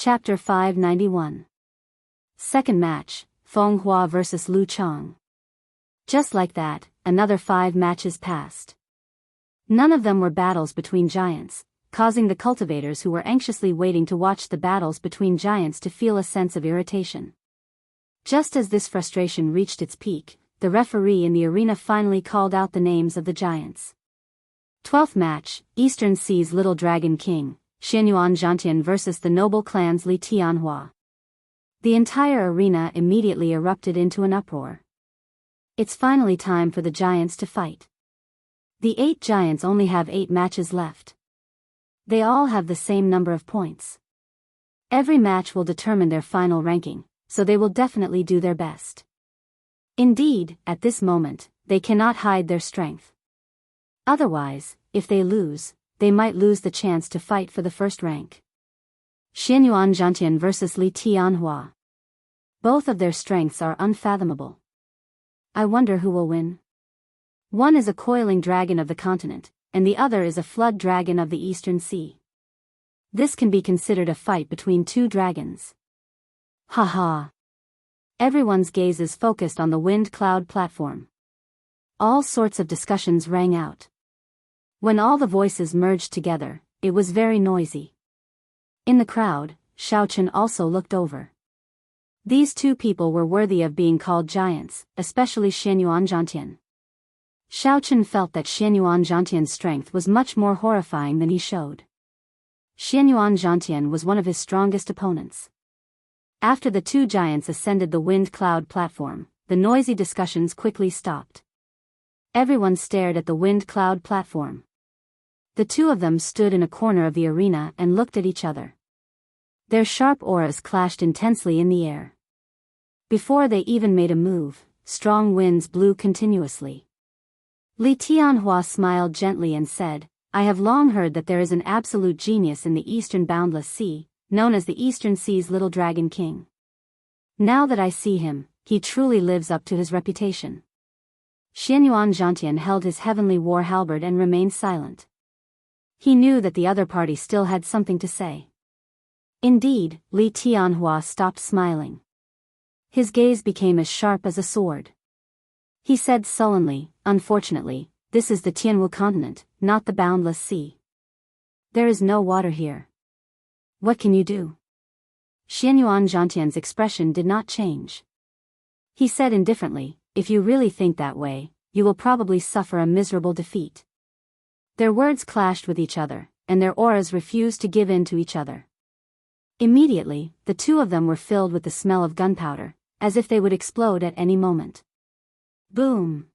Chapter 591. Second match, Feng Hua vs. Lu Chang. Just like that, another 5 matches passed. None of them were battles between giants, causing the cultivators who were anxiously waiting to watch the battles between giants to feel a sense of irritation. Just as this frustration reached its peak, the referee in the arena finally called out the names of the giants. 12th match, Eastern Sea's Little Dragon King, Xianyuan Zhantian vs. the noble clans Li Tianhua. The entire arena immediately erupted into an uproar. It's finally time for the giants to fight. The 8 giants only have 8 matches left. They all have the same number of points. Every match will determine their final ranking, so they will definitely do their best. Indeed, at this moment, they cannot hide their strength. Otherwise, if they lose, they might lose the chance to fight for the first rank. Xianyuan Zhantian vs. Li Tianhua. Both of their strengths are unfathomable. I wonder who will win. One is a coiling dragon of the continent, and the other is a flood dragon of the Eastern Sea. This can be considered a fight between 2 dragons. Haha. Everyone's gaze is focused on the wind cloud platform. All sorts of discussions rang out. When all the voices merged together, it was very noisy. In the crowd, Xiaochen also looked over. These 2 people were worthy of being called giants, especially Xianyuan Zhantian. Xiaochen felt that Xianyuan Zhantian's strength was much more horrifying than he showed. Xianyuan Zhantian was one of his strongest opponents. After the 2 giants ascended the wind cloud platform, the noisy discussions quickly stopped. Everyone stared at the wind cloud platform. The 2 of them stood in a corner of the arena and looked at each other. Their sharp auras clashed intensely in the air. Before they even made a move, strong winds blew continuously. Li Tianhua smiled gently and said, I have long heard that there is an absolute genius in the Eastern Boundless Sea, known as the Eastern Sea's Little Dragon King. Now that I see him, he truly lives up to his reputation. Xianyuan Zhantian held his heavenly war halberd and remained silent. He knew that the other party still had something to say. Indeed, Li Tianhua stopped smiling. His gaze became as sharp as a sword. He said sullenly, unfortunately, this is the Tianwu continent, not the Boundless Sea. There is no water here. What can you do? Xianyuan Zhantian's expression did not change. He said indifferently, if you really think that way, you will probably suffer a miserable defeat. Their words clashed with each other, and their auras refused to give in to each other. Immediately, the 2 of them were filled with the smell of gunpowder, as if they would explode at any moment. Boom!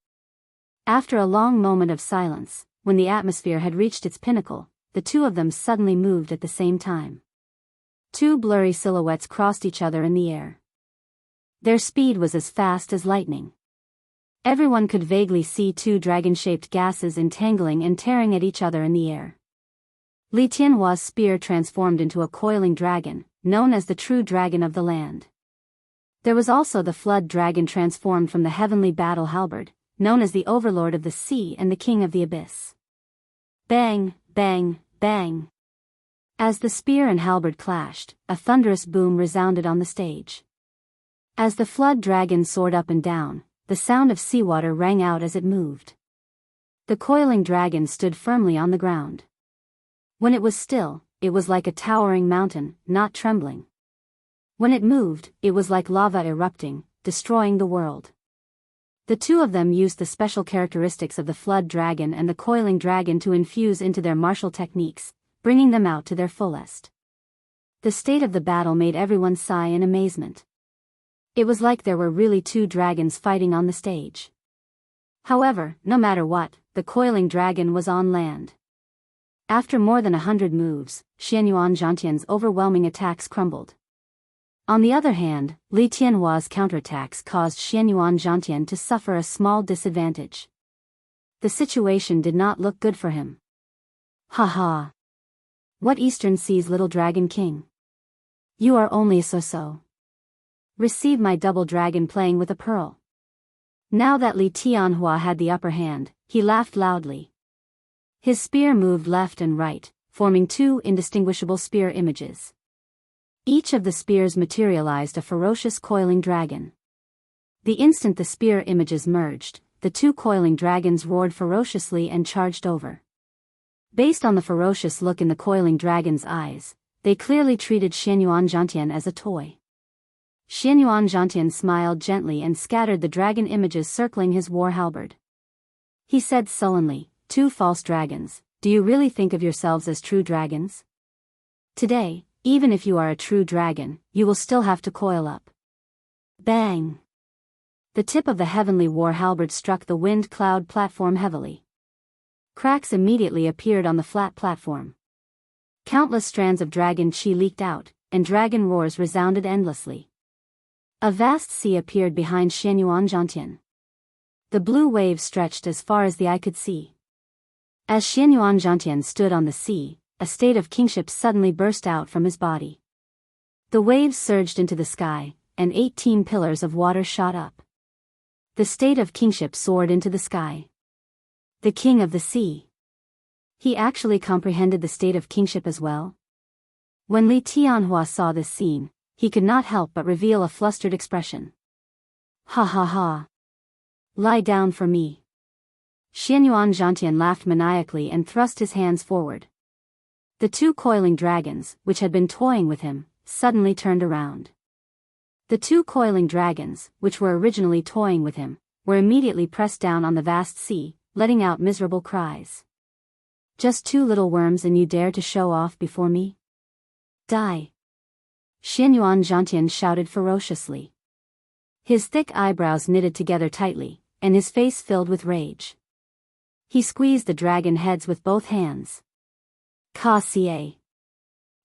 After a long moment of silence, when the atmosphere had reached its pinnacle, the 2 of them suddenly moved at the same time. 2 blurry silhouettes crossed each other in the air. Their speed was as fast as lightning. Everyone could vaguely see 2 dragon-shaped gases entangling and tearing at each other in the air. Li Tianhua's spear transformed into a coiling dragon, known as the true dragon of the land. There was also the flood dragon transformed from the heavenly battle halberd, known as the overlord of the sea and the king of the abyss. Bang, bang, bang. As the spear and halberd clashed, a thunderous boom resounded on the stage. As the flood dragon soared up and down, the sound of seawater rang out as it moved. The coiling dragon stood firmly on the ground. When it was still, it was like a towering mountain, not trembling. When it moved, it was like lava erupting, destroying the world. The 2 of them used the special characteristics of the flood dragon and the coiling dragon to infuse into their martial techniques, bringing them out to their fullest. The state of the battle made everyone sigh in amazement. It was like there were really 2 dragons fighting on the stage. However, no matter what, the coiling dragon was on land. After more than 100 moves, Xianyuan Zhantian's overwhelming attacks crumbled. On the other hand, Li Tianhua's counterattacks caused Xianyuan Zhantian to suffer a small disadvantage. The situation did not look good for him. Haha! What Eastern Sea's Little Dragon King? You are only a so-so. Receive my double dragon playing with a pearl. Now that Li Tianhua had the upper hand, he laughed loudly. His spear moved left and right, forming 2 indistinguishable spear images. Each of the spears materialized a ferocious coiling dragon. The instant the spear images merged, the two coiling dragons roared ferociously and charged over. Based on the ferocious look in the coiling dragon's eyes, they clearly treated Xianyuan Zhantian as a toy. Xianyuan Zhantian smiled gently and scattered the dragon images circling his war halberd. He said sullenly, "Two false dragons, do you really think of yourselves as true dragons? Today, even if you are a true dragon, you will still have to coil up." Bang! The tip of the heavenly war halberd struck the wind cloud platform heavily. Cracks immediately appeared on the flat platform. Countless strands of dragon chi leaked out, and dragon roars resounded endlessly. A vast sea appeared behind Xianyuan Zhantian. The blue waves stretched as far as the eye could see. As Xianyuan Zhantian stood on the sea, a state of kingship suddenly burst out from his body. The waves surged into the sky, and 18 pillars of water shot up. The state of kingship soared into the sky. The king of the sea. He actually comprehended the state of kingship as well? When Li Tianhua saw this scene, he could not help but reveal a flustered expression. "Ha ha ha. Lie down for me." Xianyuan Zhantian laughed maniacally and thrust his hands forward. The two coiling dragons, which had been toying with him, suddenly turned around. The two coiling dragons, which were originally toying with him, were immediately pressed down on the vast sea, letting out miserable cries. "Just two little worms and you dare to show off before me? Die!" Xianyuan Zhantian shouted ferociously. His thick eyebrows knitted together tightly, and his face filled with rage. He squeezed the dragon heads with both hands. Ka-ca.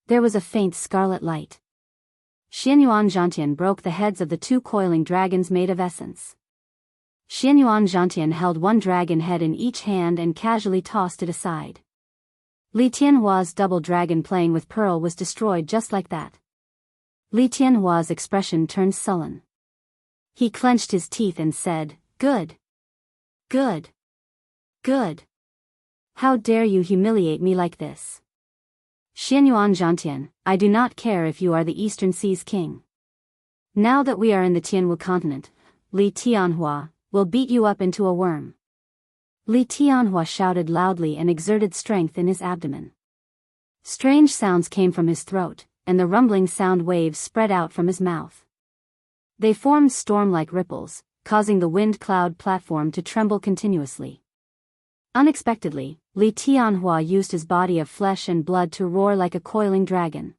There was a faint scarlet light. Xianyuan Zhantian broke the heads of the two coiling dragons made of essence. Xianyuan Zhantian held one dragon head in each hand and casually tossed it aside. Li Tianhua's double dragon playing with pearl was destroyed just like that. Li Tianhua's expression turned sullen. He clenched his teeth and said, "Good. Good. Good. How dare you humiliate me like this? Xianyuan Zhantian, I do not care if you are the Eastern Sea's king. Now that we are in the Tianwu continent, Li Tianhua will beat you up into a worm." Li Tianhua shouted loudly and exerted strength in his abdomen. Strange sounds came from his throat, and the rumbling sound waves spread out from his mouth. They formed storm-like ripples, causing the wind cloud platform to tremble continuously. Unexpectedly, Li Tianhua used his body of flesh and blood to roar like a coiling dragon.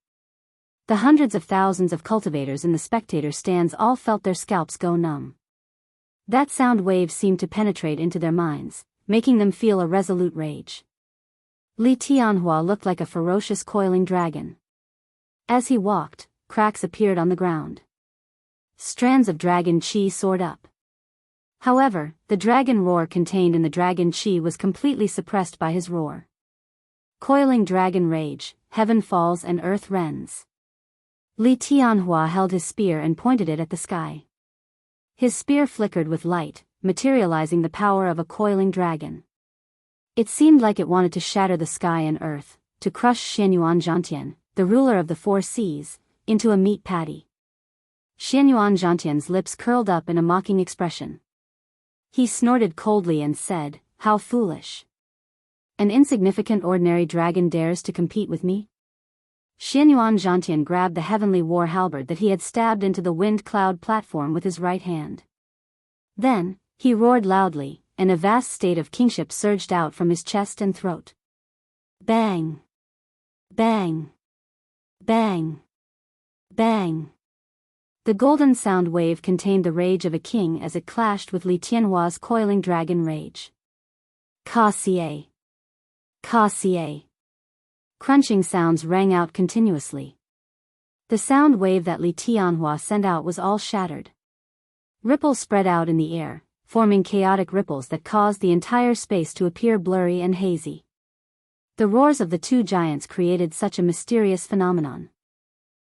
The hundreds of thousands of cultivators in the spectator stands all felt their scalps go numb. That sound wave seemed to penetrate into their minds, making them feel a resolute rage. Li Tianhua looked like a ferocious coiling dragon. As he walked, cracks appeared on the ground. Strands of dragon chi soared up. However, the dragon roar contained in the dragon chi was completely suppressed by his roar. Coiling dragon rage, heaven falls and earth rends. Li Tianhua held his spear and pointed it at the sky. His spear flickered with light, materializing the power of a coiling dragon. It seemed like it wanted to shatter the sky and earth, to crush Xianyuan Zhantian, the ruler of the four seas, into a meat patty. Xianyuan Zhantian's lips curled up in a mocking expression. He snorted coldly and said, "How foolish. An insignificant ordinary dragon dares to compete with me?" Xianyuan Zhantian grabbed the heavenly war halberd that he had stabbed into the wind cloud platform with his right hand. Then, he roared loudly, and a vast state of kingship surged out from his chest and throat. Bang! Bang! Bang! Bang! The golden sound wave contained the rage of a king as it clashed with Li Tianhua's coiling dragon rage. Ka-ca. Ka-ca. Crunching sounds rang out continuously. The sound wave that Li Tianhua sent out was all shattered. Ripples spread out in the air, forming chaotic ripples that caused the entire space to appear blurry and hazy. The roars of the two giants created such a mysterious phenomenon.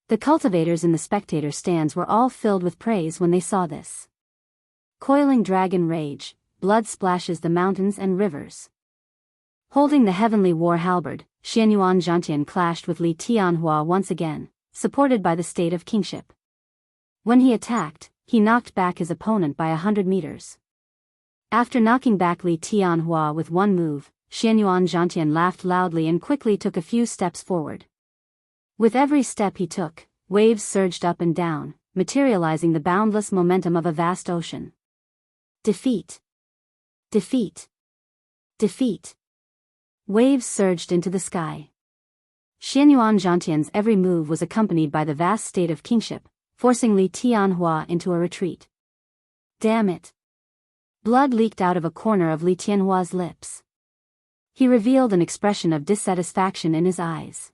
The cultivators in the spectator stands were all filled with praise when they saw this. Coiling dragon rage, blood splashes the mountains and rivers. Holding the heavenly war halberd, Xianyuan Zhantian clashed with Li Tianhua once again, supported by the state of kingship. When he attacked, he knocked back his opponent by 100 meters. After knocking back Li Tianhua with one move, Xianyuan Zhantian laughed loudly and quickly took a few steps forward. With every step he took, waves surged up and down, materializing the boundless momentum of a vast ocean. Defeat. Defeat. Defeat. Waves surged into the sky. Xianyuan Zhantian's every move was accompanied by the vast state of kingship, forcing Li Tianhua into a retreat. Damn it. Blood leaked out of a corner of Li Tianhua's lips. He revealed an expression of dissatisfaction in his eyes.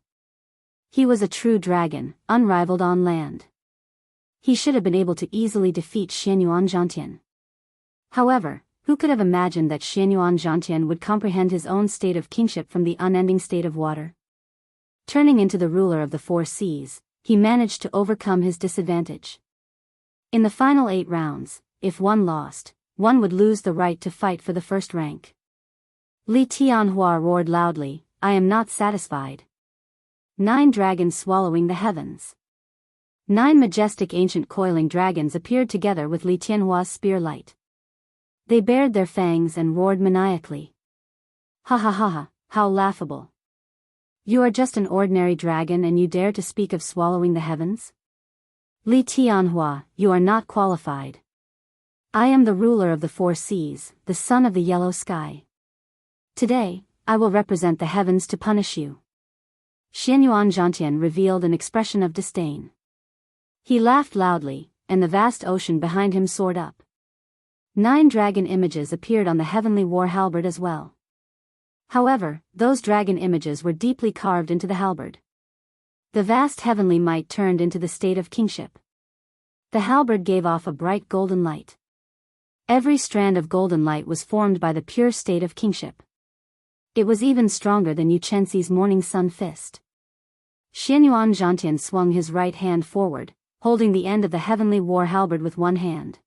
He was a true dragon, unrivaled on land. He should have been able to easily defeat Xianyuan Zhantian. However, who could have imagined that Xianyuan Zhantian would comprehend his own state of kingship from the unending state of water? Turning into the ruler of the four seas, he managed to overcome his disadvantage. In the final 8 rounds, if one lost, one would lose the right to fight for the first rank. Li Tianhua roared loudly, "I am not satisfied." 9 dragons swallowing the heavens. 9 majestic ancient coiling dragons appeared together with Li Tianhua's spear light. They bared their fangs and roared maniacally. "Ha ha ha ha, how laughable. You are just an ordinary dragon and you dare to speak of swallowing the heavens? Li Tianhua, you are not qualified. I am the ruler of the four seas, the son of the yellow sky. Today, I will represent the heavens to punish you." Xianyuan Zhantian revealed an expression of disdain. He laughed loudly, and the vast ocean behind him soared up. 9 dragon images appeared on the heavenly war halberd as well. However, those dragon images were deeply carved into the halberd. The vast heavenly might turned into the state of kingship. The halberd gave off a bright golden light. Every strand of golden light was formed by the pure state of kingship. It was even stronger than Yu Chenxi's morning sun fist. Xianyuan Zhantian swung his right hand forward, holding the end of the heavenly war halberd with one hand.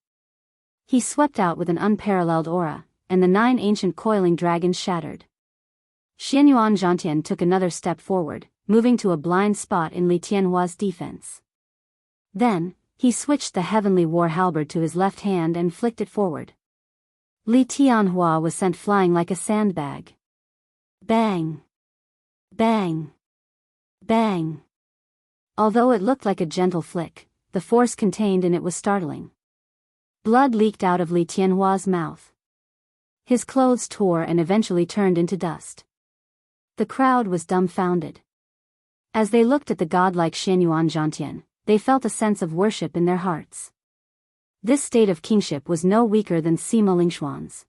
He swept out with an unparalleled aura, and the 9 ancient coiling dragons shattered. Xianyuan Zhantian took another step forward, moving to a blind spot in Li Tianhua's defense. Then, he switched the heavenly war halberd to his left hand and flicked it forward. Li Tianhua was sent flying like a sandbag. Bang! Bang! Bang! Although it looked like a gentle flick, the force contained in it was startling. Blood leaked out of Li Tianhua's mouth. His clothes tore and eventually turned into dust. The crowd was dumbfounded. As they looked at the godlike Xianyuan Zhantian, they felt a sense of worship in their hearts. This state of kingship was no weaker than Sima Lingshuan's.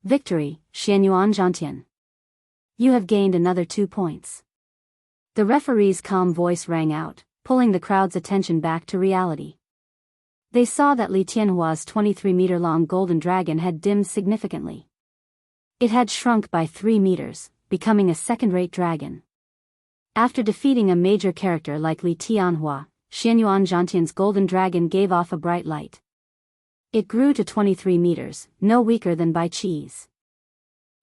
Victory, Xianyuan Zhantian. You have gained another 2 points. The referee's calm voice rang out, pulling the crowd's attention back to reality. They saw that Li Tianhua's 23-meter-long golden dragon had dimmed significantly. It had shrunk by 3 meters, becoming a second-rate dragon. After defeating a major character like Li Tianhua, Xianyuan Zhantian's golden dragon gave off a bright light. It grew to 23 meters, no weaker than Bai Qi's.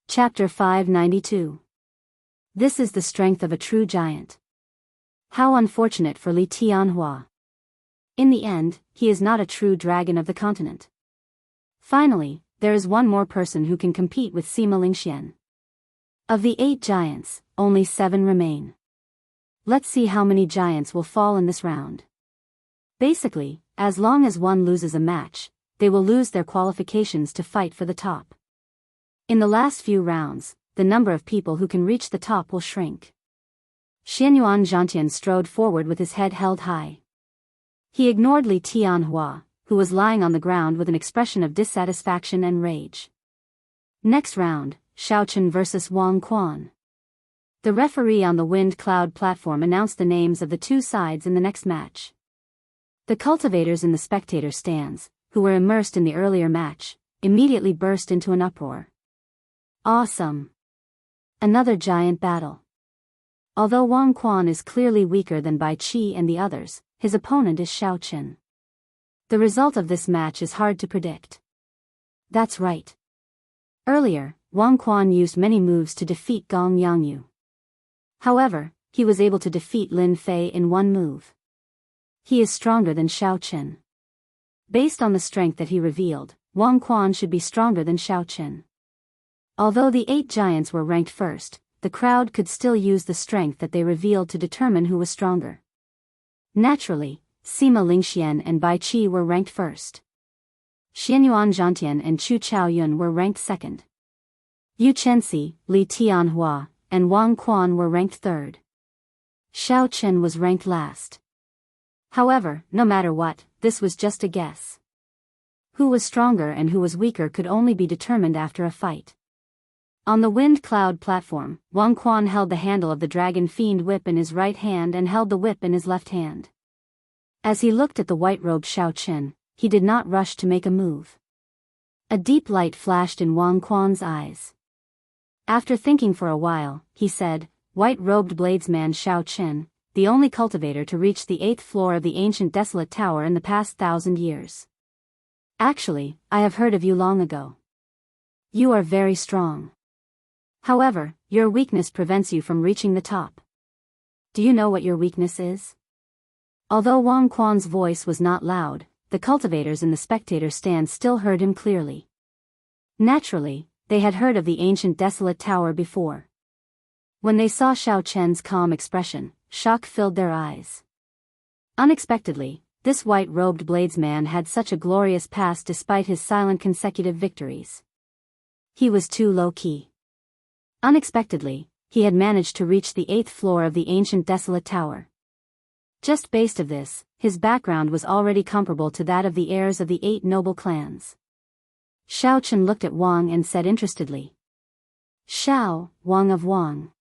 Chapter 592. This is the strength of a true giant. How unfortunate for Li Tianhua. In the end, he is not a true dragon of the continent. Finally, there is one more person who can compete with Sima Lingxian. Of the 8 giants, only 7 remain. Let's see how many giants will fall in this round. Basically, as long as one loses a match, they will lose their qualifications to fight for the top. In the last few rounds, the number of people who can reach the top will shrink. Xianyuan Zhantian strode forward with his head held high. He ignored Li Tianhua, who was lying on the ground with an expression of dissatisfaction and rage. Next round, Shaochen vs. Wang Quan. The referee on the wind cloud platform announced the names of the 2 sides in the next match. The cultivators in the spectator stands, who were immersed in the earlier match, immediately burst into an uproar. Awesome! Another giant battle. Although Wang Quan is clearly weaker than Bai Qi and the others, his opponent is Xiao Chen. The result of this match is hard to predict. That's right. Earlier, Wang Quan used many moves to defeat Gong Yangyu. However, he was able to defeat Lin Fei in one move. He is stronger than Xiao Qin. Based on the strength that he revealed, Wang Quan should be stronger than Xiao Qin. Although the 8 giants were ranked first, the crowd could still use the strength that they revealed to determine who was stronger. Naturally, Sima Lingxian and Bai Qi were ranked first. Xianyuan Zhantian and Chu Chaoyun were ranked second. Yu Chenxi, Li Tianhua, and Wang Quan were ranked third. Xiao Qin was ranked last. However, no matter what, this was just a guess. Who was stronger and who was weaker could only be determined after a fight. On the wind cloud platform, Wang Quan held the handle of the dragon fiend whip in his right hand and held the whip in his left hand. As he looked at the white-robed Xiao Qin, he did not rush to make a move. A deep light flashed in Wang Quan's eyes. After thinking for a while, he said, "White-robed bladesman Xiao Qin, the only cultivator to reach the 8th floor of the ancient desolate tower in the past 1,000 years. Actually, I have heard of you long ago. You are very strong. However, your weakness prevents you from reaching the top. Do you know what your weakness is?" Although Wang Quan's voice was not loud, the cultivators in the spectator stand still heard him clearly. Naturally, they had heard of the ancient desolate tower before. When they saw Xiao Chen's calm expression, shock filled their eyes. Unexpectedly, this white-robed bladesman had such a glorious past despite his silent consecutive victories. He was too low-key. Unexpectedly, he had managed to reach the 8th floor of the ancient desolate tower. Just based of this, his background was already comparable to that of the heirs of the 8 noble clans. Xiao Qin looked at Wang and said interestedly, "Xiao, Wang of Wang.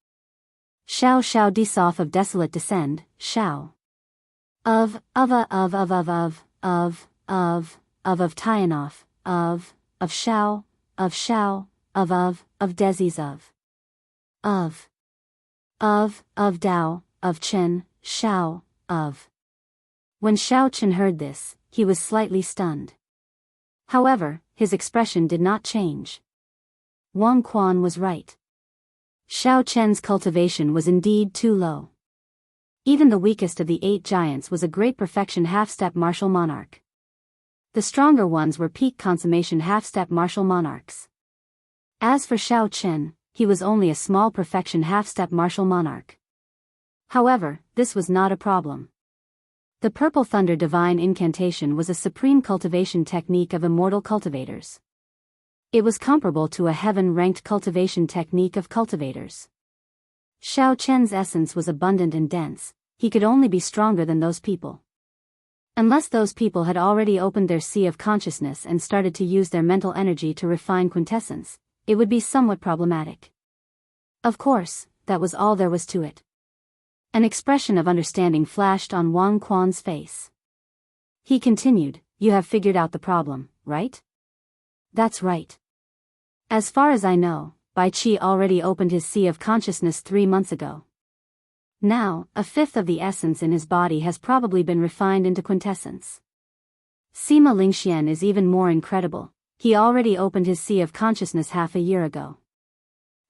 Xiao Xiao Disof of desolate descend, Xiao. Of Tianoff, of Xiao, of Desi's of Dao, of Chen, Xiao, of." When Xiao Qin heard this, he was slightly stunned. However, his expression did not change. Wang Quan was right. Xiao Chen's cultivation was indeed too low. Even the weakest of the 8 giants was a great perfection half-step martial monarch. The stronger ones were peak consummation half-step martial monarchs. As for Xiao Qin, he was only a small perfection half-step martial monarch. However, this was not a problem. The Purple Thunder Divine Incantation was a supreme cultivation technique of immortal cultivators. It was comparable to a heaven-ranked cultivation technique of cultivators. Xiao Chen's essence was abundant and dense, he could only be stronger than those people. Unless those people had already opened their sea of consciousness and started to use their mental energy to refine quintessence, it would be somewhat problematic. Of course, that was all there was to it. An expression of understanding flashed on Wang Quan's face. He continued, "You have figured out the problem, right?" "That's right. As far as I know, Bai Qi already opened his sea of consciousness 3 months ago. Now, 1/5 of the essence in his body has probably been refined into quintessence. Sima Lingxian is even more incredible, he already opened his sea of consciousness half a year ago."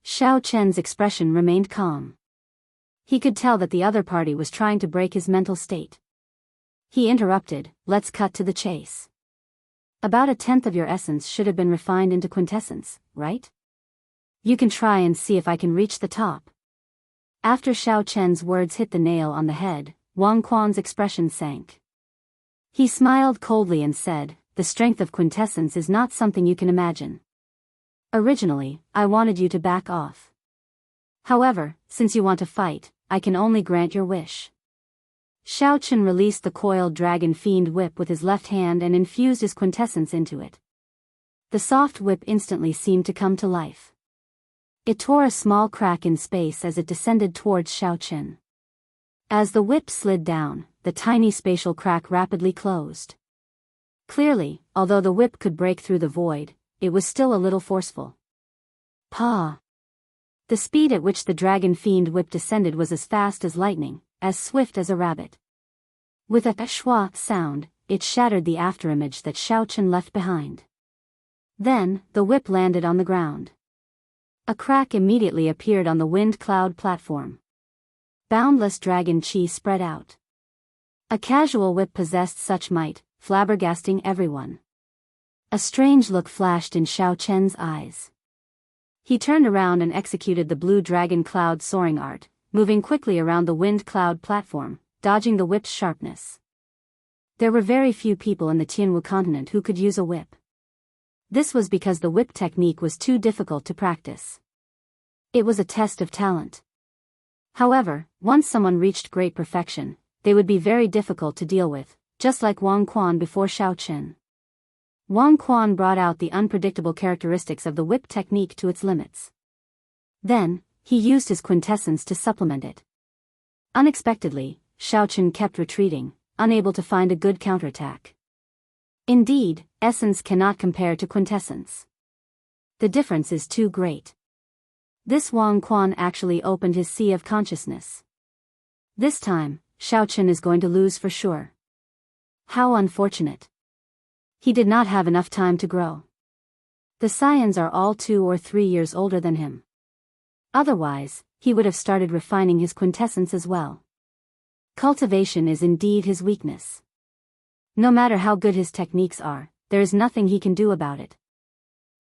Xiao Chen's expression remained calm. He could tell that the other party was trying to break his mental state. He interrupted, "Let's cut to the chase. About 1/10 of your essence should have been refined into quintessence, right? You can try and see if I can reach the top." After Xiao Chen's words hit the nail on the head, Wang Quan's expression sank. He smiled coldly and said, "The strength of quintessence is not something you can imagine. Originally, I wanted you to back off. However, since you want to fight, I can only grant your wish." Xiao Qin released the coiled dragon fiend whip with his left hand and infused his quintessence into it. The soft whip instantly seemed to come to life. It tore a small crack in space as it descended towards Xiao Qin. As the whip slid down, the tiny spatial crack rapidly closed. Clearly, although the whip could break through the void, it was still a little forceful. "Pa!" The speed at which the dragon fiend whip descended was as fast as lightning, as swift as a rabbit. With a schwa sound, it shattered the afterimage that Xiao Qin left behind. Then, the whip landed on the ground. A crack immediately appeared on the wind cloud platform. boundless dragon chi spread out. A casual whip possessed such might, flabbergasting everyone. A strange look flashed in Xiao Chen's eyes. He turned around and executed the blue dragon cloud soaring art, moving quickly around the wind cloud platform, dodging the whip's sharpness. There were very few people in the Tianwu continent who could use a whip. This was because the whip technique was too difficult to practice. It was a test of talent. However, once someone reached great perfection, they would be very difficult to deal with, just like Wang Quan before Xiao Chen. Wang Quan brought out the unpredictable characteristics of the whip technique to its limits. Then, he used his quintessence to supplement it. Unexpectedly, Xiao Chen kept retreating, unable to find a good counterattack. Indeed, essence cannot compare to quintessence. The difference is too great. This Wang Quan actually opened his sea of consciousness. This time, Xiao Chen is going to lose for sure. How unfortunate. He did not have enough time to grow. The Saiyans are all 2 or 3 years older than him. Otherwise, he would have started refining his quintessence as well. Cultivation is indeed his weakness. No matter how good his techniques are, there is nothing he can do about it.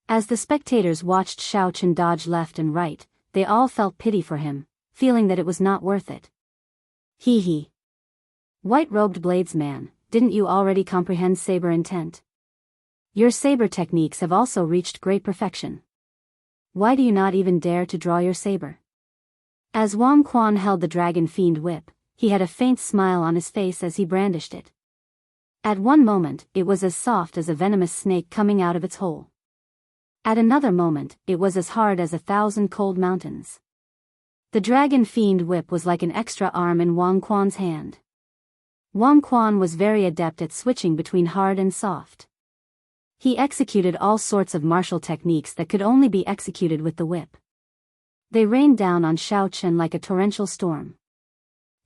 As the spectators watched Xiao Chen dodge left and right, they all felt pity for him, feeling that it was not worth it. Hee hee. White-robed bladesman, didn't you already comprehend saber intent? Your saber techniques have also reached great perfection. Why do you not even dare to draw your saber? As Wang Quan held the dragon fiend whip, he had a faint smile on his face as he brandished it. At one moment, it was as soft as a venomous snake coming out of its hole. At another moment, it was as hard as 1,000 cold mountains. The dragon fiend whip was like an extra arm in Wang Quan's hand. Wang Quan was very adept at switching between hard and soft. He executed all sorts of martial techniques that could only be executed with the whip. They rained down on Xiao Chen like a torrential storm.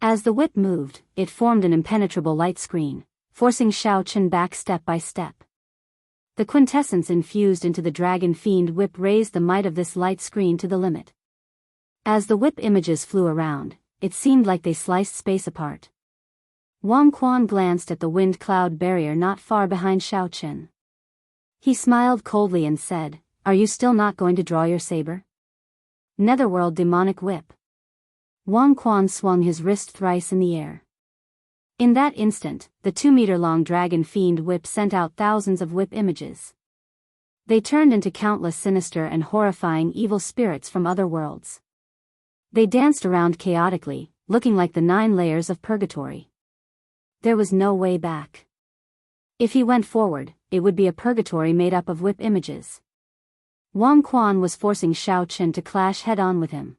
As the whip moved, it formed an impenetrable light screen, forcing Xiao Chen back step by step. The quintessence infused into the dragon fiend whip raised the might of this light screen to the limit. As the whip images flew around, it seemed like they sliced space apart. Wang Quan glanced at the wind cloud barrier not far behind Xiao Chen. He smiled coldly and said, "Are you still not going to draw your saber?" Netherworld demonic whip. Wang Quan swung his wrist thrice in the air. In that instant, the 2-meter-long dragon fiend whip sent out thousands of whip images. They turned into countless sinister and horrifying evil spirits from other worlds. They danced around chaotically, looking like the 9 layers of purgatory. There was no way back. If he went forward, it would be a purgatory made up of whip images. Wang Quan was forcing Xiao Chen to clash head-on with him.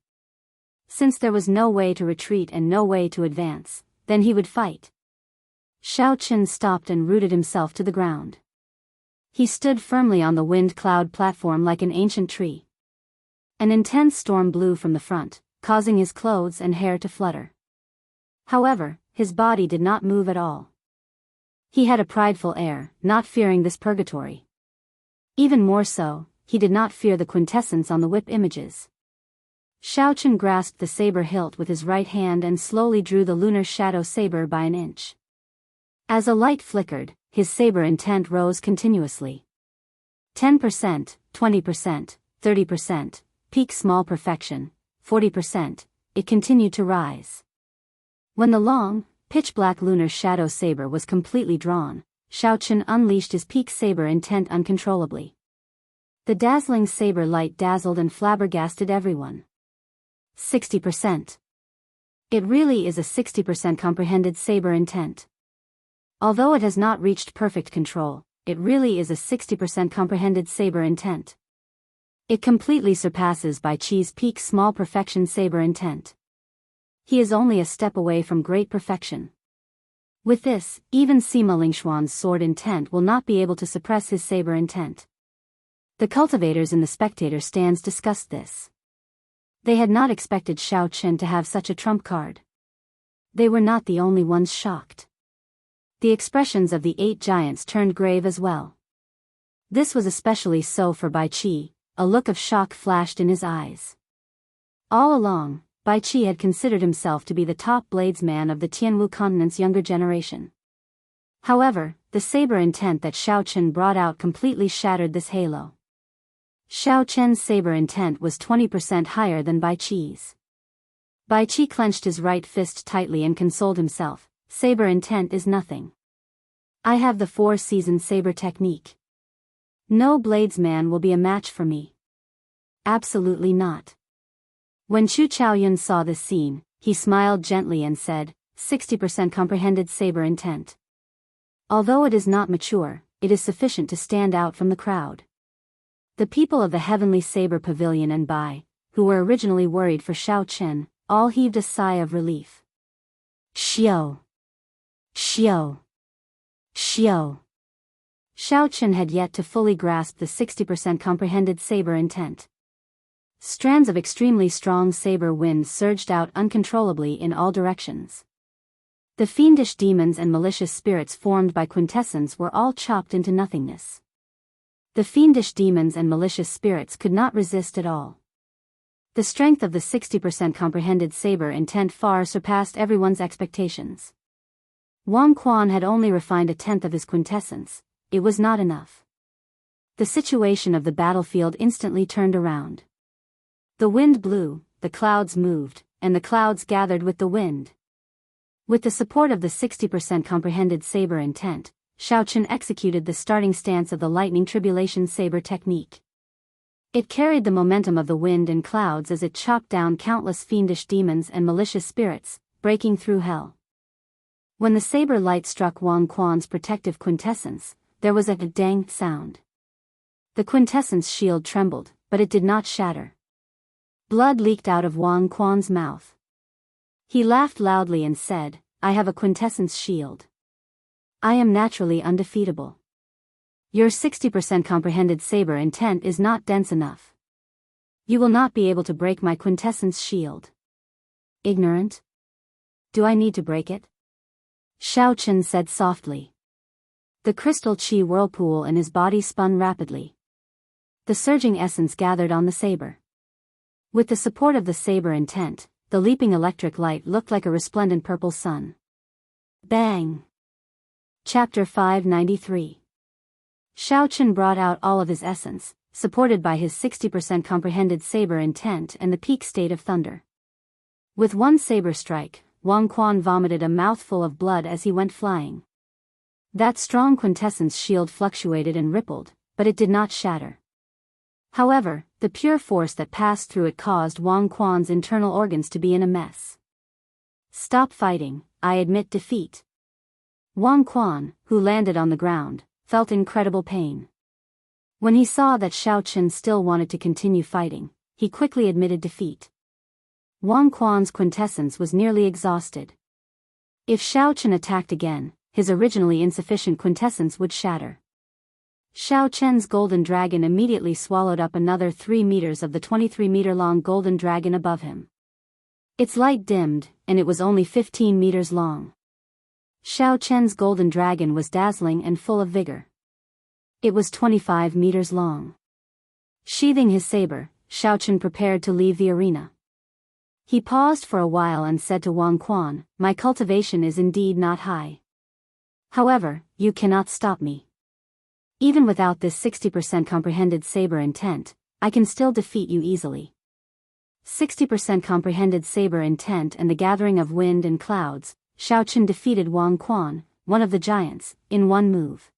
Since there was no way to retreat and no way to advance, then he would fight. Xiao Chen stopped and rooted himself to the ground. He stood firmly on the wind cloud platform like an ancient tree. An intense storm blew from the front, causing his clothes and hair to flutter. However, his body did not move at all. He had a prideful air, not fearing this purgatory. Even more so, he did not fear the quintessence on the whip images. Xiao Chen grasped the saber hilt with his right hand and slowly drew the lunar shadow saber by an inch. As a light flickered, his saber intent rose continuously. 10%, 20%, 30%, peak small perfection, 40%, it continued to rise. When the long, pitch-black lunar shadow saber was completely drawn, Xiao Chen unleashed his peak saber intent uncontrollably. The dazzling saber light dazzled and flabbergasted everyone. 60%. It really is a 60% comprehended saber intent. Although it has not reached perfect control, it really is a 60% comprehended saber intent. It completely surpasses Bai Qi's peak small perfection saber intent. He is only a step away from great perfection. With this, even Sima Lingxuan's sword intent will not be able to suppress his saber intent. The cultivators in the spectator stands discussed this. They had not expected Xiao Chen to have such a trump card. They were not the only ones shocked. The expressions of the 8 giants turned grave as well. This was especially so for Bai Qi, a look of shock flashed in his eyes. All along, Bai Qi had considered himself to be the top bladesman of the Tianwu continent's younger generation. However, the saber intent that Xiao Chen brought out completely shattered this halo. Xiao Chen's saber intent was 20% higher than Bai Qi's. Bai Qi clenched his right fist tightly and consoled himself, saber intent is nothing. I have the four-season saber technique. No bladesman will be a match for me. Absolutely not. When Chu Chaoyun saw this scene, he smiled gently and said, 60% comprehended saber intent. Although it is not mature, it is sufficient to stand out from the crowd. The people of the Heavenly Saber Pavilion and Bai, who were originally worried for Xiao Chen, all heaved a sigh of relief. Xiao! Xiao! Xiao! Xiao Chen had yet to fully grasp the 60% comprehended saber intent. Strands of extremely strong saber wind surged out uncontrollably in all directions. The fiendish demons and malicious spirits formed by quintessence were all chopped into nothingness. The fiendish demons and malicious spirits could not resist at all. The strength of the 60% comprehended saber intent far surpassed everyone's expectations. Wang Quan had only refined a tenth of his quintessence. It was not enough. The situation of the battlefield instantly turned around. The wind blew, the clouds moved, and the clouds gathered with the wind. With the support of the 60% comprehended saber intent, Xiao Chen executed the starting stance of the lightning tribulation saber technique. It carried the momentum of the wind and clouds as it chopped down countless fiendish demons and malicious spirits, breaking through hell. When the saber light struck Wang Quan's protective quintessence, there was a dang sound. The quintessence shield trembled, but it did not shatter. Blood leaked out of Wang Quan's mouth. He laughed loudly and said, I have a quintessence shield. I am naturally undefeatable. Your 60% comprehended saber intent is not dense enough. You will not be able to break my quintessence shield. Ignorant? Do I need to break it? Xiao Chen said softly. The crystal qi whirlpool in his body spun rapidly. The surging essence gathered on the saber. With the support of the saber intent, the leaping electric light looked like a resplendent purple sun. Bang! Chapter 593. Xiao Chen brought out all of his essence, supported by his 60% comprehended saber intent and the peak state of thunder. With one saber strike, Wang Quan vomited a mouthful of blood as he went flying. That strong quintessence shield fluctuated and rippled, but it did not shatter. However, the pure force that passed through it caused Wang Quan's internal organs to be in a mess. Stop fighting, I admit defeat. Wang Quan, who landed on the ground, felt incredible pain. When he saw that Xiao Chen still wanted to continue fighting, he quickly admitted defeat. Wang Quan's quintessence was nearly exhausted. If Xiao Chen attacked again, his originally insufficient quintessence would shatter. Xiao Chen's golden dragon immediately swallowed up another 3 meters of the 23-meter-long golden dragon above him. Its light dimmed, and it was only 15 meters long. Xiao Chen's golden dragon was dazzling and full of vigor. It was 25 meters long. Sheathing his saber, Xiao Chen prepared to leave the arena. He paused for a while and said to Wang Quan, my cultivation is indeed not high. However, you cannot stop me. Even without this 60% comprehended saber intent, I can still defeat you easily. 60% comprehended saber intent and the gathering of wind and clouds, Xiao Chen defeated Wang Quan, one of the giants, in one move.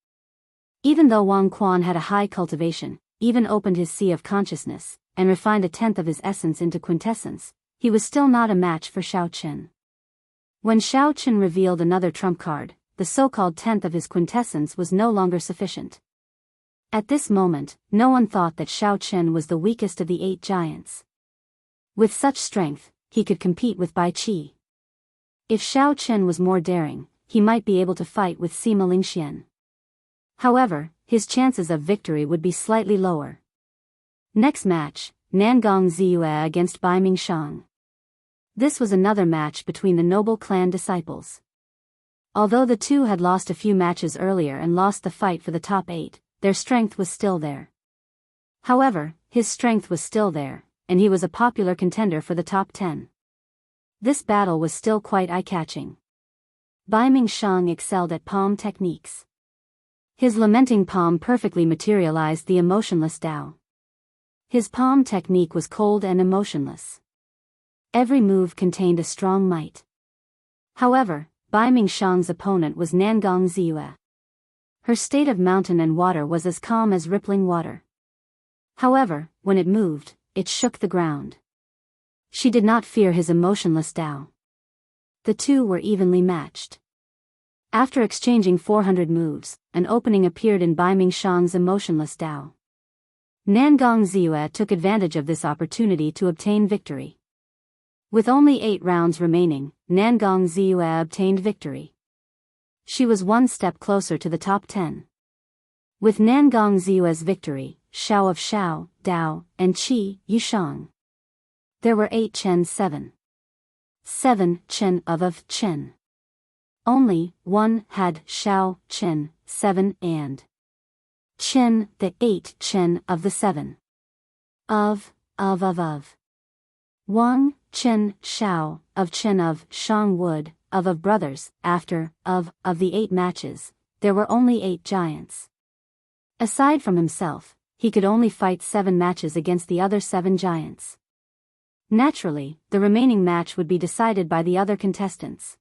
Even though Wang Quan had a high cultivation, even opened his sea of consciousness, and refined a tenth of his essence into quintessence, he was still not a match for Xiao Chen. When Xiao Chen revealed another trump card, the so-called tenth of his quintessence was no longer sufficient. At this moment, no one thought that Xiao Chen was the weakest of the 8 giants. With such strength, he could compete with Bai Qi. If Xiao Chen was more daring, he might be able to fight with Sima Lingxian. However, his chances of victory would be slightly lower. Next match, Nangong Ziyue against Bai Mingshang. This was another match between the noble clan disciples. Although the two had lost a few matches earlier and lost the fight for the top 8, their strength was still there. However, his strength was still there, and he was a popular contender for the top 10. This battle was still quite eye-catching. Bai Mingshang excelled at palm techniques. His lamenting palm perfectly materialized the emotionless Tao. His palm technique was cold and emotionless. Every move contained a strong might. However, Bai Mingshang's opponent was Nangong Ziyue. Her state of mountain and water was as calm as rippling water. However, when it moved, it shook the ground. She did not fear his emotionless Tao. The two were evenly matched. After exchanging 400 moves, an opening appeared in Bai Mingshang's emotionless Tao. Nangong Ziyue took advantage of this opportunity to obtain victory. With only 8 rounds remaining, Nangong Ziyue obtained victory. She was one step closer to the top 10. With Nangong Ziyue's victory, Shao of Shao, Dao, and Qi, Yushang. There were 8 Chen 7. 7 Chen of Chen. Only 1 had Shao, Chen, 7 and Chen, the 8 Chen of the 7. Of. Wang, Chen, Shao, of Chen of Shang Wood, of brothers, after, of the 8 matches, there were only 8 giants. Aside from himself, he could only fight 7 matches against the other 7 giants. Naturally, the remaining match would be decided by the other contestants.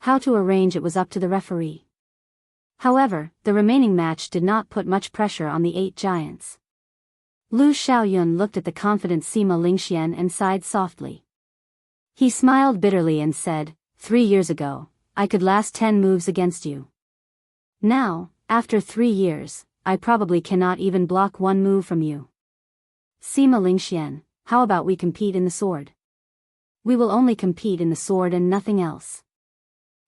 How to arrange it was up to the referee. However, the remaining match did not put much pressure on the 8 giants. Lu Xiaoyun looked at the confident Sima Lingxian and sighed softly. He smiled bitterly and said, 3 years ago, I could last 10 moves against you. Now, after 3 years, I probably cannot even block 1 move from you. Sima Lingxian, how about we compete in the sword? We will only compete in the sword and nothing else.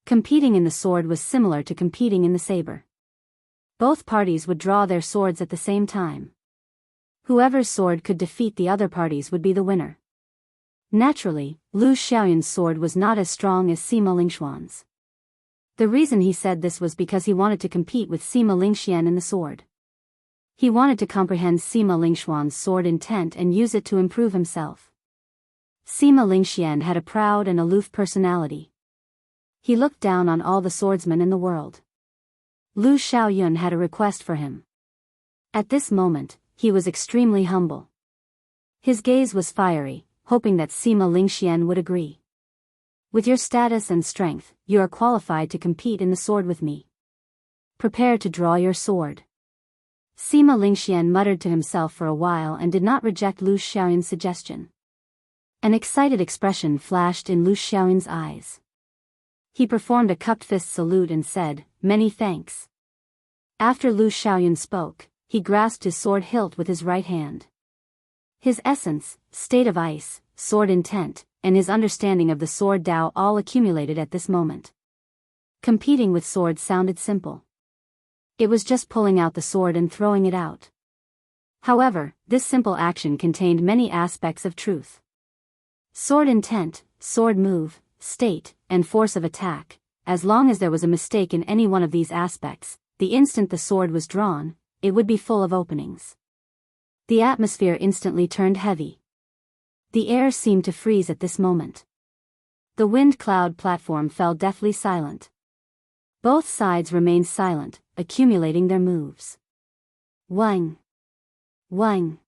Competing in the sword was similar to competing in the saber. Both parties would draw their swords at the same time. Whoever's sword could defeat the other parties would be the winner. Naturally, Lu Xiaoyun's sword was not as strong as Sima Lingxuan's. The reason he said this was because he wanted to compete with Sima Lingxian in the sword. He wanted to comprehend Sima Lingxuan's sword intent and use it to improve himself. Sima Lingxian had a proud and aloof personality. He looked down on all the swordsmen in the world. Lu Xiaoyun had a request for him. At this moment, he was extremely humble. His gaze was fiery, hoping that Sima Lingxian would agree. With your status and strength, you are qualified to compete in the sword with me. Prepare to draw your sword. Sima Lingxian muttered to himself for a while and did not reject Lu Xiaoyun's suggestion. An excited expression flashed in Lu Xiaoyun's eyes. He performed a cupped fist salute and said, "Many thanks." After Lu Xiaoyun spoke, he grasped his sword hilt with his right hand. His essence, state of ice, sword intent, and his understanding of the sword Tao all accumulated at this moment. Competing with swords sounded simple. It was just pulling out the sword and throwing it out. However, this simple action contained many aspects of truth. Sword intent, sword move, state, and force of attack. As long as there was a mistake in any one of these aspects, the instant the sword was drawn, it would be full of openings. The atmosphere instantly turned heavy. The air seemed to freeze at this moment. The wind cloud platform fell deathly silent. Both sides remained silent, accumulating their moves. Wang! Wang!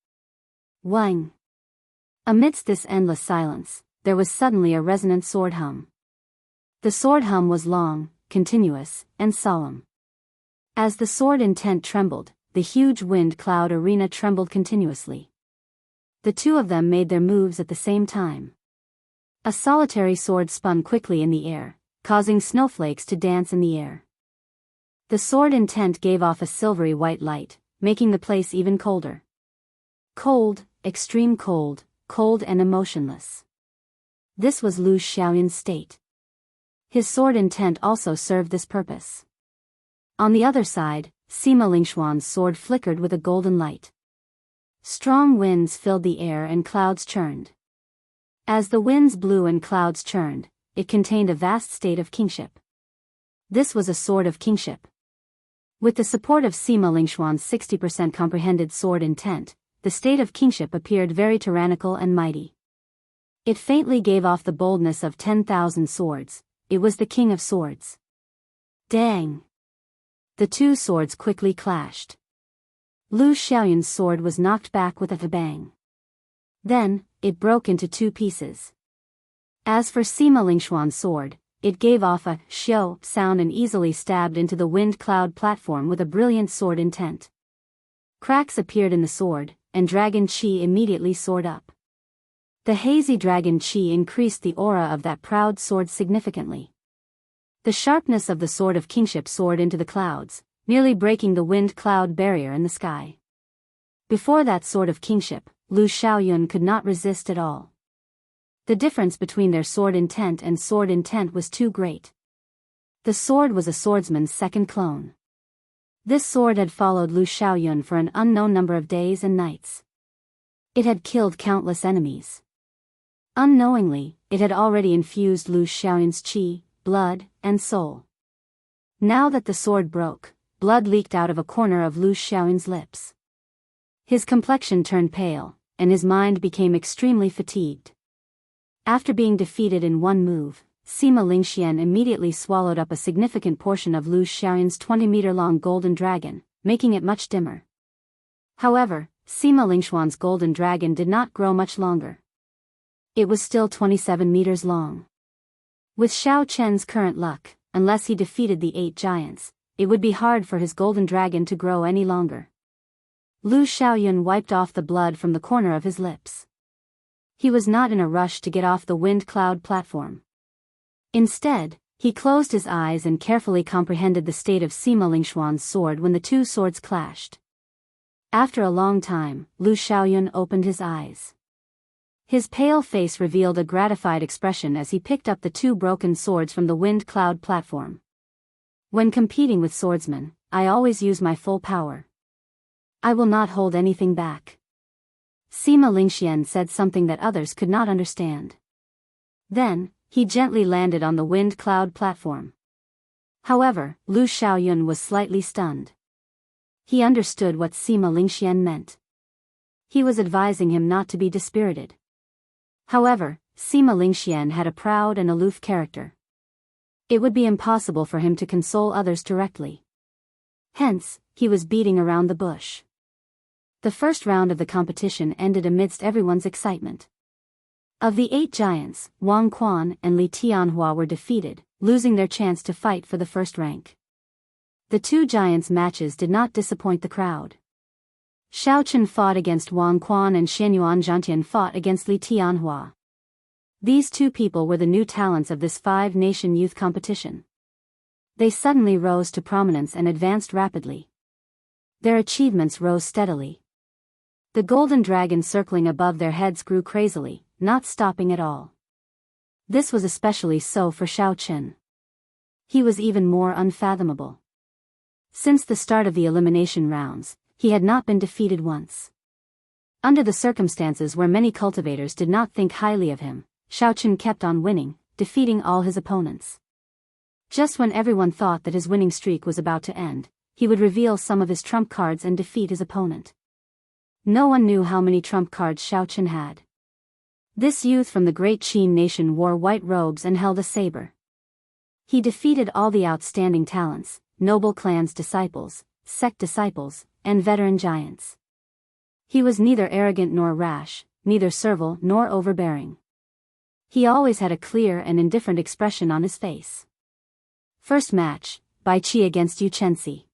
Wang! Amidst this endless silence, there was suddenly a resonant sword hum. The sword hum was long, continuous, and solemn. As the sword intent trembled, the huge wind cloud arena trembled continuously. The two of them made their moves at the same time. A solitary sword spun quickly in the air, causing snowflakes to dance in the air. The sword intent gave off a silvery white light, making the place even colder. Cold, extreme cold, cold and emotionless. This was Lu Xiaoyun's state. His sword intent also served this purpose. On the other side, Sima Lingxuan's sword flickered with a golden light. Strong winds filled the air and clouds churned. As the winds blew and clouds churned, it contained a vast state of kingship. This was a sword of kingship. With the support of Sima Lingxuan's 60% comprehended sword intent, the state of kingship appeared very tyrannical and mighty. It faintly gave off the boldness of 10,000 swords. It was the King of Swords. Dang! The two swords quickly clashed. Lu Xiaoyun's sword was knocked back with a bang. Then, it broke into two pieces. As for Sima Lingshuan's sword, it gave off a xiao sound and easily stabbed into the wind cloud platform with a brilliant sword intent. Cracks appeared in the sword, and dragon qi immediately soared up. The hazy dragon qi increased the aura of that proud sword significantly. The sharpness of the sword of kingship soared into the clouds, nearly breaking the wind cloud barrier in the sky. Before that sword of kingship, Lu Xiaoyun could not resist at all. The difference between their sword intent and sword intent was too great. The sword was a swordsman's second clone. This sword had followed Lu Xiaoyun for an unknown number of days and nights. It had killed countless enemies. Unknowingly, it had already infused Lu Xiaoyun's qi, blood, and soul. Now that the sword broke, blood leaked out of a corner of Lu Xiaoyun's lips. His complexion turned pale, and his mind became extremely fatigued. After being defeated in one move, Sima Lingxian immediately swallowed up a significant portion of Lu Xiaoyun's 20-meter-long golden dragon, making it much dimmer. However, Sima Lingshuan's golden dragon did not grow much longer. It was still 27 meters long. With Xiao Chen's current luck, unless he defeated the 8 giants, it would be hard for his golden dragon to grow any longer. Lu Xiaoyun wiped off the blood from the corner of his lips. He was not in a rush to get off the wind cloud platform. Instead, he closed his eyes and carefully comprehended the state of Sima Lingshuan's sword when the two swords clashed. After a long time, Lu Xiaoyun opened his eyes. His pale face revealed a gratified expression as he picked up the two broken swords from the wind cloud platform. When competing with swordsmen, I always use my full power. I will not hold anything back. Sima Lingxian said something that others could not understand. Then, he gently landed on the wind cloud platform. However, Lu Xiaoyun was slightly stunned. He understood what Sima Lingxian meant. He was advising him not to be dispirited. However, Sima Lingxian had a proud and aloof character. It would be impossible for him to console others directly. Hence, he was beating around the bush. The first round of the competition ended amidst everyone's excitement. Of the 8 giants, Wang Quan and Li Tianhua were defeated, losing their chance to fight for the first rank. The 2 giants' matches did not disappoint the crowd. Xiao Chen fought against Wang Quan and Xianyuan Zhantian fought against Li Tianhua. These 2 people were the new talents of this 5-nation youth competition. They suddenly rose to prominence and advanced rapidly. Their achievements rose steadily. The golden dragon circling above their heads grew crazily, not stopping at all. This was especially so for Xiao Chen. He was even more unfathomable. Since the start of the elimination rounds, he had not been defeated once. Under the circumstances where many cultivators did not think highly of him, Xiao Chen kept on winning, defeating all his opponents. Just when everyone thought that his winning streak was about to end, he would reveal some of his trump cards and defeat his opponent. No one knew how many trump cards Xiao Chen had. This youth from the great Qin nation wore white robes and held a saber. He defeated all the outstanding talents, noble clans disciples, sect disciples, and veteran giants. He was neither arrogant nor rash, neither servile nor overbearing. He always had a clear and indifferent expression on his face. First match, Bai Qi against Yu Chenxi.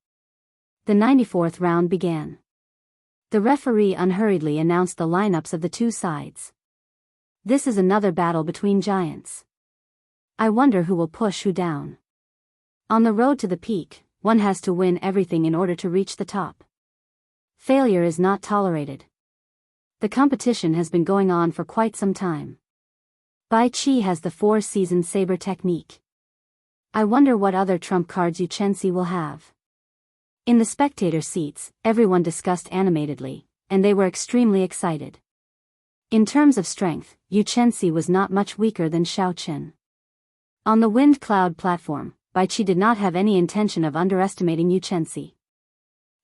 The 94th round began. The referee unhurriedly announced the lineups of the 2 sides. This is another battle between giants. I wonder who will push who down. On the road to the peak, one has to win everything in order to reach the top. Failure is not tolerated. The competition has been going on for quite some time. Bai Qi has the 4-season saber technique. I wonder what other trump cards Yu Chenxi will have. In the spectator seats, everyone discussed animatedly, and they were extremely excited. In terms of strength, Yu Chenxi was not much weaker than Xiao Chen. On the wind cloud platform, Bai Qi did not have any intention of underestimating Yu Chenxi.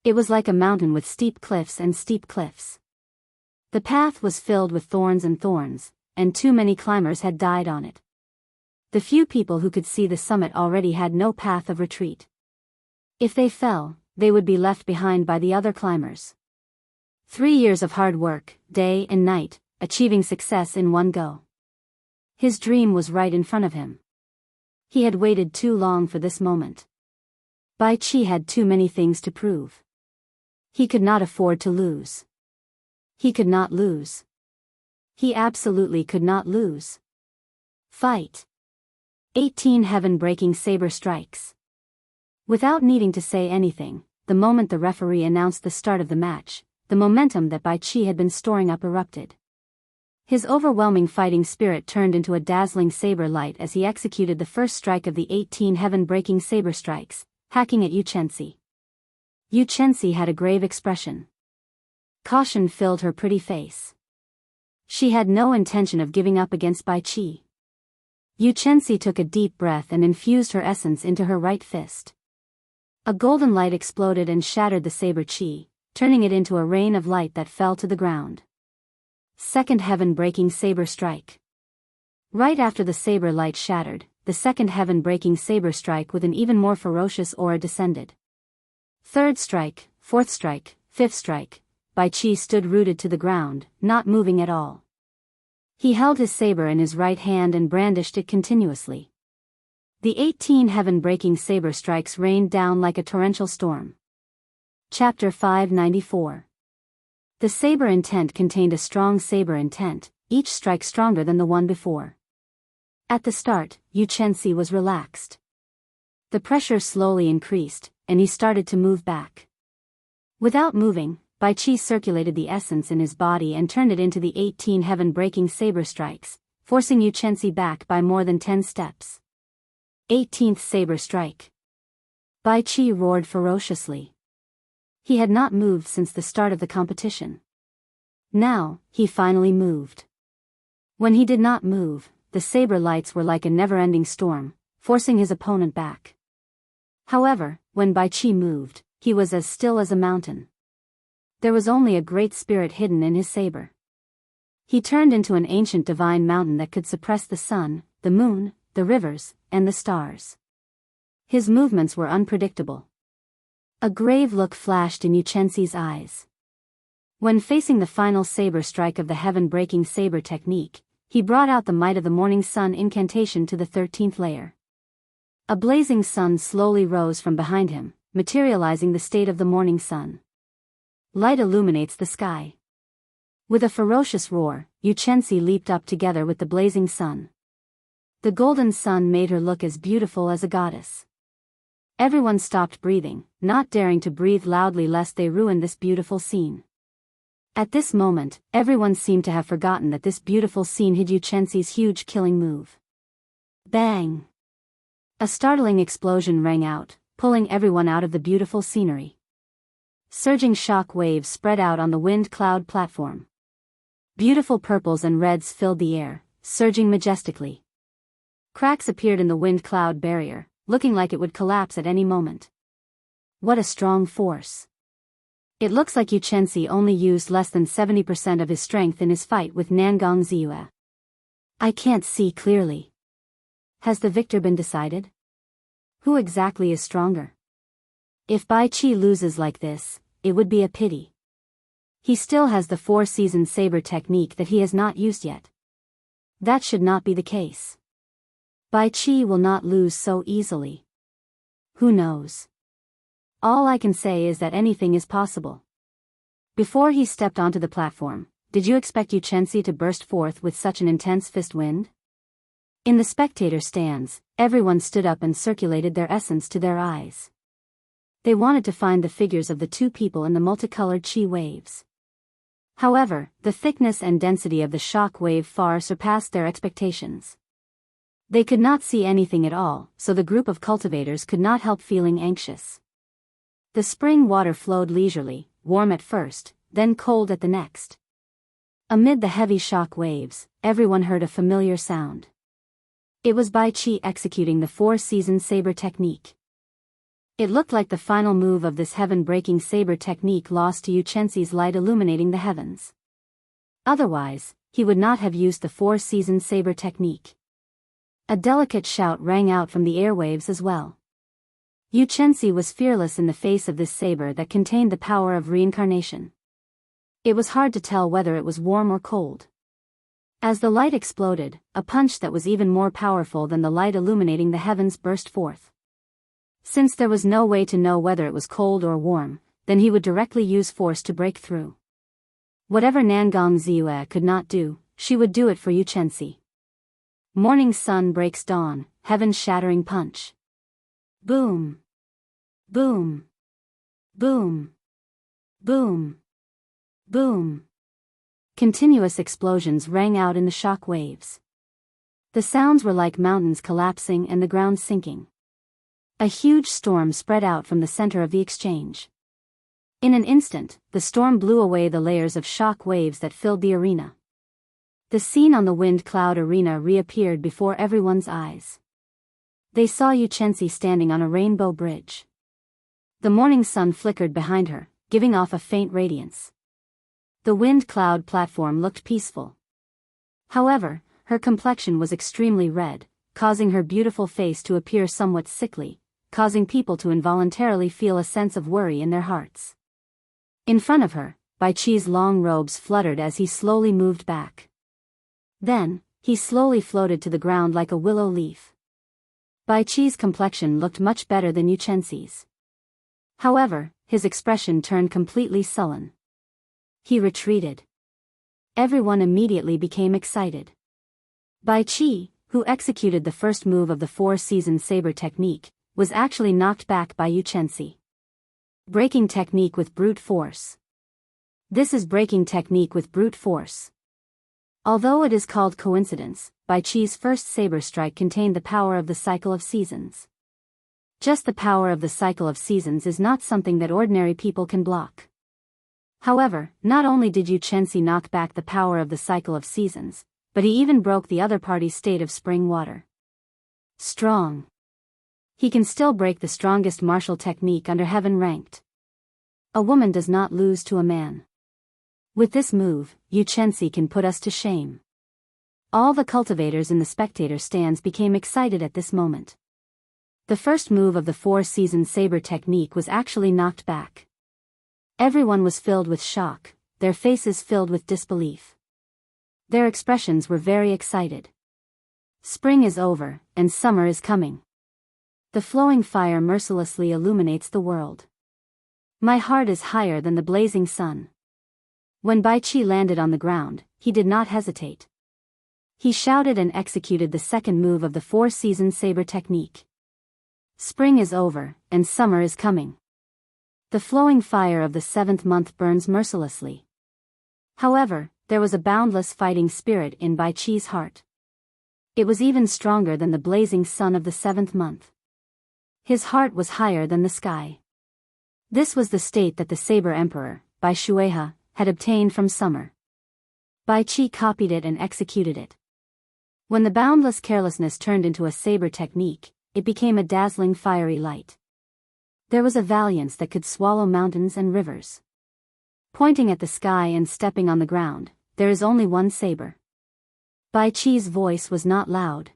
It was like a mountain with steep cliffs and steep cliffs. The path was filled with thorns, and too many climbers had died on it. The few people who could see the summit already had no path of retreat. If they fell, they would be left behind by the other climbers. 3 years of hard work, day and night, achieving success in one go. His dream was right in front of him. He had waited too long for this moment. Bai Qi had too many things to prove. He could not afford to lose. He could not lose. He absolutely could not lose. Fight. 18 heaven-breaking saber strikes. Without needing to say anything, the moment the referee announced the start of the match, the momentum that Bai Qi had been storing up erupted. His overwhelming fighting spirit turned into a dazzling saber light as he executed the first strike of the 18 heaven-breaking saber strikes, hacking at Yu Chenxi. Yu Chenxi had a grave expression. Caution filled her pretty face. She had no intention of giving up against Bai Qi. Yu Chenxi took a deep breath and infused her essence into her right fist. A golden light exploded and shattered the saber qi, turning it into a rain of light that fell to the ground. Second heaven-breaking saber strike. Right after the saber light shattered, the second heaven-breaking saber strike with an even more ferocious aura descended. Third strike, fourth strike, fifth strike, Bai Qi stood rooted to the ground, not moving at all. He held his saber in his right hand and brandished it continuously. The 18 heaven-breaking saber strikes rained down like a torrential storm. Chapter 594. The saber intent contained a strong saber intent, each strike stronger than the one before. At the start, Yu Chenxi was relaxed. The pressure slowly increased, and he started to move back. Without moving, Bai Qi circulated the essence in his body and turned it into the 18 heaven-breaking saber strikes, forcing Yu Chenxi back by more than 10 steps. 18th saber strike. Bai Qi roared ferociously. He had not moved since the start of the competition. Now, he finally moved. When he did not move, the saber lights were like a never-ending storm, forcing his opponent back. However, when Bai Qi moved, he was as still as a mountain. There was only a great spirit hidden in his saber. He turned into an ancient divine mountain that could suppress the sun, the moon, the rivers, and the stars. His movements were unpredictable. A grave look flashed in Yu Chenxi's eyes. When facing the final saber strike of the heaven-breaking saber technique, he brought out the might of the morning sun incantation to the 13th layer. A blazing sun slowly rose from behind him, materializing the state of the morning sun. Light illuminates the sky. With a ferocious roar, Yu Chenxi leaped up together with the blazing sun. The golden sun made her look as beautiful as a goddess. Everyone stopped breathing, not daring to breathe loudly lest they ruin this beautiful scene. At this moment, everyone seemed to have forgotten that this beautiful scene hid Yu Chenxi's huge killing move. Bang! A startling explosion rang out, pulling everyone out of the beautiful scenery. Surging shock waves spread out on the wind cloud platform. Beautiful purples and reds filled the air, surging majestically. Cracks appeared in the wind cloud barrier, looking like it would collapse at any moment. What a strong force. It looks like Yu Chenxi only used less than 70% of his strength in his fight with Nangong Ziyue. I can't see clearly. Has the victor been decided? Who exactly is stronger? If Bai Qi loses like this, it would be a pity. He still has the 4-season saber technique that he has not used yet. That should not be the case. Bai Qi will not lose so easily. Who knows? All I can say is that anything is possible. Before he stepped onto the platform, did you expect Yu Chenxi to burst forth with such an intense fist wind? In the spectator stands, everyone stood up and circulated their essence to their eyes. They wanted to find the figures of the two people in the multicolored chi waves. However, the thickness and density of the shock wave far surpassed their expectations. They could not see anything at all, so the group of cultivators could not help feeling anxious. The spring water flowed leisurely, warm at first, then cold at the next. Amid the heavy shock waves, everyone heard a familiar sound. It was Bai Qi executing the 4-season saber technique. It looked like the final move of this heaven-breaking saber technique lost to Yu Chenxi's light illuminating the heavens. Otherwise, he would not have used the four-season saber technique. A delicate shout rang out from the airwaves as well. Yu Chenxi was fearless in the face of this saber that contained the power of reincarnation. It was hard to tell whether it was warm or cold. As the light exploded, a punch that was even more powerful than the light illuminating the heavens burst forth. Since there was no way to know whether it was cold or warm, then he would directly use force to break through. Whatever Nangong Ziyue could not do, she would do it for Yu Chenxi. Morning sun breaks dawn, heaven-shattering punch. Boom. Boom. Boom. Boom. Boom. Continuous explosions rang out in the shock waves. The sounds were like mountains collapsing and the ground sinking. A huge storm spread out from the center of the exchange. In an instant, the storm blew away the layers of shock waves that filled the arena. The scene on the wind cloud arena reappeared before everyone's eyes. They saw Yu Chenxi standing on a rainbow bridge. The morning sun flickered behind her, giving off a faint radiance. The wind cloud platform looked peaceful. However, her complexion was extremely red, causing her beautiful face to appear somewhat sickly, causing people to involuntarily feel a sense of worry in their hearts. In front of her, Bai Qi's long robes fluttered as he slowly moved back. Then, he slowly floated to the ground like a willow leaf. Bai Qi's complexion looked much better than Yu Chenxi's. However, his expression turned completely sullen. He retreated. Everyone immediately became excited. Bai Qi, who executed the first move of the four-season saber technique, was actually knocked back by Yu Chenxi. Breaking technique with brute force. This is breaking technique with brute force. Although it is called coincidence, Bai Qi's first saber strike contained the power of the cycle of seasons. Just the power of the cycle of seasons is not something that ordinary people can block. However, not only did Yu Chenxi knock back the power of the cycle of seasons, but he even broke the other party's state of spring water. Strong. He can still break the strongest martial technique under heaven ranked. A woman does not lose to a man. With this move, Yu Chenxi can put us to shame. All the cultivators in the spectator stands became excited at this moment. The first move of the four-season saber technique was actually knocked back. Everyone was filled with shock, their faces filled with disbelief. Their expressions were very excited. Spring is over, and summer is coming. The flowing fire mercilessly illuminates the world. My heart is higher than the blazing sun. When Bai Qi landed on the ground, he did not hesitate. He shouted and executed the second move of the four-season saber technique. Spring is over, and summer is coming. The flowing fire of the seventh month burns mercilessly. However, there was a boundless fighting spirit in Bai Qi's heart. It was even stronger than the blazing sun of the seventh month. His heart was higher than the sky. This was the state that the Saber Emperor, Bai Shuehe, had obtained from summer. Bai Qi copied it and executed it. When the boundless carelessness turned into a saber technique, it became a dazzling fiery light. There was a valiance that could swallow mountains and rivers. Pointing at the sky and stepping on the ground, there is only one saber. Bai Qi's voice was not loud.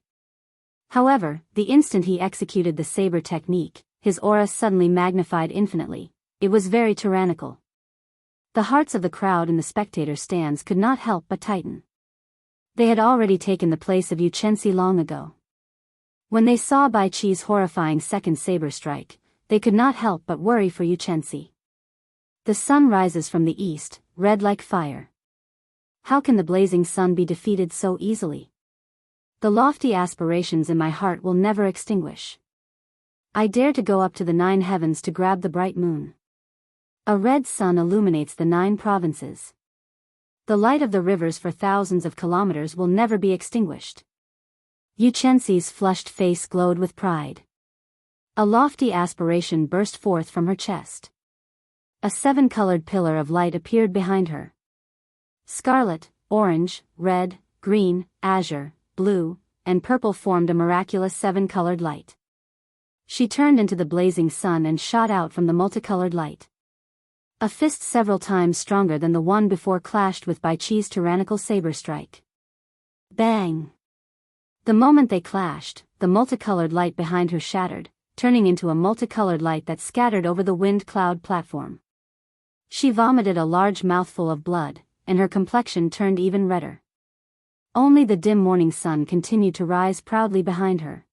However, the instant he executed the saber technique, his aura suddenly magnified infinitely. It was very tyrannical. The hearts of the crowd in the spectator stands could not help but tighten. They had already taken the place of Yu Chenxi long ago. When they saw Bai Qi's horrifying second saber strike, they could not help but worry for Yu Chenxi. The sun rises from the east, red like fire. How can the blazing sun be defeated so easily? The lofty aspirations in my heart will never extinguish. I dare to go up to the 9 heavens to grab the bright moon. A red sun illuminates the 9 provinces. The light of the rivers for thousands of kilometers will never be extinguished. Yu Chenxi's flushed face glowed with pride. A lofty aspiration burst forth from her chest. A 7-colored pillar of light appeared behind her. Scarlet, orange, red, green, azure, blue, and purple formed a miraculous 7-colored light. She turned into the blazing sun and shot out from the multicolored light. A fist several times stronger than the one before clashed with Bai Chi's tyrannical saber strike. Bang! The moment they clashed, the multicolored light behind her shattered, turning into a multicolored light that scattered over the wind cloud platform. She vomited a large mouthful of blood, and her complexion turned even redder. Only the dim morning sun continued to rise proudly behind her.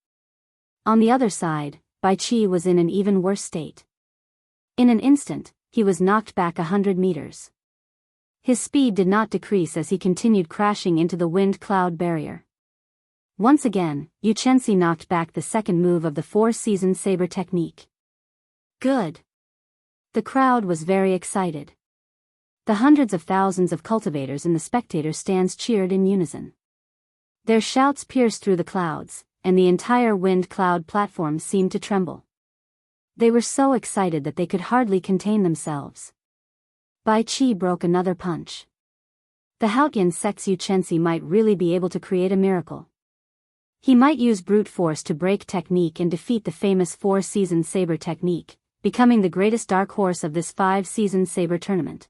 On the other side, Bai Chi was in an even worse state. In an instant, he was knocked back 100 meters. His speed did not decrease as he continued crashing into the wind cloud barrier. Once again, Yu Chenxi knocked back the second move of the four-season saber technique. Good! The crowd was very excited. The hundreds of thousands of cultivators in the spectator stands cheered in unison. Their shouts pierced through the clouds, and the entire wind cloud platform seemed to tremble. They were so excited that they could hardly contain themselves. Bai Chi broke another punch. The Haotian Sex Yu Chenxi might really be able to create a miracle. He might use brute force to break technique and defeat the famous four-season saber technique, becoming the greatest dark horse of this five-season saber tournament.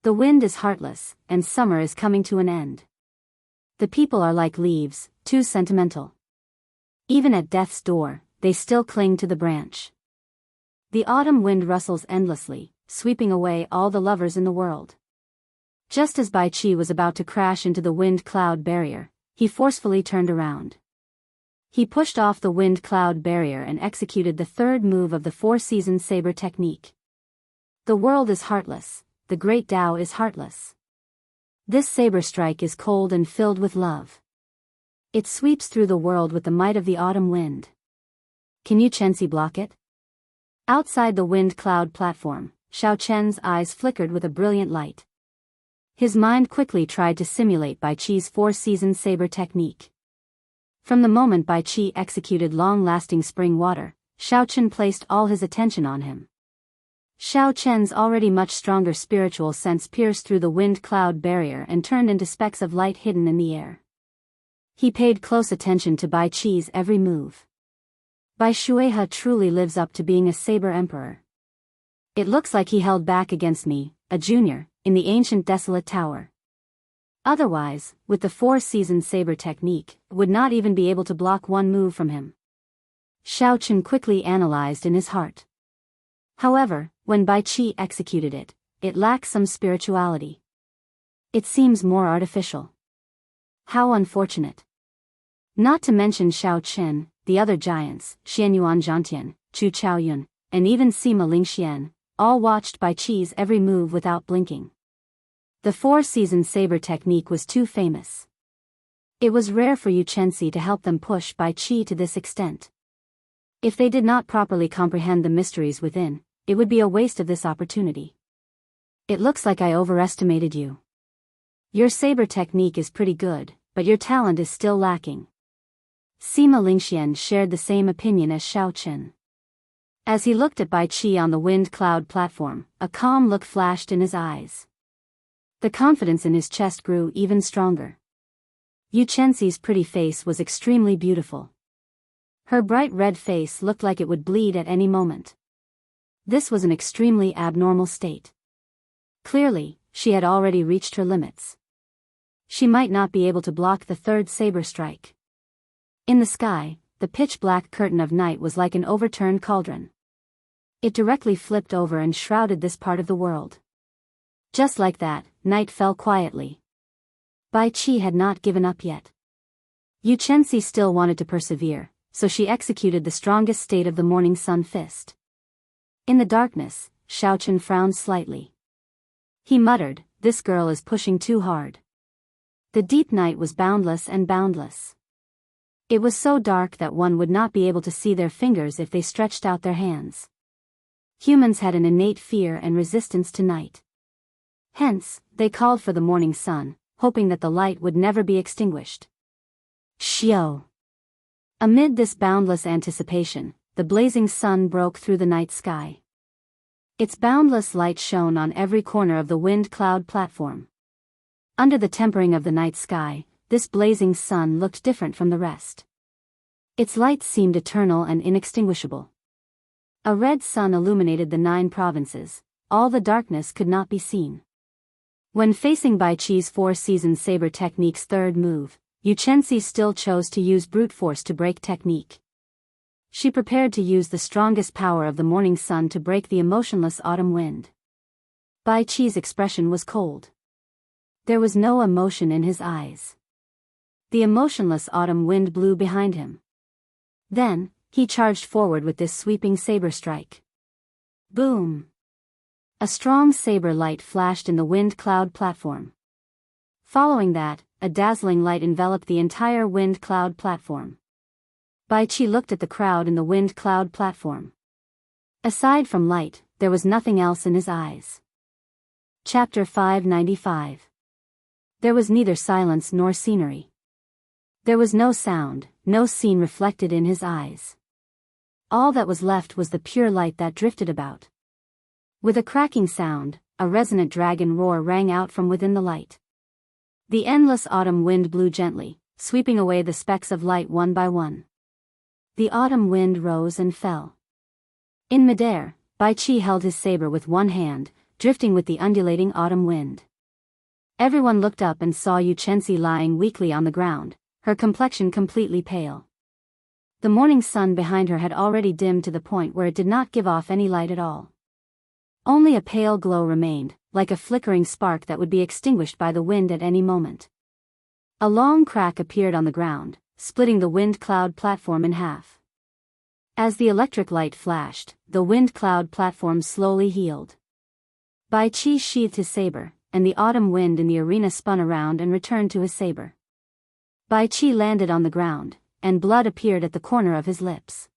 The wind is heartless, and summer is coming to an end. The people are like leaves, too sentimental. Even at death's door, they still cling to the branch. The autumn wind rustles endlessly, sweeping away all the lovers in the world. Just as Bai Chi was about to crash into the wind cloud barrier, he forcefully turned around. He pushed off the wind cloud barrier and executed the third move of the four-season saber technique. The world is heartless, the great Tao is heartless. This saber strike is cold and filled with love. It sweeps through the world with the might of the autumn wind. Can Yu Chenxi block it? Outside the wind cloud platform, Xiao Chen's eyes flickered with a brilliant light. His mind quickly tried to simulate Bai Chi's four-season saber technique. From the moment Bai Chi executed long-lasting spring water, Xiao Chen placed all his attention on him. Xiao Chen's already much stronger spiritual sense pierced through the wind cloud barrier and turned into specks of light hidden in the air. He paid close attention to Bai Chi's every move. Bai Shuihe truly lives up to being a saber emperor. It looks like he held back against me, a junior, in the ancient desolate tower. Otherwise, with the four-season saber technique, would not even be able to block one move from him. Xiao Chen quickly analyzed in his heart. However, when Bai Chi executed it, it lacks some spirituality. It seems more artificial. How unfortunate. Not to mention Xiao Chen, the other giants, Xianyuan Zhantian, Chu Chaoyun, and even Sima Lingxian, all watched Bai Chi's every move without blinking. The four-season saber technique was too famous. It was rare for Yu Chenxi to help them push Bai Chi to this extent. If they did not properly comprehend the mysteries within, it would be a waste of this opportunity. It looks like I overestimated you. Your saber technique is pretty good, but your talent is still lacking. Sima Lingxian shared the same opinion as Xiao Chen. As he looked at Bai Chi on the wind cloud platform, a calm look flashed in his eyes. The confidence in his chest grew even stronger. Yu Chenxi's pretty face was extremely beautiful. Her bright red face looked like it would bleed at any moment. This was an extremely abnormal state. Clearly, she had already reached her limits. She might not be able to block the third saber strike. In the sky, the pitch-black curtain of night was like an overturned cauldron. It directly flipped over and shrouded this part of the world. Just like that, night fell quietly. Bai Chi had not given up yet. Yu Chenxi still wanted to persevere, so she executed the strongest state of the morning sun fist. In the darkness, Xiao Chen frowned slightly. He muttered, "This girl is pushing too hard." The deep night was boundless and boundless. It was so dark that one would not be able to see their fingers if they stretched out their hands. Humans had an innate fear and resistance to night. Hence, they called for the morning sun, hoping that the light would never be extinguished. Xiao! Amid this boundless anticipation, the blazing sun broke through the night sky. Its boundless light shone on every corner of the wind cloud platform. Under the tempering of the night sky, this blazing sun looked different from the rest. Its light seemed eternal and inextinguishable. A red sun illuminated the 9 provinces, all the darkness could not be seen. When facing Bai Qi's four-season saber technique's third move, Yu Chenxi still chose to use brute force to break technique. She prepared to use the strongest power of the morning sun to break the emotionless autumn wind. Bai Qi's expression was cold. There was no emotion in his eyes. The emotionless autumn wind blew behind him. Then, he charged forward with this sweeping saber strike. Boom! A strong saber light flashed in the wind cloud platform. Following that, a dazzling light enveloped the entire wind cloud platform. Bai Qi looked at the crowd in the wind cloud platform. Aside from light, there was nothing else in his eyes. Chapter 595. There was neither silence nor scenery. There was no sound, no scene reflected in his eyes. All that was left was the pure light that drifted about. With a cracking sound, a resonant dragon roar rang out from within the light. The endless autumn wind blew gently, sweeping away the specks of light one by one. The autumn wind rose and fell. In midair, Bai Qi held his saber with one hand, drifting with the undulating autumn wind. Everyone looked up and saw Yu Chenxi lying weakly on the ground, her complexion completely pale. The morning sun behind her had already dimmed to the point where it did not give off any light at all. Only a pale glow remained, like a flickering spark that would be extinguished by the wind at any moment. A long crack appeared on the ground, splitting the wind cloud platform in half. As the electric light flashed, the wind cloud platform slowly healed. Bai Qi sheathed his saber, and the autumn wind in the arena spun around and returned to his saber. Bai Qi landed on the ground, and blood appeared at the corner of his lips.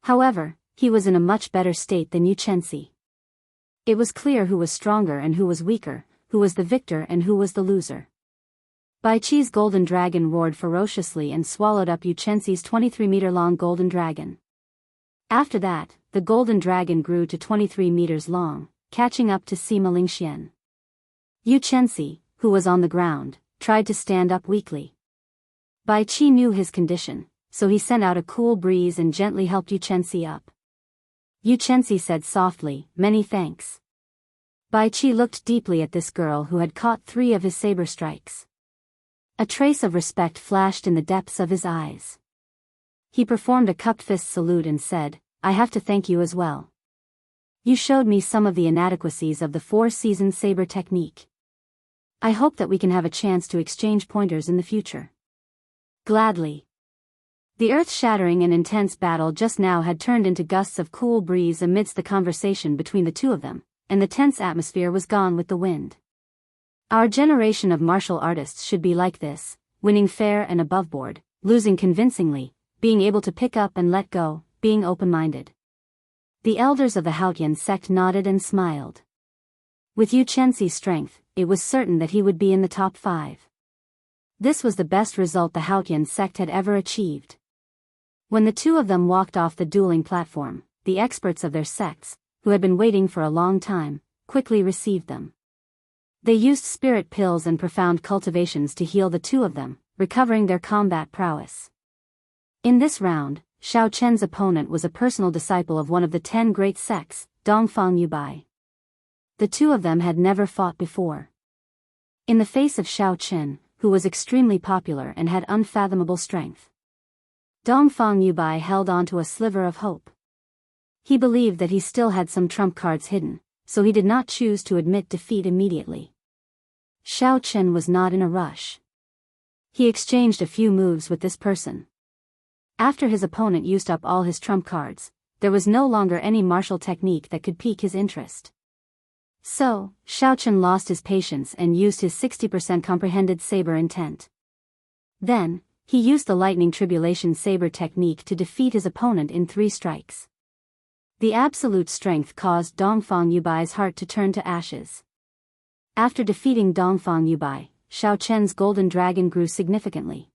However, he was in a much better state than Yu Chenxi. It was clear who was stronger and who was weaker, who was the victor and who was the loser. Bai Qi's golden dragon roared ferociously and swallowed up Yu Chenxi's 23-meter-long golden dragon. After that, the golden dragon grew to 23 meters long, catching up to Sima Lingxian. Yu Chenxi, who was on the ground, tried to stand up weakly. Bai Qi knew his condition, so he sent out a cool breeze and gently helped Yu Chenxi up. Yu Chenxi said softly, "Many thanks." Bai Qi looked deeply at this girl who had caught 3 of his saber strikes. A trace of respect flashed in the depths of his eyes. He performed a cupped fist salute and said, "I have to thank you as well. You showed me some of the inadequacies of the four-season saber technique. I hope that we can have a chance to exchange pointers in the future." Gladly. The earth-shattering and intense battle just now had turned into gusts of cool breeze amidst the conversation between the two of them, and the tense atmosphere was gone with the wind. Our generation of martial artists should be like this, winning fair and aboveboard, losing convincingly, being able to pick up and let go, being open-minded. The elders of the Haotian sect nodded and smiled. With Yu Chenxi's strength, it was certain that he would be in the top 5. This was the best result the Haotian sect had ever achieved. When the two of them walked off the dueling platform, the experts of their sects, who had been waiting for a long time, quickly received them. They used spirit pills and profound cultivations to heal the two of them, recovering their combat prowess. In this round, Xiao Chen's opponent was a personal disciple of one of the 10 great sects, Dongfang Yubai. The two of them had never fought before. In the face of Xiao Chen, who was extremely popular and had unfathomable strength, Dongfang Yubai held on to a sliver of hope. He believed that he still had some trump cards hidden, so he did not choose to admit defeat immediately. Xiao Chen was not in a rush. He exchanged a few moves with this person. After his opponent used up all his trump cards, there was no longer any martial technique that could pique his interest. So, Xiao Chen lost his patience and used his 60% comprehended saber intent. Then, he used the lightning tribulation saber technique to defeat his opponent in 3 strikes. The absolute strength caused Dongfang Yubai's heart to turn to ashes. After defeating Dongfang Yubai, Xiao Chen's golden dragon grew significantly.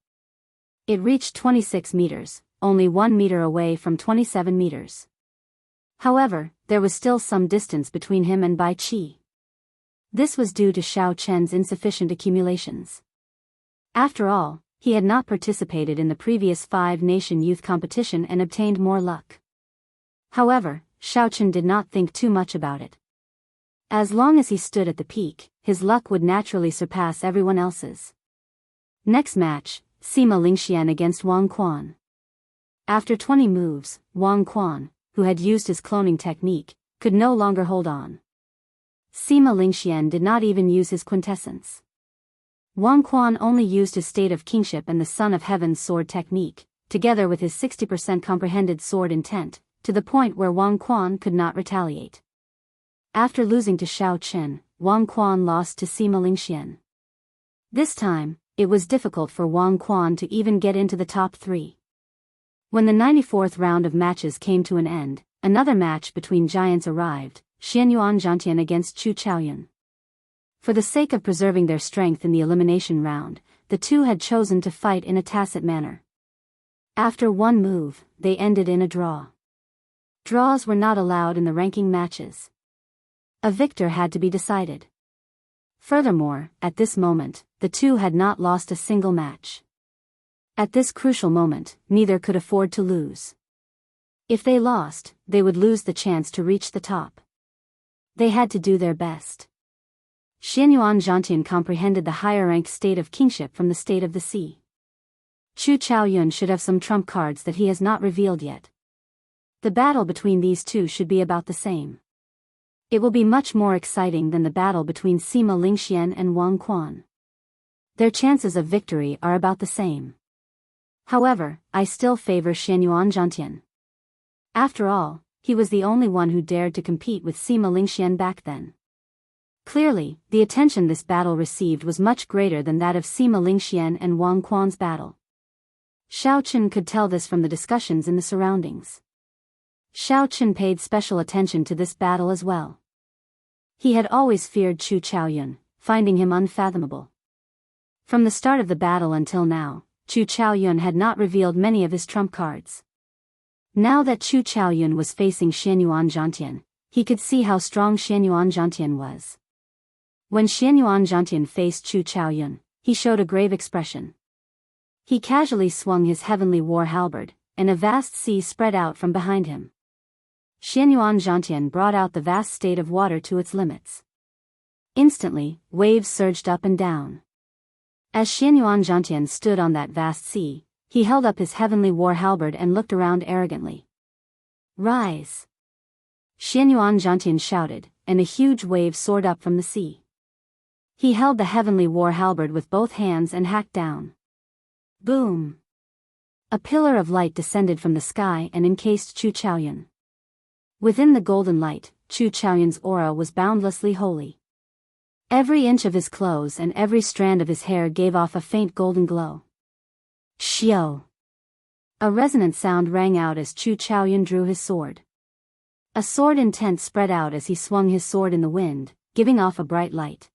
It reached 26 meters, only 1 meter away from 27 meters. However, there was still some distance between him and Bai Qi. This was due to Xiao Chen's insufficient accumulations. After all, he had not participated in the previous 5-nation youth competition and obtained more luck. However, Xiao Chen did not think too much about it. As long as he stood at the peak, his luck would naturally surpass everyone else's. Next match, Sima Lingxian against Wang Quan. After 20 moves, Wang Quan, who had used his cloning technique, could no longer hold on. Sima Lingxian did not even use his quintessence. Wang Quan only used his state of kingship and the Son of Heaven's sword technique, together with his 60% comprehended sword intent, to the point where Wang Quan could not retaliate. After losing to Shao Chen, Wang Quan lost to Sima Lingxian. This time, it was difficult for Wang Quan to even get into the top 3. When the 94th round of matches came to an end, another match between giants arrived, Xianyuan Zhantian against Chu Chaoyun. For the sake of preserving their strength in the elimination round, the two had chosen to fight in a tacit manner. After one move, they ended in a draw. Draws were not allowed in the ranking matches. A victor had to be decided. Furthermore, at this moment, the two had not lost a single match. At this crucial moment, neither could afford to lose. If they lost, they would lose the chance to reach the top. They had to do their best. Xianyuan Zhantian comprehended the higher-ranked state of kingship from the state of the sea. Chu Chaoyun should have some trump cards that he has not revealed yet. The battle between these two should be about the same. It will be much more exciting than the battle between Sima Lingxian and Wang Quan. Their chances of victory are about the same. However, I still favor Xianyuan Zhantian. After all, he was the only one who dared to compete with Sima Lingxian back then. Clearly, the attention this battle received was much greater than that of Sima Lingxian and Wang Quan's battle. Shao Chen could tell this from the discussions in the surroundings. Shao Chen paid special attention to this battle as well. He had always feared Chu Chaoyun, finding him unfathomable. From the start of the battle until now, Chu Chaoyun had not revealed many of his trump cards. Now that Chu Chaoyun was facing Xianyuan Zhantian, he could see how strong Xianyuan Zhantian was. When Xianyuan Zhantian faced Chu Chaoyun, he showed a grave expression. He casually swung his heavenly war halberd, and a vast sea spread out from behind him. Xianyuan Zhantian brought out the vast state of water to its limits. Instantly, waves surged up and down. As Xianyuan Zhantian stood on that vast sea, he held up his heavenly war halberd and looked around arrogantly. "Rise!" Xianyuan Zhantian shouted, and a huge wave soared up from the sea. He held the heavenly war halberd with both hands and hacked down. Boom! A pillar of light descended from the sky and encased Chu Chaoyun. Within the golden light, Chu Chaoyun's aura was boundlessly holy. Every inch of his clothes and every strand of his hair gave off a faint golden glow. Xiao! A resonant sound rang out as Chu Chaoyun drew his sword. A sword intent spread out as he swung his sword in the wind, giving off a bright light.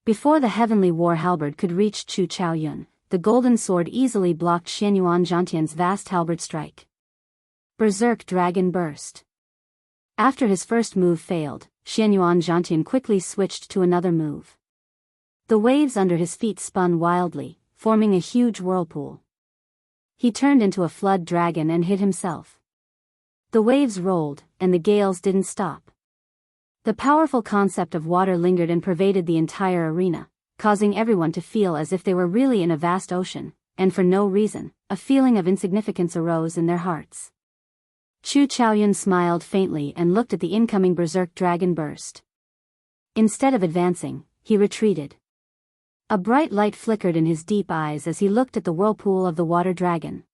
Before the heavenly war halberd could reach Chu Chaoyun, the golden sword easily blocked Xianyuan Zhantian's vast halberd strike. Berserk Dragon burst. After his first move failed, Xianyuan Zhantian quickly switched to another move. The waves under his feet spun wildly, forming a huge whirlpool. He turned into a flood dragon and hid himself. The waves rolled, and the gales didn't stop. The powerful concept of water lingered and pervaded the entire arena, causing everyone to feel as if they were really in a vast ocean, and for no reason, a feeling of insignificance arose in their hearts. Chu Chaoyun smiled faintly and looked at the incoming berserk dragon burst. Instead of advancing, he retreated. A bright light flickered in his deep eyes as he looked at the whirlpool of the water dragon.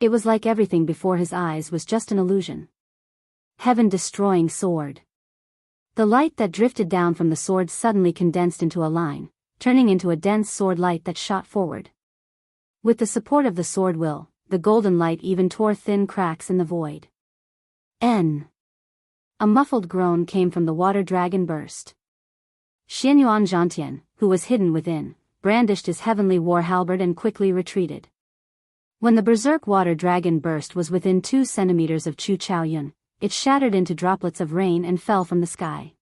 It was like everything before his eyes was just an illusion. Heaven-destroying sword. The light that drifted down from the sword suddenly condensed into a line, turning into a dense sword light that shot forward. With the support of the sword will, the golden light even tore thin cracks in the void. N. A muffled groan came from the water dragon burst. Xianyuan Zhantian, who was hidden within, brandished his heavenly war halberd and quickly retreated. When the berserk water dragon burst was within 2 centimeters of Chu Chaoyun, it shattered into droplets of rain and fell from the sky.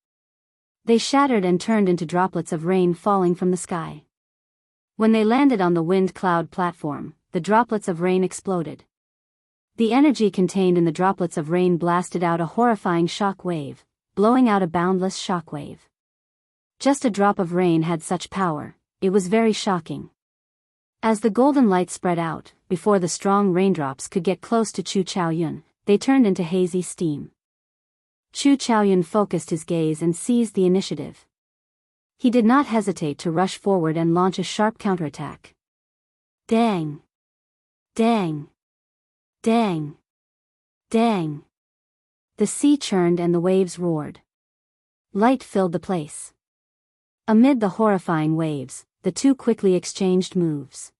They shattered and turned into droplets of rain falling from the sky. When they landed on the wind cloud platform, the droplets of rain exploded. The energy contained in the droplets of rain blasted out a horrifying shock wave, blowing out a boundless shockwave. Just a drop of rain had such power, it was very shocking. As the golden light spread out, before the strong raindrops could get close to Chu Chaoyun, they turned into hazy steam. Chu Chaoyun focused his gaze and seized the initiative. He did not hesitate to rush forward and launch a sharp counterattack. Dang! Dang! Dang! Dang! The sea churned and the waves roared. Light filled the place. Amid the horrifying waves, the two quickly exchanged moves.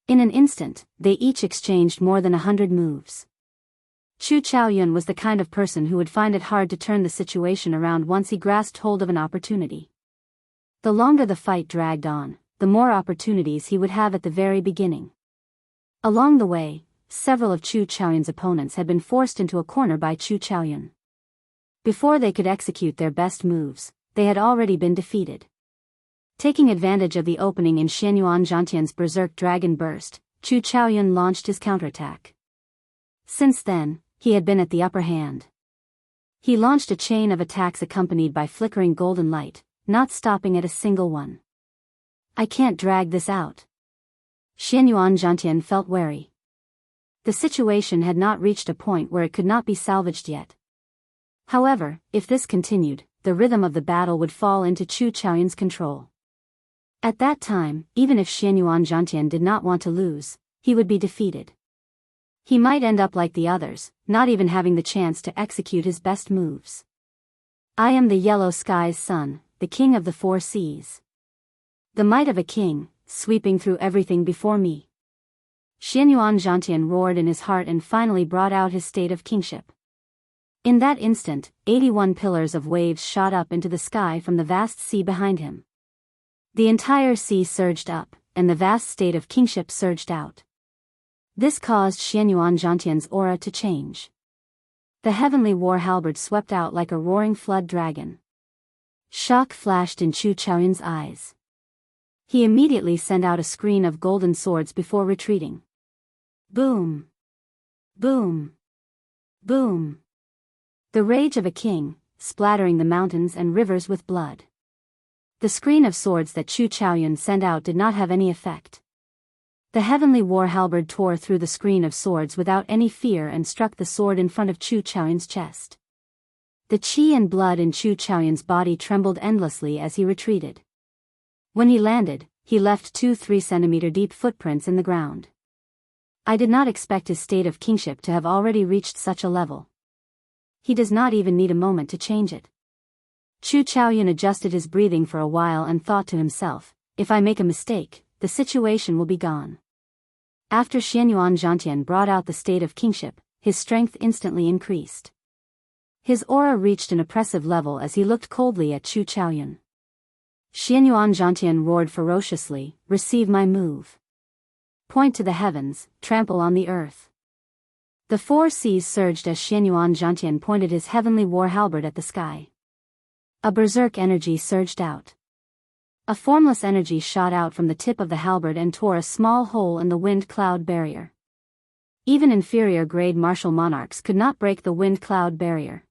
In an instant, they each exchanged more than 100 moves. Chu Chaoyun was the kind of person who would find it hard to turn the situation around once he grasped hold of an opportunity. The longer the fight dragged on, the more opportunities he would have at the very beginning. Along the way, several of Chu Chaoyun's opponents had been forced into a corner by Chu Chaoyun. Before they could execute their best moves, they had already been defeated. Taking advantage of the opening in Xianyuan Zhantian's berserk dragon burst, Chu Chaoyun launched his counterattack. Since then, he had been at the upper hand. He launched a chain of attacks accompanied by flickering golden light, not stopping at a single one. I can't drag this out. Xianyuan Zhantian felt wary. The situation had not reached a point where it could not be salvaged yet. However, if this continued, the rhythm of the battle would fall into Chu Chaoyun's control. At that time, even if Xianyuan Zhantian did not want to lose, he would be defeated. He might end up like the others, not even having the chance to execute his best moves. I am the yellow sky's son, the king of the four seas. The might of a king, sweeping through everything before me. Xianyuan Zhantian roared in his heart and finally brought out his state of kingship. In that instant, 81 pillars of waves shot up into the sky from the vast sea behind him. The entire sea surged up, and the vast state of kingship surged out. This caused Xianyuan Zhantian's aura to change. The heavenly war halberd swept out like a roaring flood dragon. Shock flashed in Chu Chaoyun's eyes. He immediately sent out a screen of golden swords before retreating. Boom! Boom! Boom! The rage of a king, splattering the mountains and rivers with blood. The screen of swords that Chu Chaoyun sent out did not have any effect. The heavenly war halberd tore through the screen of swords without any fear and struck the sword in front of Chu Chaoyun's chest. The qi and blood in Chu Chaoyun's body trembled endlessly as he retreated. When he landed, he left 2 3-centimeter deep footprints in the ground. I did not expect his state of kingship to have already reached such a level. He does not even need a moment to change it. Chu Chaoyun adjusted his breathing for a while and thought to himself, if I make a mistake, the situation will be gone. After Xianyuan Zhantian brought out the state of kingship, his strength instantly increased. His aura reached an oppressive level as he looked coldly at Chu Chaoyun. Xianyuan Zhantian roared ferociously, receive my move. Point to the heavens, trample on the earth. The 4 seas surged as Xianyuan Zhantian pointed his heavenly war halberd at the sky. A berserk energy surged out. A formless energy shot out from the tip of the halberd and tore a small hole in the wind cloud barrier. Even inferior grade martial monarchs could not break the wind cloud barrier.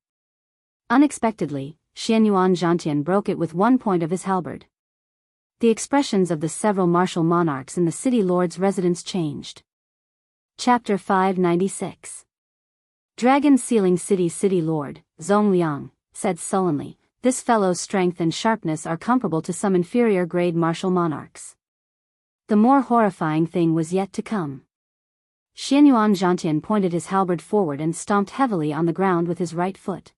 Unexpectedly, Xianyuan Zhantian broke it with one point of his halberd. The expressions of the several martial monarchs in the city lord's residence changed. Chapter 596. Dragon Sealing City Lord, Zhong Liang, said sullenly, this fellow's strength and sharpness are comparable to some inferior grade martial monarchs. The more horrifying thing was yet to come. Xianyuan Zhantian pointed his halberd forward and stomped heavily on the ground with his right foot.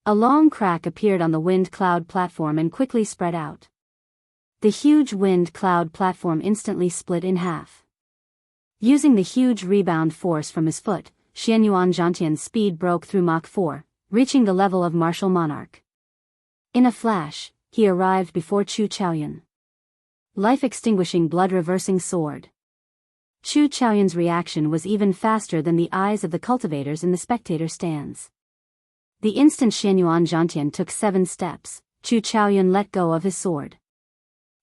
A long crack appeared on the wind cloud platform and quickly spread out. The huge wind cloud platform instantly split in half. Using the huge rebound force from his foot, Xianyuan Zhantian's speed broke through Mach 4, reaching the level of martial monarch. In a flash, he arrived before Chu Chaoyun. Life-extinguishing blood-reversing sword. Chu Chaoyun's reaction was even faster than the eyes of the cultivators in the spectator stands. The instant Xianyuan Zhantian took 7 steps, Chu Chaoyun let go of his sword.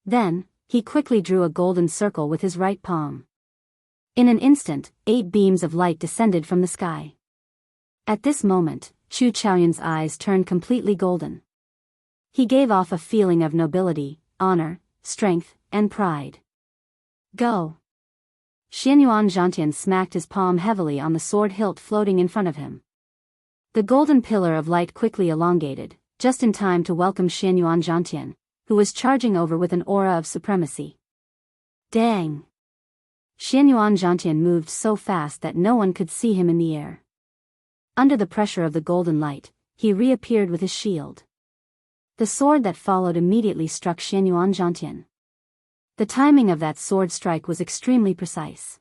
Then, he quickly drew a golden circle with his right palm. In an instant, 8 beams of light descended from the sky. At this moment, Chu Chaoyun's eyes turned completely golden. He gave off a feeling of nobility, honor, strength, and pride. Go! Xianyuan Zhantian smacked his palm heavily on the sword hilt floating in front of him. The golden pillar of light quickly elongated, just in time to welcome Xianyuan Zhantian, who was charging over with an aura of supremacy. Dang! Xianyuan Zhantian moved so fast that no one could see him in the air. Under the pressure of the golden light, he reappeared with his shield. The sword that followed immediately struck Xianyuan Zhantian. The timing of that sword strike was extremely precise.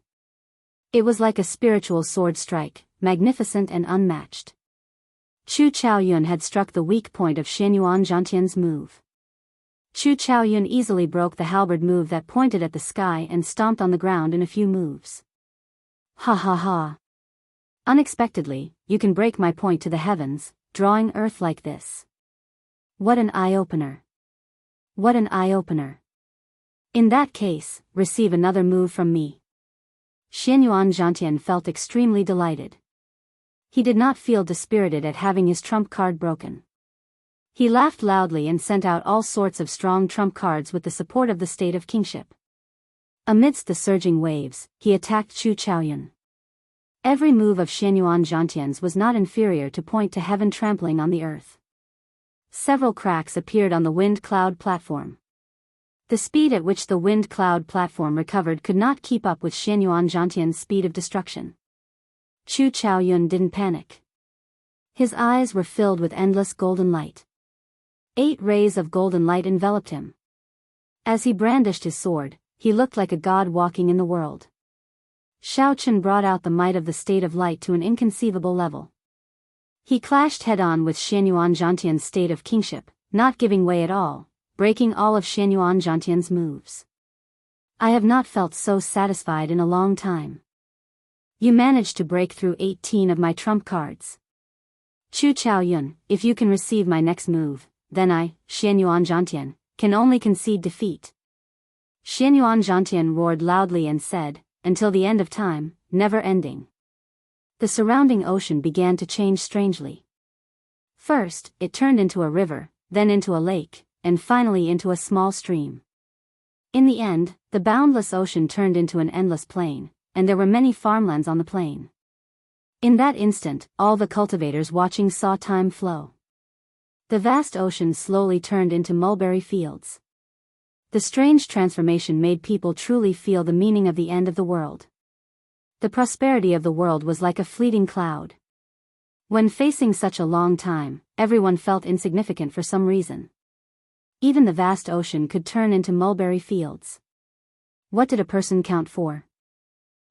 It was like a spiritual sword strike, magnificent and unmatched. Chu Chaoyun had struck the weak point of Xianyuan Zhantian's move. Chu Chaoyun easily broke the halberd move that pointed at the sky and stomped on the ground in a few moves. Ha ha ha. Unexpectedly, you can break my point to the heavens, drawing earth like this. What an eye-opener. What an eye-opener. In that case, receive another move from me. Xianyuan Zhantian felt extremely delighted. He did not feel dispirited at having his trump card broken. He laughed loudly and sent out all sorts of strong trump cards with the support of the state of kingship. Amidst the surging waves, he attacked Chu Chaoyun. Every move of Xianyuan Zhantian's was not inferior to point to heaven trampling on the earth. Several cracks appeared on the wind cloud platform. The speed at which the wind cloud platform recovered could not keep up with Xianyuan Zhantian's speed of destruction. Chu Chaoyun didn't panic. His eyes were filled with endless golden light. 8 rays of golden light enveloped him. As he brandished his sword, he looked like a god walking in the world. Shao Chen brought out the might of the state of light to an inconceivable level. He clashed head-on with Xianyuan Zhantian's state of kingship, not giving way at all, breaking all of Xianyuan Zhantian's moves. I have not felt so satisfied in a long time. You managed to break through 18 of my trump cards. Chu Chaoyun, if you can receive my next move, then I, Xianyuan Zhantian, can only concede defeat. Xianyuan Zhantian roared loudly and said, until the end of time, never ending. The surrounding ocean began to change strangely. First, it turned into a river, then into a lake, and finally into a small stream. In the end, the boundless ocean turned into an endless plain, and there were many farmlands on the plain. In that instant, all the cultivators watching saw time flow. The vast ocean slowly turned into mulberry fields. The strange transformation made people truly feel the meaning of the end of the world. The prosperity of the world was like a fleeting cloud. When facing such a long time, everyone felt insignificant for some reason. Even the vast ocean could turn into mulberry fields. What did a person count for?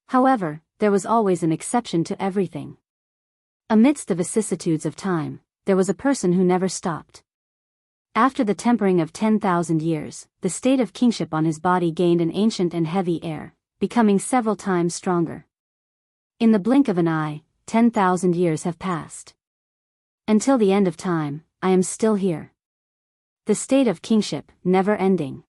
However, there was always an exception to everything. Amidst the vicissitudes of time, there was a person who never stopped. After the tempering of 10,000 years, the state of kingship on his body gained an ancient and heavy air, becoming several times stronger. In the blink of an eye, 10,000 years have passed. Until the end of time, I am still here. The state of kingship, never ending.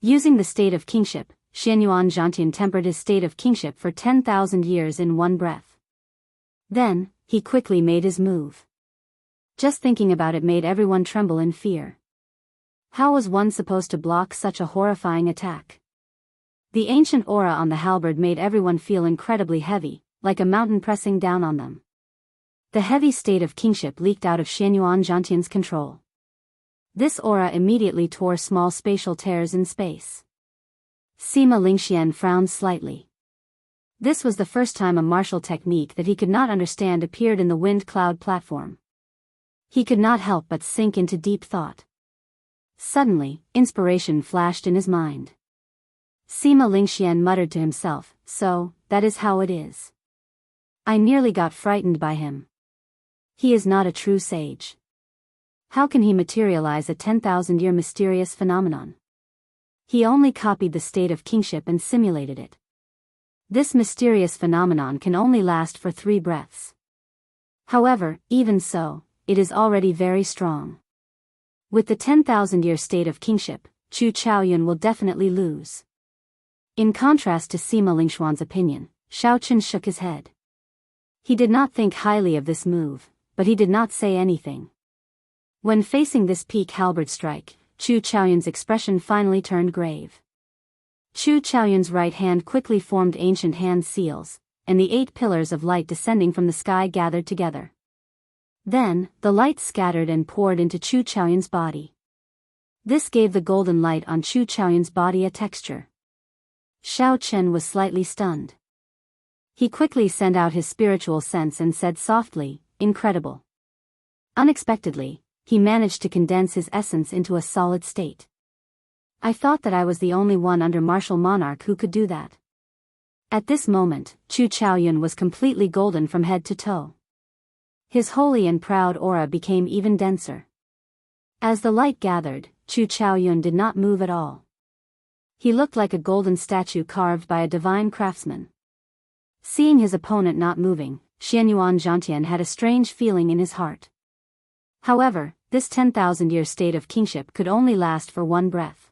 Using the state of kingship, Xianyuan Zhantian tempered his state of kingship for 10,000 years in one breath. Then, he quickly made his move. Just thinking about it made everyone tremble in fear. How was one supposed to block such a horrifying attack? The ancient aura on the halberd made everyone feel incredibly heavy, like a mountain pressing down on them. The heavy state of kingship leaked out of Xianyuan Zhantian's control. This aura immediately tore small spatial tears in space. Sima Lingxian frowned slightly. This was the first time a martial technique that he could not understand appeared in the wind cloud platform. He could not help but sink into deep thought. Suddenly, inspiration flashed in his mind. Sima Lingxian muttered to himself, so, that is how it is. I nearly got frightened by him. He is not a true sage. How can he materialize a 10,000-year mysterious phenomenon? He only copied the state of kingship and simulated it. This mysterious phenomenon can only last for 3 breaths. However, even so, it is already very strong. With the 10,000-year state of kingship, Chu Chaoyun will definitely lose. In contrast to Sima Lingxuan's opinion, Shao Chen shook his head. He did not think highly of this move, but he did not say anything. When facing this peak halberd strike, Chu Chaoyun's expression finally turned grave. Chu Chaoyun's right hand quickly formed ancient hand seals, and the 8 pillars of light descending from the sky gathered together. Then, the light scattered and poured into Chu Chaoyun's body. This gave the golden light on Chu Chaoyun's body a texture. Xiao Chen was slightly stunned. He quickly sent out his spiritual sense and said softly, "Incredible." Unexpectedly, he managed to condense his essence into a solid state. I thought that I was the only one under martial monarch who could do that. At this moment, Chu Chaoyun was completely golden from head to toe. His holy and proud aura became even denser. As the light gathered, Chu Chaoyun did not move at all. He looked like a golden statue carved by a divine craftsman. Seeing his opponent not moving, Xianyuan Zhantian had a strange feeling in his heart. However, this 10,000-year state of kingship could only last for one breath.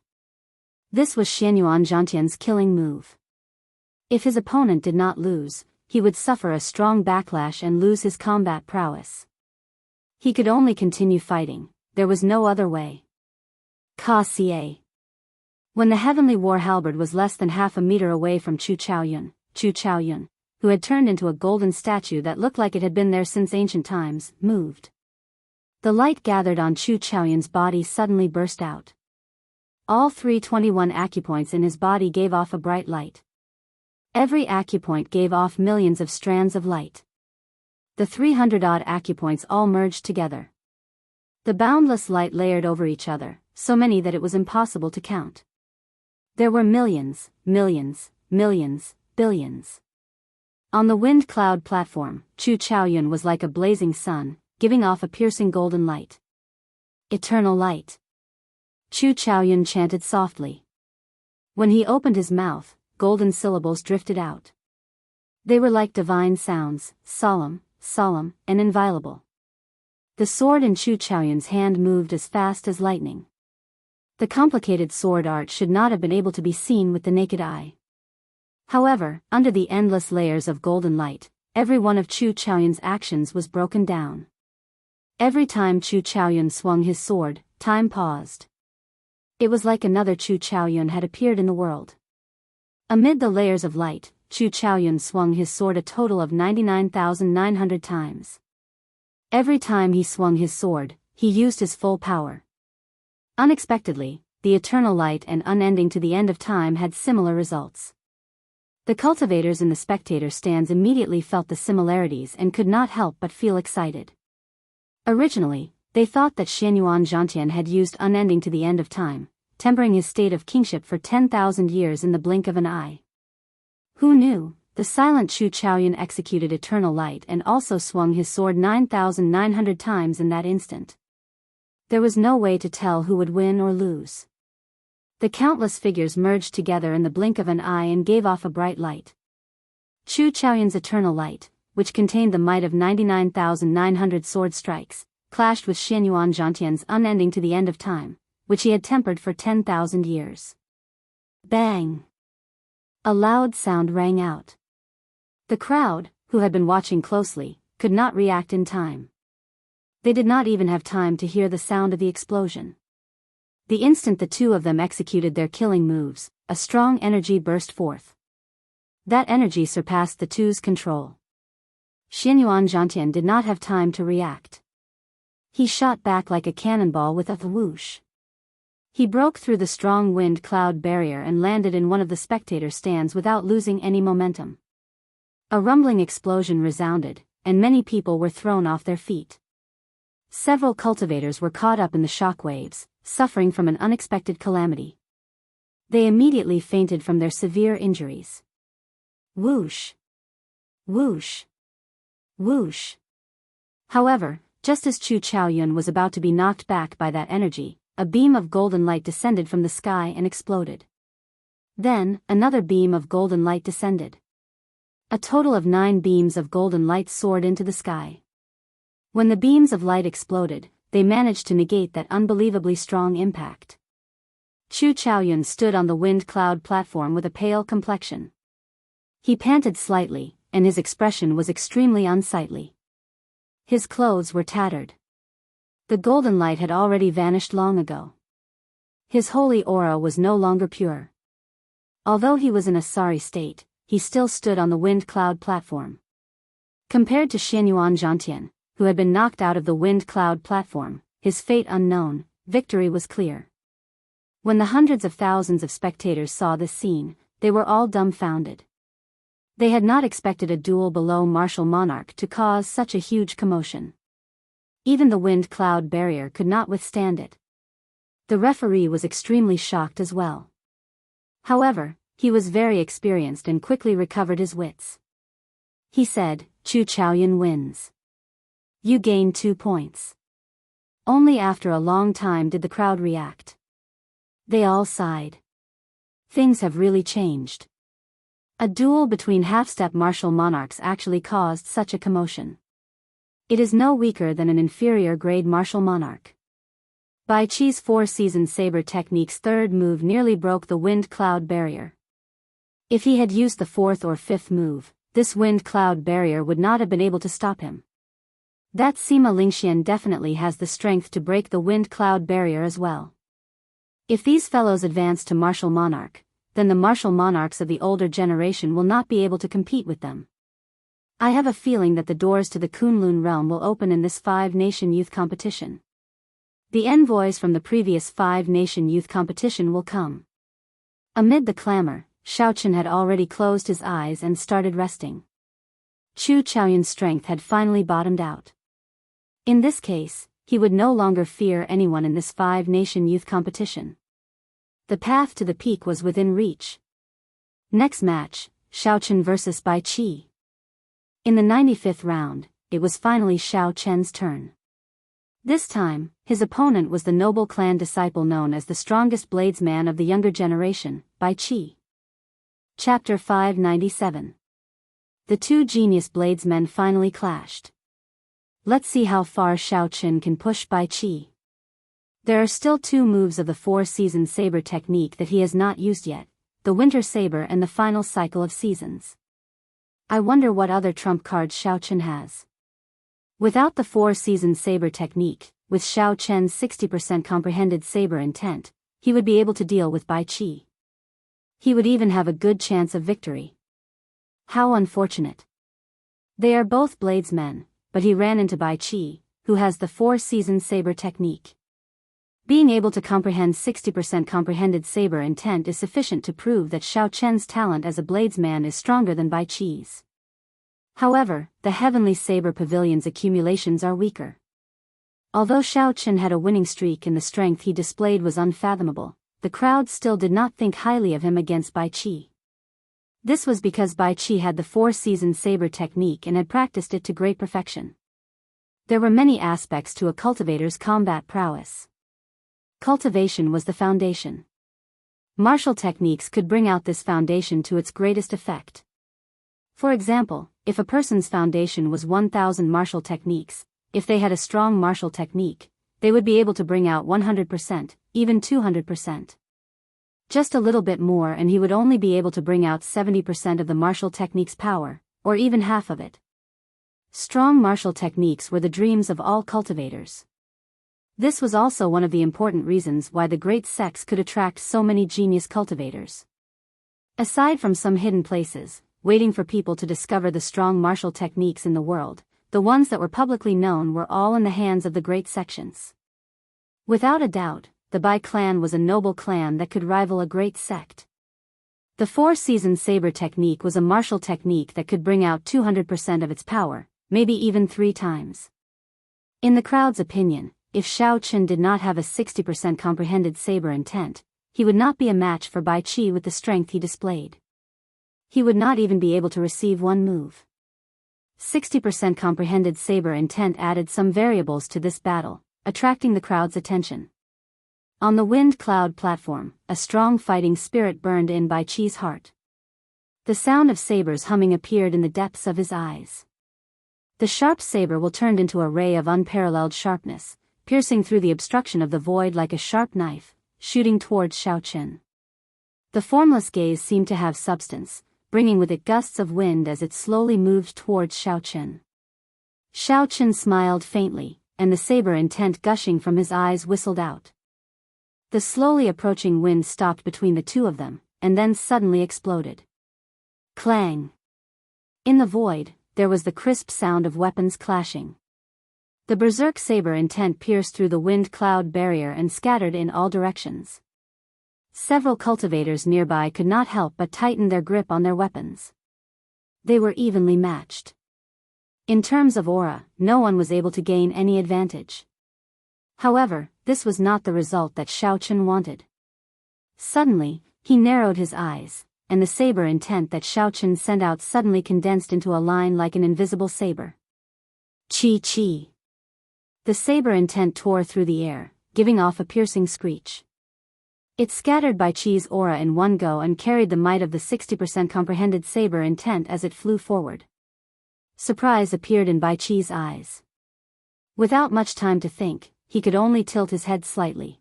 This was Xianyuan Zhantian's killing move. If his opponent did not lose, he would suffer a strong backlash and lose his combat prowess. He could only continue fighting, there was no other way. Ka-ca. When the heavenly war halberd was less than half a meter away from Chu Chaoyun, who had turned into a golden statue that looked like it had been there since ancient times, moved. The light gathered on Chu Chaoyun's body suddenly burst out. All 321 acupoints in his body gave off a bright light. Every acupoint gave off millions of strands of light. The 300-odd acupoints all merged together. The boundless light layered over each other, so many that it was impossible to count. There were millions, millions, millions, billions. On the wind cloud platform, Chu Chaoyun was like a blazing sun, giving off a piercing golden light. Eternal light. Chu Chaoyun chanted softly. When he opened his mouth, golden syllables drifted out. They were like divine sounds, solemn, solemn, and inviolable. The sword in Chu Chaoyun's hand moved as fast as lightning. The complicated sword art should not have been able to be seen with the naked eye. However, under the endless layers of golden light, every one of Chu Chaoyun's actions was broken down. Every time Chu Chaoyun swung his sword, time paused. It was like another Chu Chaoyun had appeared in the world. Amid the layers of light, Chu Chaoyun swung his sword a total of 99,900 times. Every time he swung his sword, he used his full power. Unexpectedly, the eternal light and unending to the end of time had similar results. The cultivators in the spectator stands immediately felt the similarities and could not help but feel excited. Originally, they thought that Xianyuan Zhantian had used unending to the end of time, tempering his state of kingship for 10,000 years in the blink of an eye. Who knew, the silent Chu Chaoyun executed eternal light and also swung his sword 9,900 times in that instant. There was no way to tell who would win or lose. The countless figures merged together in the blink of an eye and gave off a bright light. Chu Chaoyun's eternal light, which contained the might of 99,900 sword strikes, clashed with Xianyuan Zhantian's unending to the end of time, which he had tempered for 10,000 years. Bang! A loud sound rang out. The crowd, who had been watching closely, could not react in time. They did not even have time to hear the sound of the explosion. The instant the two of them executed their killing moves, a strong energy burst forth. That energy surpassed the two's control. Xianyuan Zhantian did not have time to react. He shot back like a cannonball with a whoosh. He broke through the strong wind cloud barrier and landed in one of the spectator stands without losing any momentum. A rumbling explosion resounded, and many people were thrown off their feet. Several cultivators were caught up in the shock waves, suffering from an unexpected calamity. They immediately fainted from their severe injuries. Whoosh! Whoosh! Whoosh! However, just as Chu Chaoyun was about to be knocked back by that energy, a beam of golden light descended from the sky and exploded. Then, another beam of golden light descended. A total of 9 beams of golden light soared into the sky. When the beams of light exploded, they managed to negate that unbelievably strong impact. Chu Chaoyun stood on the wind cloud platform with a pale complexion. He panted slightly, and his expression was extremely unsightly. His clothes were tattered. The golden light had already vanished long ago. His holy aura was no longer pure. Although he was in a sorry state, he still stood on the wind cloud platform. Compared to Xianyuan Zhantian, who had been knocked out of the wind cloud platform, his fate unknown, victory was clear. When the hundreds of thousands of spectators saw this scene, they were all dumbfounded. They had not expected a duel below martial monarch to cause such a huge commotion. Even the wind cloud barrier could not withstand it. The referee was extremely shocked as well. However, he was very experienced and quickly recovered his wits. He said, "Chu Chaoyan wins. You gain 2 points." Only after a long time did the crowd react. They all sighed. Things have really changed. A duel between half-step martial monarchs actually caused such a commotion. It is no weaker than an inferior grade martial monarch. Bai Qi's 4-season saber technique's third move nearly broke the wind cloud barrier. If he had used the fourth or fifth move, this wind cloud barrier would not have been able to stop him. That Sima Lingxian definitely has the strength to break the wind cloud barrier as well. If these fellows advance to martial monarch, then the martial monarchs of the older generation will not be able to compete with them. I have a feeling that the doors to the Kunlun realm will open in this 5-nation youth competition. The envoys from the previous 5-nation youth competition will come. Amid the clamor, Xiaochen had already closed his eyes and started resting. Chu Chaoyan's strength had finally bottomed out. In this case, he would no longer fear anyone in this 5-nation youth competition. The path to the peak was within reach. Next match, Xiaochen versus Bai Qi. In the 95th round, it was finally Xiaochen's turn. This time, his opponent was the noble clan disciple known as the strongest bladesman of the younger generation, Bai Qi. Chapter 597. The two genius bladesmen finally clashed. Let's see how far Xiaochen can push Bai Qi. There are still 2 moves of the 4-season saber technique that he has not used yet, the winter saber and the final cycle of seasons. I wonder what other trump cards Xiaochen has. Without the 4-season saber technique, with Xiaochen's 60% comprehended saber intent, he would be able to deal with Bai Qi. He would even have a good chance of victory. How unfortunate. They are both bladesmen, but he ran into Bai Qi, who has the 4-season saber technique. Being able to comprehend 60% comprehended saber intent is sufficient to prove that Xiaochen's talent as a bladesman is stronger than Bai Qi's. However, the Heavenly Saber Pavilion's accumulations are weaker. Although Xiaochen had a winning streak and the strength he displayed was unfathomable, the crowd still did not think highly of him against Bai Qi. This was because Bai Qi had the 4-season saber technique and had practiced it to great perfection. There were many aspects to a cultivator's combat prowess. Cultivation was the foundation. Martial techniques could bring out this foundation to its greatest effect. For example, if a person's foundation was 1,000 martial techniques, if they had a strong martial technique, they would be able to bring out 100%, even 200%. Just a little bit more and he would only be able to bring out 70% of the martial technique's power, or even half of it. Strong martial techniques were the dreams of all cultivators. This was also one of the important reasons why the great sects could attract so many genius cultivators. Aside from some hidden places, waiting for people to discover the strong martial techniques in the world, the ones that were publicly known were all in the hands of the great sections. Without a doubt, the Bai clan was a noble clan that could rival a great sect. The 4-season saber technique was a martial technique that could bring out 200% of its power, maybe even 3 times. In the crowd's opinion, if Xiaochen did not have a 60% comprehended saber intent, he would not be a match for Bai Qi with the strength he displayed. He would not even be able to receive one move. 60% comprehended saber intent added some variables to this battle, attracting the crowd's attention. On the wind cloud platform, a strong fighting spirit burned in Bai Qi's heart. The sound of sabers humming appeared in the depths of his eyes. The sharp saber will turned into a ray of unparalleled sharpness, piercing through the obstruction of the void like a sharp knife, shooting towards Xiaochen. The formless gaze seemed to have substance, bringing with it gusts of wind as it slowly moved towards Xiaochen. Xiaochen smiled faintly, and the saber intent gushing from his eyes whistled out. The slowly approaching wind stopped between the two of them, and then suddenly exploded. Clang! In the void, there was the crisp sound of weapons clashing. The berserk saber intent pierced through the wind-cloud barrier and scattered in all directions. Several cultivators nearby could not help but tighten their grip on their weapons. They were evenly matched. In terms of aura, no one was able to gain any advantage. However, this was not the result that Xiaochen wanted. Suddenly, he narrowed his eyes, and the saber intent that Xiaochen sent out suddenly condensed into a line like an invisible saber. Chi-chi! The saber intent tore through the air, giving off a piercing screech. It scattered Bai Chi's aura in one go and carried the might of the 60% comprehended saber intent as it flew forward. Surprise appeared in Bai Chi's eyes. Without much time to think, he could only tilt his head slightly.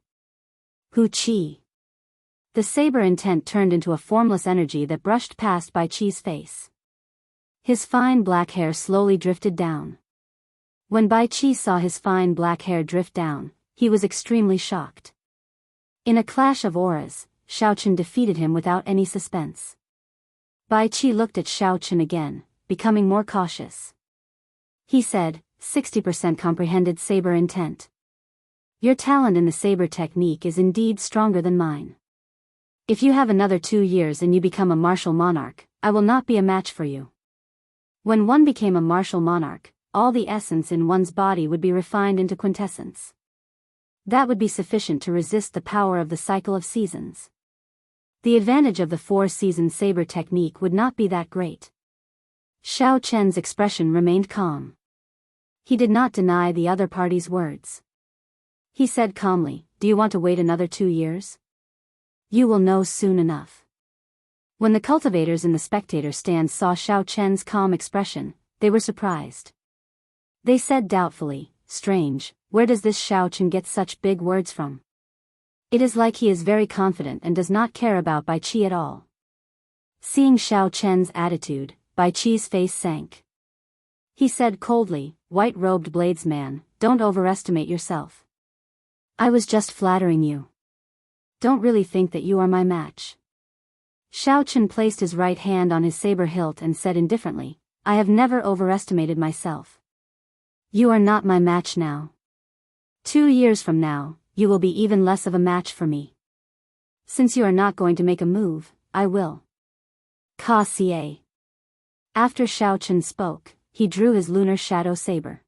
Hu Chi! The saber intent turned into a formless energy that brushed past Bai Chi's face. His fine black hair slowly drifted down. When Bai Chi saw his fine black hair drift down, he was extremely shocked. In a clash of auras, Xiaochen defeated him without any suspense. Bai Chi looked at Xiaochen again, becoming more cautious. He said, 60% comprehended saber intent. Your talent in the saber technique is indeed stronger than mine. If you have another 2 years and you become a martial monarch, I will not be a match for you. When one became a martial monarch, all the essence in one's body would be refined into quintessence. That would be sufficient to resist the power of the cycle of seasons. The advantage of the 4-season saber technique would not be that great. Xiaochen's expression remained calm. He did not deny the other party's words. He said calmly, "Do you want to wait another 2 years? You will know soon enough." When the cultivators in the spectator stand saw Xiaochen's calm expression, they were surprised. They said doubtfully, "Strange, where does this Xiaochen get such big words from? It is like he is very confident and does not care about Bai Chi at all." Seeing Xiaochen's attitude, Bai Chi's face sank. He said coldly, "White-robed bladesman, don't overestimate yourself. I was just flattering you. Don't really think that you are my match." Xiaochen placed his right hand on his saber hilt and said indifferently, "I have never overestimated myself. You are not my match now. 2 years from now, you will be even less of a match for me. Since you are not going to make a move, I will." Ka Xie. After Xiaochen spoke, he drew his lunar shadow saber.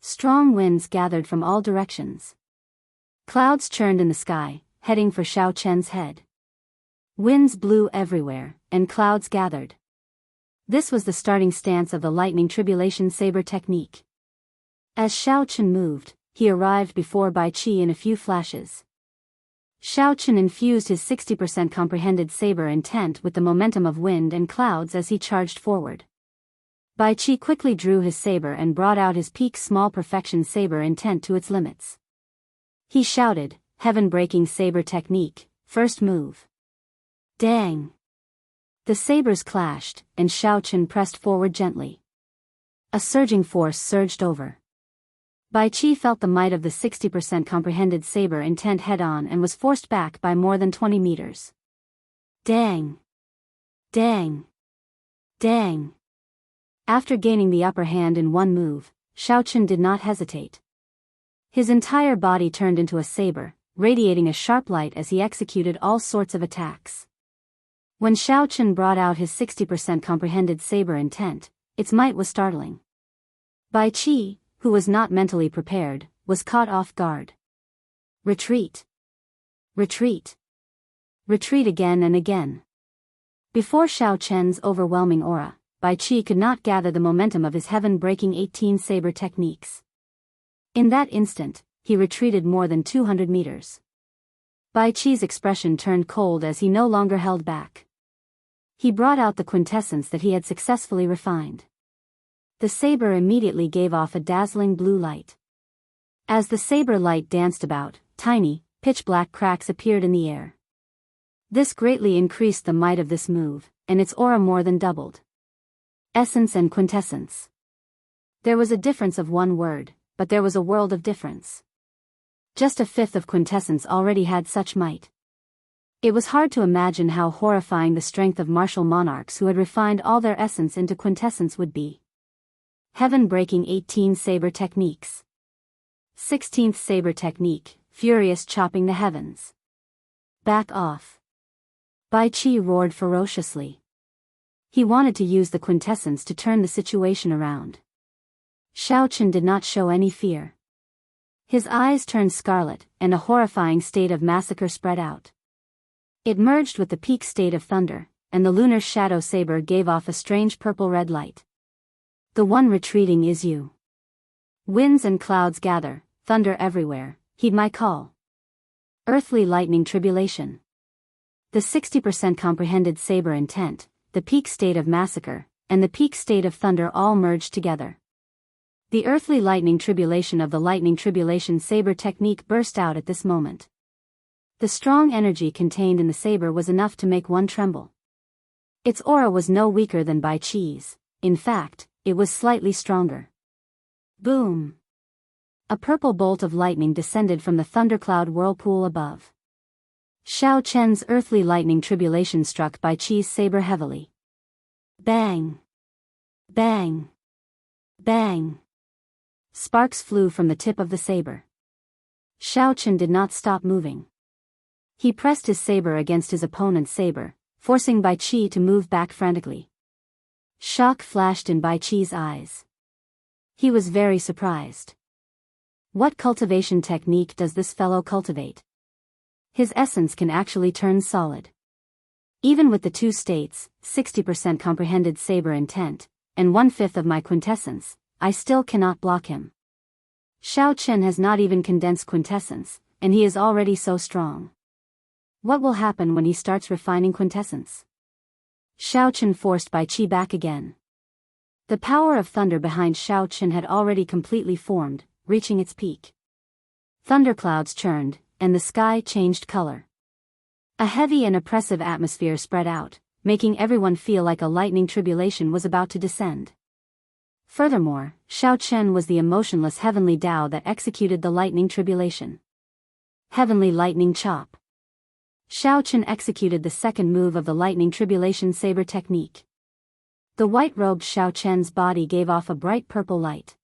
Strong winds gathered from all directions. Clouds churned in the sky, heading for Xiaochen's head. Winds blew everywhere, and clouds gathered. This was the starting stance of the lightning tribulation saber technique. As Xiaochen moved, he arrived before Bai Chi in a few flashes. Xiaochen infused his 60% comprehended saber intent with the momentum of wind and clouds as he charged forward. Bai Chi quickly drew his saber and brought out his peak small perfection saber intent to its limits. He shouted, "Heaven-breaking saber technique, first move." Dang! The sabers clashed, and Xiaochen pressed forward gently. A surging force surged over. Bai Chi felt the might of the 60% comprehended saber intent head-on and was forced back by more than 20 meters. Dang! Dang! Dang! After gaining the upper hand in one move, Xiaochen did not hesitate. His entire body turned into a saber, radiating a sharp light as he executed all sorts of attacks. When Xiaochen brought out his 60% comprehended saber intent, its might was startling. Bai Chi, who was not mentally prepared, was caught off guard. Retreat! Retreat! Retreat again and again. Before Xiaochen's overwhelming aura, Bai Chi could not gather the momentum of his heaven-breaking 18 saber techniques. In that instant, he retreated more than 200 meters. Bai Chi's expression turned cold as he no longer held back. He brought out the quintessence that he had successfully refined. The saber immediately gave off a dazzling blue light. As the saber light danced about, tiny, pitch-black cracks appeared in the air. This greatly increased the might of this move, and its aura more than doubled. Essence and quintessence. There was a difference of one word, but there was a world of difference. Just a fifth of quintessence already had such might. It was hard to imagine how horrifying the strength of martial monarchs who had refined all their essence into quintessence would be. Heaven-breaking 18 saber techniques. 16th saber technique, furious chopping the heavens. Back off. Bai Qi roared ferociously. He wanted to use the quintessence to turn the situation around. Xiao Chen did not show any fear. His eyes turned scarlet, and a horrifying state of massacre spread out. It merged with the peak state of thunder, and the lunar shadow saber gave off a strange purple-red light. The one retreating is you. Winds and clouds gather, thunder everywhere, heed my call. Earthly lightning tribulation. The 60% comprehended saber intent, the peak state of massacre, and the peak state of thunder all merged together. The earthly lightning tribulation of the lightning tribulation saber technique burst out at this moment. The strong energy contained in the saber was enough to make one tremble. Its aura was no weaker than Bai Qi's, in fact, it was slightly stronger. Boom! A purple bolt of lightning descended from the thundercloud whirlpool above. Xiao Chen's earthly lightning tribulation struck Bai Qi's saber heavily. Bang! Bang! Bang! Sparks flew from the tip of the saber. Xiao Chen did not stop moving. He pressed his saber against his opponent's saber, forcing Bai Qi to move back frantically. Shock flashed in Bai Qi's eyes. He was very surprised. What cultivation technique does this fellow cultivate? His essence can actually turn solid. Even with the two states, 60% comprehended saber intent, and 1/5 of my quintessence, I still cannot block him. Xiao Chen has not even condensed quintessence, and he is already so strong. What will happen when he starts refining quintessence? Xiao Chen forced Bai Qi back again. The power of thunder behind Xiao Chen had already completely formed, reaching its peak. Thunderclouds churned, and the sky changed color. A heavy and oppressive atmosphere spread out, making everyone feel like a lightning tribulation was about to descend. Furthermore, Xiao Chen was the emotionless heavenly Tao that executed the lightning tribulation. Heavenly lightning chop. Xiao Chen executed the second move of the lightning tribulation saber technique. The white-robed Xiao Chen's body gave off a bright purple light.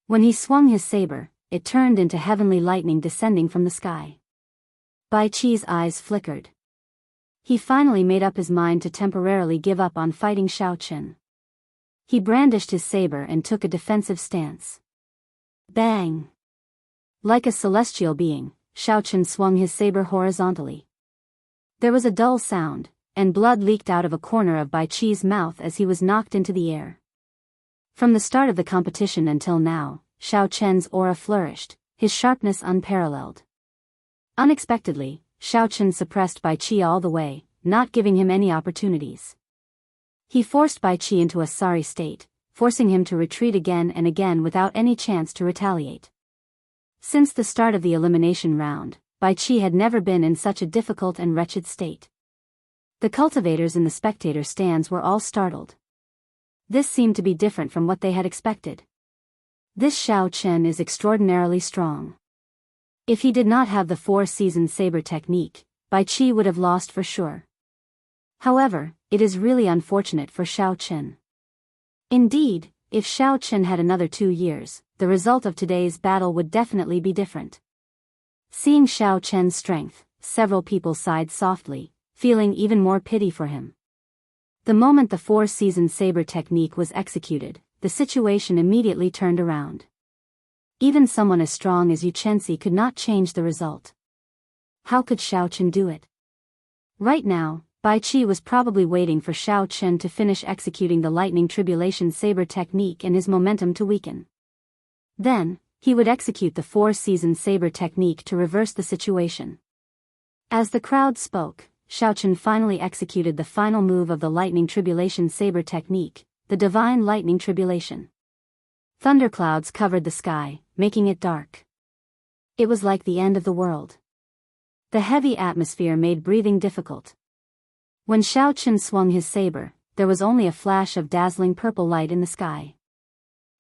When he swung his saber, it turned into heavenly lightning descending from the sky. Bai Qi's eyes flickered. He finally made up his mind to temporarily give up on fighting Xiao Chen. He brandished his saber and took a defensive stance. Bang! Like a celestial being, Xiao Chen swung his saber horizontally. There was a dull sound, and blood leaked out of a corner of Bai Qi's mouth as he was knocked into the air. From the start of the competition until now, Xiao Chen's aura flourished, his sharpness unparalleled. Unexpectedly, Xiao Chen suppressed Bai Qi all the way, not giving him any opportunities. He forced Bai Qi into a sorry state, forcing him to retreat again and again without any chance to retaliate. Since the start of the elimination round, Bai Qi had never been in such a difficult and wretched state. The cultivators in the spectator stands were all startled. This seemed to be different from what they had expected. This Xiao Chen is extraordinarily strong. If he did not have the 4-season saber technique, Bai Qi would have lost for sure. However, it is really unfortunate for Xiao Chen. Indeed, if Xiao Chen had another 2 years, the result of today's battle would definitely be different. Seeing Xiao Chen's strength, several people sighed softly, feeling even more pity for him. The moment the 4-season saber technique was executed, the situation immediately turned around. Even someone as strong as Yu Chenxi could not change the result. How could Xiao Chen do it? Right now, Bai Qi was probably waiting for Xiao Chen to finish executing the lightning tribulation saber technique and his momentum to weaken. Then, he would execute the 4-season saber technique to reverse the situation. As the crowd spoke, Xiao Chen finally executed the final move of the lightning tribulation saber technique, the divine lightning tribulation. Thunderclouds covered the sky, making it dark. It was like the end of the world. The heavy atmosphere made breathing difficult. When Xiao Chen swung his saber, there was only a flash of dazzling purple light in the sky.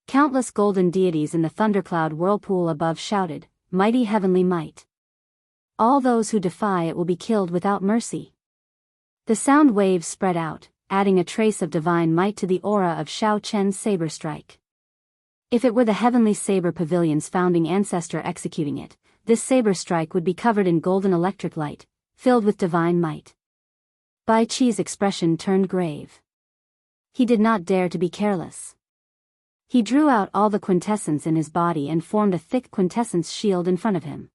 Countless golden deities in the thundercloud whirlpool above shouted, "Mighty heavenly might! All those who defy it will be killed without mercy." The sound waves spread out, adding a trace of divine might to the aura of Xiao Chen's saber strike. If it were the heavenly saber pavilion's founding ancestor executing it, this saber strike would be covered in golden electric light, filled with divine might. Bai Qi's expression turned grave. He did not dare to be careless. He drew out all the quintessence in his body and formed a thick quintessence shield in front of him.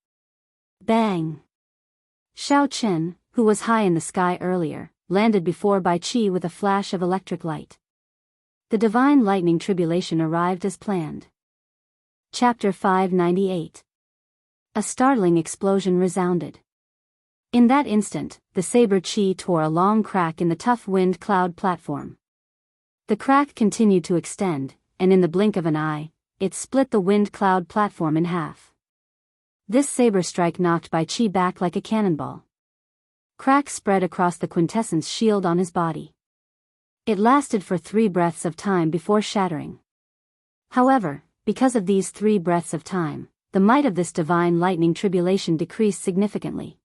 Bang! Xiao Chen, who was high in the sky earlier, landed before Bai Qi with a flash of electric light. The divine lightning tribulation arrived as planned. Chapter 598. A startling explosion resounded. In that instant, the saber Qi tore a long crack in the tough wind cloud platform. The crack continued to extend, and in the blink of an eye, it split the wind cloud platform in half. This saber strike knocked Bai Qi back like a cannonball. Cracks spread across the quintessence shield on his body. It lasted for 3 breaths of time before shattering. However, because of these 3 breaths of time, the might of this divine lightning tribulation decreased significantly.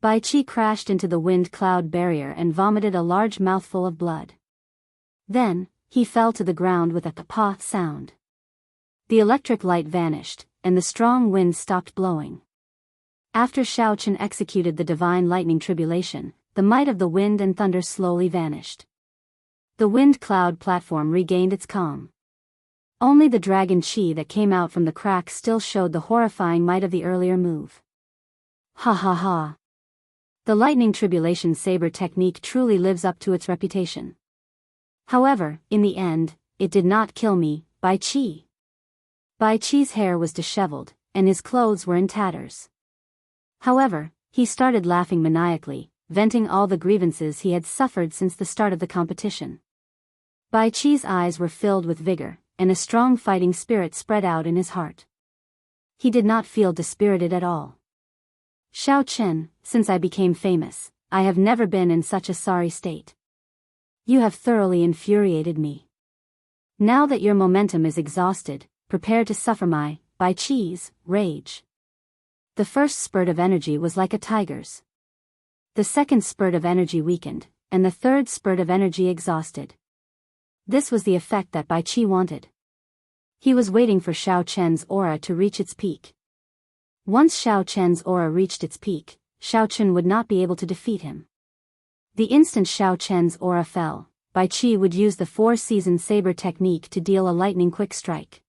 Bai Qi crashed into the wind cloud barrier and vomited a large mouthful of blood. Then, he fell to the ground with a "kapah" sound. The electric light vanished, and the strong wind stopped blowing. After Xiao Chen executed the divine lightning tribulation, the might of the wind and thunder slowly vanished. The wind cloud platform regained its calm. Only the dragon Qi that came out from the crack still showed the horrifying might of the earlier move. Ha ha ha! The lightning tribulation saber technique truly lives up to its reputation. However, in the end, it did not kill me, Bai Qi. Bai Qi's hair was disheveled, and his clothes were in tatters. However, he started laughing maniacally, venting all the grievances he had suffered since the start of the competition. Bai Qi's eyes were filled with vigor, and a strong fighting spirit spread out in his heart. He did not feel dispirited at all. "Xiao Chen, since I became famous, I have never been in such a sorry state. You have thoroughly infuriated me. Now that your momentum is exhausted, prepare to suffer my, Bai Qi's, rage." The first spurt of energy was like a tiger's. The second spurt of energy weakened, and the third spurt of energy exhausted. This was the effect that Bai Qi wanted. He was waiting for Xiao Chen's aura to reach its peak. Once Xiao Chen's aura reached its peak, Xiao Chen would not be able to defeat him. The instant Xiao Chen's aura fell, Bai Qi would use the 4-season saber technique to deal a lightning-quick strike.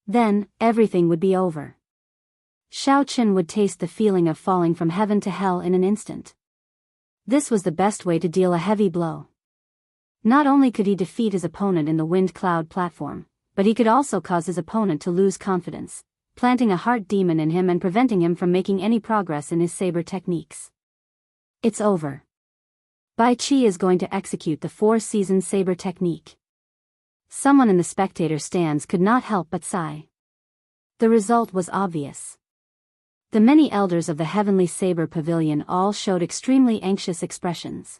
Then, everything would be over. Xiao Chen would taste the feeling of falling from heaven to hell in an instant. This was the best way to deal a heavy blow. Not only could he defeat his opponent in the wind cloud platform, but he could also cause his opponent to lose confidence, planting a heart demon in him and preventing him from making any progress in his saber techniques. It's over. Bai Qi is going to execute the 4-season saber technique. Someone in the spectator stands could not help but sigh. The result was obvious. The many elders of the Heavenly Saber Pavilion all showed extremely anxious expressions.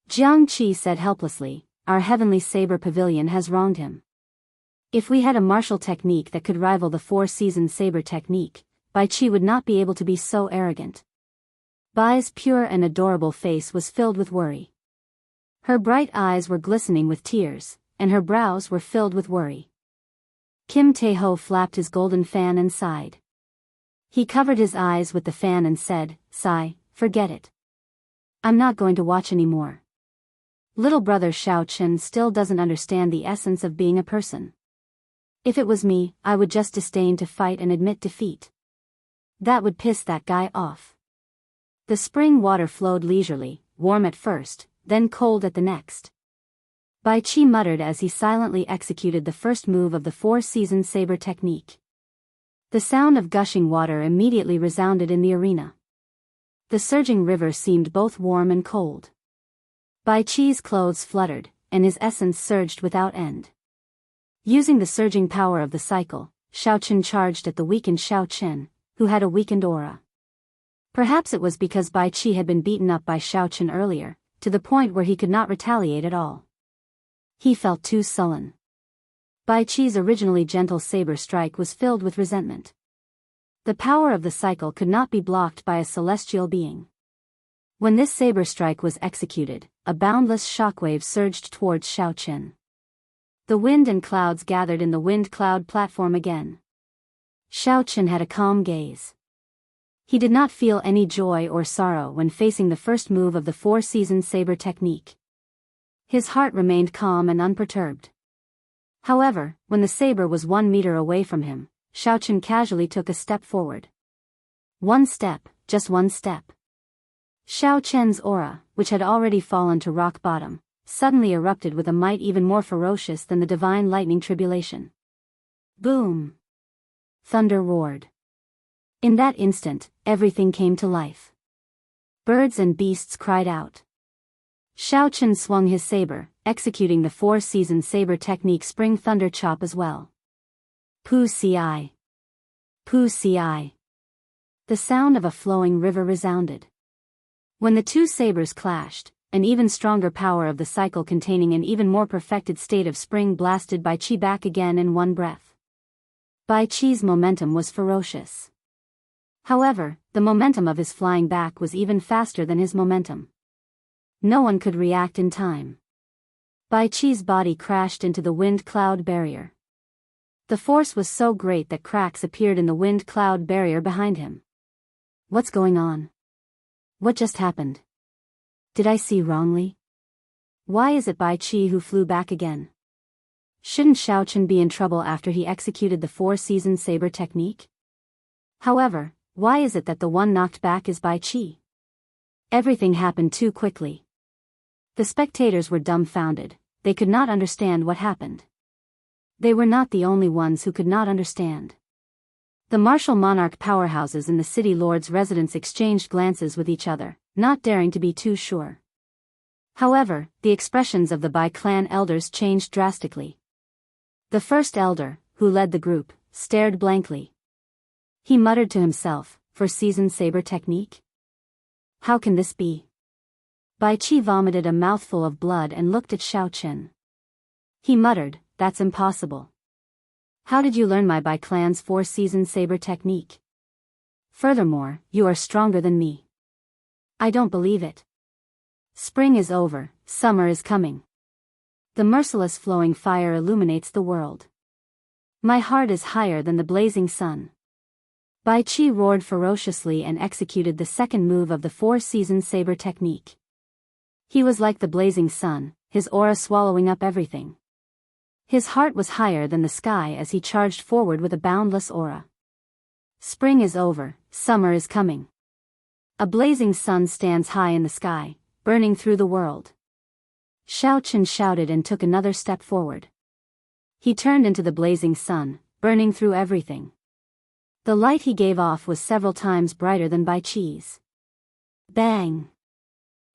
Jiang Qi said helplessly, "Our Heavenly Saber Pavilion has wronged him. If we had a martial technique that could rival the 4-season saber technique, Bai Qi would not be able to be so arrogant." Bai's pure and adorable face was filled with worry. Her bright eyes were glistening with tears, and her brows were filled with worry. Kim Tae-ho flapped his golden fan and sighed. He covered his eyes with the fan and said, "Sigh, forget it. I'm not going to watch anymore. Little brother Xiao Chen still doesn't understand the essence of being a person. If it was me, I would just disdain to fight and admit defeat. That would piss that guy off." The spring water flowed leisurely, warm at first, then cold at the next. Bai Qi muttered as he silently executed the first move of the 4-season saber technique. The sound of gushing water immediately resounded in the arena. The surging river seemed both warm and cold. Bai Qi's clothes fluttered, and his essence surged without end. Using the surging power of the cycle, Xiao Chen charged at the weakened Xiao Chen, who had a weakened aura. Perhaps it was because Bai Qi had been beaten up by Xiao Chen earlier, to the point where he could not retaliate at all. He felt too sullen. Bai Qi's originally gentle saber strike was filled with resentment. The power of the cycle could not be blocked by a celestial being. When this saber strike was executed, a boundless shockwave surged towards Xiao Chen. The wind and clouds gathered in the wind cloud platform again. Xiao Chen had a calm gaze. He did not feel any joy or sorrow when facing the first move of the four-season saber technique. His heart remained calm and unperturbed. However, when the saber was 1 meter away from him, Xiao Chen casually took a step forward. One step, just one step. Xiao Chen's aura, which had already fallen to rock bottom, suddenly erupted with a might even more ferocious than the divine lightning tribulation. Boom! Thunder roared. In that instant, everything came to life. Birds and beasts cried out. Xiao Chen swung his saber, executing the four-season saber technique Spring Thunder Chop as well. Pu ci. Pu ci. The sound of a flowing river resounded. When the two sabers clashed, an even stronger power of the cycle containing an even more perfected state of spring blasted Bai Qi back again in one breath. Bai Qi's momentum was ferocious. However, the momentum of his flying back was even faster than his momentum. No one could react in time. Bai Qi's body crashed into the wind cloud barrier. The force was so great that cracks appeared in the wind cloud barrier behind him. What's going on? What just happened? Did I see wrongly? Why is it Bai Qi who flew back again? Shouldn't Xiao Chen be in trouble after he executed the four-season saber technique? However, why is it that the one knocked back is Bai Qi? Everything happened too quickly. The spectators were dumbfounded, they could not understand what happened. They were not the only ones who could not understand. The martial monarch powerhouses in the city lord's residence exchanged glances with each other, not daring to be too sure. However, the expressions of the Bai clan elders changed drastically. The first elder, who led the group, stared blankly. He muttered to himself, four-season saber technique? How can this be? Bai Qi vomited a mouthful of blood and looked at Xiao Chen. He muttered, that's impossible. How did you learn my Bai clan's four-season saber technique? Furthermore, you are stronger than me. I don't believe it. Spring is over, summer is coming. The merciless flowing fire illuminates the world. My heart is higher than the blazing sun. Bai Qi roared ferociously and executed the second move of the four-season saber technique. He was like the blazing sun, his aura swallowing up everything. His heart was higher than the sky as he charged forward with a boundless aura. Spring is over, summer is coming. A blazing sun stands high in the sky, burning through the world. Xiao Chen shouted and took another step forward. He turned into the blazing sun, burning through everything. The light he gave off was several times brighter than Bai Qi's. Bang!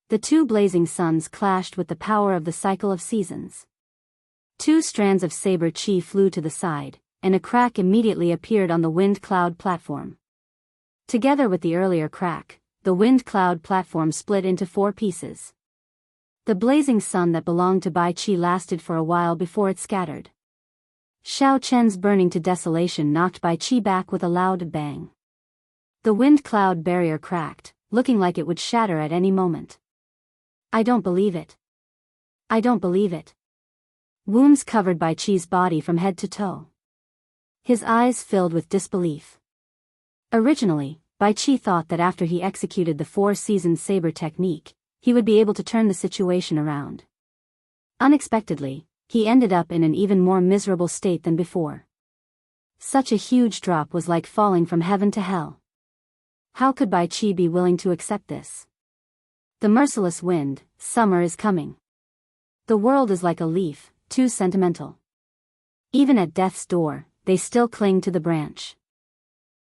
The two blazing suns clashed with the power of the cycle of seasons. Two strands of saber chi flew to the side, and a crack immediately appeared on the wind cloud platform. Together with the earlier crack, the wind cloud platform split into 4 pieces. The blazing sun that belonged to Bai Qi lasted for a while before it scattered. Xiao Chen's burning to desolation knocked Bai Qi back with a loud bang. The wind cloud barrier cracked, looking like it would shatter at any moment. I don't believe it. I don't believe it. Wounds covered Bai Qi's body from head to toe. His eyes filled with disbelief. Originally, Bai Qi thought that after he executed the four-season saber technique, he would be able to turn the situation around. Unexpectedly, he ended up in an even more miserable state than before. Such a huge drop was like falling from heaven to hell. How could Bai Qi be willing to accept this? The merciless wind, summer is coming. The world is like a leaf, too sentimental. Even at death's door, they still cling to the branch.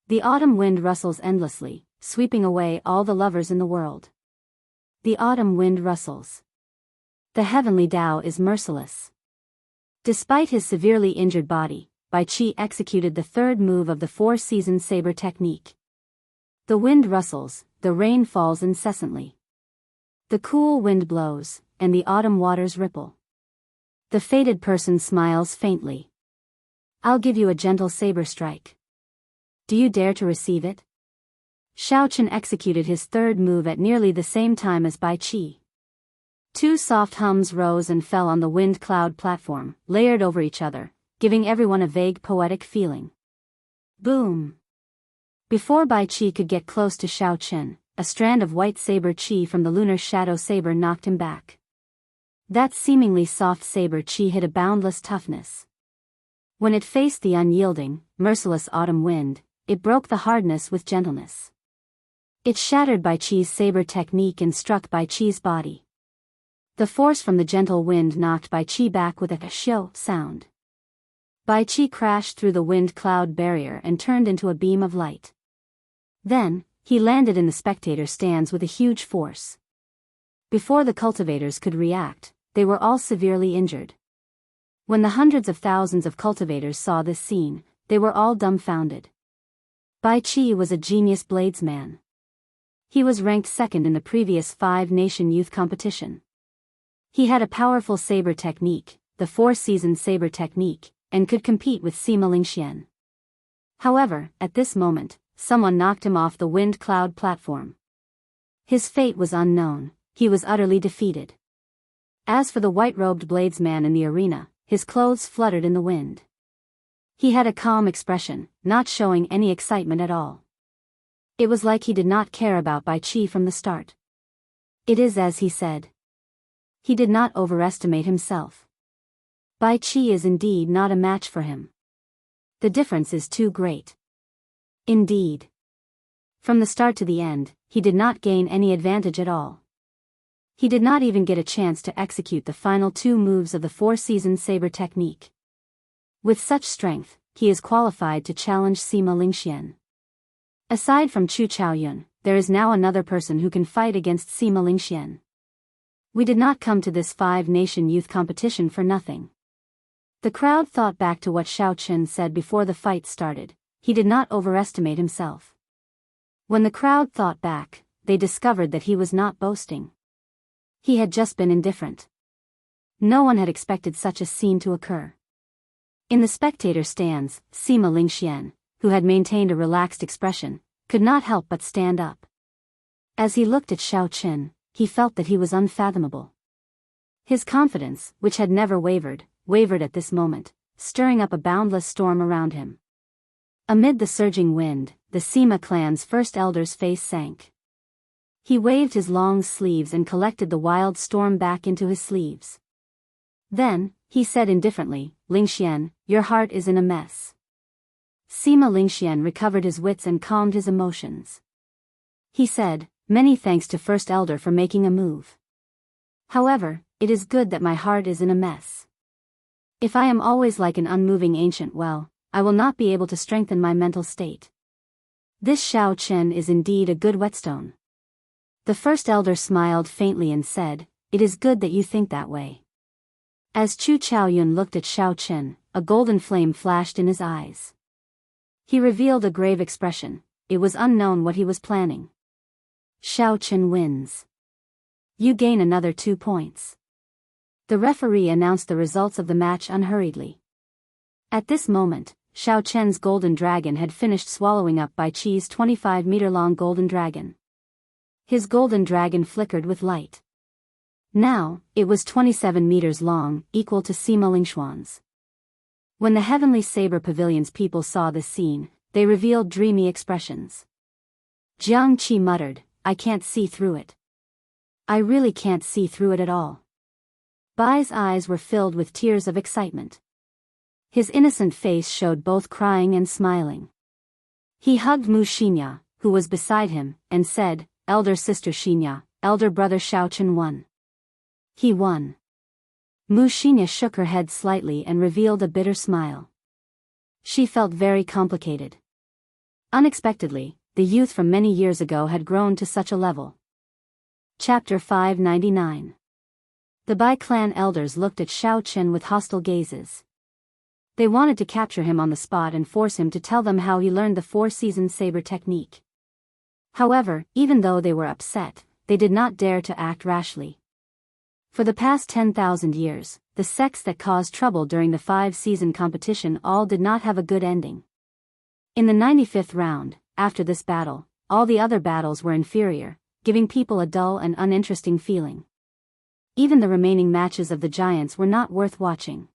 The autumn wind rustles endlessly, sweeping away all the lovers in the world. The autumn wind rustles. The heavenly Tao is merciless. Despite his severely injured body, Bai Qi executed the third move of the four-season saber technique. The wind rustles, the rain falls incessantly. The cool wind blows, and the autumn waters ripple. The fated person smiles faintly. I'll give you a gentle saber strike. Do you dare to receive it? Xiao Chen executed his third move at nearly the same time as Bai Qi. Two soft hums rose and fell on the wind cloud platform, layered over each other, giving everyone a vague poetic feeling. Boom! Before Bai Qi could get close to Xiao Chen, a strand of white saber qi from the lunar shadow saber knocked him back. That seemingly soft saber qi hid a boundless toughness. When it faced the unyielding, merciless autumn wind, it broke the hardness with gentleness. It shattered Bai Qi's saber technique and struck Bai Qi's body. The force from the gentle wind knocked Bai Qi back with a xiao sound. Bai Qi crashed through the wind cloud barrier and turned into a beam of light. Then, he landed in the spectator stands with a huge force. Before the cultivators could react, they were all severely injured. When the hundreds of thousands of cultivators saw this scene, they were all dumbfounded. Bai Qi was a genius bladesman. He was ranked second in the previous 5-nation youth competition. He had a powerful saber technique, the 4-season saber technique, and could compete with Sima Lingxian. However, at this moment, someone knocked him off the wind cloud platform. His fate was unknown, he was utterly defeated. As for the white-robed bladesman in the arena, his clothes fluttered in the wind. He had a calm expression, not showing any excitement at all. It was like he did not care about Bai Qi from the start. It is as he said. He did not overestimate himself. Bai Qi is indeed not a match for him. The difference is too great. Indeed. From the start to the end, he did not gain any advantage at all. He did not even get a chance to execute the final 2 moves of the 4-season saber technique. With such strength, he is qualified to challenge Sima Lingxian. Aside from Chu Chaoyun, there is now another person who can fight against Sima Lingxian. We did not come to this 5-nation youth competition for nothing. The crowd thought back to what Xiao Chen said before the fight started. He did not overestimate himself. When the crowd thought back, they discovered that he was not boasting. He had just been indifferent. No one had expected such a scene to occur. In the spectator stands, Sima Lingxian, who had maintained a relaxed expression, could not help but stand up. As he looked at Xiao Chen, he felt that he was unfathomable. His confidence, which had never wavered at this moment, stirring up a boundless storm around him. Amid the surging wind, the Sima clan's first elder's face sank. He waved his long sleeves and collected the wild storm back into his sleeves. Then, he said indifferently, "Lingxian, your heart is in a mess." Sima Lingxian recovered his wits and calmed his emotions. He said, "Many thanks to First Elder for making a move. However, it is good that my heart is in a mess. If I am always like an unmoving ancient well, I will not be able to strengthen my mental state. This Xiao Chen is indeed a good whetstone." The First Elder smiled faintly and said, "It is good that you think that way." As Chu Chaoyun looked at Xiao Chen, a golden flame flashed in his eyes. He revealed a grave expression. It was unknown what he was planning. Xiao Chen wins. You gain another 2 points. The referee announced the results of the match unhurriedly. At this moment, Xiao Chen's golden dragon had finished swallowing up Bai Qi's 25-meter-long golden dragon. His golden dragon flickered with light. Now, it was 27 meters long, equal to Sima Lingxuan's. When the Heavenly Saber Pavilion's people saw this scene, they revealed dreamy expressions. Jiang Qi muttered, "I can't see through it. I really can't see through it at all." Bai's eyes were filled with tears of excitement. His innocent face showed both crying and smiling. He hugged Mu Xinya, who was beside him, and said, "Elder sister Xinya, elder brother Xiao Chen won. He won." Mu Xinya shook her head slightly and revealed a bitter smile. She felt very complicated. Unexpectedly, the youth from many years ago had grown to such a level. Chapter 599. The Bai clan elders looked at Xiao Chen with hostile gazes. They wanted to capture him on the spot and force him to tell them how he learned the 4-season saber technique. However, even though they were upset, they did not dare to act rashly. For the past 10,000 years, the sects that caused trouble during the 5-season competition all did not have a good ending. In the 95th round, after this battle, all the other battles were inferior, giving people a dull and uninteresting feeling. Even the remaining matches of the giants were not worth watching.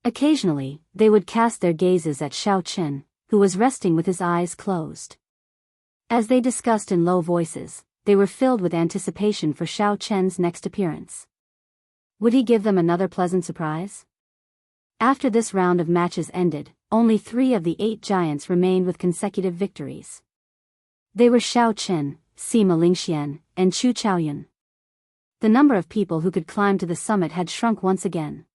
Occasionally, they would cast their gazes at Xiao Qin, who was resting with his eyes closed. As they discussed in low voices, they were filled with anticipation for Xiao Chen's next appearance. Would he give them another pleasant surprise? After this round of matches ended, only 3 of the 8 giants remained with consecutive victories. They were Xiao Qin, Sima Lingxian, and Chu Chaoyun. The number of people who could climb to the summit had shrunk once again.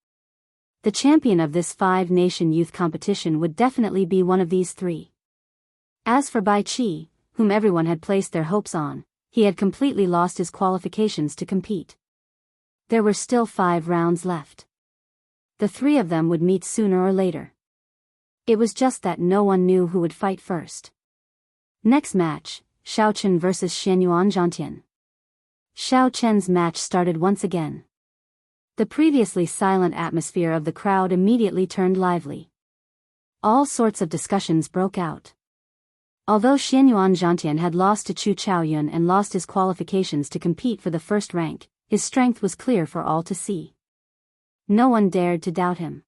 The champion of this 5-nation youth competition would definitely be one of these 3. As for Bai Qi, whom everyone had placed their hopes on, he had completely lost his qualifications to compete. There were still 5 rounds left. The 3 of them would meet sooner or later. It was just that no one knew who would fight first. Next match, Xiao Chen vs Xianyuan Zhantian. Xiao Chen's match started once again. The previously silent atmosphere of the crowd immediately turned lively. All sorts of discussions broke out. Although Xianyuan Zhantian had lost to Chu Chaoyun and lost his qualifications to compete for the first rank, his strength was clear for all to see. No one dared to doubt him.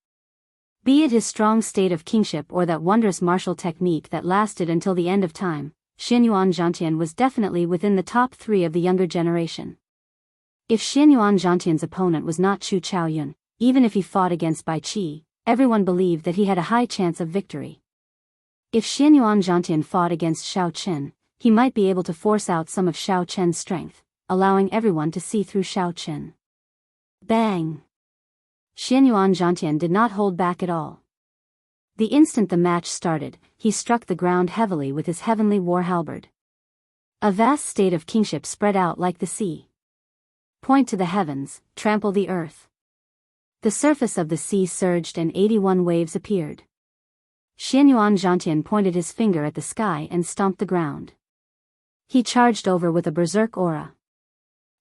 Be it his strong state of kingship or that wondrous martial technique that lasted until the end of time, Xianyuan Zhantian was definitely within the top 3 of the younger generation. If Xianyuan Zhantian's opponent was not Chu Chaoyun, even if he fought against Bai Qi, everyone believed that he had a high chance of victory. If Xianyuan Zhantian fought against Xiao Qin, he might be able to force out some of Xiao Chen's strength, allowing everyone to see through Xiao Qin. Bang! Xianyuan Zhantian did not hold back at all. The instant the match started, he struck the ground heavily with his heavenly war halberd. A vast state of kingship spread out like the sea. Point to the heavens, trample the earth. The surface of the sea surged and 81 waves appeared. Xianyuan Zhantian pointed his finger at the sky and stomped the ground. He charged over with a berserk aura.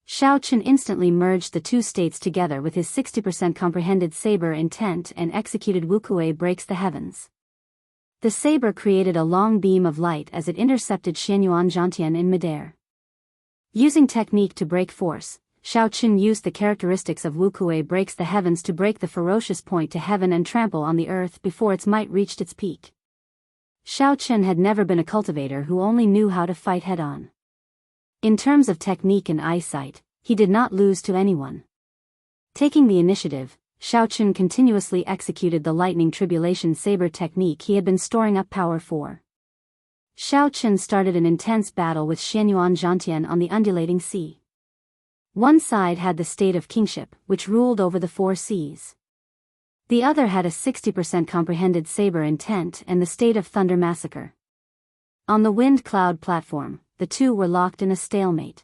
Xiao Qin instantly merged the 2 states together with his 60% comprehended saber intent and executed Wukuei breaks the heavens. The saber created a long beam of light as it intercepted Xianyuan Zhantian in midair. Using technique to break force, Xiao Qin used the characteristics of Wukuei breaks the heavens to break the ferocious point to heaven and trample on the earth before its might reached its peak. Xiao Qin had never been a cultivator who only knew how to fight head-on. In terms of technique and eyesight, he did not lose to anyone. Taking the initiative, Xiao Qin continuously executed the lightning tribulation saber technique he had been storing up power for. Xiao Qin started an intense battle with Xianyuan Zhantian on the undulating sea. One side had the state of kingship, which ruled over the 4 seas. The other had a 60% comprehended saber intent and the state of thunder massacre. On the wind cloud platform, the 2 were locked in a stalemate.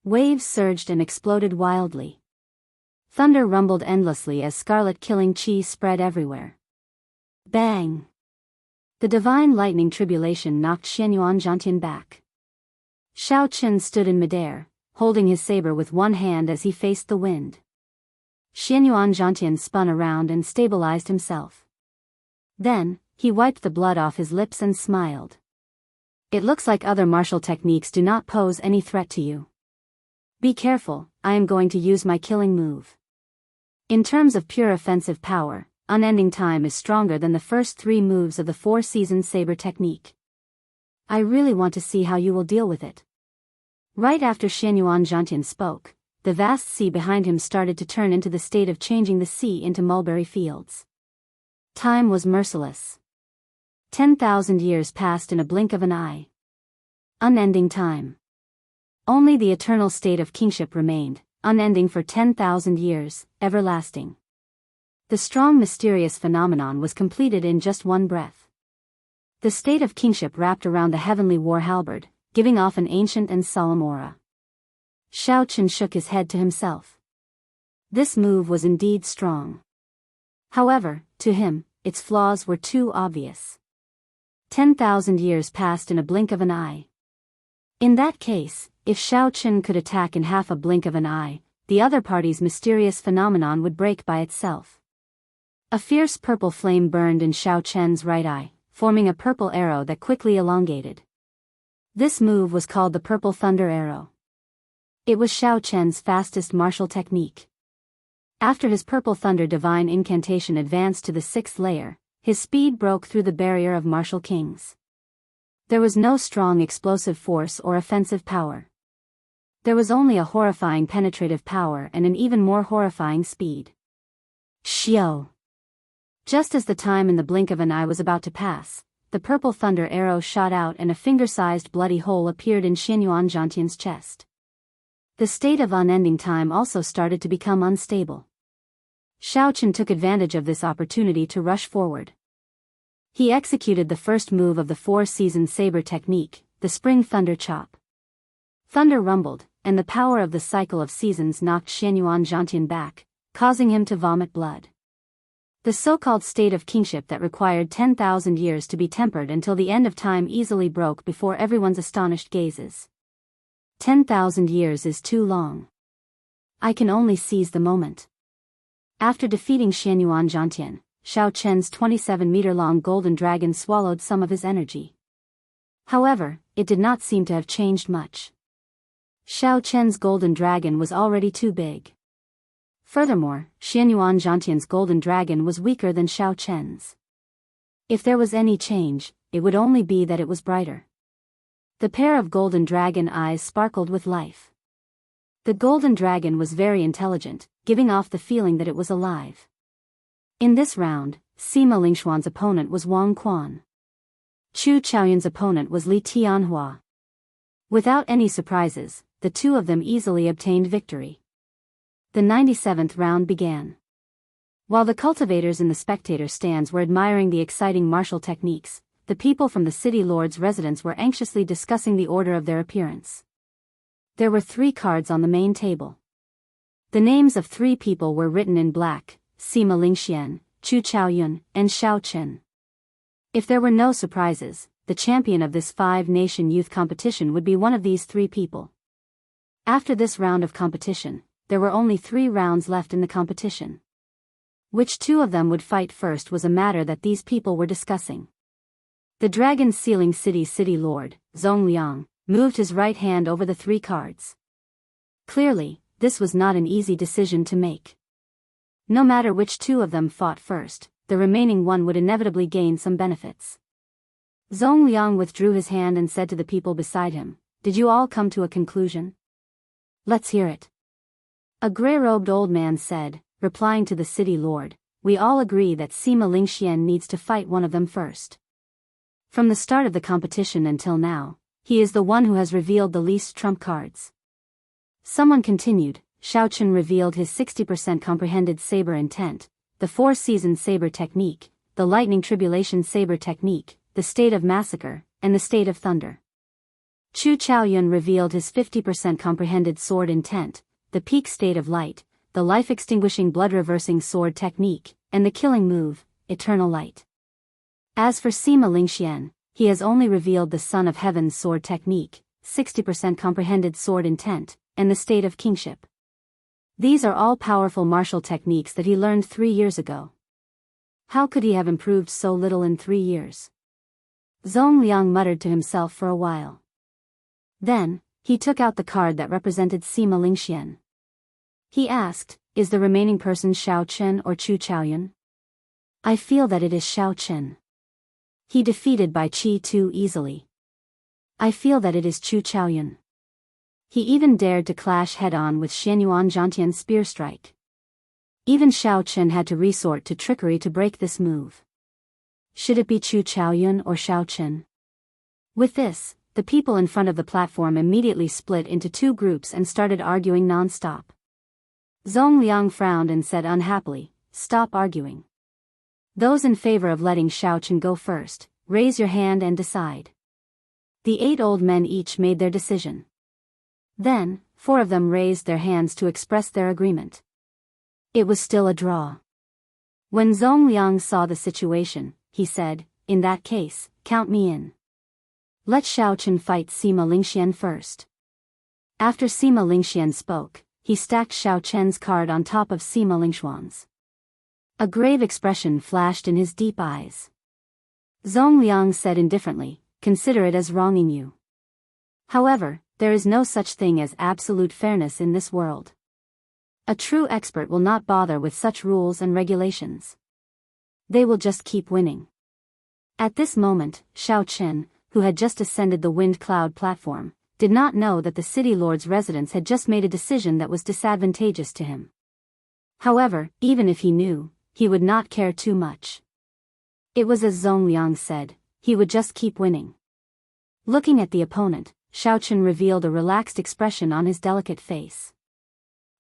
Waves surged and exploded wildly. Thunder rumbled endlessly as scarlet killing chi spread everywhere. Bang! The divine lightning tribulation knocked Xianyuan Zhantian back. Xiao Qin stood in midair, holding his saber with one hand as he faced the wind. Xianyuan Zhantian spun around and stabilized himself. Then, he wiped the blood off his lips and smiled. It looks like other martial techniques do not pose any threat to you. Be careful, I am going to use my killing move. In terms of pure offensive power, Unending Time is stronger than the first 3 moves of the 4-season saber technique. I really want to see how you will deal with it. Right after Xianyuan Zhantian spoke, the vast sea behind him started to turn into the state of changing the sea into mulberry fields. Time was merciless. 10,000 years passed in a blink of an eye. Unending time. Only the eternal state of kingship remained, unending for 10,000 years, everlasting. The strong mysterious phenomenon was completed in just one breath. The state of kingship wrapped around the heavenly war halberd, giving off an ancient and solemn aura. Xiao Qin shook his head to himself. This move was indeed strong. However, to him, its flaws were too obvious. 10,000 years passed in a blink of an eye. In that case, if Xiao Chen could attack in half a blink of an eye, the other party's mysterious phenomenon would break by itself. A fierce purple flame burned in Xiao Chen's right eye, forming a purple arrow that quickly elongated. This move was called the Purple Thunder Arrow. It was Xiao Chen's fastest martial technique. After his Purple Thunder divine incantation advanced to the 6th layer, his speed broke through the barrier of martial kings. There was no strong explosive force or offensive power. There was only a horrifying penetrative power and an even more horrifying speed. Xiao! Just as the time in the blink of an eye was about to pass, the Purple Thunder Arrow shot out and a finger-sized bloody hole appeared in Xianyuan Zhantian's chest. The state of unending time also started to become unstable. Xiao Chen took advantage of this opportunity to rush forward. He executed the first move of the 4-season saber technique, the Spring Thunder Chop. Thunder rumbled, and the power of the cycle of seasons knocked Xianyuan Zhantian back, causing him to vomit blood. The so-called state of kingship that required 10,000 years to be tempered until the end of time easily broke before everyone's astonished gazes. 10,000 years is too long. I can only seize the moment. After defeating Xianyuan Zhantian, Xiao Chen's 27-meter-long golden dragon swallowed some of his energy. However, it did not seem to have changed much. Xiao Chen's golden dragon was already too big. Furthermore, Xianyuan Zhantian's golden dragon was weaker than Xiao Chen's. If there was any change, it would only be that it was brighter. The pair of golden dragon eyes sparkled with life. The golden dragon was very intelligent, giving off the feeling that it was alive. In this round, Sima Lingshuan's opponent was Wang Quan. Chu Chaoyun's opponent was Li Tianhua. Without any surprises, the two of them easily obtained victory. The 97th round began. While the cultivators in the spectator stands were admiring the exciting martial techniques, the people from the city lord's residence were anxiously discussing the order of their appearance. There were 3 cards on the main table. The names of 3 people were written in black: Sima Lingxian, Chu Chaoyun, and Xiao Chen. If there were no surprises, the champion of this 5-nation youth competition would be one of these 3 people. After this round of competition, there were only 3 rounds left in the competition. Which 2 of them would fight first was a matter that these people were discussing. The Dragon Sealing City Lord, Zongliang, moved his right hand over the 3 cards. Clearly, this was not an easy decision to make. No matter which 2 of them fought first, the remaining one would inevitably gain some benefits. Zongliang withdrew his hand and said to the people beside him, "Did you all come to a conclusion? Let's hear it." A gray-robed old man said, replying to the city lord, "We all agree that Sima Lingxian needs to fight one of them first. From the start of the competition until now, he is the one who has revealed the least trump cards." Someone continued, "Xiao Chen revealed his 60% comprehended saber intent, the 4-season saber technique, the lightning tribulation saber technique, the state of massacre, and the state of thunder. Chu Chaoyun revealed his 50% comprehended sword intent, the peak state of light, the life-extinguishing blood-reversing sword technique, and the killing move, eternal light. As for Sima Lingxian, he has only revealed the Son of Heaven's sword technique, 60% comprehended sword intent, and the state of kingship. These are all powerful martial techniques that he learned 3 years ago. How could he have improved so little in 3 years?" Zongliang muttered to himself for a while. Then, he took out the card that represented Sima Lingxian. He asked, "Is the remaining person Xiao Chen or Chu Chaoyun?" "I feel that it is Xiao Chen. He defeated Bai Qi too easily." "I feel that it is Chu Chaoyun. He even dared to clash head-on with Xianyuan Zhantian's spear strike. Even Xiao Chen had to resort to trickery to break this move. Should it be Chu Chaoyun or Xiao Chen?" With this, the people in front of the platform immediately split into 2 groups and started arguing non-stop. Zongliang frowned and said unhappily, "Stop arguing. Those in favor of letting Xiao Chen go first, raise your hand and decide." The 8 old men each made their decision. Then, 4 of them raised their hands to express their agreement. It was still a draw. When Zongliang saw the situation, he said, "In that case, count me in." Let Xiao Chen fight Sima Lingxian first. After Sima Lingxian spoke, he stacked Xiao Chen's card on top of Sima Lingshuan's. A grave expression flashed in his deep eyes. Zhong Liang said indifferently, "Consider it as wronging you. However, there is no such thing as absolute fairness in this world. A true expert will not bother with such rules and regulations. They will just keep winning." At this moment, Xiao Chen, who had just ascended the wind cloud platform, did not know that the city lord's residence had just made a decision that was disadvantageous to him. However, even if he knew, he would not care too much. It was as Zhong Liang said, he would just keep winning. Looking at the opponent, Xiao Chen revealed a relaxed expression on his delicate face.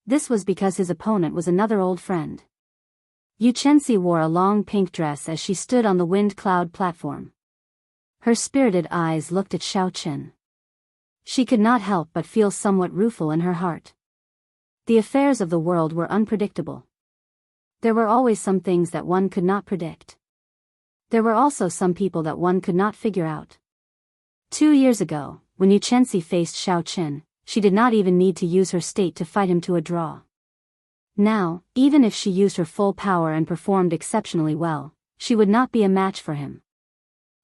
This was because his opponent was another old friend. Yu Chenxi wore a long pink dress as she stood on the wind cloud platform. Her spirited eyes looked at Xiao Chen. She could not help but feel somewhat rueful in her heart. The affairs of the world were unpredictable. There were always some things that one could not predict. There were also some people that one could not figure out. 2 years ago, when Yu Chenxi faced Xiao Chen, she did not even need to use her state to fight him to a draw. Now, even if she used her full power and performed exceptionally well, she would not be a match for him.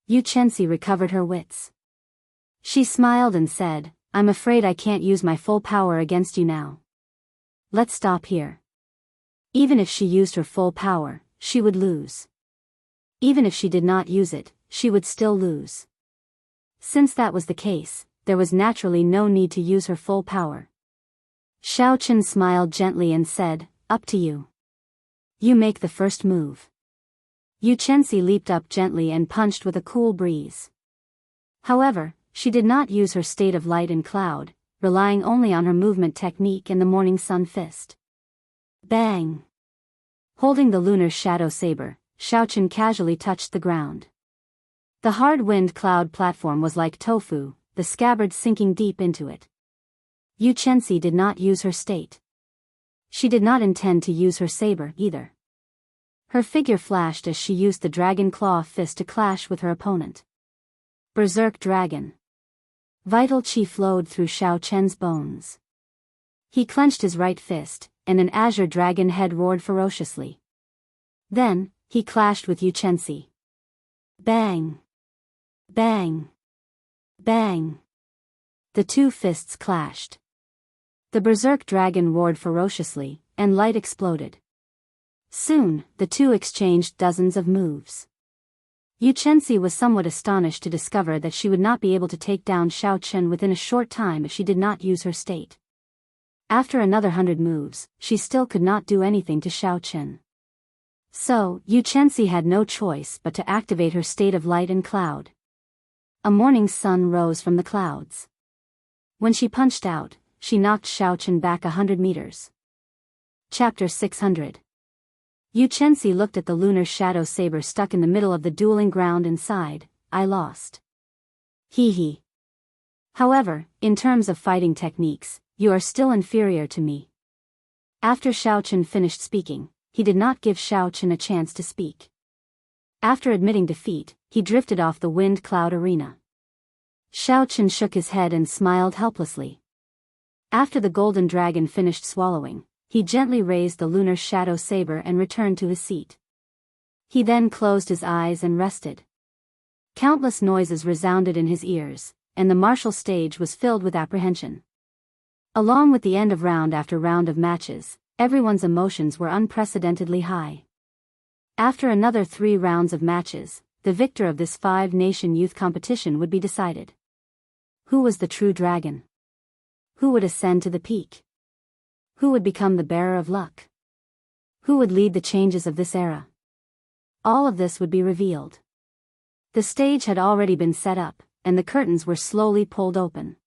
Yu Chenxi recovered her wits. She smiled and said, "I'm afraid I can't use my full power against you now. Let's stop here." Even if she used her full power, she would lose. Even if she did not use it, she would still lose. Since that was the case, there was naturally no need to use her full power. Xiao Chen smiled gently and said, "Up to you. You make the first move." Yu Chenxi leaped up gently and punched with a cool breeze. However, she did not use her state of light and cloud, relying only on her movement technique and the morning sun fist. Bang! Holding the lunar shadow saber, Xiao Chen casually touched the ground. The hard wind cloud platform was like tofu, the scabbard sinking deep into it. Yu Chenxi did not use her state. She did not intend to use her saber either. Her figure flashed as she used the dragon claw fist to clash with her opponent. Berserk Dragon. Vital chi flowed through Xiao Chen's bones. He clenched his right fist, and an azure dragon head roared ferociously. Then, he clashed with Yu Chenxi. Bang! Bang! Bang! The two fists clashed. The berserk dragon roared ferociously, and light exploded. Soon, the two exchanged dozens of moves. Yu Chenxi was somewhat astonished to discover that she would not be able to take down Xiao Chen within a short time if she did not use her state. After another 100 moves, she still could not do anything to Xiao Chen. So, Yu Chenxi had no choice but to activate her state of light and cloud. A morning sun rose from the clouds. When she punched out, she knocked Xiao Chen back 100 meters. Chapter 600. Yu Chenxi looked at the lunar shadow saber stuck in the middle of the dueling ground and sighed, "I lost. Hee hee. However, in terms of fighting techniques, you are still inferior to me." After Xiao Chen finished speaking, he did not give Xiao Chen a chance to speak. After admitting defeat, he drifted off the wind cloud arena. Xiao Chen shook his head and smiled helplessly. After the golden dragon finished swallowing, he gently raised the lunar shadow saber and returned to his seat. He then closed his eyes and rested. Countless noises resounded in his ears, and the martial stage was filled with apprehension. Along with the end of round after round of matches, everyone's emotions were unprecedentedly high. After another 3 rounds of matches, the victor of this 5-nation youth competition would be decided. Who was the true dragon? Who would ascend to the peak? Who would become the bearer of luck? Who would lead the changes of this era? All of this would be revealed. The stage had already been set up, and the curtains were slowly pulled open.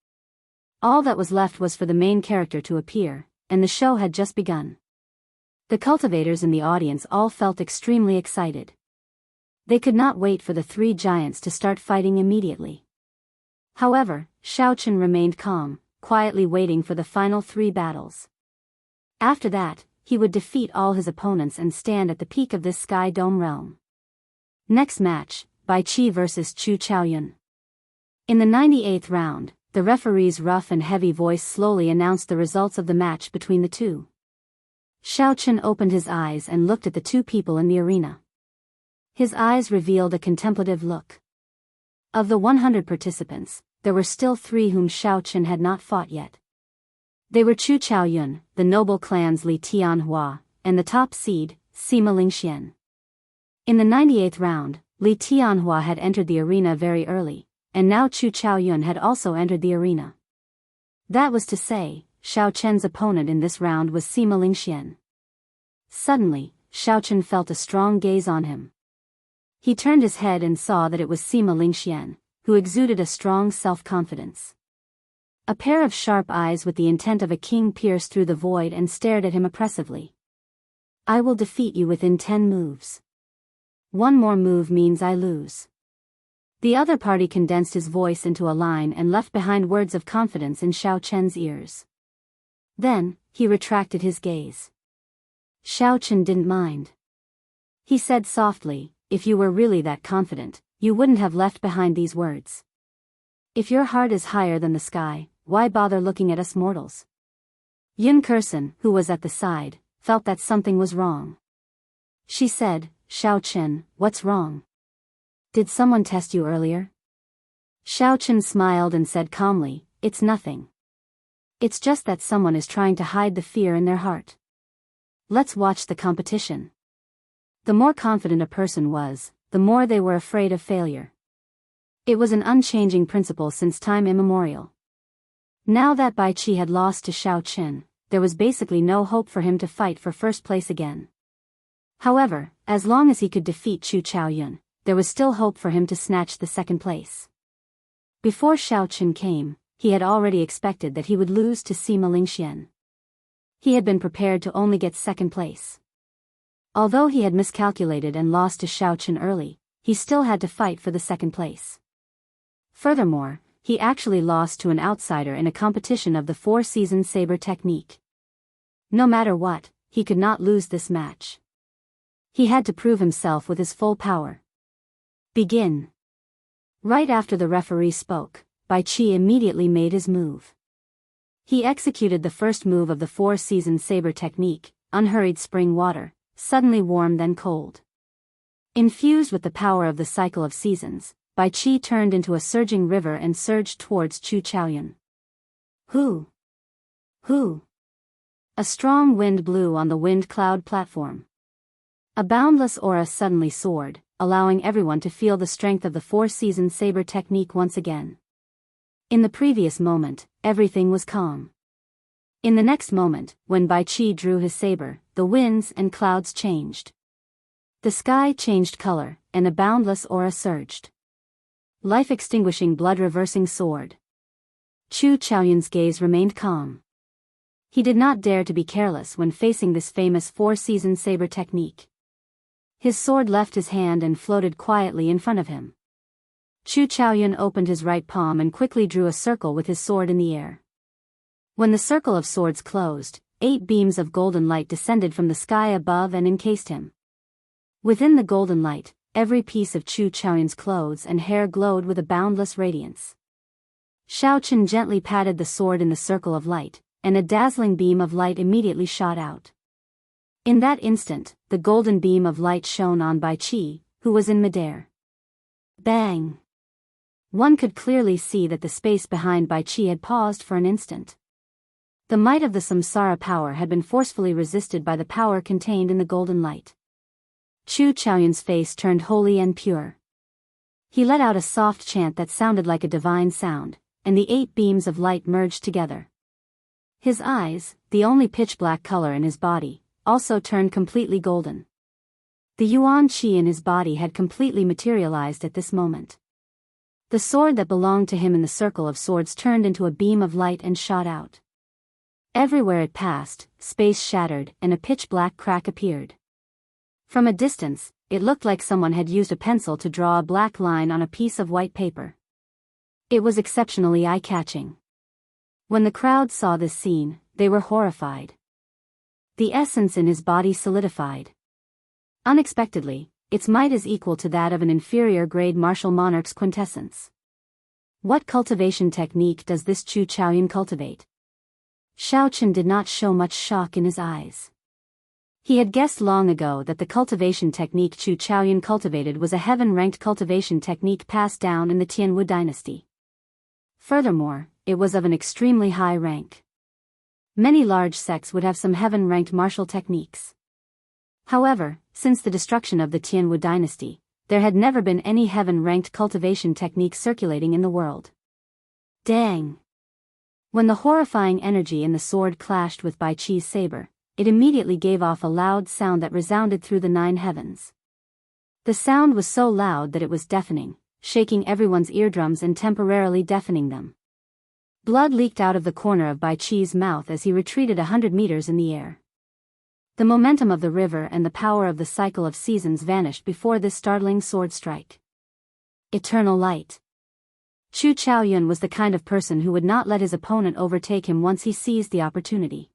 All that was left was for the main character to appear, and the show had just begun. The cultivators in the audience all felt extremely excited. They could not wait for the 3 giants to start fighting immediately. However, Xiao Chen remained calm, quietly waiting for the final 3 battles. After that, he would defeat all his opponents and stand at the peak of this sky dome realm. Next match, Bai Qi vs. Chu Chaoyun. In the 98th round, the referee's rough and heavy voice slowly announced the results of the match between the two. Xiao Chen opened his eyes and looked at the two people in the arena. His eyes revealed a contemplative look. Of the 100 participants, there were still 3 whom Xiao Chen had not fought yet. They were Chu Chaoyun, the noble clans Li Tianhua, and the top seed, Sima Lingxian. In the 98th round, Li Tianhua had entered the arena very early, and now Chu Chaoyun had also entered the arena. That was to say, Xiao Chen's opponent in this round was Sima Lingxian. Suddenly, Xiao Chen felt a strong gaze on him. He turned his head and saw that it was Sima Lingxian, who exuded a strong self-confidence. A pair of sharp eyes with the intent of a king pierced through the void and stared at him oppressively. I will defeat you within 10 moves. One more move means I lose. The other party condensed his voice into a line and left behind words of confidence in Xiao Chen's ears. Then, he retracted his gaze. Xiao Chen didn't mind. He said softly, if you were really that confident, you wouldn't have left behind these words. If your heart is higher than the sky, why bother looking at us mortals? Yun Kursen, who was at the side, felt that something was wrong. She said, Xiao Chen, what's wrong? Did someone test you earlier? Xiao Chen smiled and said calmly, it's nothing. It's just that someone is trying to hide the fear in their heart. Let's watch the competition. The more confident a person was, the more they were afraid of failure. It was an unchanging principle since time immemorial. Now that Bai Qi had lost to Xiao Chen, there was basically no hope for him to fight for first place again. However, as long as he could defeat Chu Chaoyun, there was still hope for him to snatch the second place. Before Xiao Chen came, he had already expected that he would lose to Sima Lingxian. He had been prepared to only get second place. Although he had miscalculated and lost to Xiao Chen early, he still had to fight for the second place. Furthermore, he actually lost to an outsider in a competition of the 4-season saber technique. No matter what, he could not lose this match. He had to prove himself with his full power. Begin. Right after the referee spoke, Bai Qi immediately made his move. He executed the first move of the 4-season saber technique, unhurried spring water, suddenly warm then cold. Infused with the power of the cycle of seasons, Bai Qi turned into a surging river and surged towards Chu Chaoyun. Hoo! Hoo! A strong wind blew on the wind cloud platform. A boundless aura suddenly soared, allowing everyone to feel the strength of the 4-season saber technique once again. In the previous moment, everything was calm. In the next moment, when Bai Qi drew his saber, the winds and clouds changed. The sky changed color, and a boundless aura surged. Life-extinguishing blood-reversing sword. Chu Chaoyun's gaze remained calm. He did not dare to be careless when facing this famous 4-season saber technique. His sword left his hand and floated quietly in front of him. Chu Chaoyun opened his right palm and quickly drew a circle with his sword in the air. When the circle of swords closed, 8 beams of golden light descended from the sky above and encased him. Within the golden light, every piece of Chu Chaoyun's clothes and hair glowed with a boundless radiance. Xiao Chen gently patted the sword in the circle of light, and a dazzling beam of light immediately shot out. In that instant, the golden beam of light shone on Bai Qi, who was in midair. Bang! One could clearly see that the space behind Bai Qi had paused for an instant. The might of the samsara power had been forcefully resisted by the power contained in the golden light. Chu Chaoyun's face turned holy and pure. He let out a soft chant that sounded like a divine sound, and the 8 beams of light merged together. His eyes, the only pitch-black color in his body, also turned completely golden. The Yuan Qi in his body had completely materialized at this moment. The sword that belonged to him in the circle of swords turned into a beam of light and shot out. Everywhere it passed, space shattered and a pitch-black crack appeared. From a distance, it looked like someone had used a pencil to draw a black line on a piece of white paper. It was exceptionally eye-catching. When the crowd saw this scene, they were horrified. The essence in his body solidified. Unexpectedly, its might is equal to that of an inferior-grade martial monarch's quintessence. What cultivation technique does this Chu Chaoyun cultivate? Xiaochen did not show much shock in his eyes. He had guessed long ago that the cultivation technique Chu Chaoyun cultivated was a heaven-ranked cultivation technique passed down in the Tianwu dynasty. Furthermore, it was of an extremely high rank. Many large sects would have some heaven-ranked martial techniques. However, since the destruction of the Tianwu dynasty, there had never been any heaven-ranked cultivation technique circulating in the world. Dang! When the horrifying energy in the sword clashed with Bai Qi's saber, it immediately gave off a loud sound that resounded through the 9 heavens. The sound was so loud that it was deafening, shaking everyone's eardrums and temporarily deafening them. Blood leaked out of the corner of Bai Qi's mouth as he retreated 100 meters in the air. The momentum of the river and the power of the cycle of seasons vanished before this startling sword strike. Eternal light. Chu Chaoyun was the kind of person who would not let his opponent overtake him once he seized the opportunity.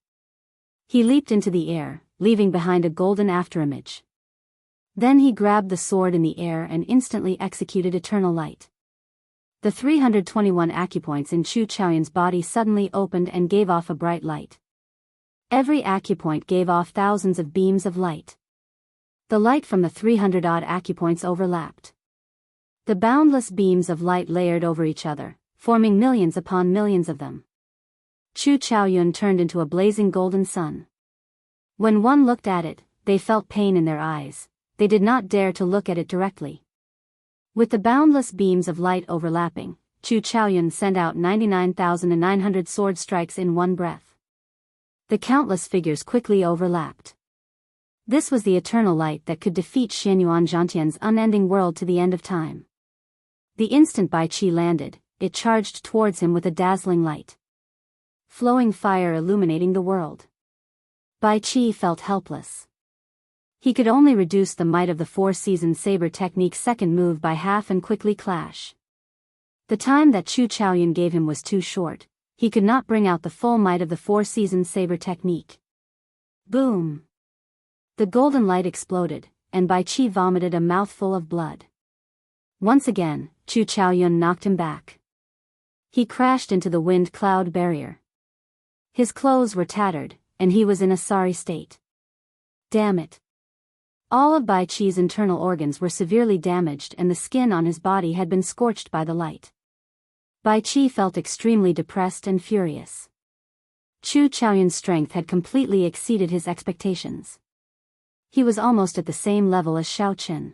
He leaped into the air, leaving behind a golden afterimage. Then he grabbed the sword in the air and instantly executed eternal light. The 321 acupoints in Chu Chaoyun's body suddenly opened and gave off a bright light. Every acupoint gave off thousands of beams of light. The light from the 300-odd acupoints overlapped. The boundless beams of light layered over each other, forming millions upon millions of them. Chu Chaoyun turned into a blazing golden sun. When one looked at it, they felt pain in their eyes. They did not dare to look at it directly. With the boundless beams of light overlapping, Chu Chaoyun sent out 99,900 sword strikes in one breath. The countless figures quickly overlapped. This was the eternal light that could defeat Xianyuan Zhantian's unending world to the end of time. The instant Bai Qi landed, it charged towards him with a dazzling light. Flowing fire illuminating the world. Bai Qi felt helpless. He could only reduce the might of the 4-season saber technique's second move by half and quickly clash. The time that Chu Chaoyun gave him was too short. He could not bring out the full might of the 4-season saber technique. Boom! The golden light exploded, and Bai Qi vomited a mouthful of blood. Once again, Chu Chaoyun knocked him back. He crashed into the wind cloud barrier. His clothes were tattered, and he was in a sorry state. Damn it! All of Bai Qi's internal organs were severely damaged and the skin on his body had been scorched by the light. Bai Qi felt extremely depressed and furious. Chu Chaoyun's strength had completely exceeded his expectations. He was almost at the same level as Xiaochen.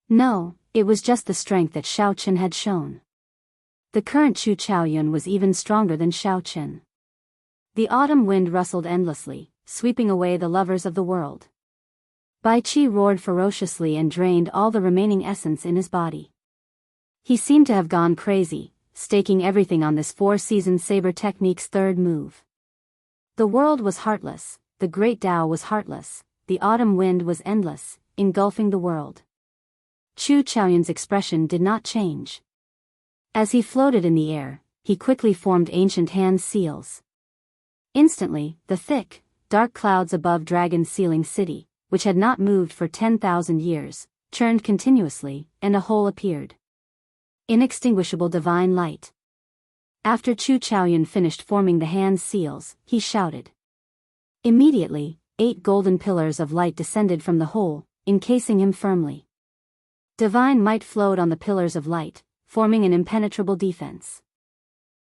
No, it was just the strength that Xiaochen had shown. The current Chu Chaoyun was even stronger than Xiaochen. The autumn wind rustled endlessly, sweeping away the lovers of the world. Bai Qi roared ferociously and drained all the remaining essence in his body. He seemed to have gone crazy, staking everything on this 4-season saber technique's third move. The world was heartless, the great Tao was heartless, the autumn wind was endless, engulfing the world. Chu Chaoyun's expression did not change. As he floated in the air, he quickly formed ancient hand seals. Instantly, the thick, dark clouds above Dragon Sealing City, which had not moved for 10,000 years, churned continuously, and a hole appeared. Inextinguishable divine light. After Chu Chaoyun finished forming the hand seals, he shouted. Immediately, 8 golden pillars of light descended from the hole, encasing him firmly. Divine might flowed on the pillars of light, forming an impenetrable defense.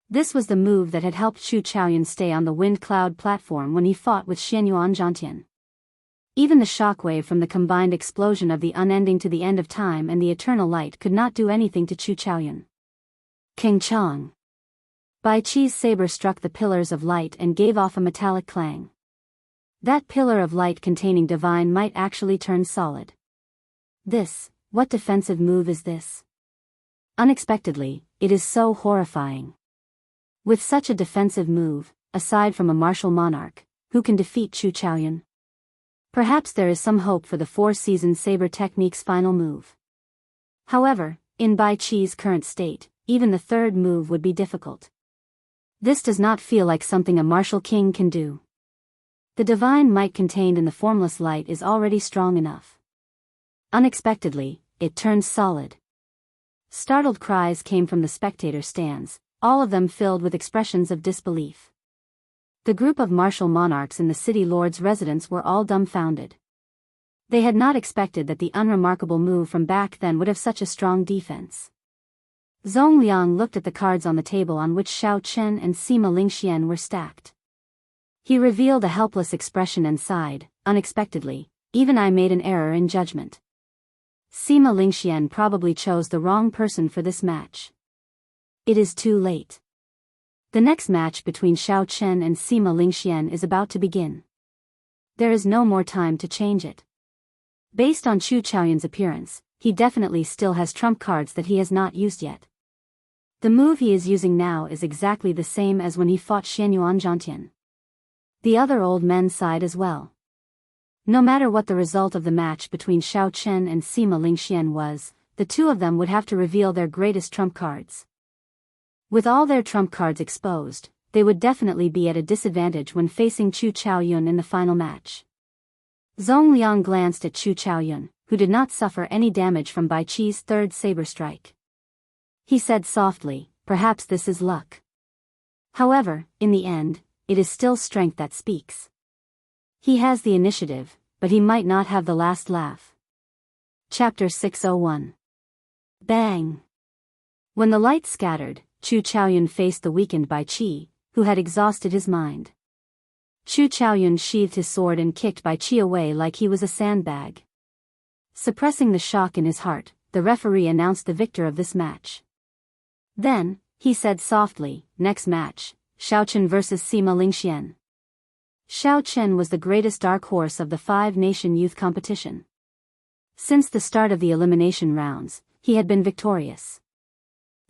This was the move that had helped Chu Chaoyun stay on the wind cloud platform when he fought with Xianyuan Zhantian. Even the shockwave from the combined explosion of the unending to the end of time and the eternal light could not do anything to Chu Chaoyun. King Chong. Bai Qi's saber struck the pillars of light and gave off a metallic clang. That pillar of light containing divine might actually turn solid. What defensive move is this? Unexpectedly, it is so horrifying. With such a defensive move, aside from a martial monarch, who can defeat Chu Chaoyun? Perhaps there is some hope for the 4-season saber technique's final move. However, in Bai Qi's current state, even the third move would be difficult. This does not feel like something a martial king can do. The divine might contained in the formless light is already strong enough. Unexpectedly, it turned solid. Startled cries came from the spectator stands, all of them filled with expressions of disbelief. The group of martial monarchs in the city lord's residence were all dumbfounded. They had not expected that the unremarkable move from back then would have such a strong defense. Zhong Liang looked at the cards on the table on which Xiao Chen and Sima Lingxian were stacked. He revealed a helpless expression and sighed, unexpectedly, even I made an error in judgment. Sima Lingxian probably chose the wrong person for this match. It is too late. The next match between Xiao Chen and Sima Lingxian is about to begin. There is no more time to change it. Based on Chu Chaoyun's appearance, he definitely still has trump cards that he has not used yet. The move he is using now is exactly the same as when he fought Xianyuan Zhantian. The other old men sighed as well. No matter what the result of the match between Xiao Chen and Sima Lingxian was, the two of them would have to reveal their greatest trump cards. With all their trump cards exposed, they would definitely be at a disadvantage when facing Chu Chaoyun in the final match. Zhong Liang glanced at Chu Chaoyun, who did not suffer any damage from Bai Qi's third saber strike. He said softly, "Perhaps this is luck. However, in the end, it is still strength that speaks. He has the initiative, but he might not have the last laugh." Chapter 601. Bang! When the light scattered, Chu Chaoyun faced the weakened Bai Qi, who had exhausted his mind. Chu Chaoyun sheathed his sword and kicked Bai Qi away like he was a sandbag. Suppressing the shock in his heart, the referee announced the victor of this match. Then, he said softly, "Next match, Xiao Chen vs Sima Lingxian." Xiao Chen was the greatest dark horse of the five-nation youth competition. Since the start of the elimination rounds, he had been victorious.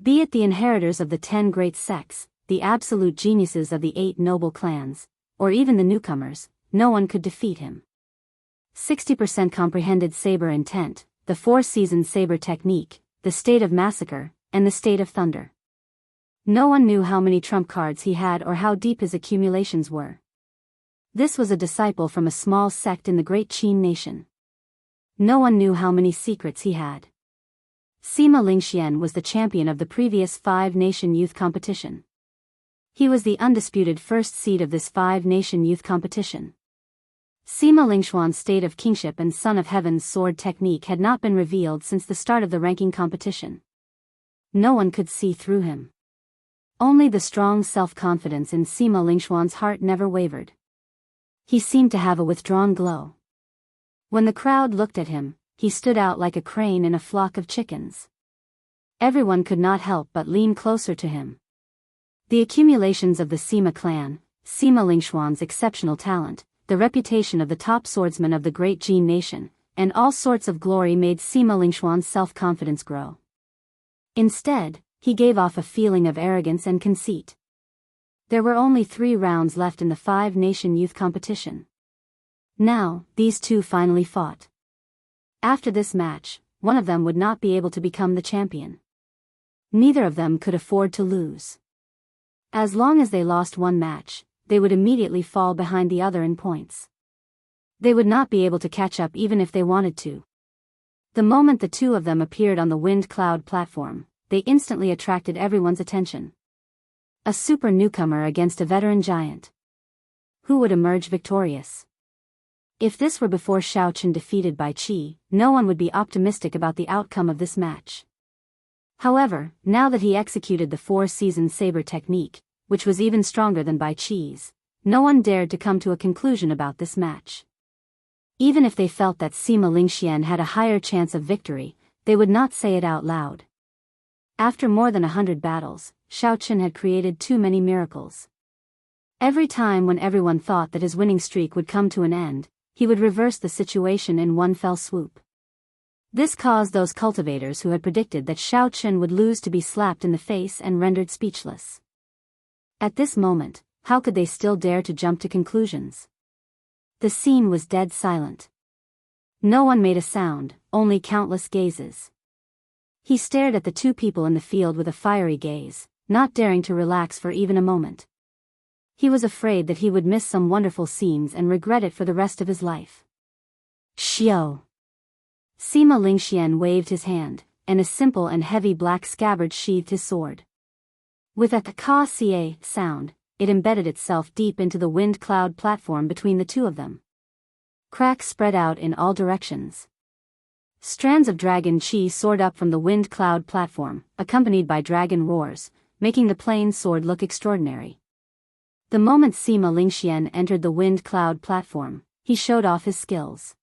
Be it the inheritors of the 10 great sects, the absolute geniuses of the 8 noble clans, or even the newcomers, no one could defeat him. 60% comprehended saber intent, the 4-season saber technique, the state of massacre, and the state of thunder. No one knew how many trump cards he had or how deep his accumulations were. This was a disciple from a small sect in the great Qin nation. No one knew how many secrets he had. Sima Lingxian was the champion of the previous 5-nation youth competition. He was the undisputed first seed of this 5-nation youth competition. Sima Lingxuan's state of kingship and Son of Heaven's sword technique had not been revealed since the start of the ranking competition. No one could see through him. Only the strong self-confidence in Sima Lingxuan's heart never wavered. He seemed to have a withdrawn glow. When the crowd looked at him, he stood out like a crane in a flock of chickens. Everyone could not help but lean closer to him. The accumulations of the Sima clan, Sima Lingxuan's exceptional talent, the reputation of the top swordsman of the great Jin nation, and all sorts of glory made Sima Lingxuan's self-confidence grow. Instead, he gave off a feeling of arrogance and conceit. There were only 3 rounds left in the 5-nation youth competition. Now, these two finally fought. After this match, one of them would not be able to become the champion. Neither of them could afford to lose. As long as they lost one match, they would immediately fall behind the other in points. They would not be able to catch up even if they wanted to. The moment the two of them appeared on the wind cloud platform, they instantly attracted everyone's attention. A super newcomer against a veteran giant. Who would emerge victorious? If this were before Xiao Chen defeated Bai Qi, no one would be optimistic about the outcome of this match. However, now that he executed the 4-season saber technique, which was even stronger than Bai Qi's, no one dared to come to a conclusion about this match. Even if they felt that Sima Lingxian had a higher chance of victory, they would not say it out loud. After more than 100 battles, Xiao Chen had created too many miracles. Every time when everyone thought that his winning streak would come to an end, he would reverse the situation in one fell swoop. This caused those cultivators who had predicted that Xiao Chen would lose to be slapped in the face and rendered speechless. At this moment, how could they still dare to jump to conclusions? The scene was dead silent. No one made a sound, only countless gazes. He stared at the two people in the field with a fiery gaze, not daring to relax for even a moment. He was afraid that he would miss some wonderful scenes and regret it for the rest of his life. Xiao! Sima Lingxian waved his hand, and a simple and heavy black scabbard sheathed his sword. With a ka-ca sound, it embedded itself deep into the wind cloud platform between the two of them. Cracks spread out in all directions. Strands of dragon chi soared up from the wind cloud platform, accompanied by dragon roars, making the plain sword look extraordinary. The moment Sima Lingxian entered the wind cloud platform, he showed off his skills.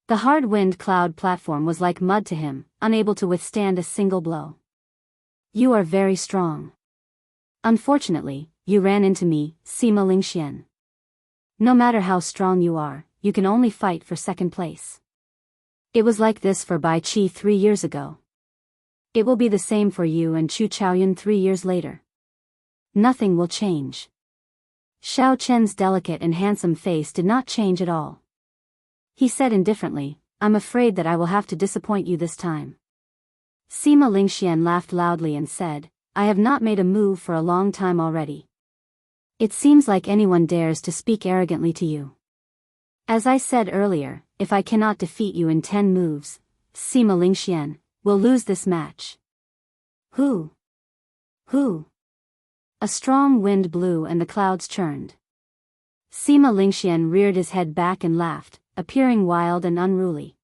The hard wind cloud platform was like mud to him, unable to withstand a single blow. You are very strong. Unfortunately, you ran into me, Sima Lingxian. No matter how strong you are, you can only fight for second place. It was like this for Bai Qi 3 years ago. It will be the same for you and Chu Chaoyun 3 years later. Nothing will change. Xiao Chen's delicate and handsome face did not change at all. He said indifferently, I'm afraid that I will have to disappoint you this time. Sima Lingxian laughed loudly and said, I have not made a move for a long time already. It seems like anyone dares to speak arrogantly to you. As I said earlier, if I cannot defeat you in 10 moves, Sima Lingxian will lose this match. Who? A strong wind blew and the clouds churned. Sima Lingxian reared his head back and laughed, appearing wild and unruly.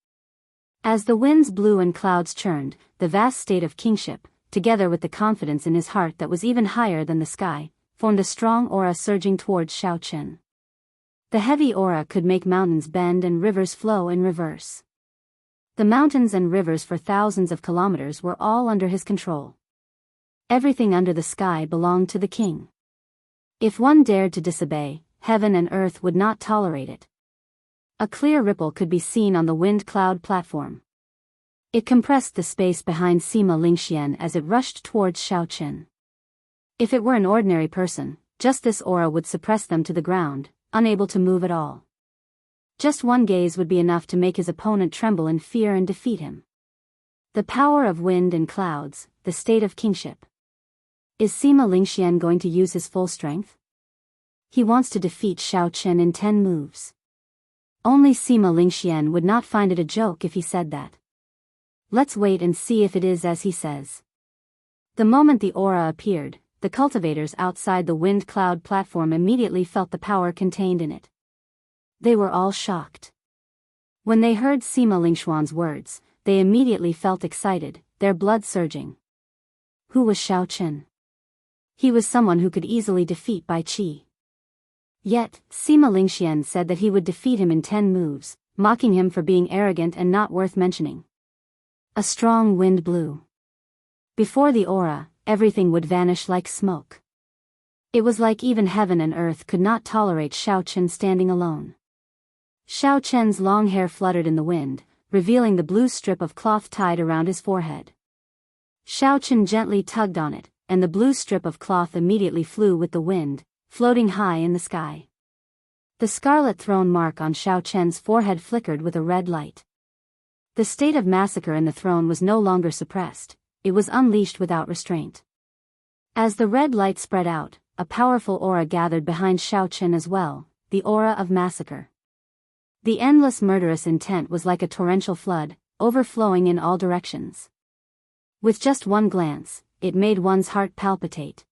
As the winds blew and clouds churned, the vast state of kingship, together with the confidence in his heart that was even higher than the sky, formed a strong aura surging towards Xiao Chen. The heavy aura could make mountains bend and rivers flow in reverse. The mountains and rivers for thousands of kilometers were all under his control. Everything under the sky belonged to the king. If one dared to disobey, heaven and earth would not tolerate it. A clear ripple could be seen on the wind cloud platform. It compressed the space behind Sima Lingxian as it rushed towards Xiao Chen. If it were an ordinary person, just this aura would suppress them to the ground, unable to move at all. Just one gaze would be enough to make his opponent tremble in fear and defeat him. The power of wind and clouds, the state of kingship. Is Sima Lingxian going to use his full strength? He wants to defeat Xiao Chen in 10 moves. Only Sima Lingxian would not find it a joke if he said that. Let's wait and see if it is as he says. The moment the aura appeared, the cultivators outside the wind cloud platform immediately felt the power contained in it. They were all shocked. When they heard Sima Lingxian's words, they immediately felt excited, their blood surging. Who was Xiao Chen? He was someone who could easily defeat Bai Qi. Yet, Sima Lingxian said that he would defeat him in 10 moves, mocking him for being arrogant and not worth mentioning. A strong wind blew. Before the aura, everything would vanish like smoke. It was like even heaven and earth could not tolerate Xiao Chen standing alone. Xiao Chen's long hair fluttered in the wind, revealing the blue strip of cloth tied around his forehead. Xiao Chen gently tugged on it, and the blue strip of cloth immediately flew with the wind, floating high in the sky. The scarlet throne mark on Xiao Chen's forehead flickered with a red light. The state of massacre in the throne was no longer suppressed, it was unleashed without restraint. As the red light spread out, a powerful aura gathered behind Xiao Chen as well, the aura of massacre. The endless murderous intent was like a torrential flood, overflowing in all directions. With just one glance, it made one's heart palpitate.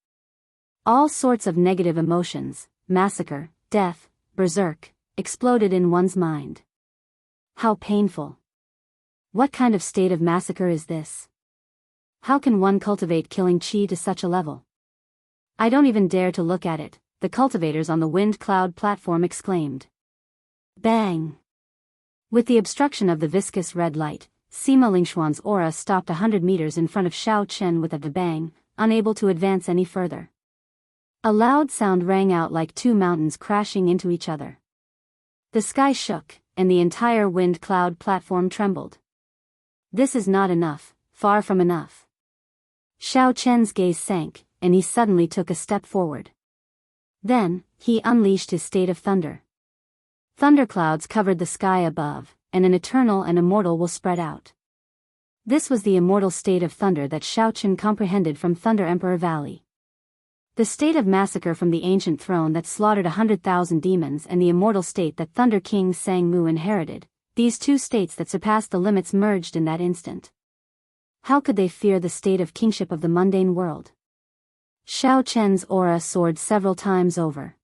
All sorts of negative emotions, massacre, death, berserk, exploded in one's mind. How painful. What kind of state of massacre is this? How can one cultivate killing chi to such a level? I don't even dare to look at it, the cultivators on the wind cloud platform exclaimed. Bang! With the obstruction of the viscous red light, Sima Lingxian's aura stopped 100 meters in front of Xiao Chen with a bang, unable to advance any further. A loud sound rang out like two mountains crashing into each other. The sky shook, and the entire wind cloud platform trembled. This is not enough, far from enough. Xiao Chen's gaze sank, and he suddenly took a step forward. Then, he unleashed his state of thunder. Thunderclouds covered the sky above, and an eternal and immortal will spread out. This was the immortal state of thunder that Xiao Chen comprehended from Thunder Emperor Valley. The state of massacre from the ancient throne that slaughtered 100,000 demons and the immortal state that Thunder King Sang Mu inherited, these two states that surpassed the limits merged in that instant. How could they fear the state of kingship of the mundane world? Xiao Chen's aura soared several times over.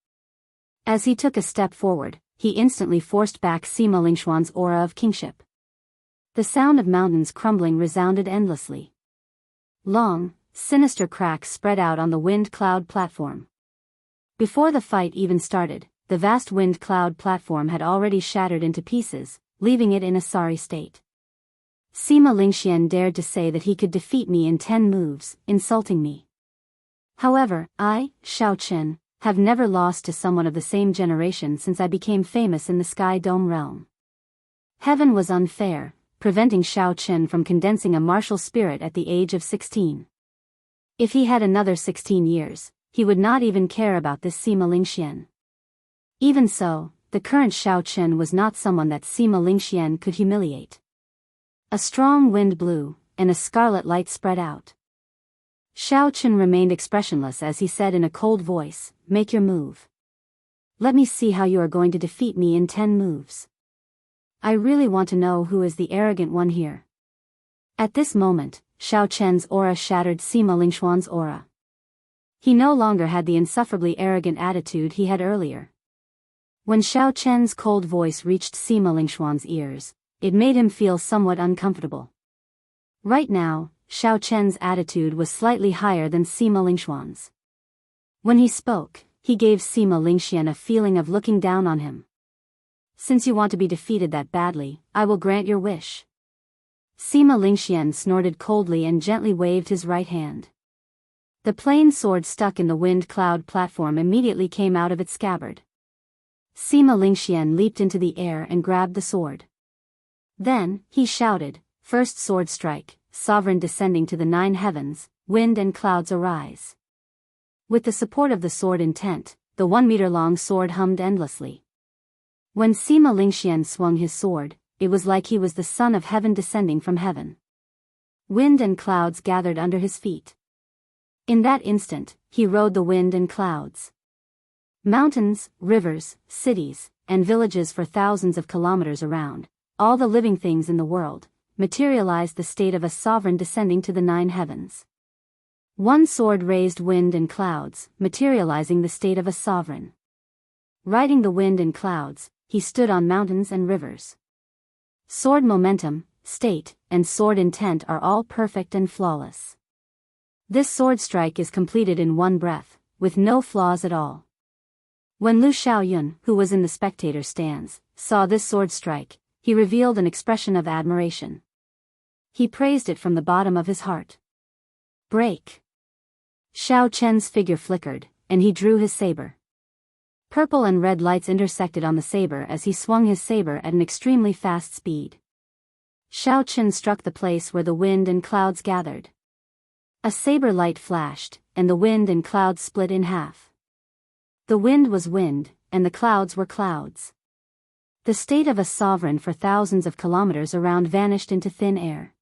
As he took a step forward, he instantly forced back Sima Lingxuan's aura of kingship. The sound of mountains crumbling resounded endlessly. Long, sinister cracks spread out on the wind cloud platform. Before the fight even started, the vast wind cloud platform had already shattered into pieces, leaving it in a sorry state. Sima Lingxian dared to say that he could defeat me in 10 moves, insulting me. However, I, Xiao Chen, have never lost to someone of the same generation since I became famous in the Sky Dome realm. Heaven was unfair, preventing Xiao Chen from condensing a martial spirit at the age of 16. If he had another 16 years, he would not even care about this Sima Lingxian. Even so, the current Xiao Chen was not someone that Sima Lingxian could humiliate. A strong wind blew, and a scarlet light spread out. Xiao Chen remained expressionless as he said in a cold voice, "Make your move. Let me see how you are going to defeat me in 10 moves. I really want to know who is the arrogant one here." At this moment, Xiao Chen's aura shattered Sima Lingxuan's aura. He no longer had the insufferably arrogant attitude he had earlier. When Xiao Chen's cold voice reached Sima Lingxuan's ears, it made him feel somewhat uncomfortable. Right now, Xiao Chen's attitude was slightly higher than Sima Lingxuan's. When he spoke, he gave Sima Lingxian a feeling of looking down on him. "Since you want to be defeated that badly, I will grant your wish." Sima Lingxian snorted coldly and gently waved his right hand. The plain sword stuck in the wind cloud platform immediately came out of its scabbard. Sima Lingxian leaped into the air and grabbed the sword. Then, he shouted, "First sword strike, sovereign descending to the 9 heavens, wind and clouds arise." With the support of the sword intent, the 1-meter-long sword hummed endlessly. When Sima Lingxian swung his sword, it was like he was the son of heaven descending from heaven. Wind and clouds gathered under his feet. In that instant, he rode the wind and clouds. Mountains, rivers, cities, and villages for thousands of kilometers around, all the living things in the world, materialized the state of a sovereign descending to the 9 heavens. One sword raised wind and clouds, materializing the state of a sovereign. Riding the wind and clouds, he stood on mountains and rivers. Sword momentum, state, and sword intent are all perfect and flawless. This sword strike is completed in one breath, with no flaws at all. When Lu Xiaoyun, who was in the spectator stands, saw this sword strike, he revealed an expression of admiration. He praised it from the bottom of his heart. Break. Xiao Chen's figure flickered, and he drew his saber. Purple and red lights intersected on the saber as he swung his saber at an extremely fast speed. Xiao Chen struck the place where the wind and clouds gathered. A saber light flashed, and the wind and clouds split in half. The wind was wind, and the clouds were clouds. The state of a sovereign for thousands of kilometers around vanished into thin air.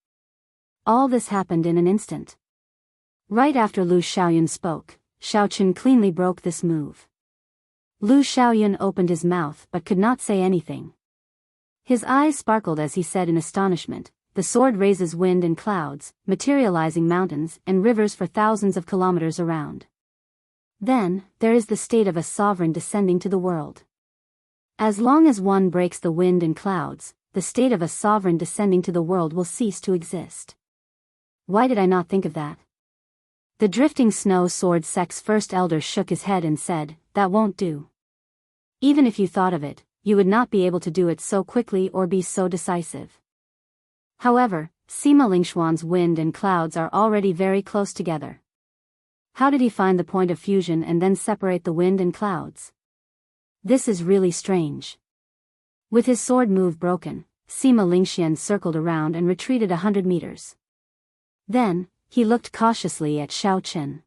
All this happened in an instant. Right after Lu Xiaoyun spoke, Xiao Chen cleanly broke this move. Lu Xiaoyun opened his mouth but could not say anything. His eyes sparkled as he said in astonishment, "The sword raises wind and clouds, materializing mountains and rivers for thousands of kilometers around. Then, there is the state of a sovereign descending to the world. As long as one breaks the wind and clouds, the state of a sovereign descending to the world will cease to exist. Why did I not think of that?" The drifting snow sword sect's first elder shook his head and said, "That won't do. Even if you thought of it, you would not be able to do it so quickly or be so decisive." However, Sima Lingxuan's wind and clouds are already very close together. How did he find the point of fusion and then separate the wind and clouds? This is really strange. With his sword move broken, Sima Lingxian circled around and retreated 100 meters. Then, he looked cautiously at Xiao Chen.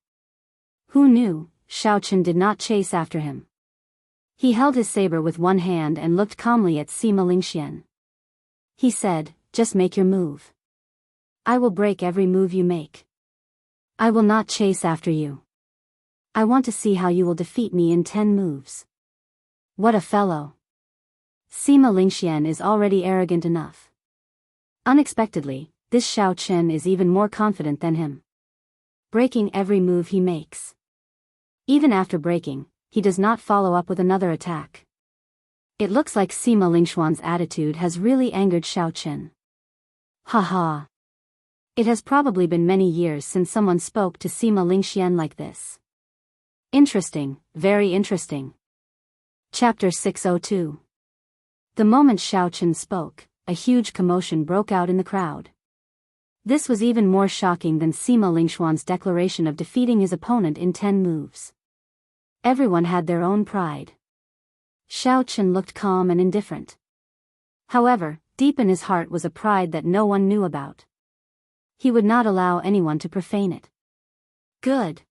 Who knew, Xiao Chen did not chase after him. He held his saber with one hand and looked calmly at Sima Lingxian. He said, "Just make your move. I will break every move you make. I will not chase after you. I want to see how you will defeat me in 10 moves." What a fellow. Sima Lingxian is already arrogant enough. Unexpectedly, this Xiao Chen is even more confident than him, breaking every move he makes. Even after breaking, he does not follow up with another attack. It looks like Sima Lingxuan's attitude has really angered Xiao Chen. Haha. It has probably been many years since someone spoke to Sima Lingxian like this. Interesting, very interesting. Chapter 602. The moment Xiao Chen spoke, a huge commotion broke out in the crowd. This was even more shocking than Sima Lingxuan's declaration of defeating his opponent in 10 moves. Everyone had their own pride. Xiao Chen looked calm and indifferent. However, deep in his heart was a pride that no one knew about. He would not allow anyone to profane it. Good.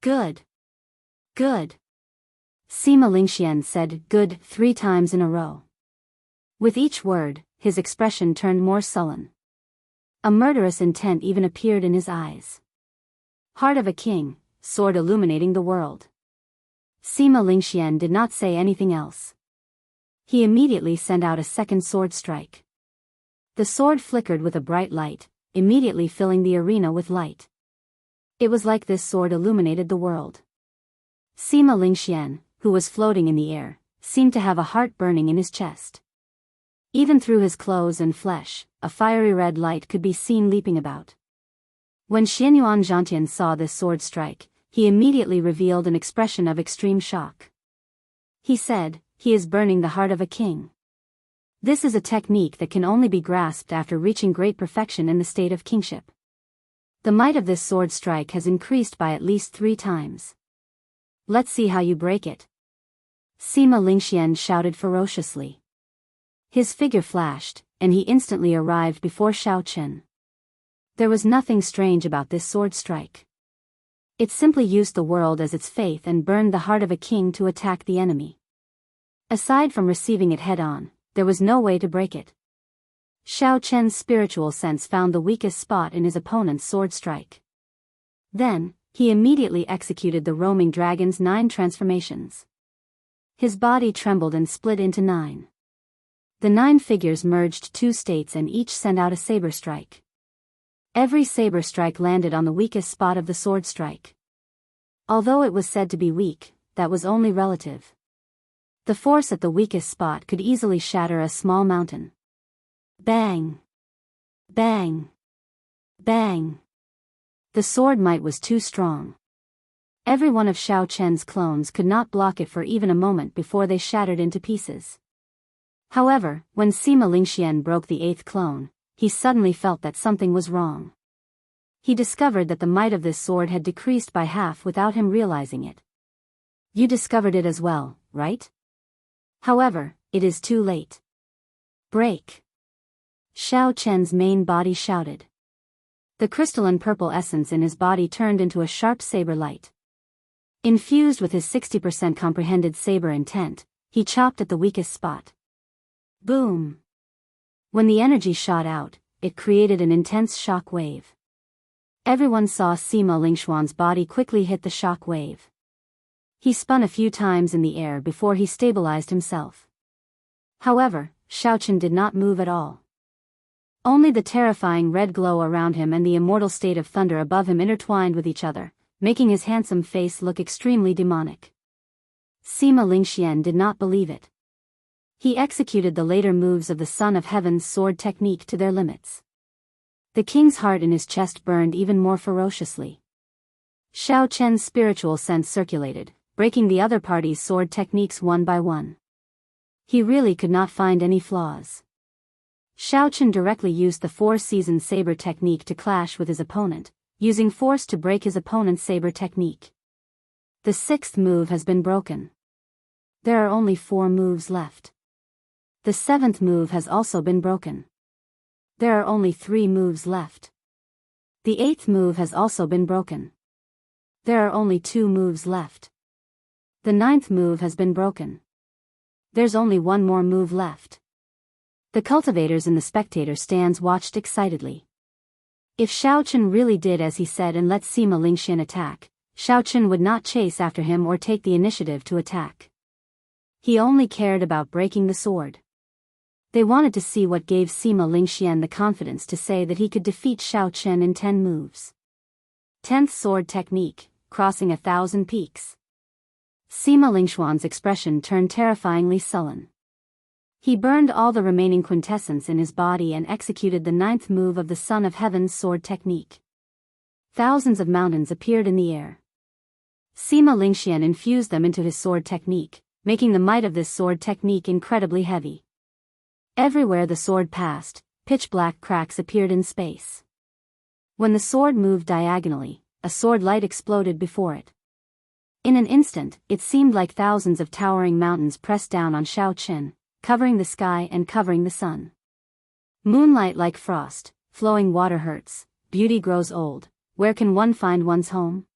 Good. Good. Sima Lingxian said good 3 times in a row. With each word, his expression turned more sullen. A murderous intent even appeared in his eyes. Heart of a king, sword illuminating the world. Sima Lingxian did not say anything else. He immediately sent out a second sword strike. The sword flickered with a bright light, immediately filling the arena with light. It was like this sword illuminated the world. Sima Lingxian, who was floating in the air, seemed to have a heart burning in his chest. Even through his clothes and flesh, a fiery red light could be seen leaping about. When Xianyuan Zhantian saw this sword strike, he immediately revealed an expression of extreme shock. He said, "He is burning the heart of a king." This is a technique that can only be grasped after reaching great perfection in the state of kingship. The might of this sword strike has increased by at least 3 times. Let's see how you break it. Sima Lingxian shouted ferociously. His figure flashed, and he instantly arrived before Xiao Chen. There was nothing strange about this sword strike. It simply used the world as its faith and burned the heart of a king to attack the enemy. Aside from receiving it head-on, there was no way to break it. Xiao Chen's spiritual sense found the weakest spot in his opponent's sword strike. Then, he immediately executed the roaming dragon's 9 transformations. His body trembled and split into 9. The 9 figures merged 2 states and each sent out a saber strike. Every saber strike landed on the weakest spot of the sword strike. Although it was said to be weak, that was only relative. The force at the weakest spot could easily shatter a small mountain. Bang! Bang! Bang! The sword might was too strong. Every one of Xiao Chen's clones could not block it for even a moment before they shattered into pieces. However, when Sima Lingxian broke the 8th clone, he suddenly felt that something was wrong. He discovered that the might of this sword had decreased by half without him realizing it. You discovered it as well, right? However, it is too late. Break! Xiao Chen's main body shouted. The crystalline purple essence in his body turned into a sharp saber light. Infused with his 60% comprehended saber intent, he chopped at the weakest spot. Boom! When the energy shot out, it created an intense shock wave. Everyone saw Sima Lingxuan's body quickly hit the shock wave. He spun a few times in the air before he stabilized himself. However, Xiao Chen did not move at all. Only the terrifying red glow around him and the immortal state of thunder above him intertwined with each other, making his handsome face look extremely demonic. Sima Lingxian did not believe it. He executed the later moves of the Son of Heaven's sword technique to their limits. The king's heart in his chest burned even more ferociously. Xiao Chen's spiritual sense circulated, breaking the other party's sword techniques one by one. He really could not find any flaws. Xiao Chen directly used the 4-season saber technique to clash with his opponent, using force to break his opponent's saber technique. The 6th move has been broken. There are only 4 moves left. The 7th move has also been broken. There are only 3 moves left. The 8th move has also been broken. There are only 2 moves left. The 9th move has been broken. There's only 1 more move left. The cultivators in the spectator stands watched excitedly. If Xiao Chen really did as he said and let Sima Lingxian attack, Xiao Chen would not chase after him or take the initiative to attack. He only cared about breaking the sword. They wanted to see what gave Sima Lingxian the confidence to say that he could defeat Xiao Chen in 10 moves. 10th sword technique, crossing 1,000 peaks. Sima Lingxian's expression turned terrifyingly sullen. He burned all the remaining quintessence in his body and executed the 9th move of the Son of Heaven's sword technique. Thousands of mountains appeared in the air. Sima Lingxian infused them into his sword technique, making the might of this sword technique incredibly heavy. Everywhere the sword passed, pitch-black cracks appeared in space. When the sword moved diagonally, a sword light exploded before it. In an instant, it seemed like thousands of towering mountains pressed down on Xiao Chen, covering the sky and covering the sun. Moonlight like frost, flowing water hurts, beauty grows old, where can one find one's home?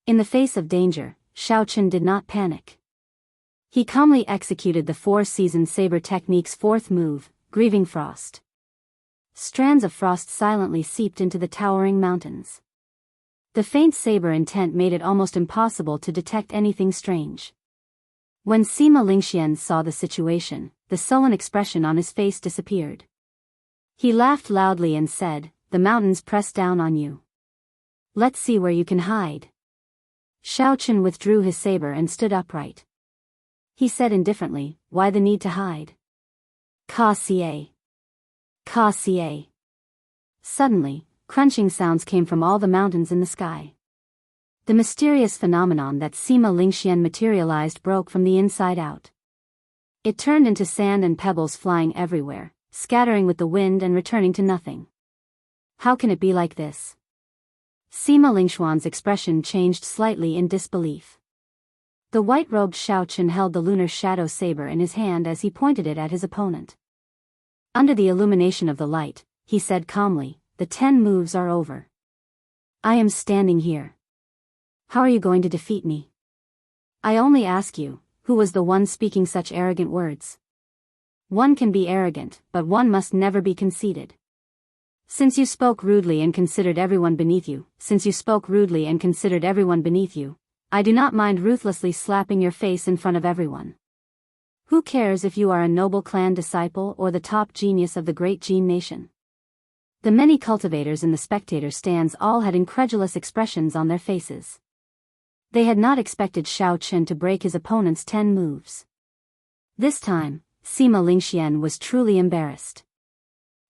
In the face of danger, Xiao Chen did not panic. He calmly executed the Four-Season Saber Technique's 4th move, Grieving Frost. Strands of frost silently seeped into the towering mountains. The faint saber intent made it almost impossible to detect anything strange. When Sima Lingxian saw the situation, the sullen expression on his face disappeared. He laughed loudly and said, "The mountains press down on you. Let's see where you can hide." Xiao Chen withdrew his saber and stood upright. He said indifferently, "Why the need to hide? Ka xie. Ka xie." Suddenly, crunching sounds came from all the mountains in the sky. The mysterious phenomenon that Sima Lingxian materialized broke from the inside out. It turned into sand and pebbles flying everywhere, scattering with the wind and returning to nothing. How can it be like this? Sima Lingxian's expression changed slightly in disbelief. The white-robed Xiao Chen held the lunar shadow saber in his hand as he pointed it at his opponent. Under the illumination of the light, he said calmly, "The 10 moves are over. I am standing here. How are you going to defeat me? I only ask you, who was the one speaking such arrogant words? One can be arrogant, but one must never be conceited. Since you spoke rudely and considered everyone beneath you, I do not mind ruthlessly slapping your face in front of everyone. Who cares if you are a noble clan disciple or the top genius of the great Jin nation?" The many cultivators in the spectator stands all had incredulous expressions on their faces. They had not expected Xiao Chen to break his opponent's 10 moves. This time, Sima Lingxian was truly embarrassed.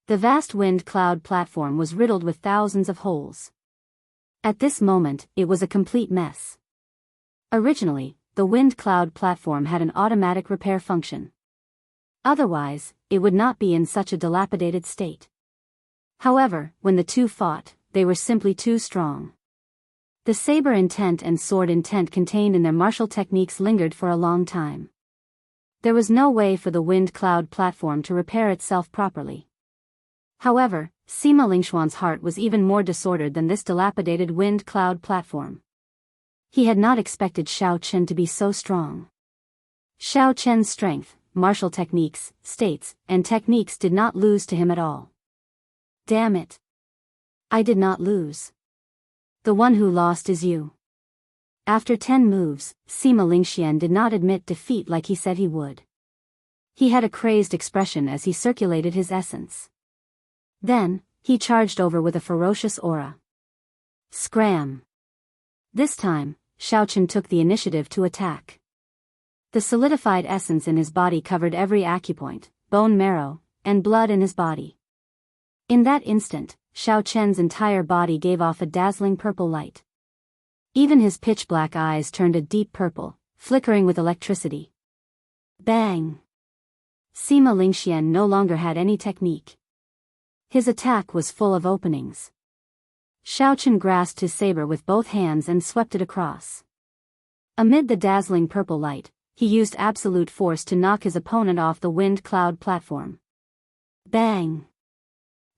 The vast wind cloud platform was riddled with thousands of holes. At this moment, it was a complete mess. Originally, the wind cloud platform had an automatic repair function. Otherwise, it would not be in such a dilapidated state. However, when the two fought, they were simply too strong. The saber intent and sword intent contained in their martial techniques lingered for a long time. There was no way for the wind cloud platform to repair itself properly. However, Sima Lingxian's heart was even more disordered than this dilapidated wind cloud platform. He had not expected Xiao Chen to be so strong. Xiao Chen's strength, martial techniques, states, and techniques did not lose to him at all. Damn it. I did not lose. The one who lost is you. After 10 moves, Sima Lingxian did not admit defeat like he said he would. He had a crazed expression as he circulated his essence. Then, he charged over with a ferocious aura. Scram! This time, Xiao Chen took the initiative to attack. The solidified essence in his body covered every acupoint, bone marrow, and blood in his body. In that instant, Xiao Chen's entire body gave off a dazzling purple light. Even his pitch-black eyes turned a deep purple, flickering with electricity. Bang! Sima Lingxian no longer had any technique. His attack was full of openings. Xiao Chen grasped his saber with both hands and swept it across. Amid the dazzling purple light, he used absolute force to knock his opponent off the wind cloud platform. Bang!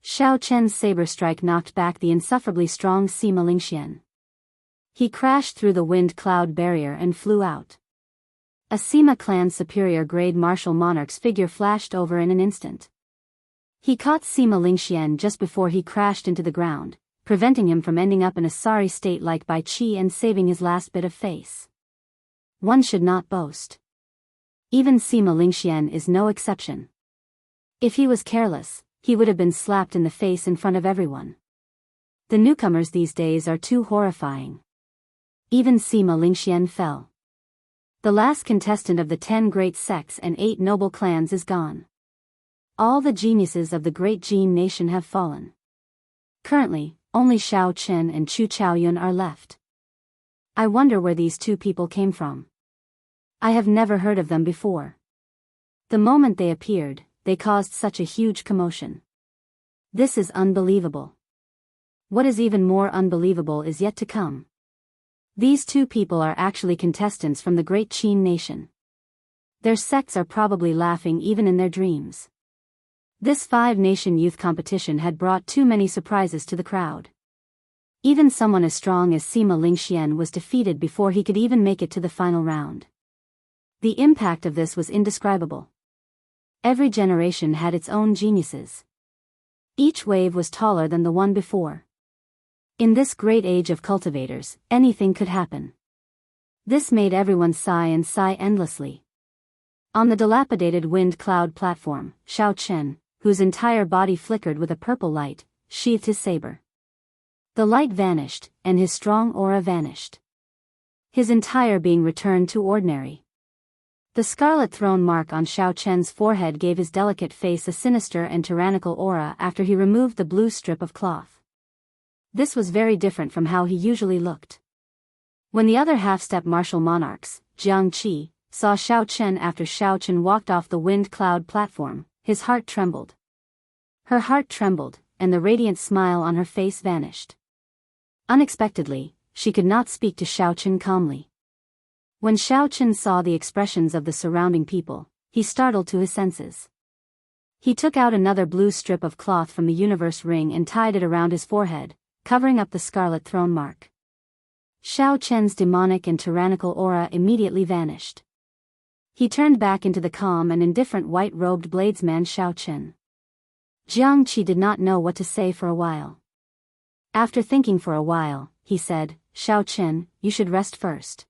Xiao Chen's saber strike knocked back the insufferably strong Sima Lingxian. He crashed through the wind cloud barrier and flew out. A Sima clan superior grade martial monarch's figure flashed over in an instant. He caught Sima Lingxian just before he crashed into the ground, preventing him from ending up in a sorry state like Bai Qi and saving his last bit of face. One should not boast. Even Sima Lingxian is no exception. If he was careless, he would have been slapped in the face in front of everyone. The newcomers these days are too horrifying. Even Sima Lingxian fell. The last contestant of the 10 great sects and 8 noble clans is gone. All the geniuses of the great Jin nation have fallen. Currently, only Xiao Chen and Chu Chaoyun are left. I wonder where these two people came from. I have never heard of them before. The moment they appeared, they caused such a huge commotion. This is unbelievable. What is even more unbelievable is yet to come. These two people are actually contestants from the great Qin nation. Their sects are probably laughing even in their dreams. This 5-nation youth competition had brought too many surprises to the crowd. Even someone as strong as Sima Lingxian was defeated before he could even make it to the final round. The impact of this was indescribable. Every generation had its own geniuses. Each wave was taller than the one before. In this great age of cultivators, anything could happen. This made everyone sigh and sigh endlessly. On the dilapidated wind cloud platform, Xiao Chen, whose entire body flickered with a purple light, sheathed his saber. The light vanished, and his strong aura vanished. His entire being returned to ordinary. The scarlet throne mark on Xiao Chen's forehead gave his delicate face a sinister and tyrannical aura after he removed the blue strip of cloth. This was very different from how he usually looked. When the other half-step martial monarchs, Jiang Qi, saw Xiao Chen after Xiao Chen walked off the wind cloud platform, his heart trembled. Her heart trembled, and the radiant smile on her face vanished. Unexpectedly, she could not speak to Xiao Chen calmly. When Xiao Chen saw the expressions of the surrounding people, he startled to his senses. He took out another blue strip of cloth from the universe ring and tied it around his forehead, covering up the scarlet throne mark. Xiao Chen's demonic and tyrannical aura immediately vanished. He turned back into the calm and indifferent white-robed bladesman Xiao Chen. Jiang Qi did not know what to say for a while. After thinking for a while, he said, "Xiao Chen, you should rest first."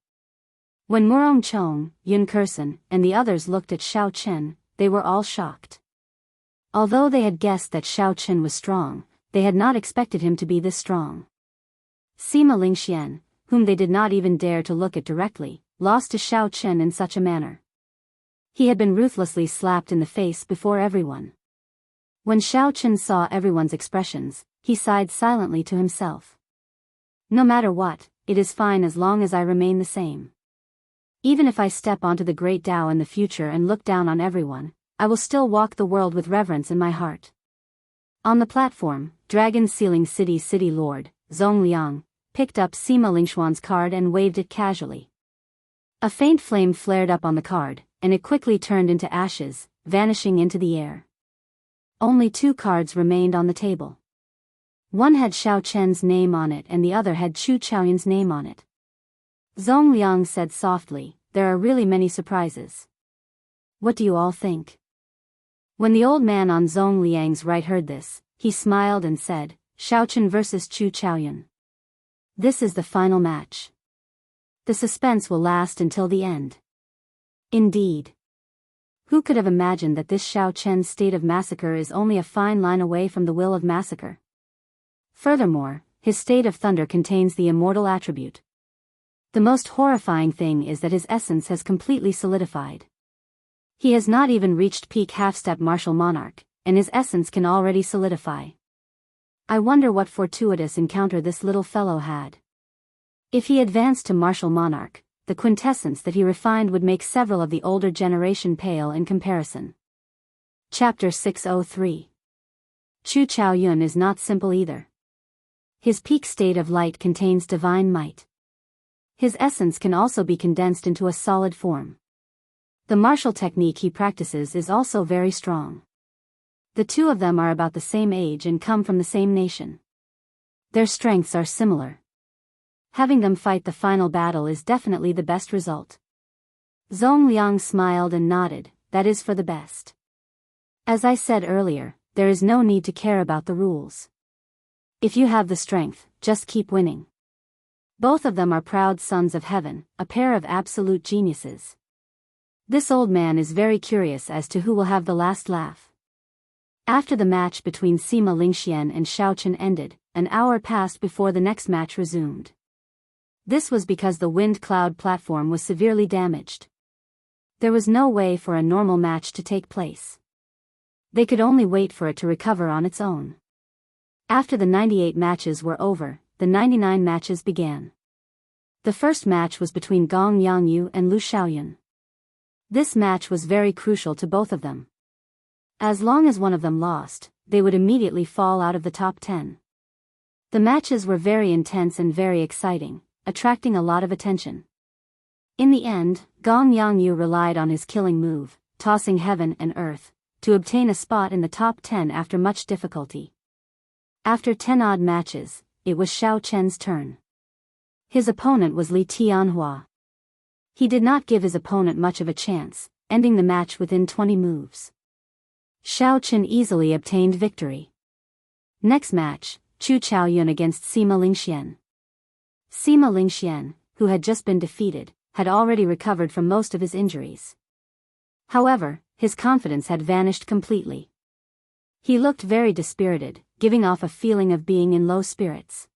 When Murong Chong, Yun Kursen, and the others looked at Xiao Chen, they were all shocked. Although they had guessed that Xiao Chen was strong, they had not expected him to be this strong. Sima Lingxian, whom they did not even dare to look at directly, lost to Xiao Chen in such a manner. He had been ruthlessly slapped in the face before everyone. When Xiao Chen saw everyone's expressions, he sighed silently to himself. No matter what, it is fine as long as I remain the same. Even if I step onto the great Tao in the future and look down on everyone, I will still walk the world with reverence in my heart. On the platform, Dragon Sealing City Lord, Zhong Liang, picked up Sima Lingxuan's card and waved it casually. A faint flame flared up on the card, and it quickly turned into ashes, vanishing into the air. Only 2 cards remained on the table. One had Xiao Chen's name on it and the other had Chu Chaoyun's name on it. Zhong Liang said softly, "There are really many surprises. What do you all think?" When the old man on Zhong Liang's right heard this, he smiled and said, "Xiao Chen versus Chu Chaoyun. This is the final match. The suspense will last until the end." Indeed. Who could have imagined that this Xiao Chen's state of massacre is only a fine line away from the will of massacre? Furthermore, his state of thunder contains the immortal attribute. The most horrifying thing is that his essence has completely solidified. He has not even reached peak half-step martial monarch, and his essence can already solidify. I wonder what fortuitous encounter this little fellow had. If he advanced to martial monarch, the quintessence that he refined would make several of the older generation pale in comparison. Chapter 603. Chu Chaoyun is not simple either. His peak state of light contains divine might. His essence can also be condensed into a solid form. The martial technique he practices is also very strong. The two of them are about the same age and come from the same nation. Their strengths are similar. Having them fight the final battle is definitely the best result. Zhong Liang smiled and nodded, "That is for the best. As I said earlier, there is no need to care about the rules. If you have the strength, just keep winning." Both of them are proud sons of heaven, a pair of absolute geniuses. This old man is very curious as to who will have the last laugh. After the match between Sima Lingxian and Xiao Chen ended, an hour passed before the next match resumed. This was because the wind cloud platform was severely damaged. There was no way for a normal match to take place. They could only wait for it to recover on its own. After the 98 matches were over, the 99 matches began. The first match was between Gong Yangyu and Lu Xiaoyun. This match was very crucial to both of them. As long as one of them lost, they would immediately fall out of the top 10. The matches were very intense and very exciting, attracting a lot of attention. In the end, Gong Yangyu relied on his killing move, tossing heaven and earth, to obtain a spot in the top 10 after much difficulty. After 10 odd matches, it was Xiao Chen's turn. His opponent was Li Tianhua. He did not give his opponent much of a chance, ending the match within 20 moves. Xiao Chen easily obtained victory. Next match, Chu Chaoyun against Sima Lingxian. Sima Lingxian, who had just been defeated, had already recovered from most of his injuries. However, his confidence had vanished completely. He looked very dispirited, giving off a feeling of being in low spirits.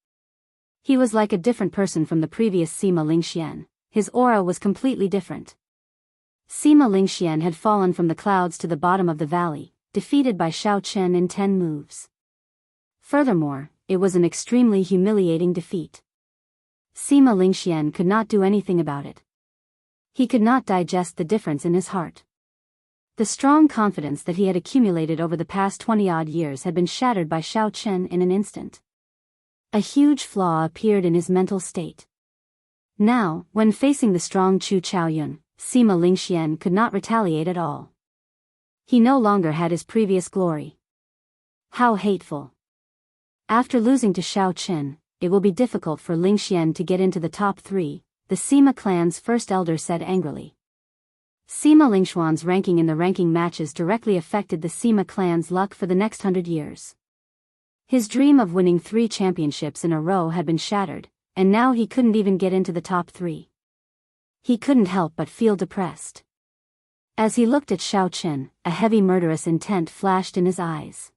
He was like a different person from the previous Sima Lingxian. His aura was completely different. Sima Lingxian had fallen from the clouds to the bottom of the valley, defeated by Xiao Chen in 10 moves. Furthermore, it was an extremely humiliating defeat. Sima Lingxian could not do anything about it. He could not digest the difference in his heart. The strong confidence that he had accumulated over the past 20-odd years had been shattered by Xiao Chen in an instant. A huge flaw appeared in his mental state. Now, when facing the strong Chu Chaoyun, Sima Lingxian could not retaliate at all. He no longer had his previous glory. How hateful. After losing to Xiao Chen, it will be difficult for Lingxian to get into the top 3, the Sima clan's first elder said angrily. Sima Lingxuan's ranking in the ranking matches directly affected the Sima clan's luck for the next 100 years. His dream of winning 3 championships in a row had been shattered, and now he couldn't even get into the top 3. He couldn't help but feel depressed. As he looked at Xiao Chen, a heavy murderous intent flashed in his eyes.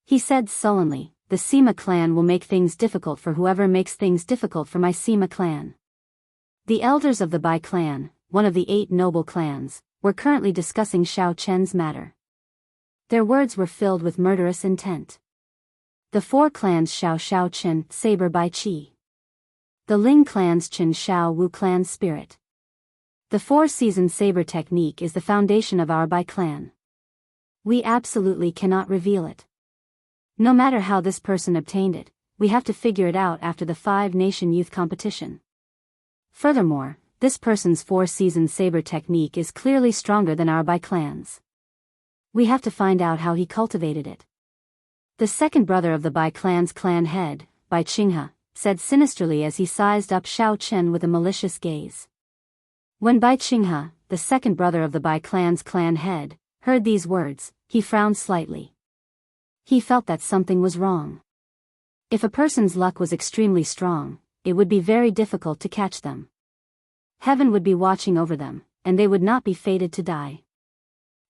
He said sullenly, "The Sima clan will make things difficult for whoever makes things difficult for my Sima clan." The elders of the Bai clan, one of the 8 noble clans, were currently discussing Xiao Chen's matter. Their words were filled with murderous intent. The 4 clans Xiao Chen, Saber Bai Qi. The Ling clan's Chen Xiao Wu clan's spirit. The 4-season saber technique is the foundation of our Bai clan. We absolutely cannot reveal it. No matter how this person obtained it, we have to figure it out after the 5-nation youth competition. Furthermore, this person's 4-season saber technique is clearly stronger than our Bai clan's. We have to find out how he cultivated it. The second brother of the Bai clan's clan head, Bai Qinghe, said sinisterly as he sized up Xiao Chen with a malicious gaze. When Bai Qinghe, the second brother of the Bai clan's clan head, heard these words, he frowned slightly. He felt that something was wrong. If a person's luck was extremely strong, it would be very difficult to catch them. Heaven would be watching over them, and they would not be fated to die.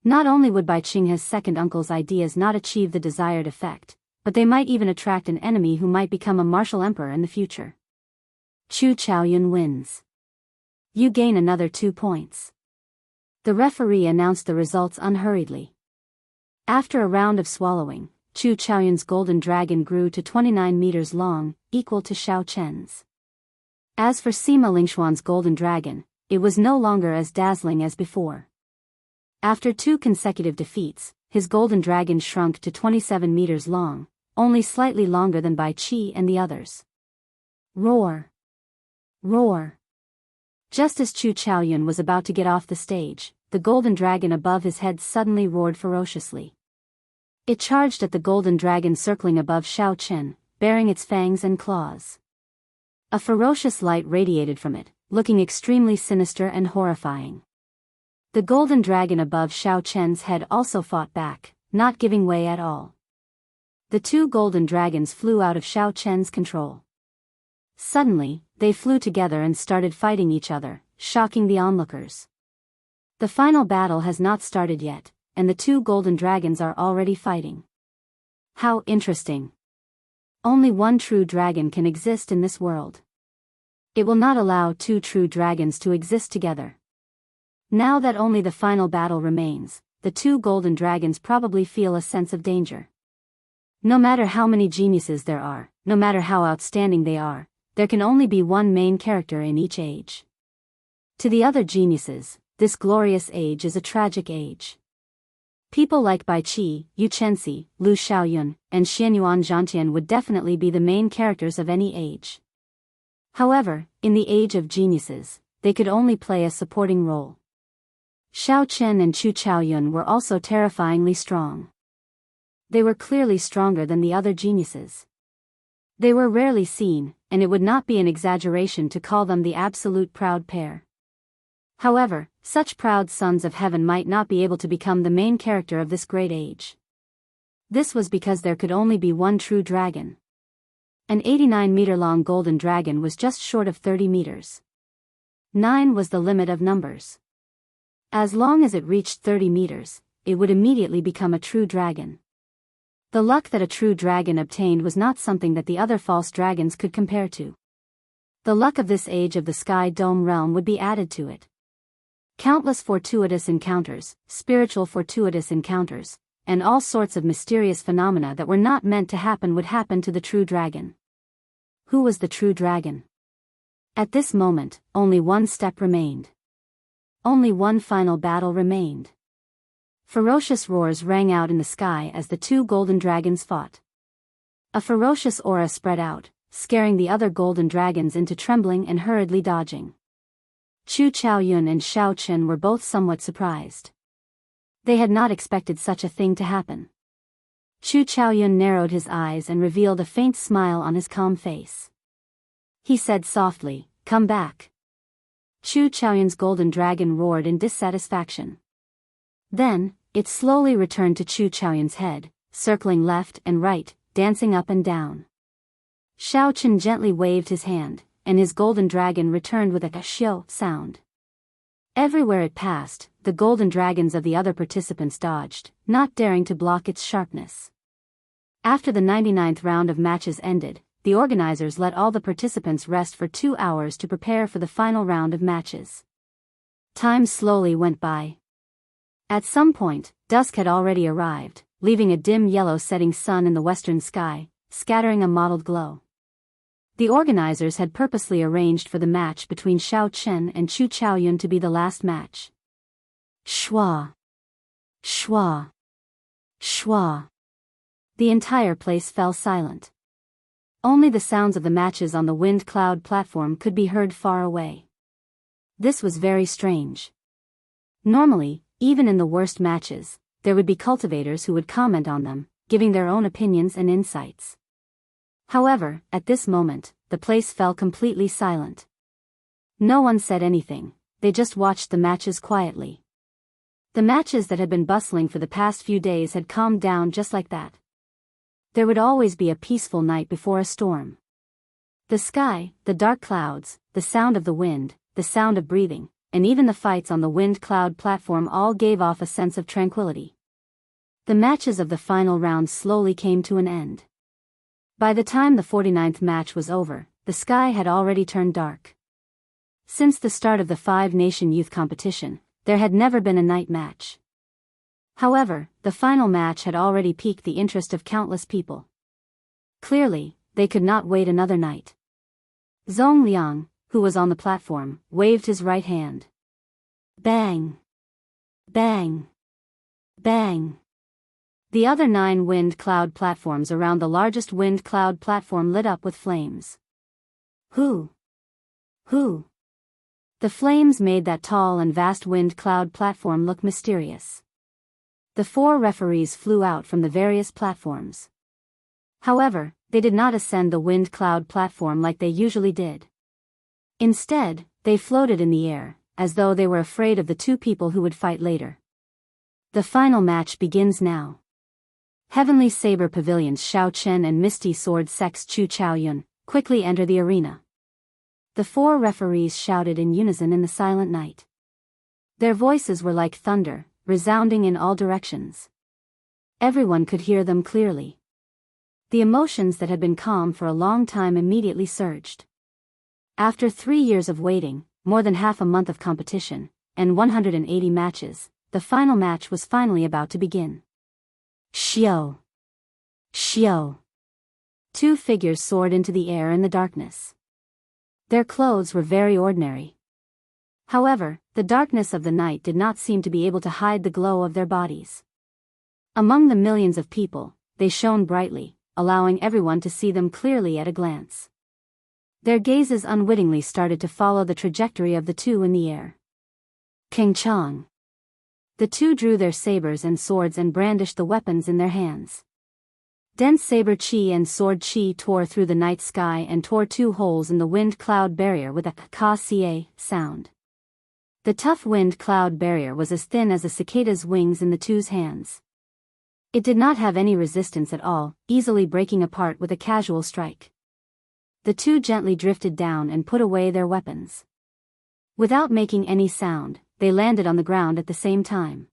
Not only would Bai Qinghe's second uncle's ideas not achieve the desired effect, but they might even attract an enemy who might become a martial emperor in the future. Chu Chaoyun wins. You gain another 2 points. The referee announced the results unhurriedly. After a round of swallowing, Chu Chaoyun's golden dragon grew to 29 meters long, equal to Xiao Chen's. As for Sima Lingxuan's golden dragon, it was no longer as dazzling as before. After 2 consecutive defeats, his golden dragon shrunk to 27 meters long, only slightly longer than Bai Qi and the others. Roar! Roar! Just as Chu Chaoyun was about to get off the stage, the golden dragon above his head suddenly roared ferociously. It charged at the golden dragon circling above Xiao Chen, bearing its fangs and claws. A ferocious light radiated from it, looking extremely sinister and horrifying. The golden dragon above Xiao Chen's head also fought back, not giving way at all. The 2 golden dragons flew out of Xiao Chen's control. Suddenly, they flew together and started fighting each other, shocking the onlookers. The final battle has not started yet, and the two golden dragons are already fighting. How interesting. Only one true dragon can exist in this world. It will not allow two true dragons to exist together. Now that only the final battle remains, the two golden dragons probably feel a sense of danger. No matter how many geniuses there are, no matter how outstanding they are, there can only be one main character in each age. To the other geniuses, this glorious age is a tragic age. People like Bai Qi, Yu Chenxi, Lu Xiaoyun, and Xianyuan Zhantian would definitely be the main characters of any age. However, in the age of geniuses, they could only play a supporting role. Xiao Chen and Chu Chaoyun were also terrifyingly strong. They were clearly stronger than the other geniuses. They were rarely seen, and it would not be an exaggeration to call them the absolute proud pair. However, such proud sons of heaven might not be able to become the main character of this great age. This was because there could only be one true dragon. An 89-meter-long golden dragon was just short of 30 meters. 9 was the limit of numbers. As long as it reached 30 meters, it would immediately become a true dragon. The luck that a true dragon obtained was not something that the other false dragons could compare to. The luck of this age of the Sky Dome realm would be added to it. Countless fortuitous encounters, spiritual fortuitous encounters, and all sorts of mysterious phenomena that were not meant to happen would happen to the true dragon. Who was the true dragon? At this moment, only one step remained. Only one final battle remained. Ferocious roars rang out in the sky as the two golden dragons fought. A ferocious aura spread out, scaring the other golden dragons into trembling and hurriedly dodging. Chu Chaoyun and Xiao Chen were both somewhat surprised. They had not expected such a thing to happen. Chu Chaoyun narrowed his eyes and revealed a faint smile on his calm face. He said softly, "Come back." Chu Chaoyun's golden dragon roared in dissatisfaction. Then, it slowly returned to Chu Chaoyun's head, circling left and right, dancing up and down. Xiao Chen gently waved his hand, and his golden dragon returned with a xiao sound. Everywhere it passed, the golden dragons of the other participants dodged, not daring to block its sharpness. After the 99th round of matches ended, the organizers let all the participants rest for 2 hours to prepare for the final round of matches. Time slowly went by. At some point, dusk had already arrived, leaving a dim yellow setting sun in the western sky, scattering a mottled glow. The organizers had purposely arranged for the match between Xiao Chen and Chu Chaoyun to be the last match. Shwa! Shwa! Shwa! The entire place fell silent. Only the sounds of the matches on the wind cloud platform could be heard far away. This was very strange. Normally, even in the worst matches, there would be cultivators who would comment on them, giving their own opinions and insights. However, at this moment, the place fell completely silent. No one said anything, they just watched the matches quietly. The matches that had been bustling for the past few days had calmed down just like that. There would always be a peaceful night before a storm. The sky, the dark clouds, the sound of the wind, the sound of breathing, and even the fights on the wind cloud platform all gave off a sense of tranquility. The matches of the final round slowly came to an end. By the time the 49th match was over, the sky had already turned dark. Since the start of the five-nation youth competition, there had never been a night match. However, the final match had already piqued the interest of countless people. Clearly, they could not wait another night. Zhong Liang, who was on the platform, waved his right hand. Bang! Bang! Bang! The other 9 wind cloud platforms around the largest wind cloud platform lit up with flames. Who? Who? The flames made that tall and vast wind cloud platform look mysterious. The 4 referees flew out from the various platforms. However, they did not ascend the wind cloud platform like they usually did. Instead, they floated in the air, as though they were afraid of the 2 people who would fight later. The final match begins now. Heavenly Saber Pavilion's Xiao Chen and Misty Sword Sect's Chu Chaoyun quickly enter the arena. The 4 referees shouted in unison in the silent night. Their voices were like thunder, resounding in all directions. Everyone could hear them clearly. The emotions that had been calm for a long time immediately surged. After 3 years of waiting, more than half a month of competition, and 180 matches, the final match was finally about to begin. Xiao! Xiao! 2 figures soared into the air in the darkness. Their clothes were very ordinary. However, the darkness of the night did not seem to be able to hide the glow of their bodies. Among the millions of people, they shone brightly, allowing everyone to see them clearly at a glance. Their gazes unwittingly started to follow the trajectory of the 2 in the air. King Chang. The 2 drew their sabers and swords and brandished the weapons in their hands. Dense saber chi and sword chi tore through the night sky and tore 2 holes in the wind cloud barrier with a ka-ca sound. The tough wind cloud barrier was as thin as a cicada's wings in the 2's hands. It did not have any resistance at all, easily breaking apart with a casual strike. The 2 gently drifted down and put away their weapons. Without making any sound, they landed on the ground at the same time.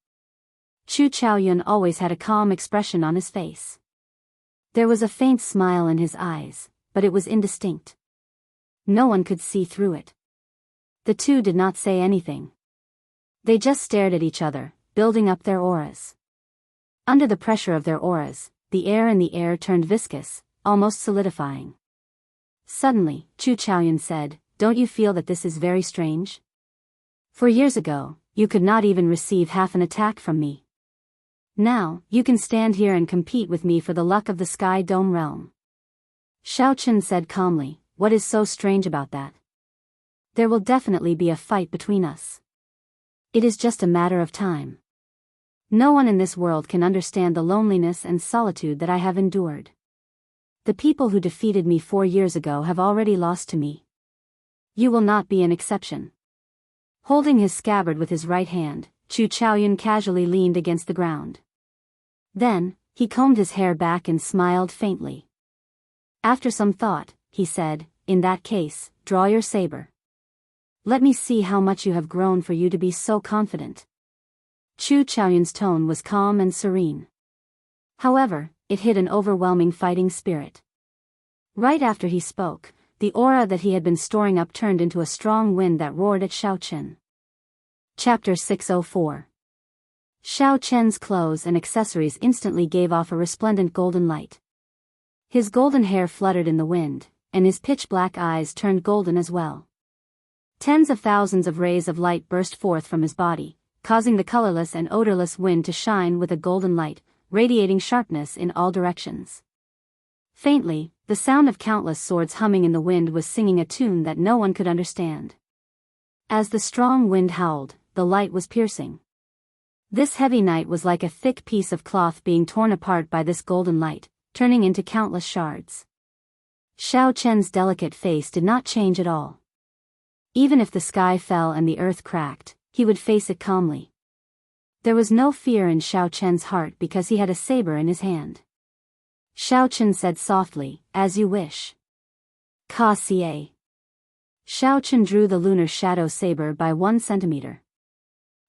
Chu Chaoyun always had a calm expression on his face. There was a faint smile in his eyes, but it was indistinct. No one could see through it. The 2 did not say anything. They just stared at each other, building up their auras. Under the pressure of their auras, the air in the air turned viscous, almost solidifying. Suddenly, Chu Chaoyun said, "Don't you feel that this is very strange? For years ago, you could not even receive half an attack from me. Now, you can stand here and compete with me for the luck of the Sky Dome realm." Xiao Chen said calmly, "What is so strange about that? There will definitely be a fight between us. It is just a matter of time. No one in this world can understand the loneliness and solitude that I have endured. The people who defeated me 4 years ago have already lost to me. You will not be an exception." Holding his scabbard with his right hand, Chu Chaoyun casually leaned against the ground. Then, he combed his hair back and smiled faintly. After some thought, he said, "In that case, draw your saber. Let me see how much you have grown for you to be so confident." Chu Chaoyun's tone was calm and serene. However, it hid an overwhelming fighting spirit. Right after he spoke, the aura that he had been storing up turned into a strong wind that roared at Xiao Chen. Chapter 604. Xiao Chen's clothes and accessories instantly gave off a resplendent golden light. His golden hair fluttered in the wind, and his pitch-black eyes turned golden as well. Tens of thousands of rays of light burst forth from his body, causing the colorless and odorless wind to shine with a golden light, radiating sharpness in all directions. Faintly, the sound of countless swords humming in the wind was singing a tune that no one could understand. As the strong wind howled, the light was piercing. This heavy night was like a thick piece of cloth being torn apart by this golden light, turning into countless shards. Xiao Chen's delicate face did not change at all. Even if the sky fell and the earth cracked, he would face it calmly. There was no fear in Xiao Chen's heart because he had a saber in his hand. Xiao Chen said softly, "As you wish." Ka-ca. Xiao Chen drew the lunar shadow saber by 1 centimeter.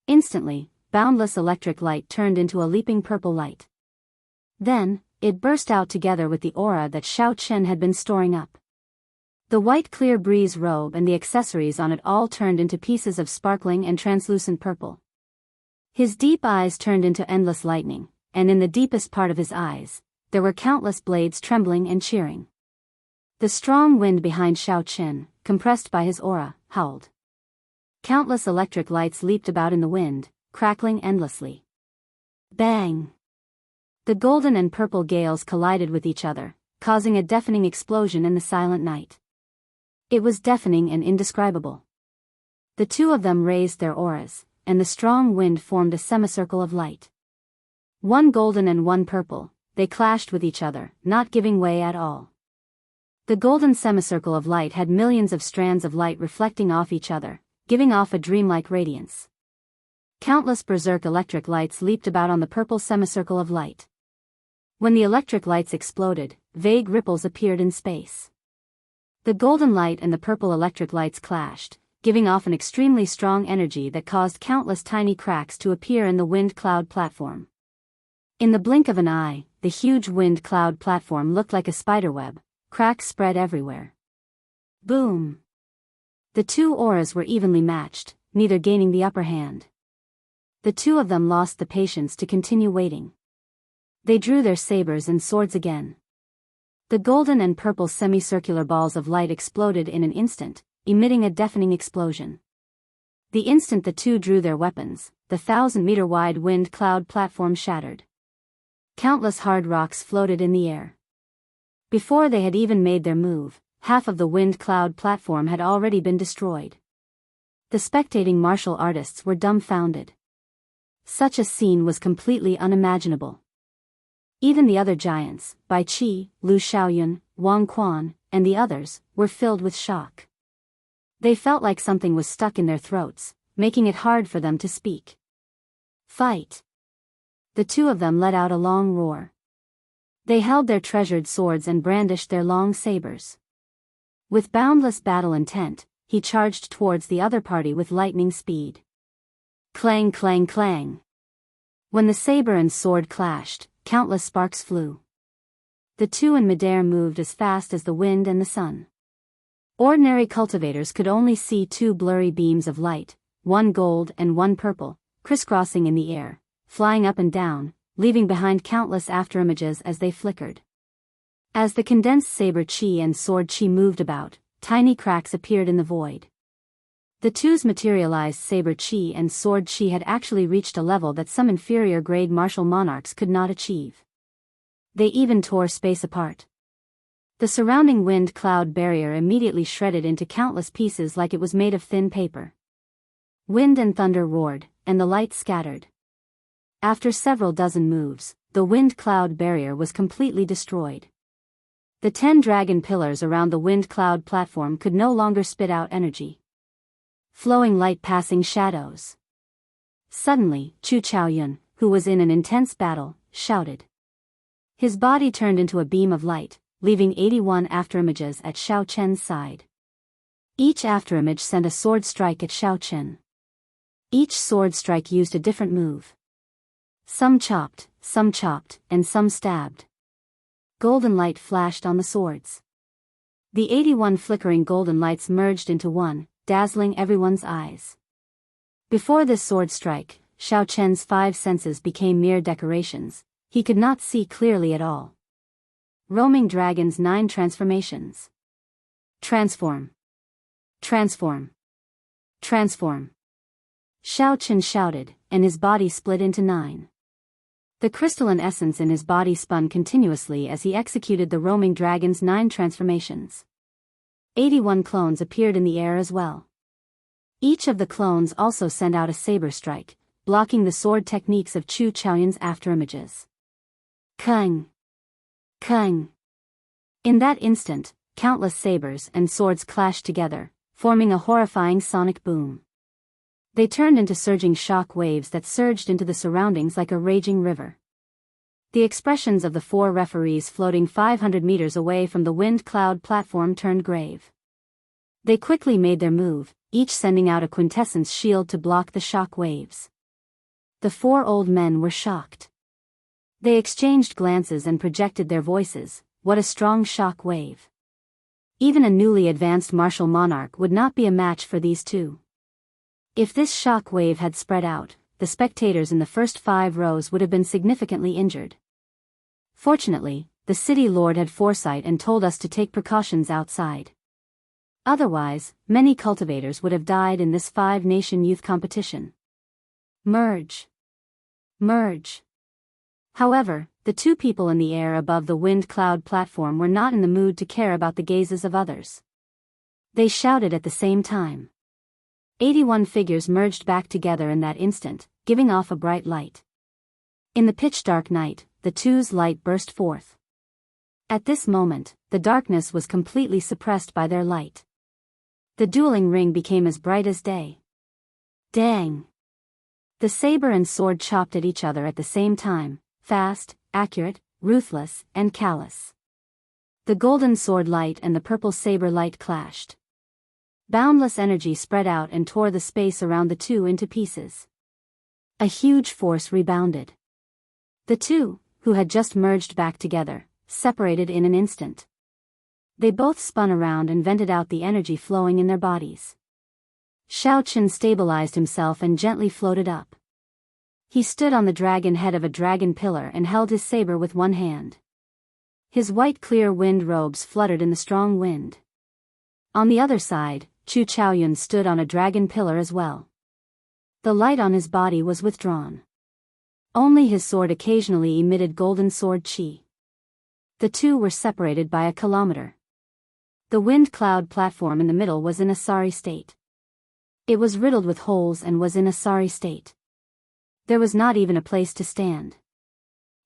Instantly, boundless electric light turned into a leaping purple light. Then, it burst out together with the aura that Xiao Chen had been storing up. The white clear breeze robe and the accessories on it all turned into pieces of sparkling and translucent purple. His deep eyes turned into endless lightning, and in the deepest part of his eyes, there were countless blades trembling and cheering. The strong wind behind Xiao Chen, compressed by his aura, howled. Countless electric lights leaped about in the wind, crackling endlessly. Bang! The golden and purple gales collided with each other, causing a deafening explosion in the silent night. It was deafening and indescribable. The 2 of them raised their auras, and the strong wind formed a semicircle of light. 1 golden and 1 purple, they clashed with each other, not giving way at all. The golden semicircle of light had millions of strands of light reflecting off each other, giving off a dreamlike radiance. Countless berserk electric lights leaped about on the purple semicircle of light. When the electric lights exploded, vague ripples appeared in space. The golden light and the purple electric lights clashed, giving off an extremely strong energy that caused countless tiny cracks to appear in the wind cloud platform. In the blink of an eye, the huge wind cloud platform looked like a spiderweb, cracks spread everywhere. Boom! The two auras were evenly matched, neither gaining the upper hand. The two of them lost the patience to continue waiting. They drew their sabers and swords again. The golden and purple semicircular balls of light exploded in an instant, emitting a deafening explosion. The instant the two drew their weapons, the 1,000-meter-wide wind cloud platform shattered. Countless hard rocks floated in the air. Before they had even made their move, half of the wind cloud platform had already been destroyed. The spectating martial artists were dumbfounded. Such a scene was completely unimaginable. Even the other giants, Bai Qi, Lu Xiaoyun, Wang Quan, and the others, were filled with shock. They felt like something was stuck in their throats, making it hard for them to speak. Fight! The two of them let out a long roar. They held their treasured swords and brandished their long sabers. With boundless battle intent, he charged towards the other party with lightning speed. Clang, clang, clang. When the saber and sword clashed, countless sparks flew. The two in midair moved as fast as the wind and the sun. Ordinary cultivators could only see two blurry beams of light, one gold and one purple, crisscrossing in the air, flying up and down, leaving behind countless afterimages as they flickered. As the condensed saber chi and sword chi moved about, tiny cracks appeared in the void. The two's materialized saber chi and sword chi had actually reached a level that some inferior-grade martial monarchs could not achieve. They even tore space apart. The surrounding wind cloud barrier immediately shredded into countless pieces like it was made of thin paper. Wind and thunder roared, and the light scattered. After several dozen moves, the wind cloud barrier was completely destroyed. The 10 dragon pillars around the wind cloud platform could no longer spit out energy. Flowing light passing shadows. Suddenly, Chu Chaoyun, who was in an intense battle, shouted. His body turned into a beam of light, leaving 81 afterimages at Xiao Chen's side. Each afterimage sent a sword strike at Xiao Chen. Each sword strike used a different move. Some chopped, and some stabbed. Golden light flashed on the swords. The 81 flickering golden lights merged into one, dazzling everyone's eyes. Before this sword strike, Xiao Chen's 5 senses became mere decorations. He could not see clearly at all. Roaming Dragon's 9 transformations. Transform. Transform. Transform. Xiao Chen shouted, and his body split into 9. The crystalline essence in his body spun continuously as he executed the roaming dragon's 9 transformations. 81 clones appeared in the air as well. Each of the clones also sent out a saber strike, blocking the sword techniques of Chu Chaoyun's afterimages. Kang! Kang! In that instant, countless sabers and swords clashed together, forming a horrifying sonic boom. They turned into surging shock waves that surged into the surroundings like a raging river. The expressions of the 4 referees floating 500 meters away from the wind cloud platform turned grave. They quickly made their move, each sending out a quintessence shield to block the shock waves. The 4 old men were shocked. They exchanged glances and projected their voices. What a strong shock wave. Even a newly advanced martial monarch would not be a match for these two. If this shock wave had spread out, the spectators in the first 5 rows would have been significantly injured. Fortunately, the city lord had foresight and told us to take precautions outside. Otherwise, many cultivators would have died in this 5-nation youth competition. Merge. Merge. However, the 2 people in the air above the wind cloud platform were not in the mood to care about the gazes of others. They shouted at the same time. 81 figures merged back together in that instant, giving off a bright light. In the pitch-dark night, the two's light burst forth. At this moment, the darkness was completely suppressed by their light. The dueling ring became as bright as day. Dang! The saber and sword chopped at each other at the same time, fast, accurate, ruthless, and callous. The golden sword light and the purple saber light clashed. Boundless energy spread out and tore the space around the two into pieces. A huge force rebounded. The two, who had just merged back together, separated in an instant. They both spun around and vented out the energy flowing in their bodies. Xiaochen stabilized himself and gently floated up. He stood on the dragon head of a dragon pillar and held his saber with one hand. His white clear wind robes fluttered in the strong wind. On the other side, Chu Chaoyun stood on a dragon pillar as well. The light on his body was withdrawn. Only his sword occasionally emitted golden sword chi. The two were separated by a kilometer. The wind cloud platform in the middle was in a sorry state. It was riddled with holes and was in a sorry state. There was not even a place to stand.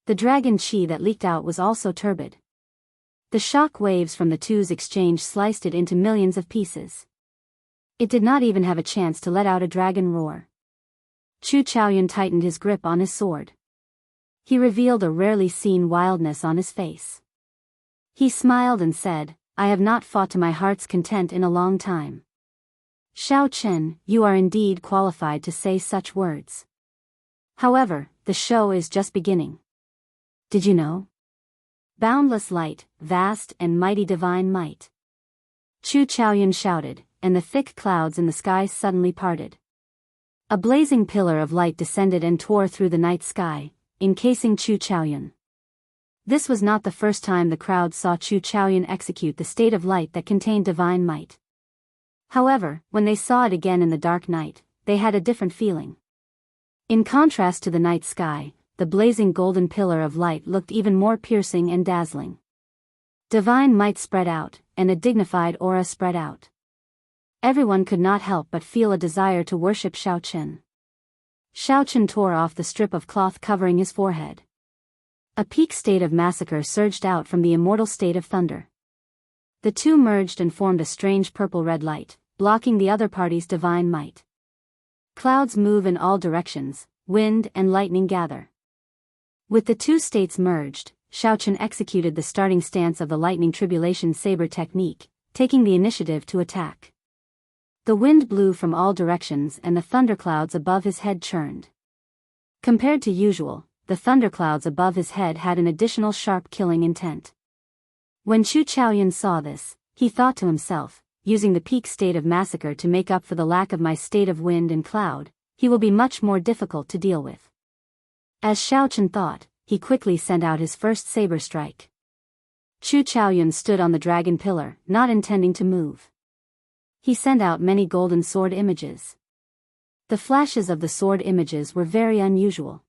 The dragon chi that leaked out was also turbid. The shock waves from the two's exchange sliced it into millions of pieces. It did not even have a chance to let out a dragon roar. Chu Chaoyun tightened his grip on his sword. He revealed a rarely seen wildness on his face. He smiled and said, "I have not fought to my heart's content in a long time." Xiaochen, you are indeed qualified to say such words. However, the show is just beginning. Did you know? Boundless light, vast and mighty divine might. Chu Chaoyun shouted, and the thick clouds in the sky suddenly parted. A blazing pillar of light descended and tore through the night sky, encasing Chu Chaoyun. This was not the first time the crowd saw Chu Chaoyun execute the state of light that contained divine might. However, when they saw it again in the dark night, they had a different feeling. In contrast to the night sky, the blazing golden pillar of light looked even more piercing and dazzling. Divine might spread out, and a dignified aura spread out. Everyone could not help but feel a desire to worship Xiaochen. Xiaochen tore off the strip of cloth covering his forehead. A peak state of massacre surged out from the immortal state of thunder. The two merged and formed a strange purple-red light, blocking the other party's divine might. Clouds move in all directions, wind and lightning gather. With the two states merged, Xiaochen executed the starting stance of the lightning tribulation saber technique, taking the initiative to attack. The wind blew from all directions and the thunderclouds above his head churned. Compared to usual, the thunderclouds above his head had an additional sharp killing intent. When Chu Chaoyun saw this, he thought to himself, using the peak state of massacre to make up for the lack of my state of wind and cloud, he will be much more difficult to deal with. As Xiaochen thought, he quickly sent out his first saber strike. Chu Chaoyun stood on the dragon pillar, not intending to move. He sent out many golden sword images. The flashes of the sword images were very unusual.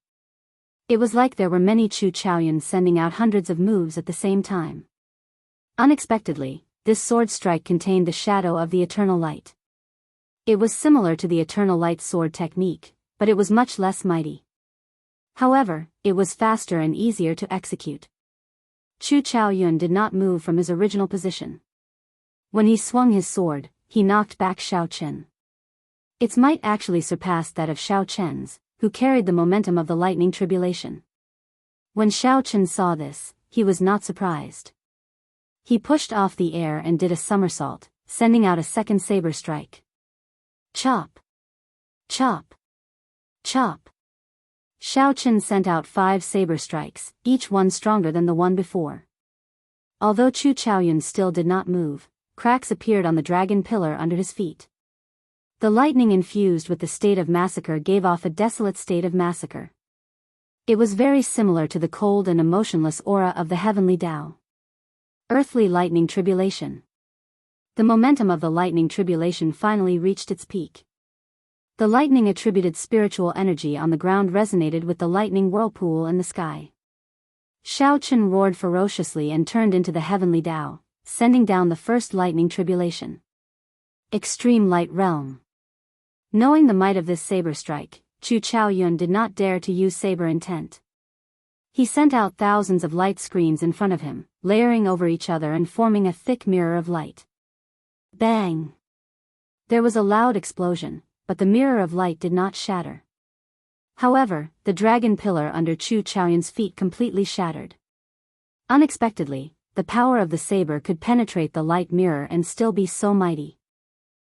It was like there were many Chu Chaoyun sending out hundreds of moves at the same time. Unexpectedly, this sword strike contained the shadow of the eternal light. It was similar to the eternal light sword technique, but it was much less mighty. However, it was faster and easier to execute. Chu Chaoyun did not move from his original position. When he swung his sword, he knocked back Xiaochen. Its might actually surpassed that of Xiaochen's, who carried the momentum of the lightning tribulation. When Xiaochen saw this, he was not surprised. He pushed off the air and did a somersault, sending out a second saber strike. Chop! Chop! Chop! Xiaochen sent out 5 saber strikes, each one stronger than the one before. Although Chu Chaoyun still did not move, cracks appeared on the dragon pillar under his feet. The lightning infused with the state of massacre gave off a desolate state of massacre. It was very similar to the cold and emotionless aura of the heavenly Tao. Earthly lightning tribulation. The momentum of the lightning tribulation finally reached its peak. The lightning attributed spiritual energy on the ground resonated with the lightning whirlpool in the sky. Xiaochen roared ferociously and turned into the heavenly Tao, sending down the first lightning tribulation. Extreme Light Realm. Knowing the might of this saber strike, Chu Chaoyun did not dare to use saber intent. He sent out thousands of light screens in front of him, layering over each other and forming a thick mirror of light. Bang! There was a loud explosion, but the mirror of light did not shatter. However, the dragon pillar under Chu Chaoyun's feet completely shattered. Unexpectedly, the power of the saber could penetrate the light mirror and still be so mighty.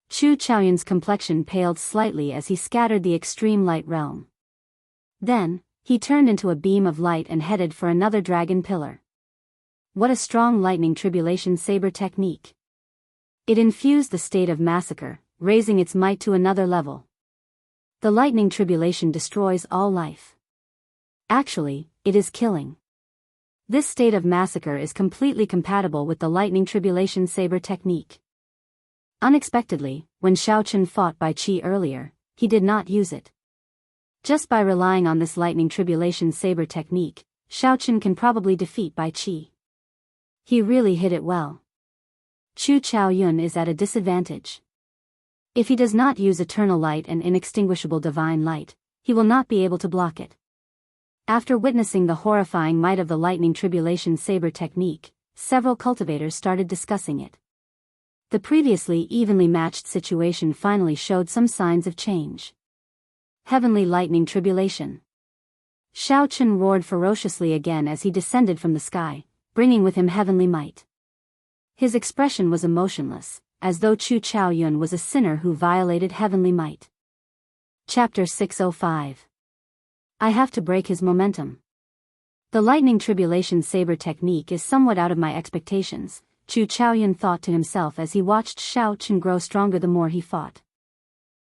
Chu Chaoyun's complexion paled slightly as he scattered the extreme light realm. Then, he turned into a beam of light and headed for another dragon pillar. What a strong lightning tribulation saber technique. It infused the state of massacre, raising its might to another level. The lightning tribulation destroys all life. Actually, it is killing. This state of massacre is completely compatible with the lightning tribulation saber technique. Unexpectedly, when Xiao Chen fought Bai Qi earlier, he did not use it. Just by relying on this lightning tribulation saber technique, Xiao Chen can probably defeat Bai Qi. He really hit it well. Chu Chaoyun is at a disadvantage. If he does not use eternal light and inextinguishable divine light, he will not be able to block it. After witnessing the horrifying might of the lightning tribulation saber technique, several cultivators started discussing it. The previously evenly matched situation finally showed some signs of change. Heavenly lightning tribulation. Xiao Chen roared ferociously again as he descended from the sky, bringing with him heavenly might. His expression was emotionless, as though Chu Chaoyun was a sinner who violated heavenly might. Chapter 605. I have to break his momentum. The lightning tribulation saber technique is somewhat out of my expectations, Chu Chaoyun thought to himself as he watched Xiao Chen grow stronger the more he fought.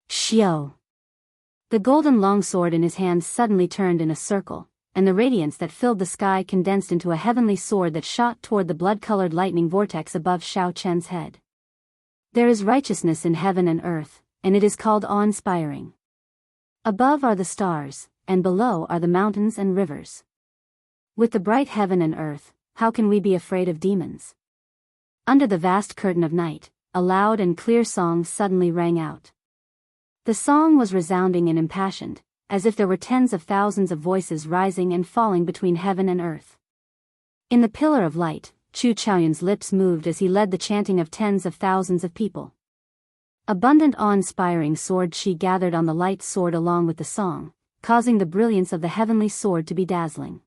Xiao! The golden longsword in his hands suddenly turned in a circle, and the radiance that filled the sky condensed into a heavenly sword that shot toward the blood-colored lightning vortex above Xiao Chen's head. There is righteousness in heaven and earth, and it is called awe-inspiring. Above are the stars, and below are the mountains and rivers. With the bright heaven and earth, how can we be afraid of demons? Under the vast curtain of night, a loud and clear song suddenly rang out. The song was resounding and impassioned, as if there were tens of thousands of voices rising and falling between heaven and earth. In the pillar of light, Chu Chaoyun's lips moved as he led the chanting of tens of thousands of people. Abundant awe-inspiring sword chi gathered on the light sword along with the song, causing the brilliance of the heavenly sword to be dazzling.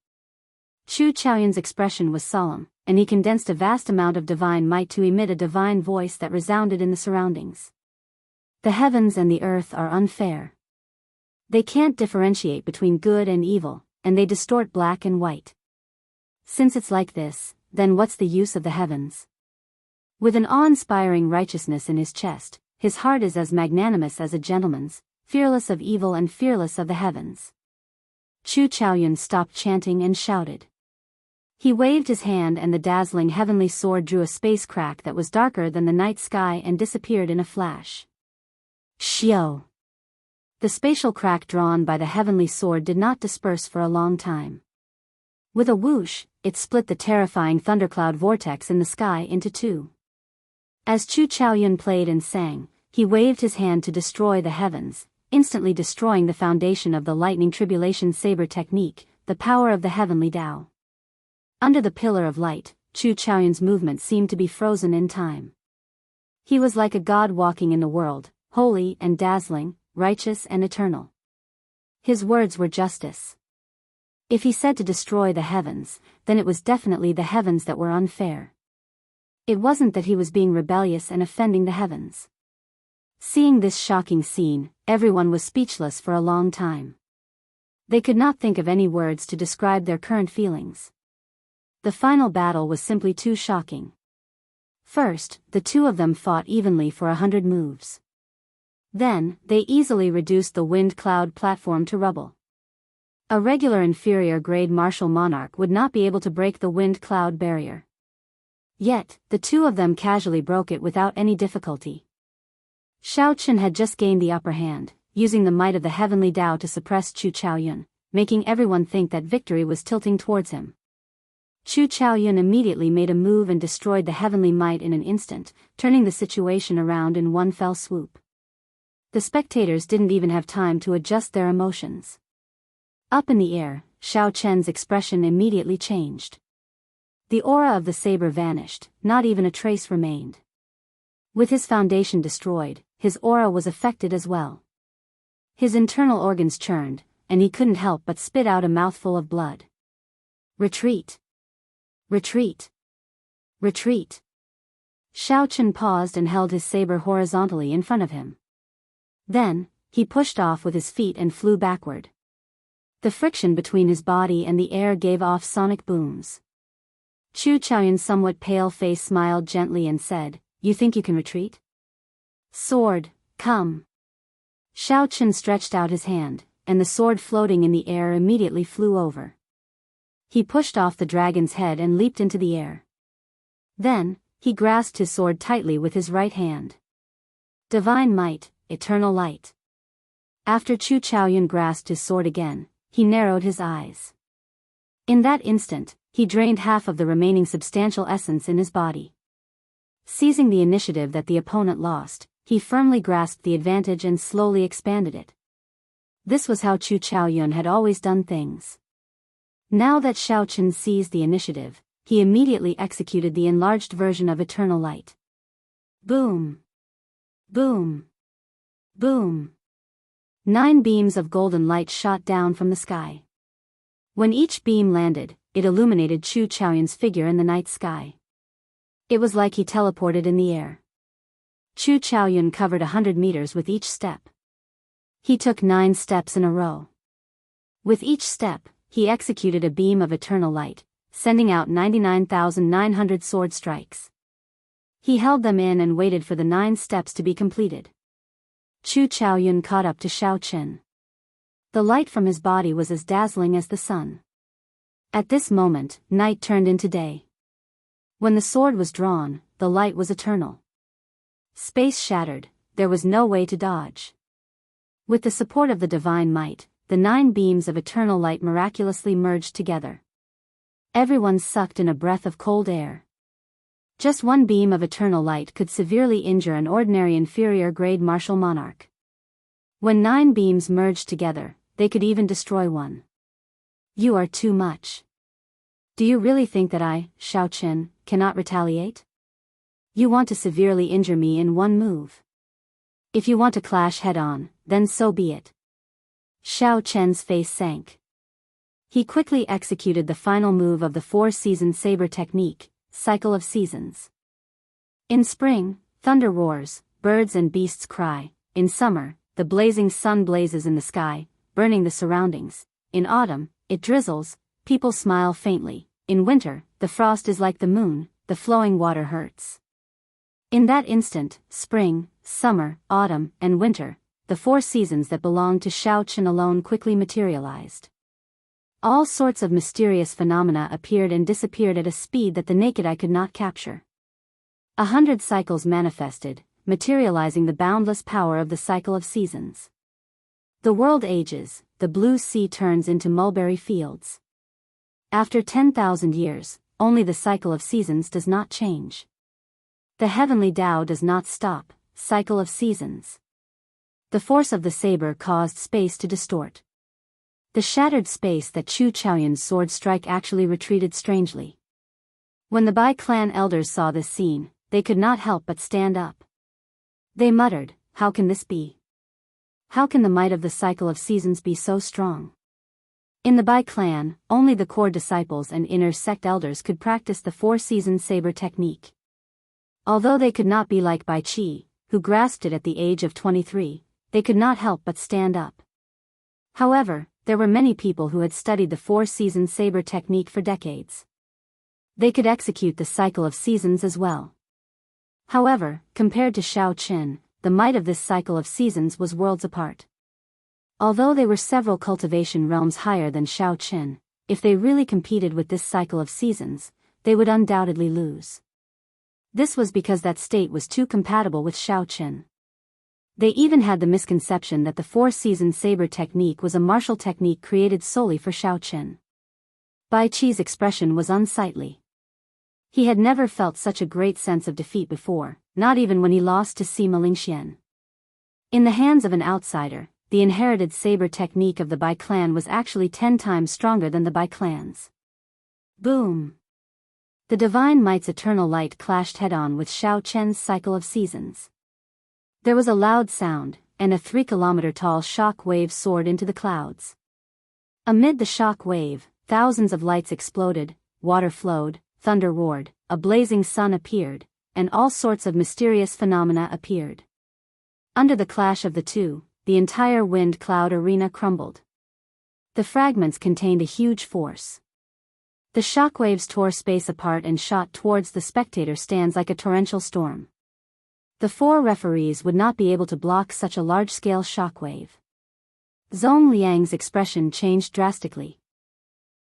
Chu Chaoyun's expression was solemn, and he condensed a vast amount of divine might to emit a divine voice that resounded in the surroundings. The heavens and the earth are unfair. They can't differentiate between good and evil, and they distort black and white. Since it's like this, then what's the use of the heavens? With an awe-inspiring righteousness in his chest, his heart is as magnanimous as a gentleman's, fearless of evil and fearless of the heavens. Chu Chaoyun stopped chanting and shouted. He waved his hand and the dazzling heavenly sword drew a space crack that was darker than the night sky and disappeared in a flash. Xiao! The spatial crack drawn by the heavenly sword did not disperse for a long time. With a whoosh, it split the terrifying thundercloud vortex in the sky into two. As Chu Chaoyun played and sang, he waved his hand to destroy the heavens, instantly destroying the foundation of the lightning tribulation saber technique, the power of the heavenly Tao. Under the pillar of light, Chu Chaoyun's movement seemed to be frozen in time. He was like a god walking in the world, holy and dazzling, righteous and eternal. His words were justice. If he said to destroy the heavens, then it was definitely the heavens that were unfair. It wasn't that he was being rebellious and offending the heavens. Seeing this shocking scene, everyone was speechless for a long time. They could not think of any words to describe their current feelings. The final battle was simply too shocking. First, the two of them fought evenly for 100 moves. Then, they easily reduced the wind cloud platform to rubble. A regular inferior-grade martial monarch would not be able to break the wind cloud barrier. Yet, the two of them casually broke it without any difficulty. Xiao Chen had just gained the upper hand, using the might of the heavenly Tao to suppress Chu Chaoyun, making everyone think that victory was tilting towards him. Chu Chaoyun immediately made a move and destroyed the heavenly might in an instant, turning the situation around in one fell swoop. The spectators didn't even have time to adjust their emotions. Up in the air, Xiao Chen's expression immediately changed. The aura of the saber vanished, not even a trace remained. With his foundation destroyed, his aura was affected as well. His internal organs churned, and he couldn't help but spit out a mouthful of blood. Retreat! Retreat! Retreat! Xiao Chen paused and held his saber horizontally in front of him. Then, he pushed off with his feet and flew backward. The friction between his body and the air gave off sonic booms. Chu Chaoyun's somewhat pale face smiled gently and said, "You think you can retreat? Sword, come." Xiao Chen stretched out his hand, and the sword floating in the air immediately flew over. He pushed off the dragon's head and leaped into the air. Then, he grasped his sword tightly with his right hand. Divine might, eternal light. After Chu Chaoyun grasped his sword again, he narrowed his eyes. In that instant, he drained half of the remaining substantial essence in his body. Seizing the initiative that the opponent lost, he firmly grasped the advantage and slowly expanded it. This was how Chu Chaoyun had always done things. Now that Xiao Chen seized the initiative, he immediately executed the enlarged version of Eternal Light. Boom! Boom! Boom! 9 beams of golden light shot down from the sky. When each beam landed, it illuminated Chu Chaoyun's figure in the night sky. It was like he teleported in the air. Chu Chaoyun covered 100 meters with each step. He took 9 steps in a row. With each step, he executed a beam of eternal light, sending out 99,900 sword strikes. He held them in and waited for the 9 steps to be completed. Chu Chaoyun caught up to Xiao Chen. The light from his body was as dazzling as the sun. At this moment, night turned into day. When the sword was drawn, the light was eternal. Space shattered, there was no way to dodge. With the support of the divine might, the 9 beams of eternal light miraculously merged together. Everyone sucked in a breath of cold air. Just one beam of eternal light could severely injure an ordinary inferior-grade martial monarch. When 9 beams merged together, they could even destroy one. You are too much. Do you really think that I, Xiao Chen, cannot retaliate? You want to severely injure me in one move. If you want to clash head-on, then so be it. Xiao Chen's face sank. He quickly executed the final move of the 4-season saber technique, Cycle of Seasons. In spring, thunder roars, birds and beasts cry. In summer, the blazing sun blazes in the sky, burning the surroundings. In autumn, it drizzles, people smile faintly. In winter, the frost is like the moon, the flowing water hurts. In that instant, spring, summer, autumn, and winter, the 4 seasons that belonged to Xiao Chen alone quickly materialized. All sorts of mysterious phenomena appeared and disappeared at a speed that the naked eye could not capture. 100 cycles manifested, materializing the boundless power of the cycle of seasons. The world ages, the blue sea turns into mulberry fields. After 10,000 years, only the cycle of seasons does not change. The heavenly Tao does not stop, cycle of seasons. The force of the saber caused space to distort. The shattered space that Chu Chaoyun's sword strike actually retreated strangely. When the Bai clan elders saw this scene, they could not help but stand up. They muttered, "How can this be? How can the might of the cycle of seasons be so strong?" In the Bai clan, only the core disciples and inner sect elders could practice the 4-season saber technique. Although they could not be like Bai Qi, who grasped it at the age of 23, they could not help but stand up. However, there were many people who had studied the 4-season saber technique for decades. They could execute the cycle of seasons as well. However, compared to Xiao Chen, the might of this cycle of seasons was worlds apart. Although they were several cultivation realms higher than Xiao Chen, if they really competed with this cycle of seasons, they would undoubtedly lose. This was because that state was too compatible with Xiao Chen. They even had the misconception that the 4-season saber technique was a martial technique created solely for Xiao Chen. Bai Qi's expression was unsightly. He had never felt such a great sense of defeat before, not even when he lost to Sima Lingxian. In the hands of an outsider, the inherited saber technique of the Bai clan was actually 10 times stronger than the Bai clan's. Boom! The divine might's eternal light clashed head-on with Xiao Chen's cycle of seasons. There was a loud sound, and a 3-kilometer-tall shock wave soared into the clouds. Amid the shock wave, thousands of lights exploded, water flowed, thunder roared, a blazing sun appeared, and all sorts of mysterious phenomena appeared. Under the clash of the two, the entire wind cloud arena crumbled. The fragments contained a huge force. The shockwaves tore space apart and shot towards the spectator stands like a torrential storm. The four referees would not be able to block such a large-scale shockwave. Zhong Liang's expression changed drastically.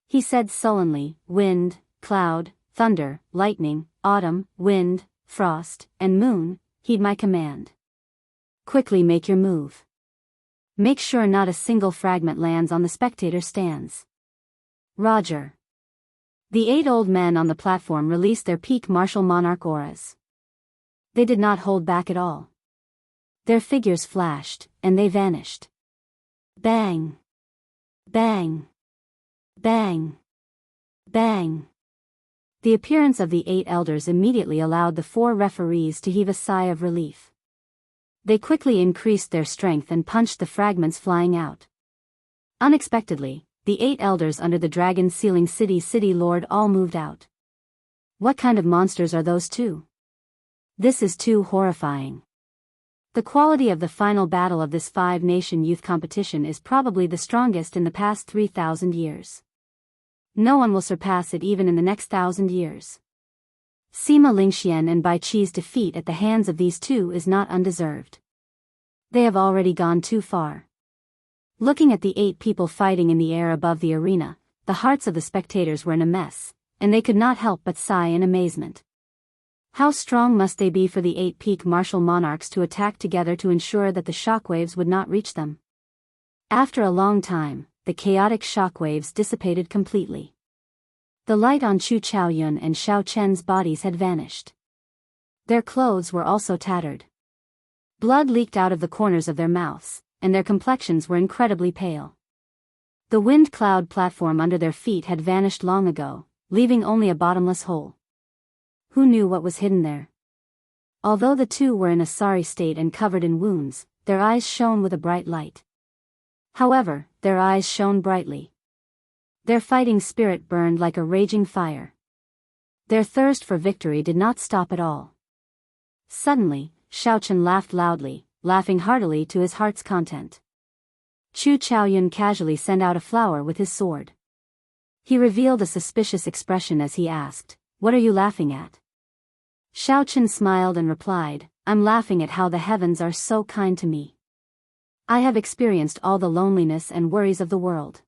He said sullenly, "Wind, cloud, thunder, lightning, autumn, wind, frost, and moon, heed my command. Quickly make your move. Make sure not a single fragment lands on the spectator stands." Roger. The 8 old men on the platform released their peak martial monarch auras. They did not hold back at all. Their figures flashed, and they vanished. Bang! Bang! Bang! Bang! The appearance of the 8 elders immediately allowed the 4 referees to heave a sigh of relief. They quickly increased their strength and punched the fragments flying out. Unexpectedly, the 8 elders under the dragon sealing city lord all moved out. What kind of monsters are those two? This is too horrifying. The quality of the final battle of this 5-nation youth competition is probably the strongest in the past 3,000 years. No one will surpass it even in the next 1,000 years. Sima Lingxian and Bai Qi's defeat at the hands of these two is not undeserved. They have already gone too far. Looking at the 8 people fighting in the air above the arena, the hearts of the spectators were in a mess, and they could not help but sigh in amazement. How strong must they be for the 8 peak martial monarchs to attack together to ensure that the shockwaves would not reach them? After a long time, the chaotic shockwaves dissipated completely. The light on Chu Chaoyun and Xiao Chen's bodies had vanished. Their clothes were also tattered. Blood leaked out of the corners of their mouths, and their complexions were incredibly pale. The wind cloud platform under their feet had vanished long ago, leaving only a bottomless hole. Who knew what was hidden there? Although the two were in a sorry state and covered in wounds, their eyes shone with a bright light. However, their eyes shone brightly. Their fighting spirit burned like a raging fire. Their thirst for victory did not stop at all. Suddenly, Xiao Chen laughed loudly, laughing heartily to his heart's content. Chu Chaoyun casually sent out a flower with his sword. He revealed a suspicious expression as he asked, "What are you laughing at?" Xiao Chen smiled and replied, "I'm laughing at how the heavens are so kind to me. I have experienced all the loneliness and worries of the world.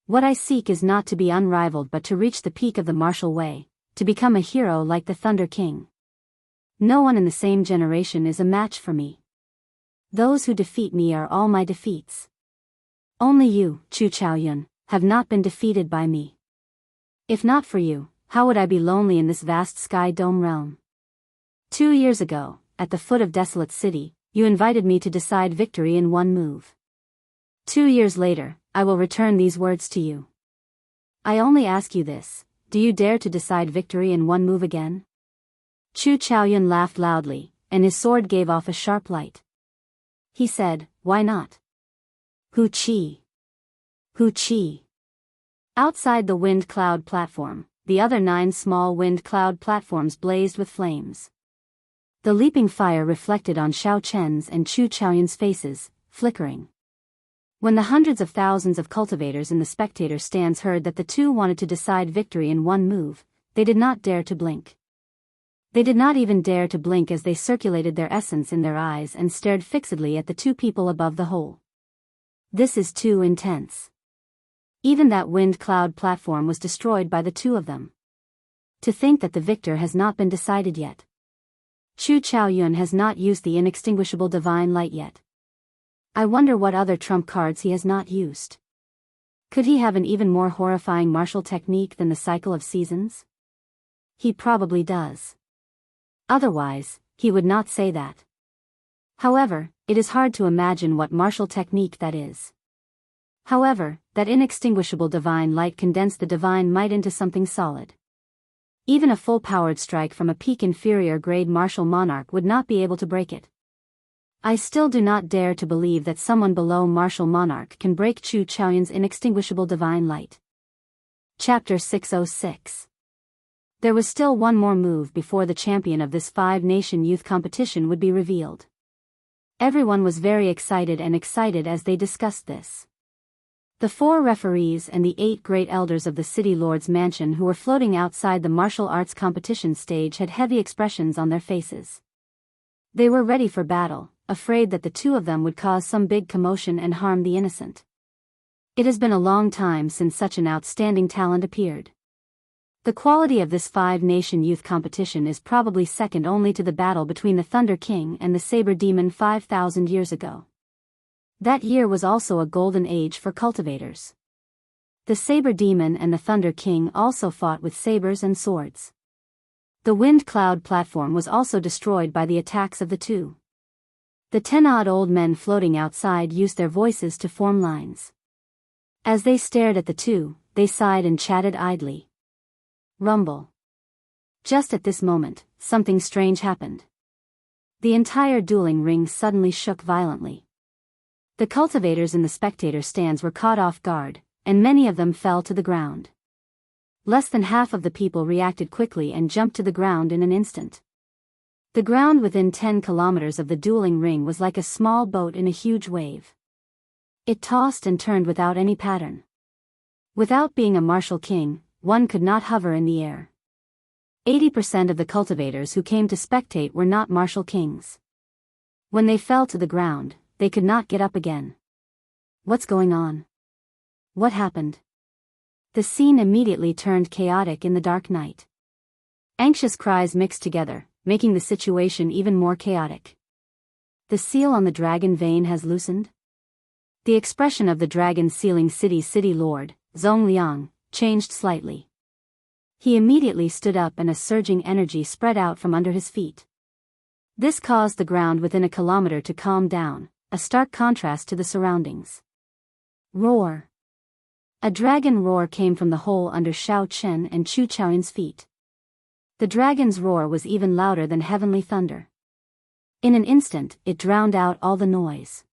What I seek is not to be unrivaled but to reach the peak of the martial way, to become a hero like the Thunder King. No one in the same generation is a match for me. Those who defeat me are all my defeats. Only you, Chu Chaoyun, have not been defeated by me. If not for you, how would I be lonely in this vast sky dome realm? 2 years ago, at the foot of Desolate City, you invited me to decide victory in one move. 2 years later, I will return these words to you. I only ask you this, do you dare to decide victory in one move again?" Chu Chaoyun laughed loudly, and his sword gave off a sharp light. He said, "Why not? Hu Qi. Hu Qi." Outside the wind cloud platform, the other 9 small wind cloud platforms blazed with flames. The leaping fire reflected on Xiao Chen's and Chu Chaoyun's faces, flickering. When the hundreds of thousands of cultivators in the spectator stands heard that the two wanted to decide victory in one move, they did not dare to blink. They did not even dare to blink as they circulated their essence in their eyes and stared fixedly at the 2 people above the hole. This is too intense. Even that wind cloud platform was destroyed by the 2 of them. To think that the victor has not been decided yet. Chu Chaoyun has not used the inextinguishable divine light yet. I wonder what other trump cards he has not used. Could he have an even more horrifying martial technique than the cycle of seasons? He probably does. Otherwise, he would not say that. However, it is hard to imagine what martial technique that is. However, that inextinguishable divine light condensed the divine might into something solid. Even a full-powered strike from a peak inferior grade martial monarch would not be able to break it. I still do not dare to believe that someone below martial monarch can break Chu Chaoyun's inextinguishable divine light. Chapter 606. There was still one more move before the champion of this five-nation youth competition would be revealed. Everyone was very excited as they discussed this. The 4 referees and the 8 great elders of the city lord's mansion who were floating outside the martial arts competition stage had heavy expressions on their faces. They were ready for battle, afraid that the 2 of them would cause some big commotion and harm the innocent. It has been a long time since such an outstanding talent appeared. The quality of this 5-nation youth competition is probably second only to the battle between the Thunder King and the Saber Demon 5,000 years ago. That year was also a golden age for cultivators. The Saber Demon and the Thunder King also fought with sabers and swords. The Wind Cloud platform was also destroyed by the attacks of the 2. The 10-odd old men floating outside used their voices to form lines. As they stared at the 2, they sighed and chatted idly. Rumble. Just at this moment, something strange happened. The entire dueling ring suddenly shook violently. The cultivators in the spectator stands were caught off guard, and many of them fell to the ground. Less than half of the people reacted quickly and jumped to the ground in an instant. The ground within 10 kilometers of the dueling ring was like a small boat in a huge wave. It tossed and turned without any pattern. Without being a martial king, one could not hover in the air. 80% of the cultivators who came to spectate were not martial kings. When they fell to the ground, they could not get up again. What's going on? What happened? The scene immediately turned chaotic in the dark night. Anxious cries mixed together, making the situation even more chaotic. The seal on the dragon vein has loosened? The expression of the dragon sealing city lord, Zongliang, changed slightly. He immediately stood up and a surging energy spread out from under his feet. This caused the ground within a kilometer to calm down, a stark contrast to the surroundings. Roar. A dragon roar came from the hole under Xiao Chen and Chu Chaoyin's feet. The dragon's roar was even louder than heavenly thunder. In an instant, it drowned out all the noise.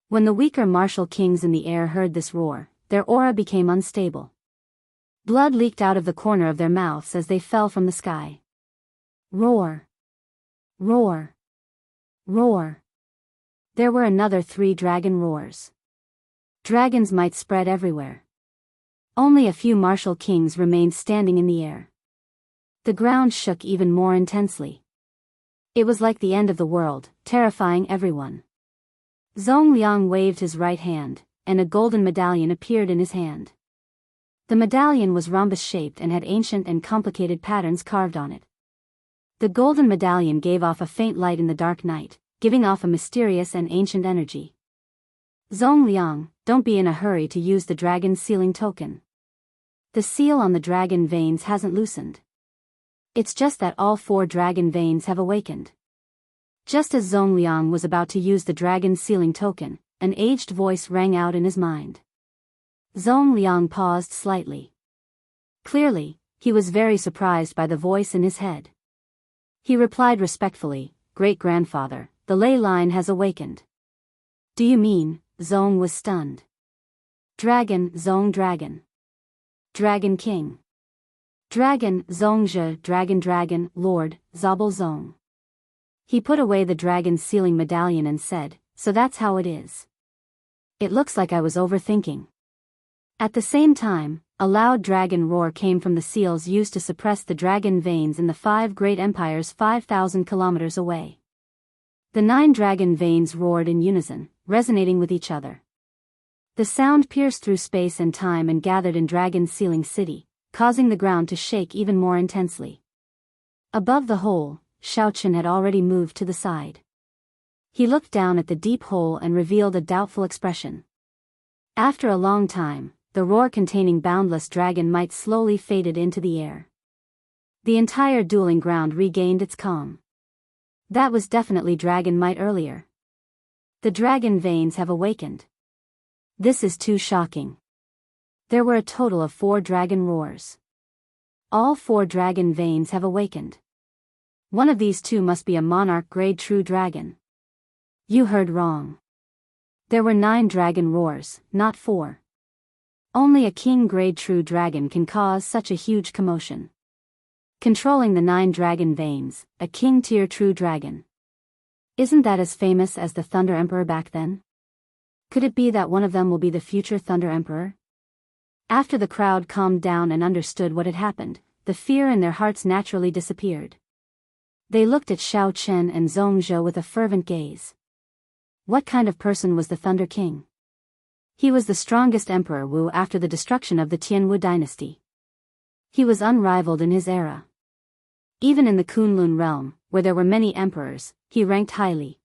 When the weaker martial kings in the air heard this roar, their aura became unstable. Blood leaked out of the corner of their mouths as they fell from the sky. Roar. Roar. Roar. There were another 3 dragon roars. Dragons might spread everywhere. Only a few martial kings remained standing in the air. The ground shook even more intensely. It was like the end of the world, terrifying everyone. Zongliang waved his right hand, and a golden medallion appeared in his hand. The medallion was rhombus-shaped and had ancient and complicated patterns carved on it. The golden medallion gave off a faint light in the dark night, giving off a mysterious and ancient energy. Zongliang, don't be in a hurry to use the dragon sealing token. The seal on the dragon veins hasn't loosened. It's just that all 4 dragon veins have awakened. Just as Zongliang was about to use the dragon sealing token, an aged voice rang out in his mind. Zongliang paused slightly. Clearly, he was very surprised by the voice in his head. He replied respectfully, "Great-grandfather, the ley line has awakened." "Do you mean?" Zong was stunned. "Dragon, Zong dragon. Dragon king. Dragon, Zongzhe dragon, Lord, Zabel Zong." He put away the dragon sealing medallion and said, "So that's how it is. It looks like I was overthinking." At the same time, a loud dragon roar came from the seals used to suppress the dragon veins in the 5 great empires 5,000 kilometers away. The 9 dragon veins roared in unison, resonating with each other. The sound pierced through space and time and gathered in Dragon Sealing City, causing the ground to shake even more intensely. Above the hole, Xiaochen had already moved to the side. He looked down at the deep hole and revealed a doubtful expression. After a long time, the roar containing boundless dragon might slowly faded into the air. The entire dueling ground regained its calm. That was definitely dragon might earlier. The dragon veins have awakened. This is too shocking. There were a total of 4 dragon roars. All 4 dragon veins have awakened. One of these 2 must be a monarch grade true dragon. You heard wrong. There were 9 dragon roars, not 4. Only a king grade true dragon can cause such a huge commotion. controlling the 9 dragon veins, a king-tier true dragon. Isn't that as famous as the Thunder Emperor back then? Could it be that one of them will be the future Thunder Emperor? After the crowd calmed down and understood what had happened, the fear in their hearts naturally disappeared. They looked at Xiao Chen and Zhongzhou with a fervent gaze. What kind of person was the Thunder King? He was the strongest Emperor Wu after the destruction of the Tianwu dynasty. He was unrivaled in his era. Even in the Kunlun realm, where there were many emperors, he ranked highly.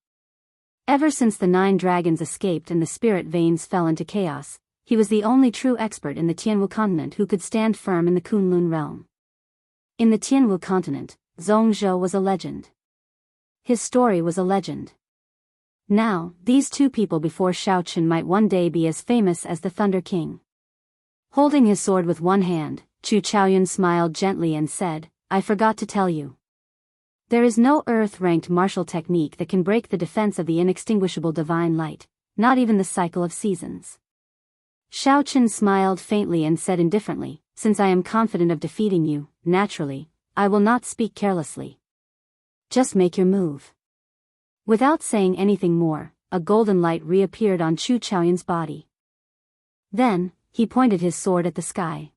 Ever since the 9 dragons escaped and the spirit veins fell into chaos, he was the only true expert in the Tianwu continent who could stand firm in the Kunlun realm. In the Tianwu continent, Zhongzhou was a legend. His story was a legend. Now, these 2 people before Xiaochen might one day be as famous as the Thunder King. Holding his sword with one hand, Chu Chaoyun smiled gently and said, "I forgot to tell you. There is no earth-ranked martial technique that can break the defense of the inextinguishable divine light, not even the cycle of seasons." Xiaochen smiled faintly and said indifferently, "Since I am confident of defeating you, naturally, I will not speak carelessly. Just make your move." Without saying anything more, a golden light reappeared on Chu Chaoyun's body. Then, he pointed his sword at the sky.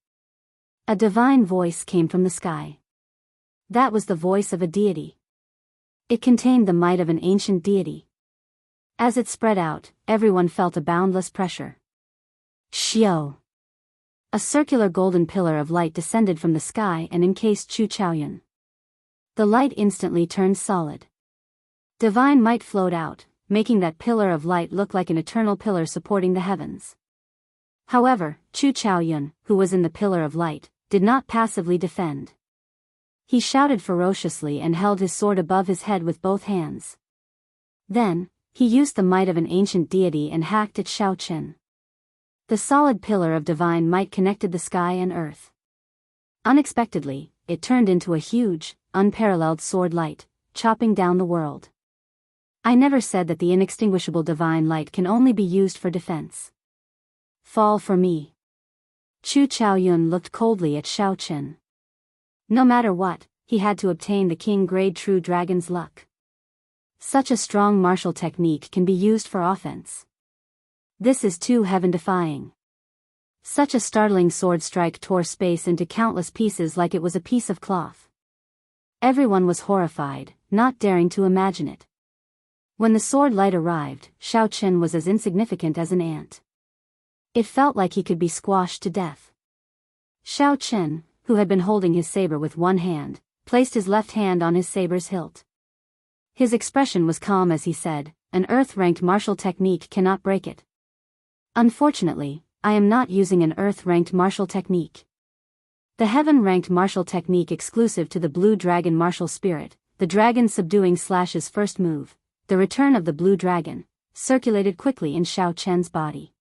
A divine voice came from the sky. That was the voice of a deity. It contained the might of an ancient deity. As it spread out, everyone felt a boundless pressure. Xiao! A circular golden pillar of light descended from the sky and encased Chu Chaoyun. The light instantly turned solid. Divine might flowed out, making that pillar of light look like an eternal pillar supporting the heavens. However, Chu Chaoyun, who was in the pillar of light, did not passively defend. He shouted ferociously and held his sword above his head with both hands. Then, he used the might of an ancient deity and hacked at Xiaochen. The solid pillar of divine might connected the sky and earth. Unexpectedly, it turned into a huge, unparalleled sword light, chopping down the world. I never said that the inextinguishable divine light can only be used for defense. Fall for me. Chu Chaoyun looked coldly at Xiaochen. No matter what, he had to obtain the king-grade true dragon's luck. Such a strong martial technique can be used for offense. This is too heaven-defying. Such a startling sword strike tore space into countless pieces like it was a piece of cloth. Everyone was horrified, not daring to imagine it. When the sword light arrived, Xiaochen was as insignificant as an ant. It felt like he could be squashed to death. Xiaochen, who had been holding his saber with one hand, placed his left hand on his saber's hilt. His expression was calm as he said, "An earth-ranked martial technique cannot break it. Unfortunately, I am not using an earth-ranked martial technique. The heaven-ranked martial technique exclusive to the blue dragon martial spirit, the dragon subduing Slash's first move, the return of the blue dragon, circulated quickly in Xiaochen's body.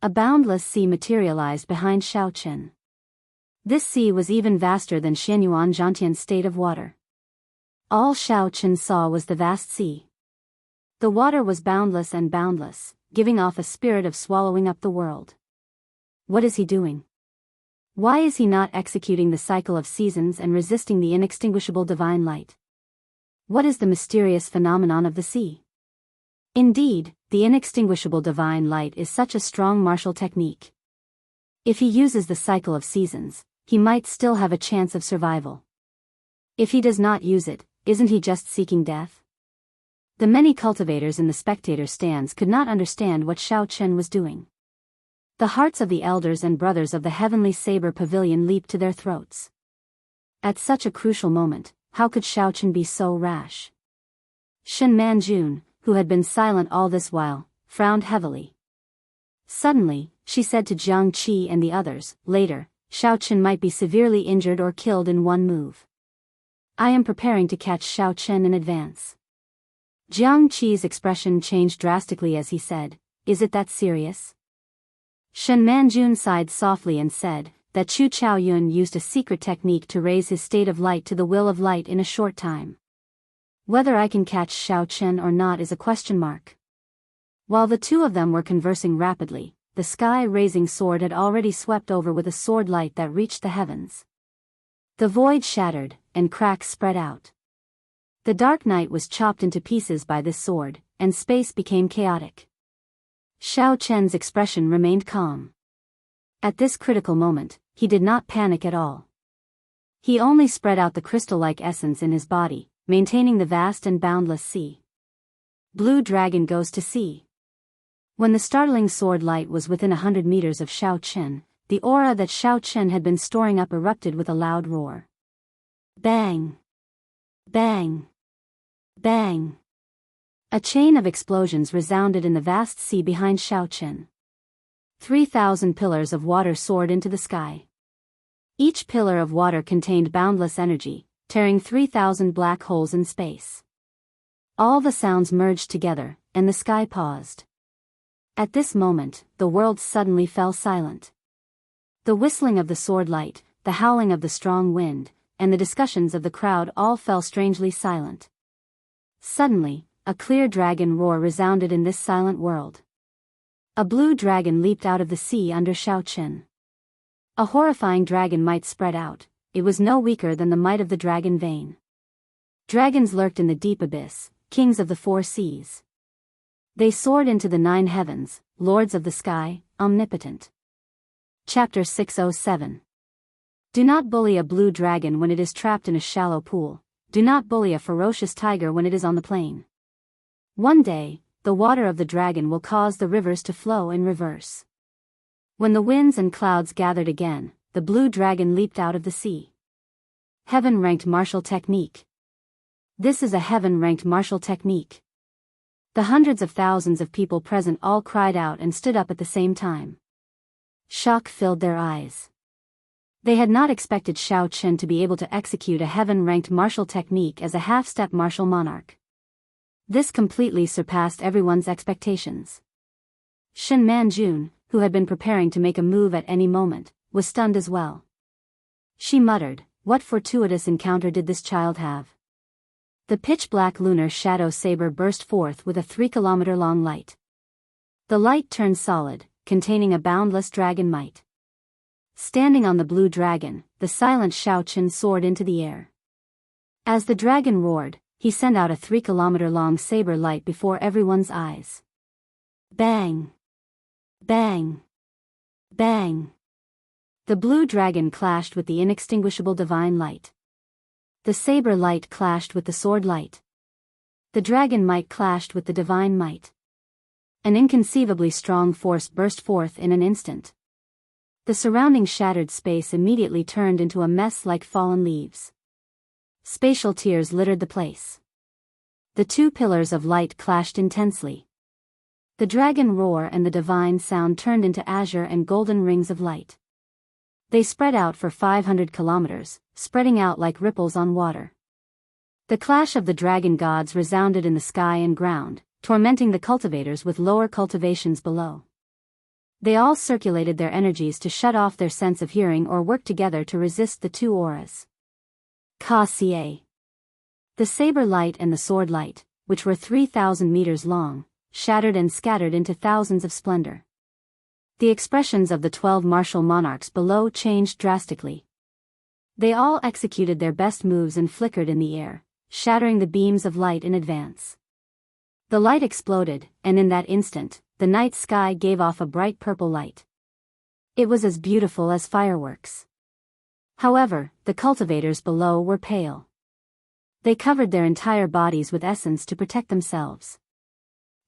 A boundless sea materialized behind Xiaochen. This sea was even vaster than Xianyuan Zhantian's state of water. All Xiaochen saw was the vast sea. The water was boundless and boundless, giving off a spirit of swallowing up the world. What is he doing? Why is he not executing the cycle of seasons and resisting the inextinguishable divine light? What is the mysterious phenomenon of the sea? Indeed, the inextinguishable divine light is such a strong martial technique. If he uses the cycle of seasons, he might still have a chance of survival. If he does not use it, isn't he just seeking death? The many cultivators in the spectator stands could not understand what Xiaochen was doing. The hearts of the elders and brothers of the Heavenly Saber Pavilion leaped to their throats. At such a crucial moment, how could Xiaochen be so rash? Shen Manjun, who had been silent all this while, frowned heavily. Suddenly, she said to Jiang Qi and the others, "Later, Xiaochen might be severely injured or killed in one move. I am preparing to catch Xiaochen in advance." Jiang Qi's expression changed drastically as he said, "Is it that serious?" Shen Manjun sighed softly and said, that Chu Chaoyun used a secret technique to raise his state of light to the will of light in a short time. Whether I can catch Xiaochen or not is a question mark. While the two of them were conversing rapidly, the sky-raising sword had already swept over with a sword light that reached the heavens. The void shattered, and cracks spread out. The dark night was chopped into pieces by this sword, and space became chaotic. Xiao Chen's expression remained calm. At this critical moment, he did not panic at all. He only spread out the crystal-like essence in his body, maintaining the vast and boundless sea. Blue Dragon goes to sea. When the startling sword light was within 100 meters of Xiao Chen, the aura that Xiao Chen had been storing up erupted with a loud roar. Bang! Bang! Bang! A chain of explosions resounded in the vast sea behind Xiao Chen. 3,000 pillars of water soared into the sky. Each pillar of water contained boundless energy, tearing 3,000 black holes in space. All the sounds merged together, and the sky paused. At this moment, the world suddenly fell silent. The whistling of the sword light, the howling of the strong wind, and the discussions of the crowd all fell strangely silent. Suddenly, a clear dragon roar resounded in this silent world. A blue dragon leaped out of the sea under Xiao Chen. A horrifying dragon might spread out, it was no weaker than the might of the dragon vein. Dragons lurked in the deep abyss, kings of the 4 seas. They soared into the 9 heavens, lords of the sky, omnipotent. Chapter 607. Do not bully a blue dragon when it is trapped in a shallow pool. Do not bully a ferocious tiger when it is on the plain. One day, the water of the dragon will cause the rivers to flow in reverse. When the winds and clouds gathered again, the blue dragon leaped out of the sea. Heaven-ranked martial technique. This is a heaven-ranked martial technique. The hundreds of thousands of people present all cried out and stood up at the same time. Shock filled their eyes. They had not expected Xiao Chen to be able to execute a heaven-ranked martial technique as a half-step martial monarch. This completely surpassed everyone's expectations. Shen Manjun, who had been preparing to make a move at any moment, was stunned as well. She muttered, "What fortuitous encounter did this child have?" The pitch-black lunar shadow saber burst forth with a 3-kilometer-long light. The light turned solid, containing a boundless dragon might. Standing on the blue dragon, the silent Xiao Chen soared into the air. As the dragon roared, he sent out a 3-kilometer-long saber light before everyone's eyes. Bang! Bang! Bang! The blue dragon clashed with the inextinguishable divine light. The saber light clashed with the sword light. The dragon might clashed with the divine might. An inconceivably strong force burst forth in an instant. The surrounding shattered space immediately turned into a mess like fallen leaves. Spatial tears littered the place. The 2 pillars of light clashed intensely. The dragon roar and the divine sound turned into azure and golden rings of light. They spread out for 500 kilometers, spreading out like ripples on water. The clash of the dragon gods resounded in the sky and ground, tormenting the cultivators with lower cultivations below. They all circulated their energies to shut off their sense of hearing or work together to resist the 2 auras. Ka-Ca. The saber light and the sword light, which were 3,000 meters long, shattered and scattered into thousands of splendor. The expressions of the 12 martial monarchs below changed drastically. They all executed their best moves and flickered in the air, shattering the beams of light in advance. The light exploded, and in that instant, the night sky gave off a bright purple light. It was as beautiful as fireworks. However, the cultivators below were pale. They covered their entire bodies with essence to protect themselves.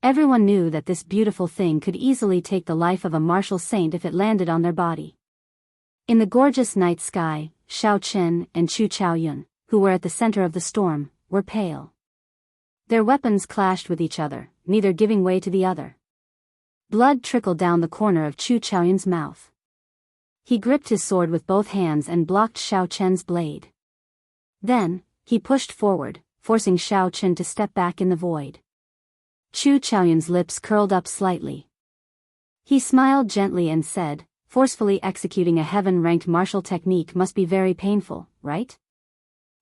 Everyone knew that this beautiful thing could easily take the life of a martial saint if it landed on their body. In the gorgeous night sky, Xiao Chen and Chu Chaoyun, who were at the center of the storm, were pale. Their weapons clashed with each other, neither giving way to the other. Blood trickled down the corner of Chu Chaoyun's mouth. He gripped his sword with both hands and blocked Xiao Chen's blade. Then, he pushed forward, forcing Xiao Chen to step back in the void. Chu Chaoyun's lips curled up slightly. He smiled gently and said, "Forcefully executing a heaven-ranked martial technique must be very painful, right?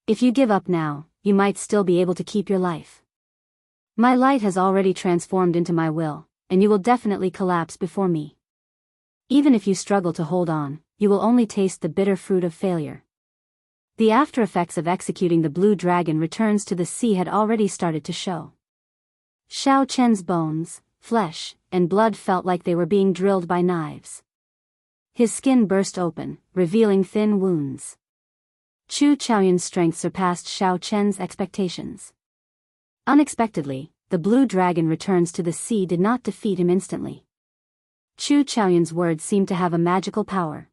If you give up now, you might still be able to keep your life. My light has already transformed into my will, and you will definitely collapse before me. Even if you struggle to hold on, you will only taste the bitter fruit of failure." The after effects of executing the blue dragon returns to the sea had already started to show. Xiao Chen's bones, flesh, and blood felt like they were being drilled by knives. His skin burst open, revealing thin wounds. Chu Chaoyun's strength surpassed Xiao Chen's expectations. Unexpectedly, the blue dragon returns to the sea did not defeat him instantly. Chu Chaoyun's words seemed to have a magical power.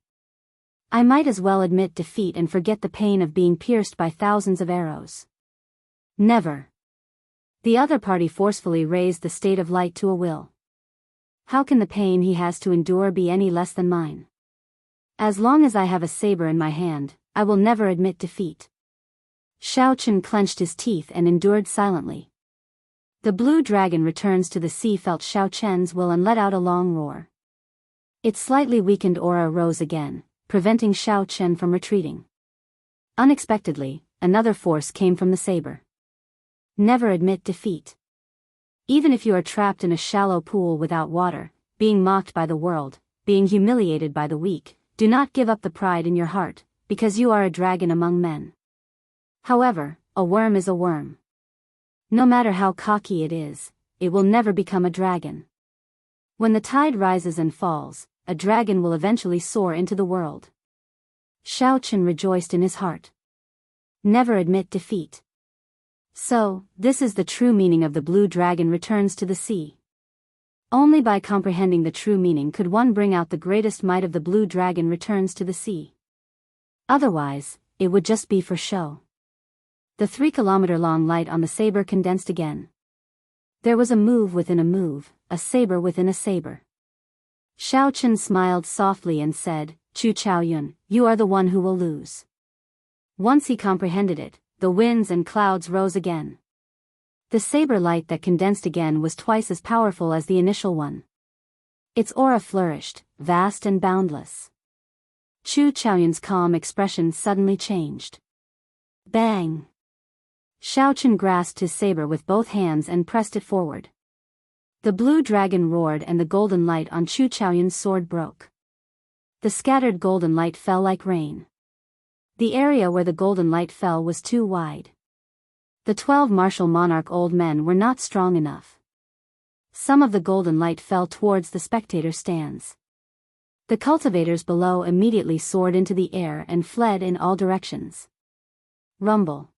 I might as well admit defeat and forget the pain of being pierced by thousands of arrows. Never. The other party forcefully raised the state of light to a will. How can the pain he has to endure be any less than mine? As long as I have a saber in my hand, I will never admit defeat. Xiao Chen clenched his teeth and endured silently. The blue dragon returns to the sea felt Xiao Chen's will and let out a long roar. Its slightly weakened aura rose again, preventing Xiao Chen from retreating. Unexpectedly, another force came from the saber. Never admit defeat. Even if you are trapped in a shallow pool without water, being mocked by the world, being humiliated by the weak, do not give up the pride in your heart, because you are a dragon among men. However, a worm is a worm. No matter how cocky it is, it will never become a dragon. When the tide rises and falls, a dragon will eventually soar into the world. Xiao Chen rejoiced in his heart. Never admit defeat. So, this is the true meaning of the blue dragon returns to the sea. Only by comprehending the true meaning could one bring out the greatest might of the blue dragon returns to the sea. Otherwise, it would just be for show. The 3-kilometer-long light on the saber condensed again. There was a move within a move, a saber within a saber. Xiao Chen smiled softly and said, Chu Chaoyun, you are the one who will lose. Once he comprehended it, the winds and clouds rose again. The saber light that condensed again was twice as powerful as the initial one. Its aura flourished, vast and boundless. Chu Chaoyun's calm expression suddenly changed. Bang! Xiao Chen grasped his saber with both hands and pressed it forward. The blue dragon roared and the golden light on Chu Chaoyun's sword broke. The scattered golden light fell like rain. The area where the golden light fell was too wide. The 12 martial monarch old men were not strong enough. Some of the golden light fell towards the spectator stands. The cultivators below immediately soared into the air and fled in all directions. Rumble.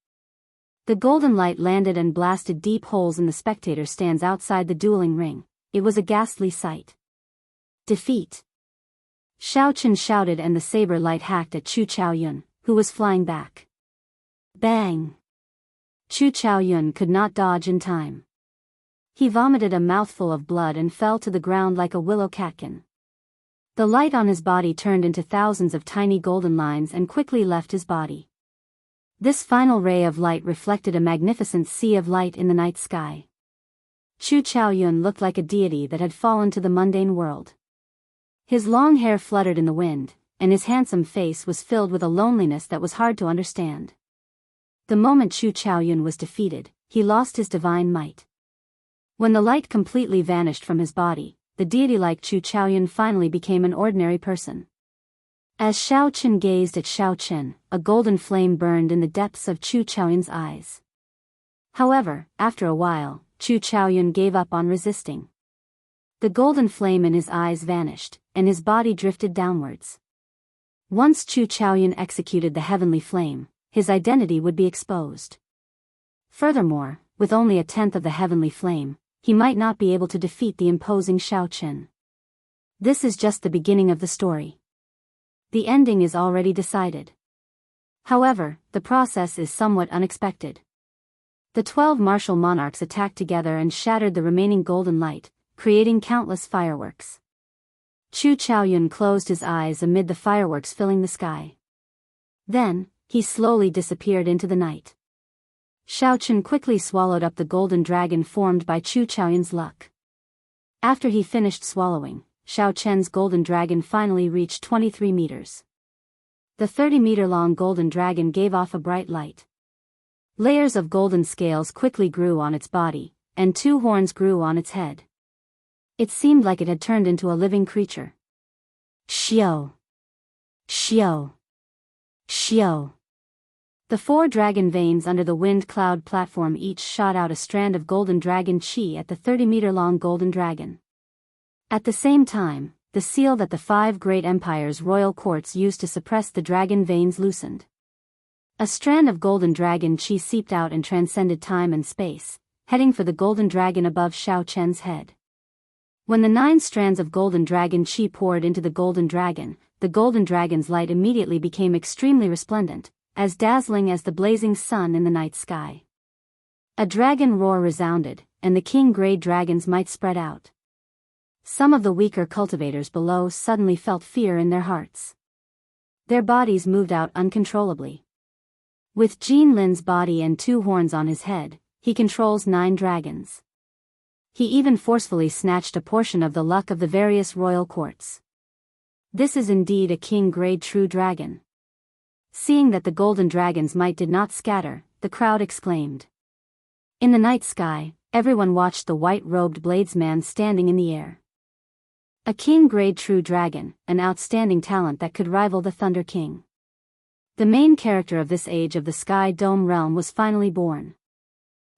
The golden light landed and blasted deep holes in the spectator stands outside the dueling ring. It was a ghastly sight. Defeat. Xiao Chen shouted and the saber light hacked at Chu Chaoyun, who was flying back. Bang! Chu Chaoyun could not dodge in time. He vomited a mouthful of blood and fell to the ground like a willow catkin. The light on his body turned into thousands of tiny golden lines and quickly left his body. This final ray of light reflected a magnificent sea of light in the night sky. Chu Chaoyun looked like a deity that had fallen to the mundane world. His long hair fluttered in the wind, and his handsome face was filled with a loneliness that was hard to understand. The moment Chu Chaoyun was defeated, he lost his divine might. When the light completely vanished from his body, the deity-like Chu Chaoyun finally became an ordinary person. As Xiao Chen gazed at Xiao Chen, a golden flame burned in the depths of Chu Chaoyun's eyes. However, after a while, Chu Chaoyun gave up on resisting. The golden flame in his eyes vanished, and his body drifted downwards. Once Chu Chaoyun executed the heavenly flame, his identity would be exposed. Furthermore, with only a tenth of the heavenly flame, he might not be able to defeat the imposing Xiao Chen. This is just the beginning of the story. The ending is already decided. However, the process is somewhat unexpected. The 12 martial monarchs attacked together and shattered the remaining golden light, creating countless fireworks. Chu Chaoyun closed his eyes amid the fireworks filling the sky. Then, he slowly disappeared into the night. Xiao Chen quickly swallowed up the golden dragon formed by Chu Chaoyun's luck. After he finished swallowing, Xiao Chen's golden dragon finally reached 23 meters. The 30-meter-long golden dragon gave off a bright light. Layers of golden scales quickly grew on its body, and 2 horns grew on its head. It seemed like it had turned into a living creature. Xiao! Xiao! Xiao! The 4 dragon veins under the wind cloud platform each shot out a strand of golden dragon chi at the 30-meter-long golden dragon. At the same time, the seal that the 5 great empires' royal courts used to suppress the dragon veins loosened. A strand of golden dragon chi seeped out and transcended time and space, heading for the golden dragon above Xiao Chen's head. When the 9 strands of golden dragon chi poured into the golden dragon's light immediately became extremely resplendent, as dazzling as the blazing sun in the night sky. A dragon roar resounded, and the king-grade dragon's might spread out. Some of the weaker cultivators below suddenly felt fear in their hearts. Their bodies moved out uncontrollably. With Jin Lin's body and 2 horns on his head, he controls 9 dragons. He even forcefully snatched a portion of the luck of the various royal courts. This is indeed a king-grade true dragon. Seeing that the golden dragon's might did not scatter, the crowd exclaimed. In the night sky, everyone watched the white-robed bladesman standing in the air. A king-grade true dragon, an outstanding talent that could rival the Thunder King. The main character of this age of the Sky Dome realm was finally born.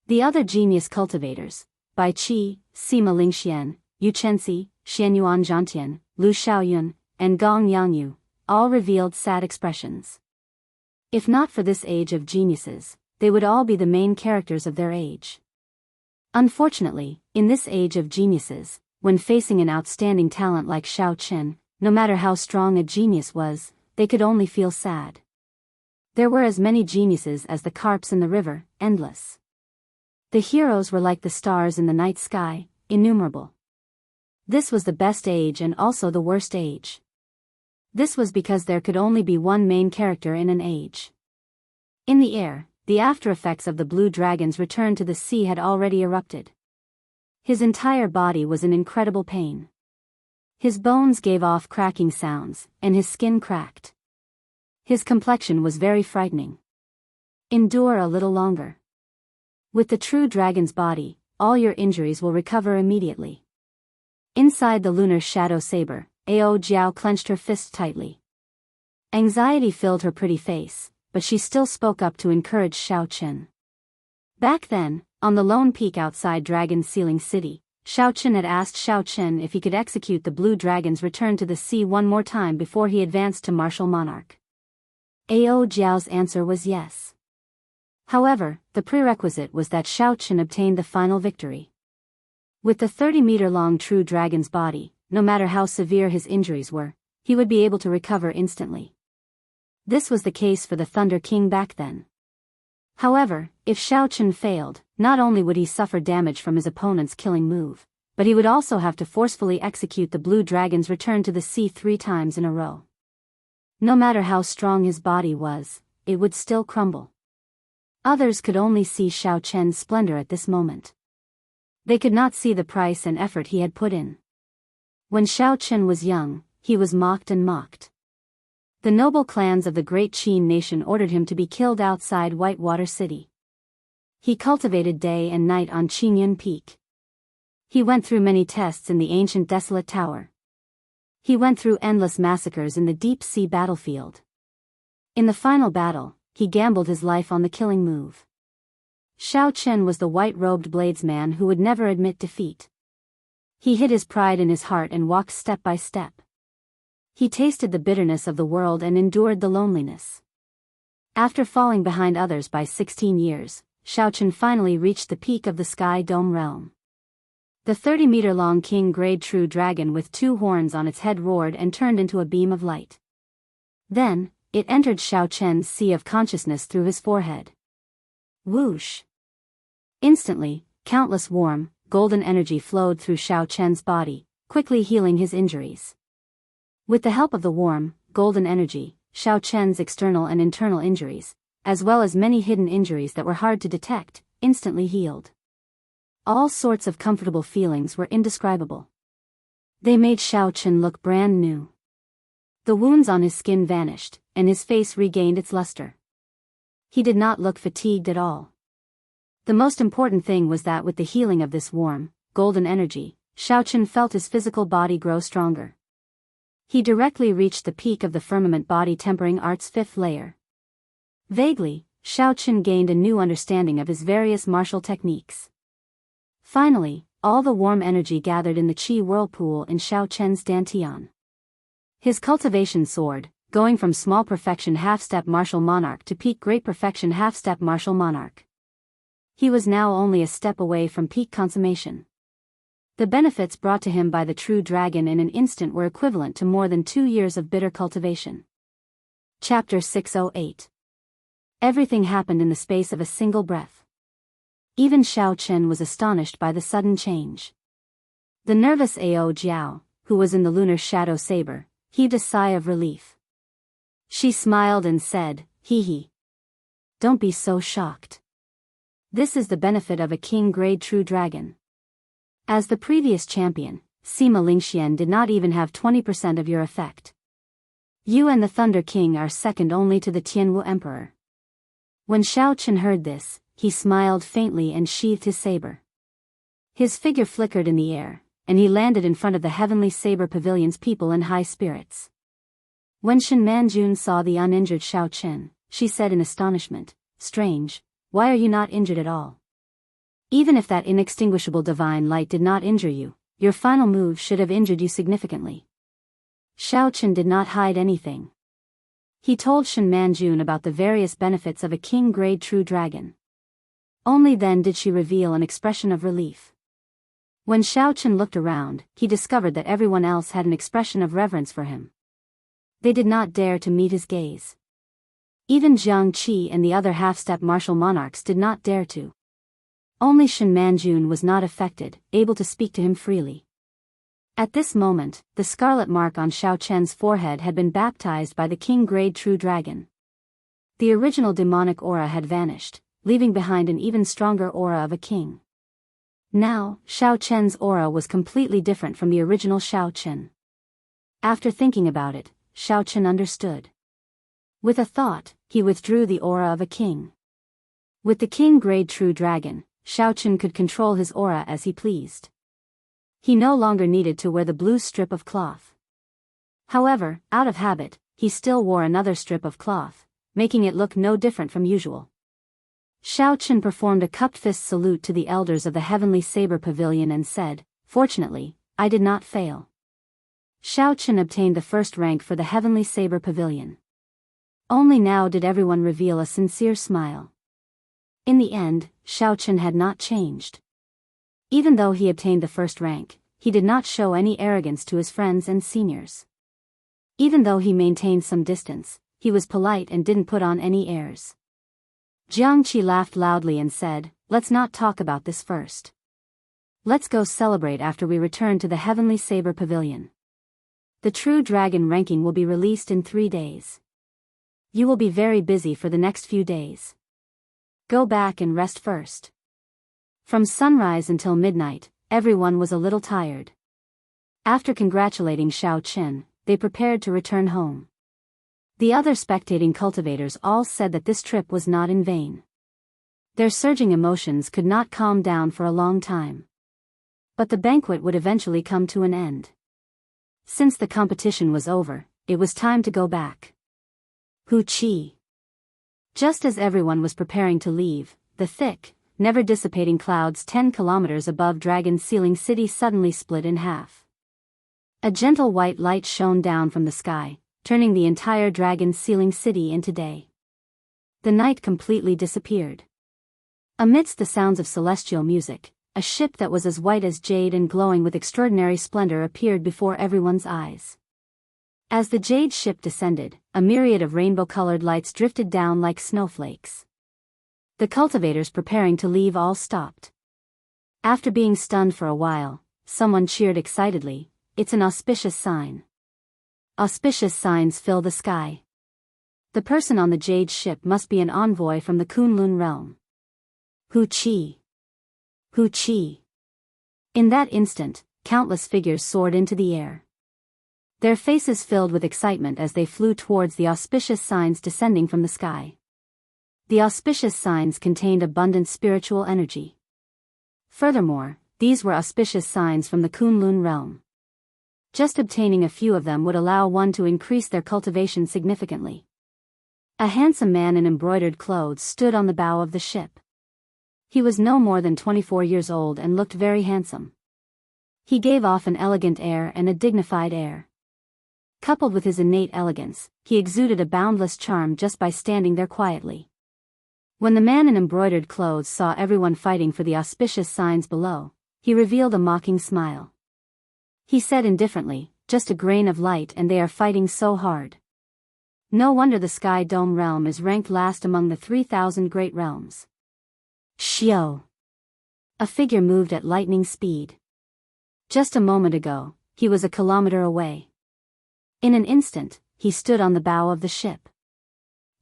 The other genius cultivators, Bai Qi, Sima Lingxian, Yu Chenxi, Xianyuan Zhantian, Lu Xiaoyun, and Gong Yangyu, all revealed sad expressions. If not for this age of geniuses, they would all be the main characters of their age. Unfortunately, in this age of geniuses, when facing an outstanding talent like Xiao Chen, no matter how strong a genius was, they could only feel sad. There were as many geniuses as the carps in the river, endless. The heroes were like the stars in the night sky, innumerable. This was the best age and also the worst age. This was because there could only be one main character in an age. In the air, the after-effects of the blue dragon's return to the sea had already erupted. His entire body was in incredible pain. His bones gave off cracking sounds, and his skin cracked. His complexion was very frightening. Endure a little longer. With the true dragon's body, all your injuries will recover immediately. Inside the lunar shadow saber, Ao Jiao clenched her fist tightly. Anxiety filled her pretty face, but she still spoke up to encourage Xiao Chen. Back then, on the lone peak outside Dragon's Ceiling City, Xiao Chen had asked Xiao Chen if he could execute the blue dragon's return to the sea one more time before he advanced to martial monarch. Ao Jiao's answer was yes. However, the prerequisite was that Xiao Chen obtained the final victory. With the 30-meter-long true dragon's body, no matter how severe his injuries were, he would be able to recover instantly. This was the case for the Thunder King back then. However, if Xiao Chen failed, not only would he suffer damage from his opponent's killing move, but he would also have to forcefully execute the blue dragon's return to the sea 3 times in a row. No matter how strong his body was, it would still crumble. Others could only see Xiao Chen's splendor at this moment. They could not see the price and effort he had put in. When Xiao Chen was young, he was mocked and mocked. The noble clans of the great Qin nation ordered him to be killed outside Whitewater City. He cultivated day and night on Qingyun Peak. He went through many tests in the ancient desolate tower. He went through endless massacres in the deep-sea battlefield. In the final battle, he gambled his life on the killing move. Xiao Chen was the white-robed bladesman who would never admit defeat. He hid his pride in his heart and walked step by step. He tasted the bitterness of the world and endured the loneliness. After falling behind others by 16 years, Xiao Chen finally reached the peak of the Sky Dome realm. The 30-meter-long king-grade true dragon with 2 horns on its head roared and turned into a beam of light. Then, it entered Xiao Chen's sea of consciousness through his forehead. Whoosh! Instantly, countless warm, golden energy flowed through Xiao Chen's body, quickly healing his injuries. With the help of the warm, golden energy, Xiao Chen's external and internal injuries, as well as many hidden injuries that were hard to detect, instantly healed. All sorts of comfortable feelings were indescribable. They made Xiao Chen look brand new. The wounds on his skin vanished, and his face regained its luster. He did not look fatigued at all. The most important thing was that with the healing of this warm, golden energy, Xiao Chen felt his physical body grow stronger. He directly reached the peak of the firmament body tempering art's 5th layer. Vaguely, Shao Chen gained a new understanding of his various martial techniques. Finally, all the warm energy gathered in the Qi whirlpool in Shao Chen's dantian. His cultivation soared, going from small perfection half-step martial monarch to peak great perfection half-step martial monarch. He was now only a step away from peak consummation. The benefits brought to him by the true dragon in an instant were equivalent to more than 2 years of bitter cultivation. Chapter 608. Everything happened in the space of a single breath. Even Shao Chen was astonished by the sudden change. The nervous Ao Jiao, who was in the lunar shadow saber, heaved a sigh of relief. She smiled and said, "Hee hee. Don't be so shocked. This is the benefit of a king-grade true dragon. As the previous champion, Sima Lingxian did not even have 20% of your effect. You and the Thunder King are second only to the Tianwu Emperor." When Shao Chen heard this, he smiled faintly and sheathed his saber. His figure flickered in the air, and he landed in front of the Heavenly Saber Pavilion's people in high spirits. When Shen Manjun saw the uninjured Shao Chen, she said in astonishment, "Strange, why are you not injured at all? Even if that inextinguishable divine light did not injure you, your final move should have injured you significantly." Shao Chen did not hide anything. He told Shen Manjun about the various benefits of a king-grade true dragon. Only then did she reveal an expression of relief. When Shao Chen looked around, he discovered that everyone else had an expression of reverence for him. They did not dare to meet his gaze. Even Jiang Qi and the other half-step martial monarchs did not dare to. Only Shen Manjun was not affected, able to speak to him freely. At this moment, the scarlet mark on Shao Chen's forehead had been baptized by the king-grade true dragon. The original demonic aura had vanished, leaving behind an even stronger aura of a king. Now, Shao Chen's aura was completely different from the original Shao Chen. After thinking about it, Shao Chen understood. With a thought, he withdrew the aura of a king. With the king-grade true dragon, Shao Chen could control his aura as he pleased. He no longer needed to wear the blue strip of cloth. However, out of habit, he still wore another strip of cloth, making it look no different from usual. Shao Chen performed a cupped fist salute to the elders of the Heavenly Saber Pavilion and said, "Fortunately, I did not fail." Shao Chen obtained the first rank for the Heavenly Saber Pavilion. Only now did everyone reveal a sincere smile. In the end, Shao Chen had not changed. Even though he obtained the first rank, he did not show any arrogance to his friends and seniors. Even though he maintained some distance, he was polite and didn't put on any airs. Jiang Qi laughed loudly and said, "Let's not talk about this first. Let's go celebrate after we return to the Heavenly Saber Pavilion. The True Dragon ranking will be released in 3 days. You will be very busy for the next few days. Go back and rest first." From sunrise until midnight, everyone was a little tired. After congratulating Shao Chen, they prepared to return home. The other spectating cultivators all said that this trip was not in vain. Their surging emotions could not calm down for a long time. But the banquet would eventually come to an end. Since the competition was over, it was time to go back. Hu Qi. Just as everyone was preparing to leave, the thick, never-dissipating clouds 10 kilometers above Dragon Ceiling City suddenly split in half. A gentle white light shone down from the sky, turning the entire Dragon Ceiling City into day. The night completely disappeared. Amidst the sounds of celestial music, a ship that was as white as jade and glowing with extraordinary splendor appeared before everyone's eyes. As the jade ship descended, a myriad of rainbow-colored lights drifted down like snowflakes. The cultivators preparing to leave all stopped. After being stunned for a while, someone cheered excitedly, "It's an auspicious sign." Auspicious signs fill the sky. The person on the jade ship must be an envoy from the Kunlun realm. Hu Qi. Hu Qi. In that instant, countless figures soared into the air. Their faces filled with excitement as they flew towards the auspicious signs descending from the sky. The auspicious signs contained abundant spiritual energy. Furthermore, these were auspicious signs from the Kunlun realm. Just obtaining a few of them would allow one to increase their cultivation significantly. A handsome man in embroidered clothes stood on the bow of the ship. He was no more than 24 years old and looked very handsome. He gave off an elegant air and a dignified air. Coupled with his innate elegance, he exuded a boundless charm just by standing there quietly. When the man in embroidered clothes saw everyone fighting for the auspicious signs below, he revealed a mocking smile. He said indifferently, "Just a grain of light and they are fighting so hard. No wonder the Sky Dome realm is ranked last among the 3,000 great realms." Shio! A figure moved at lightning speed. Just a moment ago, he was a kilometer away. In an instant, he stood on the bow of the ship.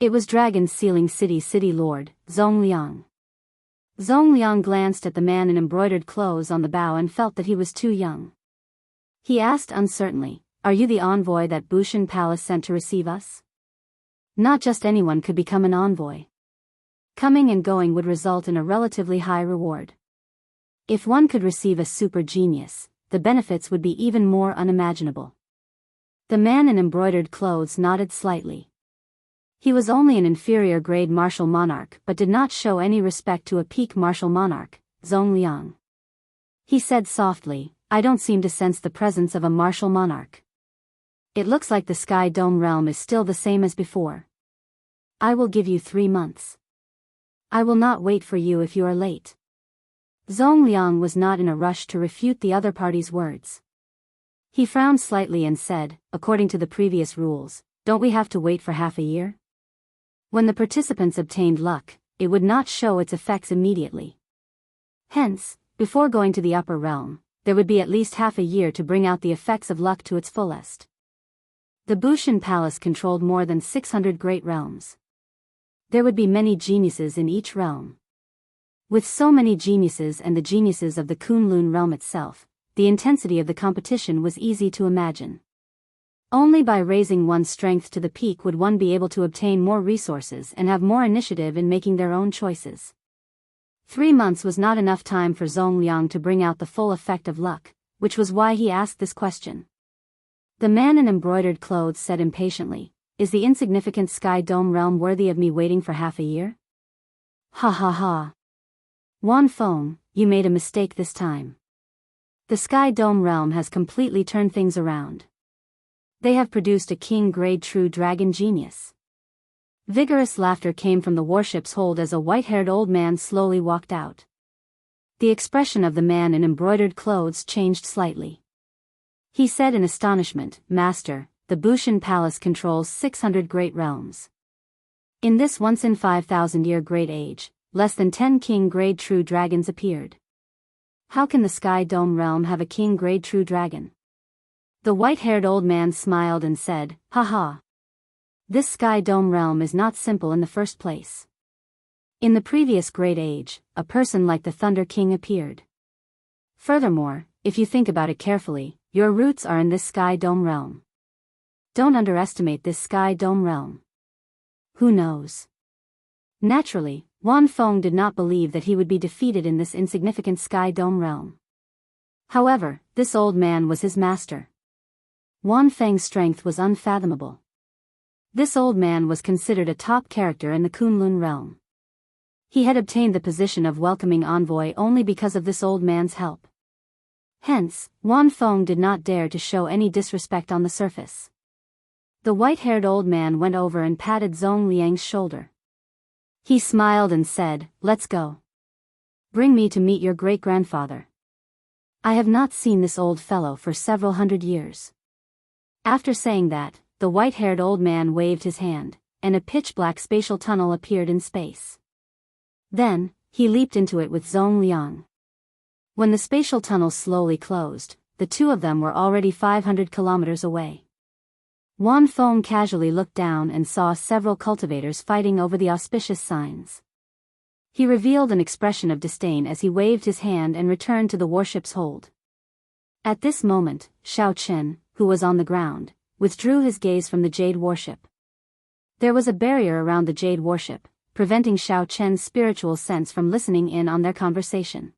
It was Dragon Sealing City Lord, Zongliang. Zongliang glanced at the man in embroidered clothes on the bow and felt that he was too young. He asked uncertainly, "Are you the envoy that Bushan Palace sent to receive us?" Not just anyone could become an envoy. Coming and going would result in a relatively high reward. If one could receive a super genius, the benefits would be even more unimaginable. The man in embroidered clothes nodded slightly. He was only an inferior grade martial monarch but did not show any respect to a peak martial monarch, Zongliang. He said softly, "I don't seem to sense the presence of a martial monarch. It looks like the Sky Dome realm is still the same as before. I will give you 3 months. I will not wait for you if you are late." Zongliang was not in a rush to refute the other party's words. He frowned slightly and said, "According to the previous rules, don't we have to wait for half a year? When the participants obtained luck, it would not show its effects immediately. Hence, before going to the upper realm, there would be at least half a year to bring out the effects of luck to its fullest." The Bushan Palace controlled more than 600 great realms. There would be many geniuses in each realm. With so many geniuses and the geniuses of the Kunlun realm itself, the intensity of the competition was easy to imagine. Only by raising one's strength to the peak would one be able to obtain more resources and have more initiative in making their own choices. 3 months was not enough time for Zongliang to bring out the full effect of luck, which was why he asked this question. The man in embroidered clothes said impatiently, "Is the insignificant Sky Dome realm worthy of me waiting for half a year?" "Ha ha ha. Wan Feng, you made a mistake this time. The Sky Dome realm has completely turned things around. They have produced a king-grade true dragon genius." Vigorous laughter came from the warship's hold as a white-haired old man slowly walked out. The expression of the man in embroidered clothes changed slightly. He said in astonishment, "Master, the Bushan Palace controls 600 great realms. In this once-in-5,000-year great age, less than 10 king-grade true dragons appeared. How can the Sky Dome realm have a king-grade true dragon?" The white-haired old man smiled and said, "Haha. This Sky Dome realm is not simple in the first place. In the previous great age, a person like the Thunder King appeared. Furthermore, if you think about it carefully, your roots are in this Sky Dome realm. Don't underestimate this Sky Dome realm. Who knows?" Naturally, Wan Feng did not believe that he would be defeated in this insignificant Sky Dome realm. However, this old man was his master. Wan Feng's strength was unfathomable. This old man was considered a top character in the Kunlun realm. He had obtained the position of welcoming envoy only because of this old man's help. Hence, Wan Feng did not dare to show any disrespect on the surface. The white-haired old man went over and patted Zongliang's shoulder. He smiled and said, "Let's go. Bring me to meet your great-grandfather. I have not seen this old fellow for several hundred years." After saying that, the white-haired old man waved his hand, and a pitch-black spatial tunnel appeared in space. Then, he leaped into it with Zongliang. When the spatial tunnel slowly closed, the two of them were already 500 kilometers away. Wan Feng casually looked down and saw several cultivators fighting over the auspicious signs. He revealed an expression of disdain as he waved his hand and returned to the warship's hold. At this moment, Xiao Chen, who was on the ground, withdrew his gaze from the Jade warship. There was a barrier around the Jade warship, preventing Xiao Chen's spiritual sense from listening in on their conversation.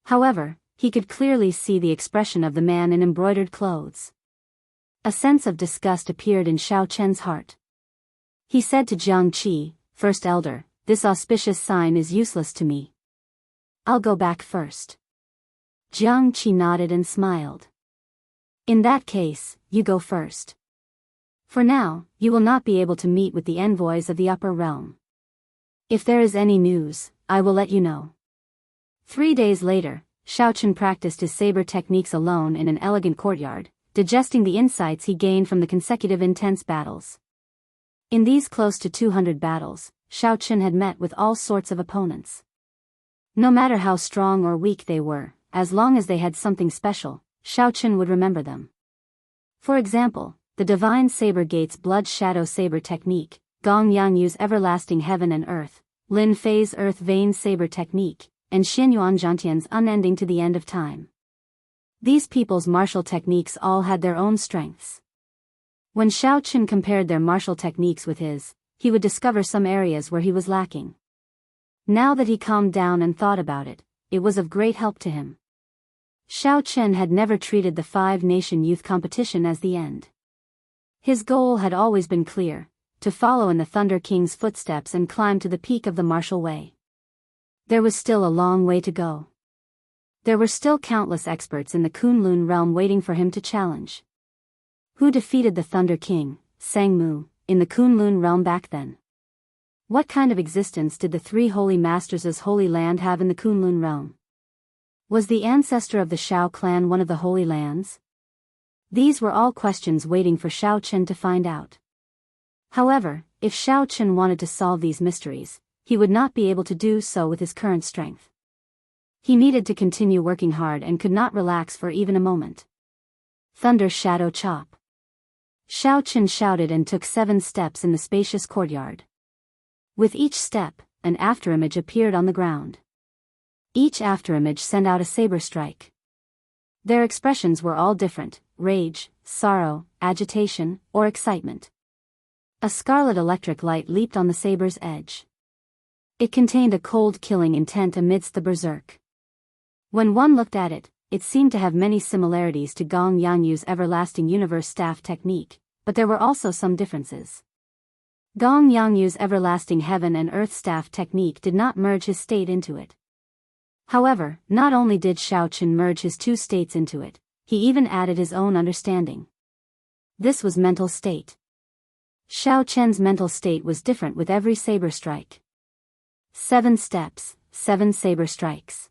However, he could clearly see the expression of the man in embroidered clothes. A sense of disgust appeared in Xiao Chen's heart. He said to Jiang Qi, First Elder, this auspicious sign is useless to me. I'll go back first. Jiang Qi nodded and smiled. In that case, you go first. For now, you will not be able to meet with the envoys of the upper realm. If there is any news, I will let you know. 3 days later, Xiaochen practiced his saber techniques alone in an elegant courtyard, digesting the insights he gained from the consecutive intense battles. In these close to 200 battles, Xiaochen had met with all sorts of opponents. No matter how strong or weak they were, as long as they had something special, Xiaochen would remember them. For example, the Divine Saber Gate's Blood Shadow Saber Technique, Gong Yangyu's Everlasting Heaven and Earth, Lin Fei's Earth Vein Saber Technique, and Xinyuan Zhantian's Unending to the End of Time. These people's martial techniques all had their own strengths. When Xiaochen compared their martial techniques with his, he would discover some areas where he was lacking. Now that he calmed down and thought about it, it was of great help to him. Xiaochen had never treated the 5-nation youth competition as the end. His goal had always been clear, to follow in the Thunder King's footsteps and climb to the peak of the martial way. There was still a long way to go. There were still countless experts in the Kunlun realm waiting for him to challenge. Who defeated the Thunder King, Sangmu, in the Kunlun realm back then? What kind of existence did the 3 holy masters' holy land have in the Kunlun realm? Was the ancestor of the Shao clan one of the holy lands? These were all questions waiting for Xiaochen to find out. However, if Xiaochen wanted to solve these mysteries, he would not be able to do so with his current strength. He needed to continue working hard and could not relax for even a moment. Thunder Shadow Chop. Xiaochen shouted and took 7 steps in the spacious courtyard. With each step, an afterimage appeared on the ground. Each afterimage sent out a saber strike. Their expressions were all different: rage, sorrow, agitation, or excitement. A scarlet electric light leaped on the saber's edge. It contained a cold killing intent amidst the berserk. When one looked at it, it seemed to have many similarities to Gong Yangyu's Everlasting Universe Staff technique, but there were also some differences. Gong Yangyu's Everlasting Heaven and Earth Staff technique did not merge his state into it. However, not only did Xiaochen merge his 2 states into it, he even added his own understanding. This was mental state. Xiaochen's mental state was different with every saber strike. 7 steps, 7 saber strikes.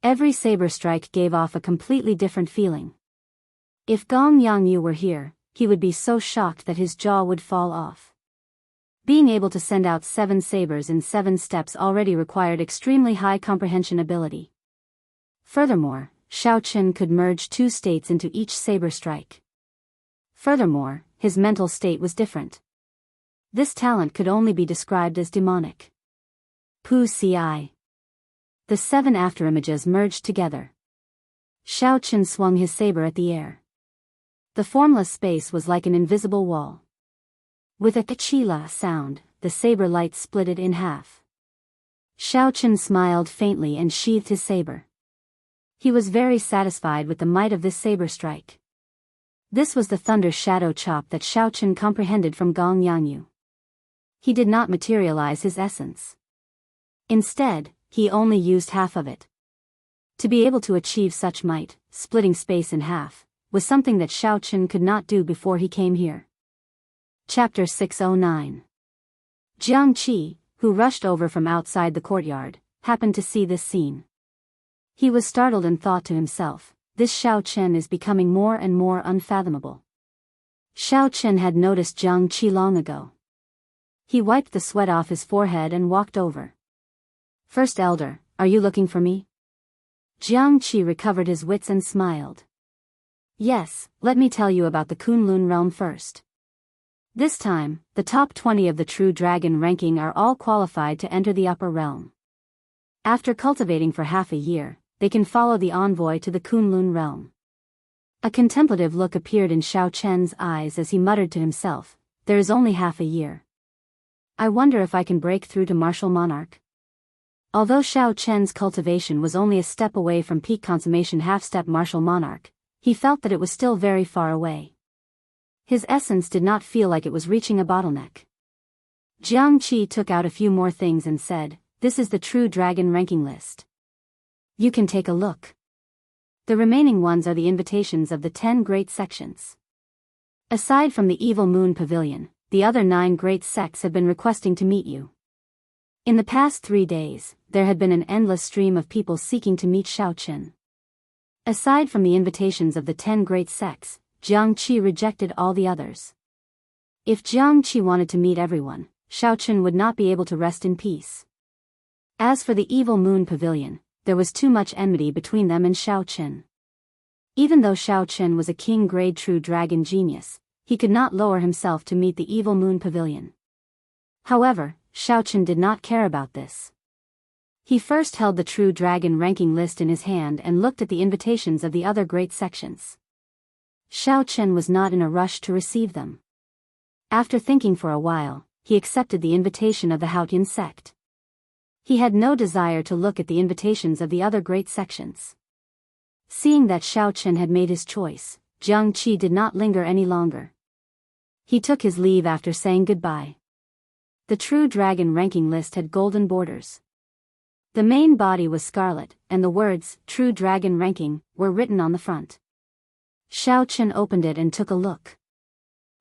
Every saber strike gave off a completely different feeling. If Gong Yangyu were here, he would be so shocked that his jaw would fall off. Being able to send out 7 sabers in 7 steps already required extremely high comprehension ability. Furthermore, Xiaochen could merge 2 states into each saber strike. Furthermore, his mental state was different. This talent could only be described as demonic. Pu Ci. The 7 afterimages merged together. Xiaochen swung his saber at the air. The formless space was like an invisible wall. With a kachila sound, the saber light split it in half. Xiaochen smiled faintly and sheathed his saber. He was very satisfied with the might of this saber strike. This was the Thunder Shadow Chop that Xiaochen comprehended from Gong Yangyu. He did not materialize his essence. Instead, he only used half of it. To be able to achieve such might, splitting space in half, was something that Xiaochen could not do before he came here. Chapter 609. Jiang Qi, who rushed over from outside the courtyard, happened to see this scene. He was startled and thought to himself, this Xiaochen is becoming more and more unfathomable. Xiaochen had noticed Jiang Qi long ago. He wiped the sweat off his forehead and walked over. First Elder, are you looking for me? Jiang Qi recovered his wits and smiled. Yes, let me tell you about the Kunlun realm first. This time, the top 20 of the True Dragon ranking are all qualified to enter the upper realm. After cultivating for half a year, they can follow the envoy to the Kunlun realm. A contemplative look appeared in Xiaochen's eyes as he muttered to himself, there is only half a year. I wonder if I can break through to Martial Monarch. Although Xiaochen's cultivation was only a step away from peak consummation half-step Martial Monarch, he felt that it was still very far away. His essence did not feel like it was reaching a bottleneck. Jiang Qi took out a few more things and said, "This is the true dragon ranking list. You can take a look. The remaining ones are the invitations of the 10 great sections. Aside from the Evil Moon Pavilion, the other 9 great sects have been requesting to meet you." In the past 3 days, there had been an endless stream of people seeking to meet Xiaochen. Aside from the invitations of the 10 great sects, Jiang Qi rejected all the others. If Jiang Qi wanted to meet everyone, Xiaochen would not be able to rest in peace. As for the Evil Moon Pavilion, there was too much enmity between them and Xiaochen. Even though Xiaochen was a king-grade true dragon genius, he could not lower himself to meet the Evil Moon Pavilion. However, Xiaochen did not care about this. He first held the true dragon ranking list in his hand and looked at the invitations of the other great sections. Xiaochen was not in a rush to receive them. After thinking for a while, he accepted the invitation of the Haotian sect. He had no desire to look at the invitations of the other great sections. Seeing that Xiaochen had made his choice, Jiang Qi did not linger any longer. He took his leave after saying goodbye. The true dragon ranking list had golden borders. The main body was scarlet, and the words, "True Dragon Ranking," were written on the front. Xiaochen opened it and took a look.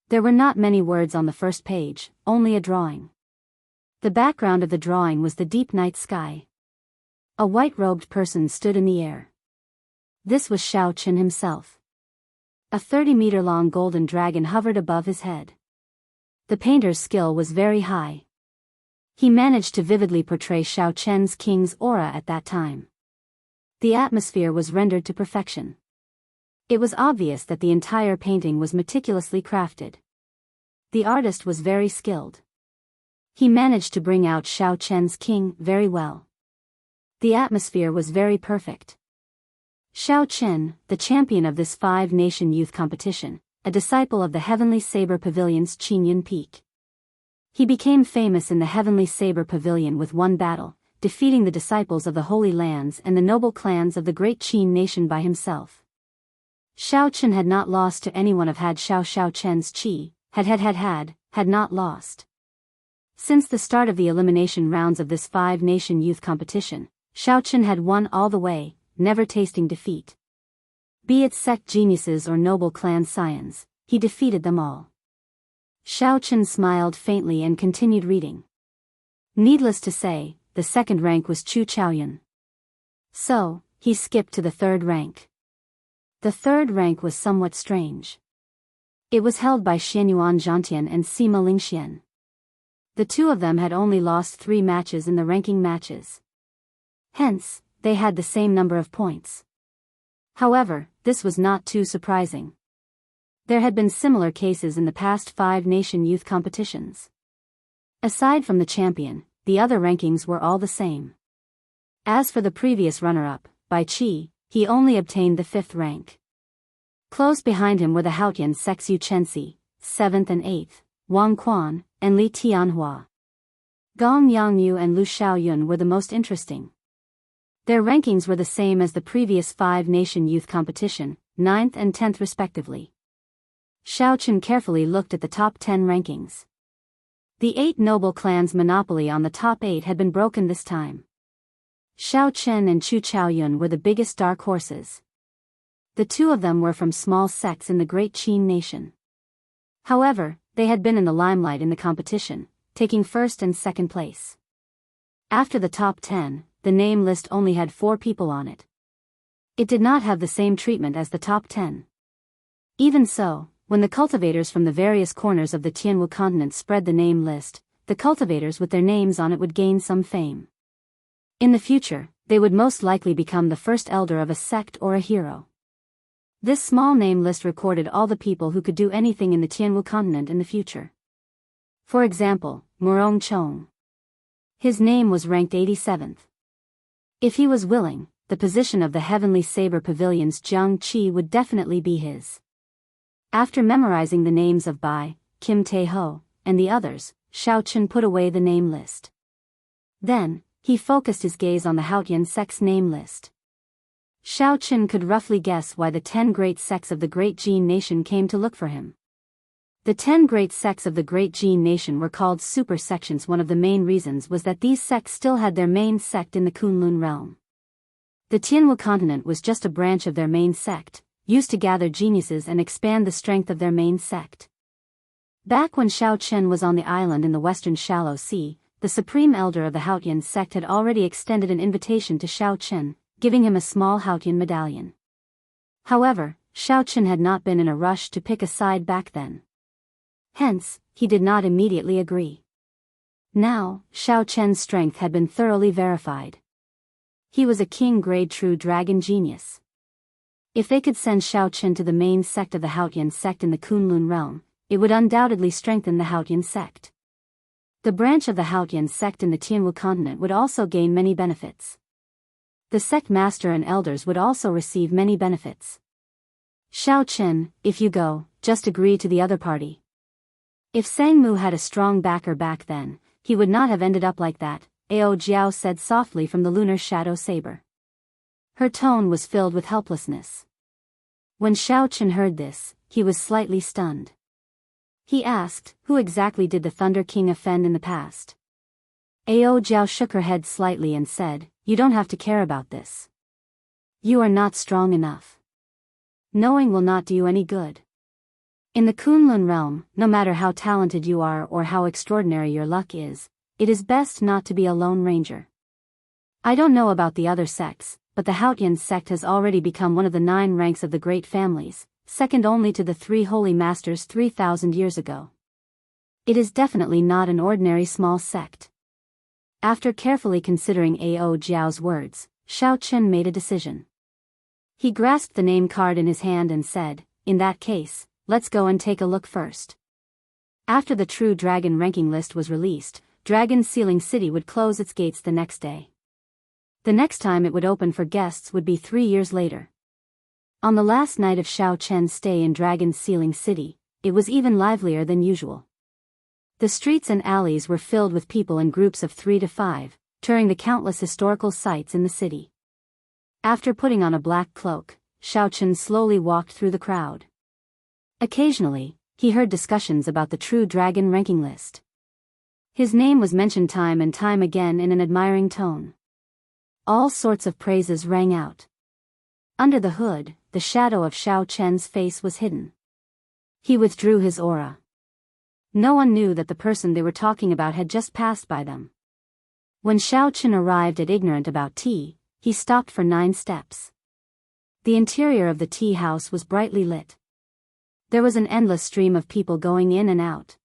There were not many words on the first page, only a drawing. The background of the drawing was the deep night sky. A white-robed person stood in the air. This was Xiaochen himself. A 30-meter-long golden dragon hovered above his head. The painter's skill was very high. He managed to vividly portray Xiaochen's king's aura at that time. The atmosphere was rendered to perfection. It was obvious that the entire painting was meticulously crafted. The artist was very skilled. He managed to bring out Xiaochen's king very well. The atmosphere was very perfect. Xiaochen, the champion of this 5-nation youth competition, a disciple of the Heavenly Saber Pavilion's Qingyun Peak. He became famous in the Heavenly Saber Pavilion with one battle, defeating the disciples of the Holy Lands and the noble clans of the great Qin nation by himself. Xiaochen had not lost to anyone of Xiaochen's qi, had not lost. Since the start of the elimination rounds of this 5-nation youth competition, Xiaochen had won all the way, never tasting defeat. Be it sect geniuses or noble clan scions, he defeated them all. Xiaochen smiled faintly and continued reading. Needless to say, the second rank was Chu Chaoyun. So, he skipped to the third rank. The third rank was somewhat strange. It was held by Xianyuan Zhantian and Sima Lingxian. The two of them had only lost 3 matches in the ranking matches. Hence, they had the same number of points. However, this was not too surprising. There had been similar cases in the past 5-nation youth competitions. Aside from the champion, the other rankings were all the same. As for the previous runner-up, Bai Qi, he only obtained the 5th rank. Close behind him were the Haotian sects Yu Chenxi, 7th and 8th, Wang Quan, and Li Tianhua. Gong Yangyu and Lu Xiaoyun were the most interesting. Their rankings were the same as the previous 5-nation youth competition, 9th and 10th respectively. Xiaochen carefully looked at the top 10 rankings. The 8 noble clans' monopoly on the top 8 had been broken this time. Xiaochen and Chu Chaoyun were the biggest dark horses. The two of them were from small sects in the great Qin nation. However, they had been in the limelight in the competition, taking 1st and 2nd place. After the top 10, the name list only had 4 people on it. It did not have the same treatment as the top 10. Even so, when the cultivators from the various corners of the Tianwu continent spread the name list, the cultivators with their names on it would gain some fame. In the future, they would most likely become the first elder of a sect or a hero. This small name list recorded all the people who could do anything in the Tianwu continent in the future. For example, Murong Chong. His name was ranked 87th. If he was willing, the position of the Heavenly Saber Pavilion's Jiang Qi would definitely be his. After memorizing the names of Bai, Kim Tae-ho, and the others, Xiaochen put away the name list. Then, he focused his gaze on the Haotian sect's name list. Xiaochen could roughly guess why the 10 great sects of the great Jin nation came to look for him. The 10 great sects of the Great Jin Nation were called super sections. One of the main reasons was that these sects still had their main sect in the Kunlun realm. The Tianwu continent was just a branch of their main sect, used to gather geniuses and expand the strength of their main sect. Back when Shao Chen was on the island in the western Shallow Sea, the supreme elder of the Haotian sect had already extended an invitation to Shao Chen, giving him a small Haotian medallion. However, Shao Chen had not been in a rush to pick a side back then. Hence, he did not immediately agree. Now, Shao Chen's strength had been thoroughly verified. He was a king-grade true dragon genius. If they could send Shao Chen to the main sect of the Haotian sect in the Kunlun realm, it would undoubtedly strengthen the Haotian sect. The branch of the Haotian sect in the Tianwu continent would also gain many benefits. The sect master and elders would also receive many benefits. Shao Chen, if you go, just agree to the other party. If Sang Mu had a strong backer back then, he would not have ended up like that, Ao Jiao said softly from the lunar shadow saber. Her tone was filled with helplessness. When Shao Chen heard this, he was slightly stunned. He asked, who exactly did the Thunder King offend in the past? Ao Jiao shook her head slightly and said, you don't have to care about this. You are not strong enough. Knowing will not do you any good. In the Kunlun realm, no matter how talented you are or how extraordinary your luck is, it is best not to be a lone ranger. I don't know about the other sects, but the Haotian sect has already become one of the 9 ranks of the great families, second only to the 3 holy masters 3,000 years ago. It is definitely not an ordinary small sect. After carefully considering Ao Jiao's words, Shao Chen made a decision. He grasped the name card in his hand and said, in that case, let's go and take a look first. After the True Dragon ranking list was released, Dragon Sealing City would close its gates the next day. The next time it would open for guests would be 3 years later. On the last night of Shao Chen's stay in Dragon Sealing City, it was even livelier than usual. The streets and alleys were filled with people in groups of 3 to 5, touring the countless historical sites in the city. After putting on a black cloak, Shao Chen slowly walked through the crowd. Occasionally, he heard discussions about the True Dragon ranking list. His name was mentioned time and time again in an admiring tone. All sorts of praises rang out. Under the hood, the shadow of Shao Chen's face was hidden. He withdrew his aura. No one knew that the person they were talking about had just passed by them. When Shao Chen arrived at Ignorant About Tea, he stopped for 9 steps. The interior of the tea house was brightly lit. There was an endless stream of people going in and out.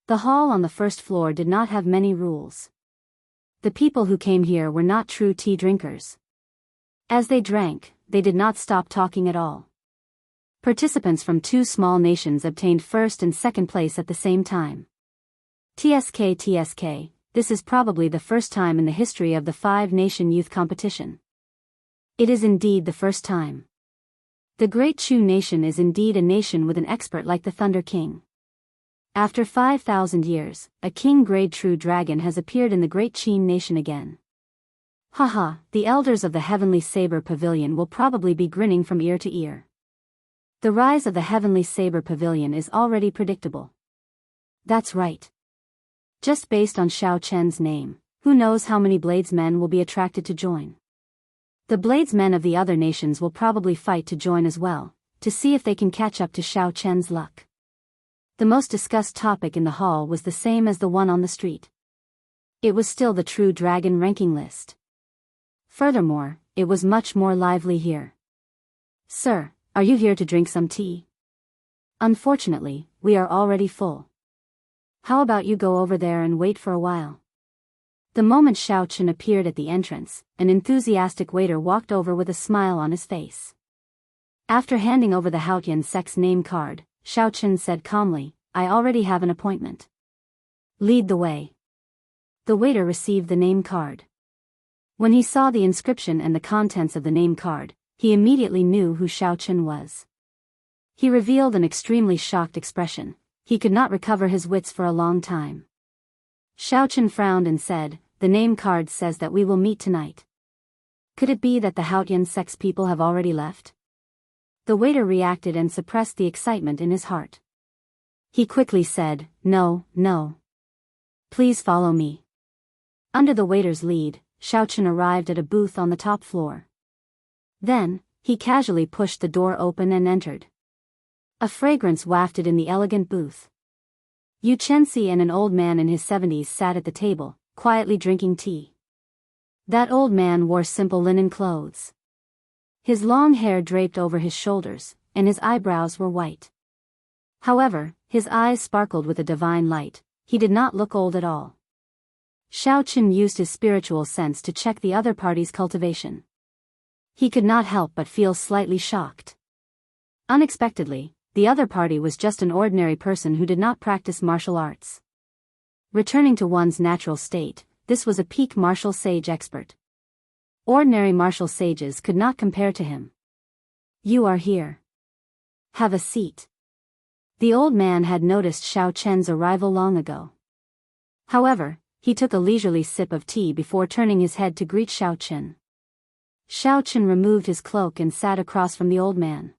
The hall on the first floor did not have many rules. The people who came here were not true tea drinkers. As they drank, they did not stop talking at all. Participants from 2 small nations obtained first and second place at the same time. TSK, this is probably the first time in the history of the 5-nation youth competition. It is indeed the first time. The Great Chu Nation is indeed a nation with an expert like the Thunder King. After 5,000 years, a king-grade true dragon has appeared in the Great Qin Nation again. Haha, the elders of the Heavenly Saber Pavilion will probably be grinning from ear to ear. The rise of the Heavenly Saber Pavilion is already predictable. That's right. Just based on Shao Chen's name, who knows how many bladesmen will be attracted to join. The bladesmen of the other nations will probably fight to join as well, to see if they can catch up to Shao Chen's luck. The most discussed topic in the hall was the same as the one on the street. It was still the True Dragon ranking list. Furthermore, it was much more lively here. Sir, are you here to drink some tea? Unfortunately, we are already full. How about you go over there and wait for a while? The moment Shao Chen appeared at the entrance, an enthusiastic waiter walked over with a smile on his face. After handing over the Haotian sect's name card, Shao Chen said calmly, I already have an appointment. Lead the way. The waiter received the name card. When he saw the inscription and the contents of the name card, he immediately knew who Shao Chen was. He revealed an extremely shocked expression. He could not recover his wits for a long time. Shao Chen frowned and said, the name card says that we will meet tonight. Could it be that the Haotian sect's people have already left? The waiter reacted and suppressed the excitement in his heart. He quickly said, "No, no. Please follow me." Under the waiter's lead, Xiaochen arrived at a booth on the top floor. Then, he casually pushed the door open and entered. A fragrance wafted in the elegant booth. Yu Chenxi and an old man in his 70s sat at the table, quietly drinking tea. That old man wore simple linen clothes. His long hair draped over his shoulders, and his eyebrows were white. However, his eyes sparkled with a divine light. He did not look old at all. Xiaochen used his spiritual sense to check the other party's cultivation. He could not help but feel slightly shocked. Unexpectedly, the other party was just an ordinary person who did not practice martial arts. Returning to one's natural state, this was a peak martial sage expert. Ordinary martial sages could not compare to him. "You are here. Have a seat." The old man had noticed Xiaochen's arrival long ago. However, he took a leisurely sip of tea before turning his head to greet Xiaochen. Xiaochen removed his cloak and sat across from the old man.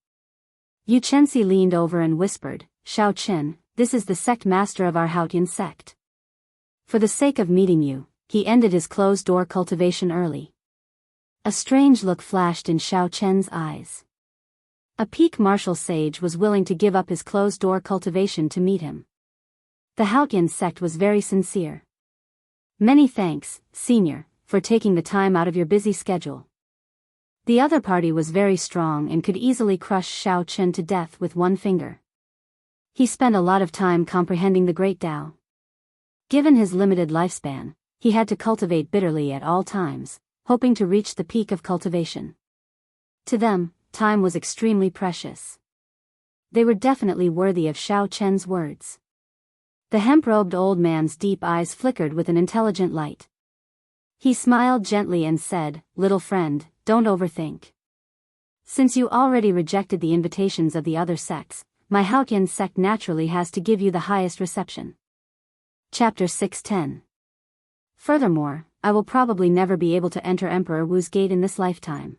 Yu Chenxi leaned over and whispered, "Xiaochen, this is the sect master of our Haotian sect. For the sake of meeting you, he ended his closed-door cultivation early." A strange look flashed in Xiaochen's eyes. A peak martial sage was willing to give up his closed-door cultivation to meet him. The Haotian sect was very sincere. "Many thanks, Senior, for taking the time out of your busy schedule." The other party was very strong and could easily crush Xiaochen to death with one finger. He spent a lot of time comprehending the Great Tao. Given his limited lifespan, he had to cultivate bitterly at all times, hoping to reach the peak of cultivation. To them, time was extremely precious. They were definitely worthy of Xiaochen's words. The hemp-robed old man's deep eyes flickered with an intelligent light. He smiled gently and said, "Little friend, don't overthink. Since you already rejected the invitations of the other sects, my Haotian sect naturally has to give you the highest reception." Chapter 610. Furthermore, I will probably never be able to enter Emperor Wu's gate in this lifetime.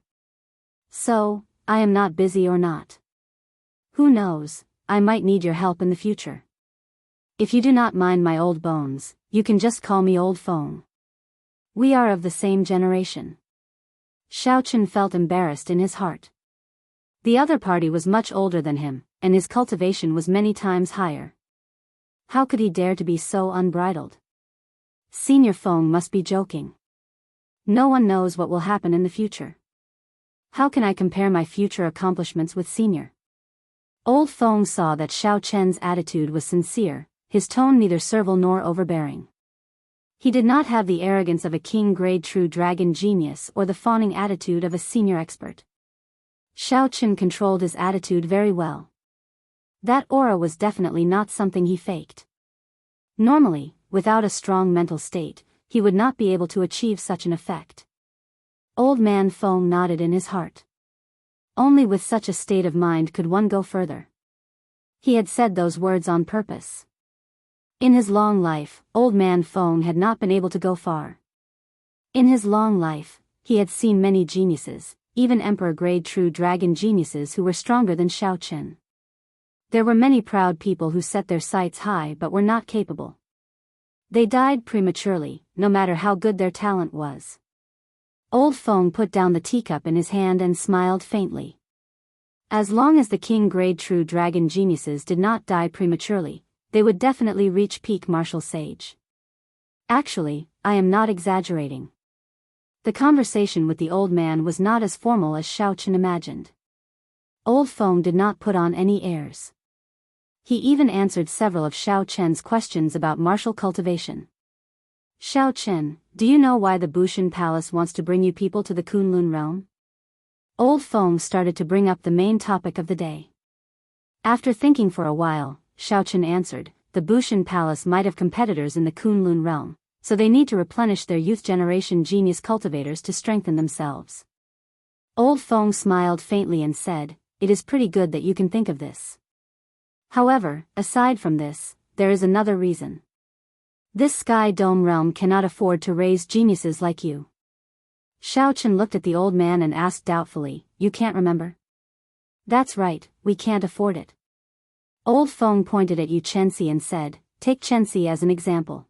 So, I am not busy or not. Who knows, I might need your help in the future. If you do not mind my old bones, you can just call me Old Feng. We are of the same generation. Xiaochen felt embarrassed in his heart. The other party was much older than him, and his cultivation was many times higher. How could he dare to be so unbridled? Senior Feng must be joking. No one knows what will happen in the future. How can I compare my future accomplishments with Senior? Old Feng saw that Xiaochen's attitude was sincere, his tone neither servile nor overbearing. He did not have the arrogance of a king-grade true dragon genius or the fawning attitude of a senior expert. Xiaochen controlled his attitude very well. That aura was definitely not something he faked. Normally, without a strong mental state, he would not be able to achieve such an effect. Old man Feng nodded in his heart. Only with such a state of mind could one go further. He had said those words on purpose. In his long life, old man Feng had not been able to go far. In his long life, he had seen many geniuses, even emperor-grade true dragon geniuses who were stronger than Xiaochen. There were many proud people who set their sights high but were not capable. They died prematurely, no matter how good their talent was. Old Feng put down the teacup in his hand and smiled faintly. As long as the king-grade true dragon geniuses did not die prematurely, they would definitely reach peak martial sage. Actually, I am not exaggerating. The conversation with the old man was not as formal as Xiaochen imagined. Old Feng did not put on any airs. He even answered several of Xiaochen's questions about martial cultivation. "Xiaochen, do you know why the Bushan Palace wants to bring you people to the Kunlun realm?" Old Feng started to bring up the main topic of the day. After thinking for a while, Xiaochen answered, "The Bushan Palace might have competitors in the Kunlun realm, so they need to replenish their youth generation genius cultivators to strengthen themselves." Old Feng smiled faintly and said, "It is pretty good that you can think of this. However, aside from this, there is another reason. This Sky Dome realm cannot afford to raise geniuses like you." Xiaochen looked at the old man and asked doubtfully, "You can't remember?" "That's right, we can't afford it. Old Feng pointed at Yu Chensi and said, take Chensi as an example.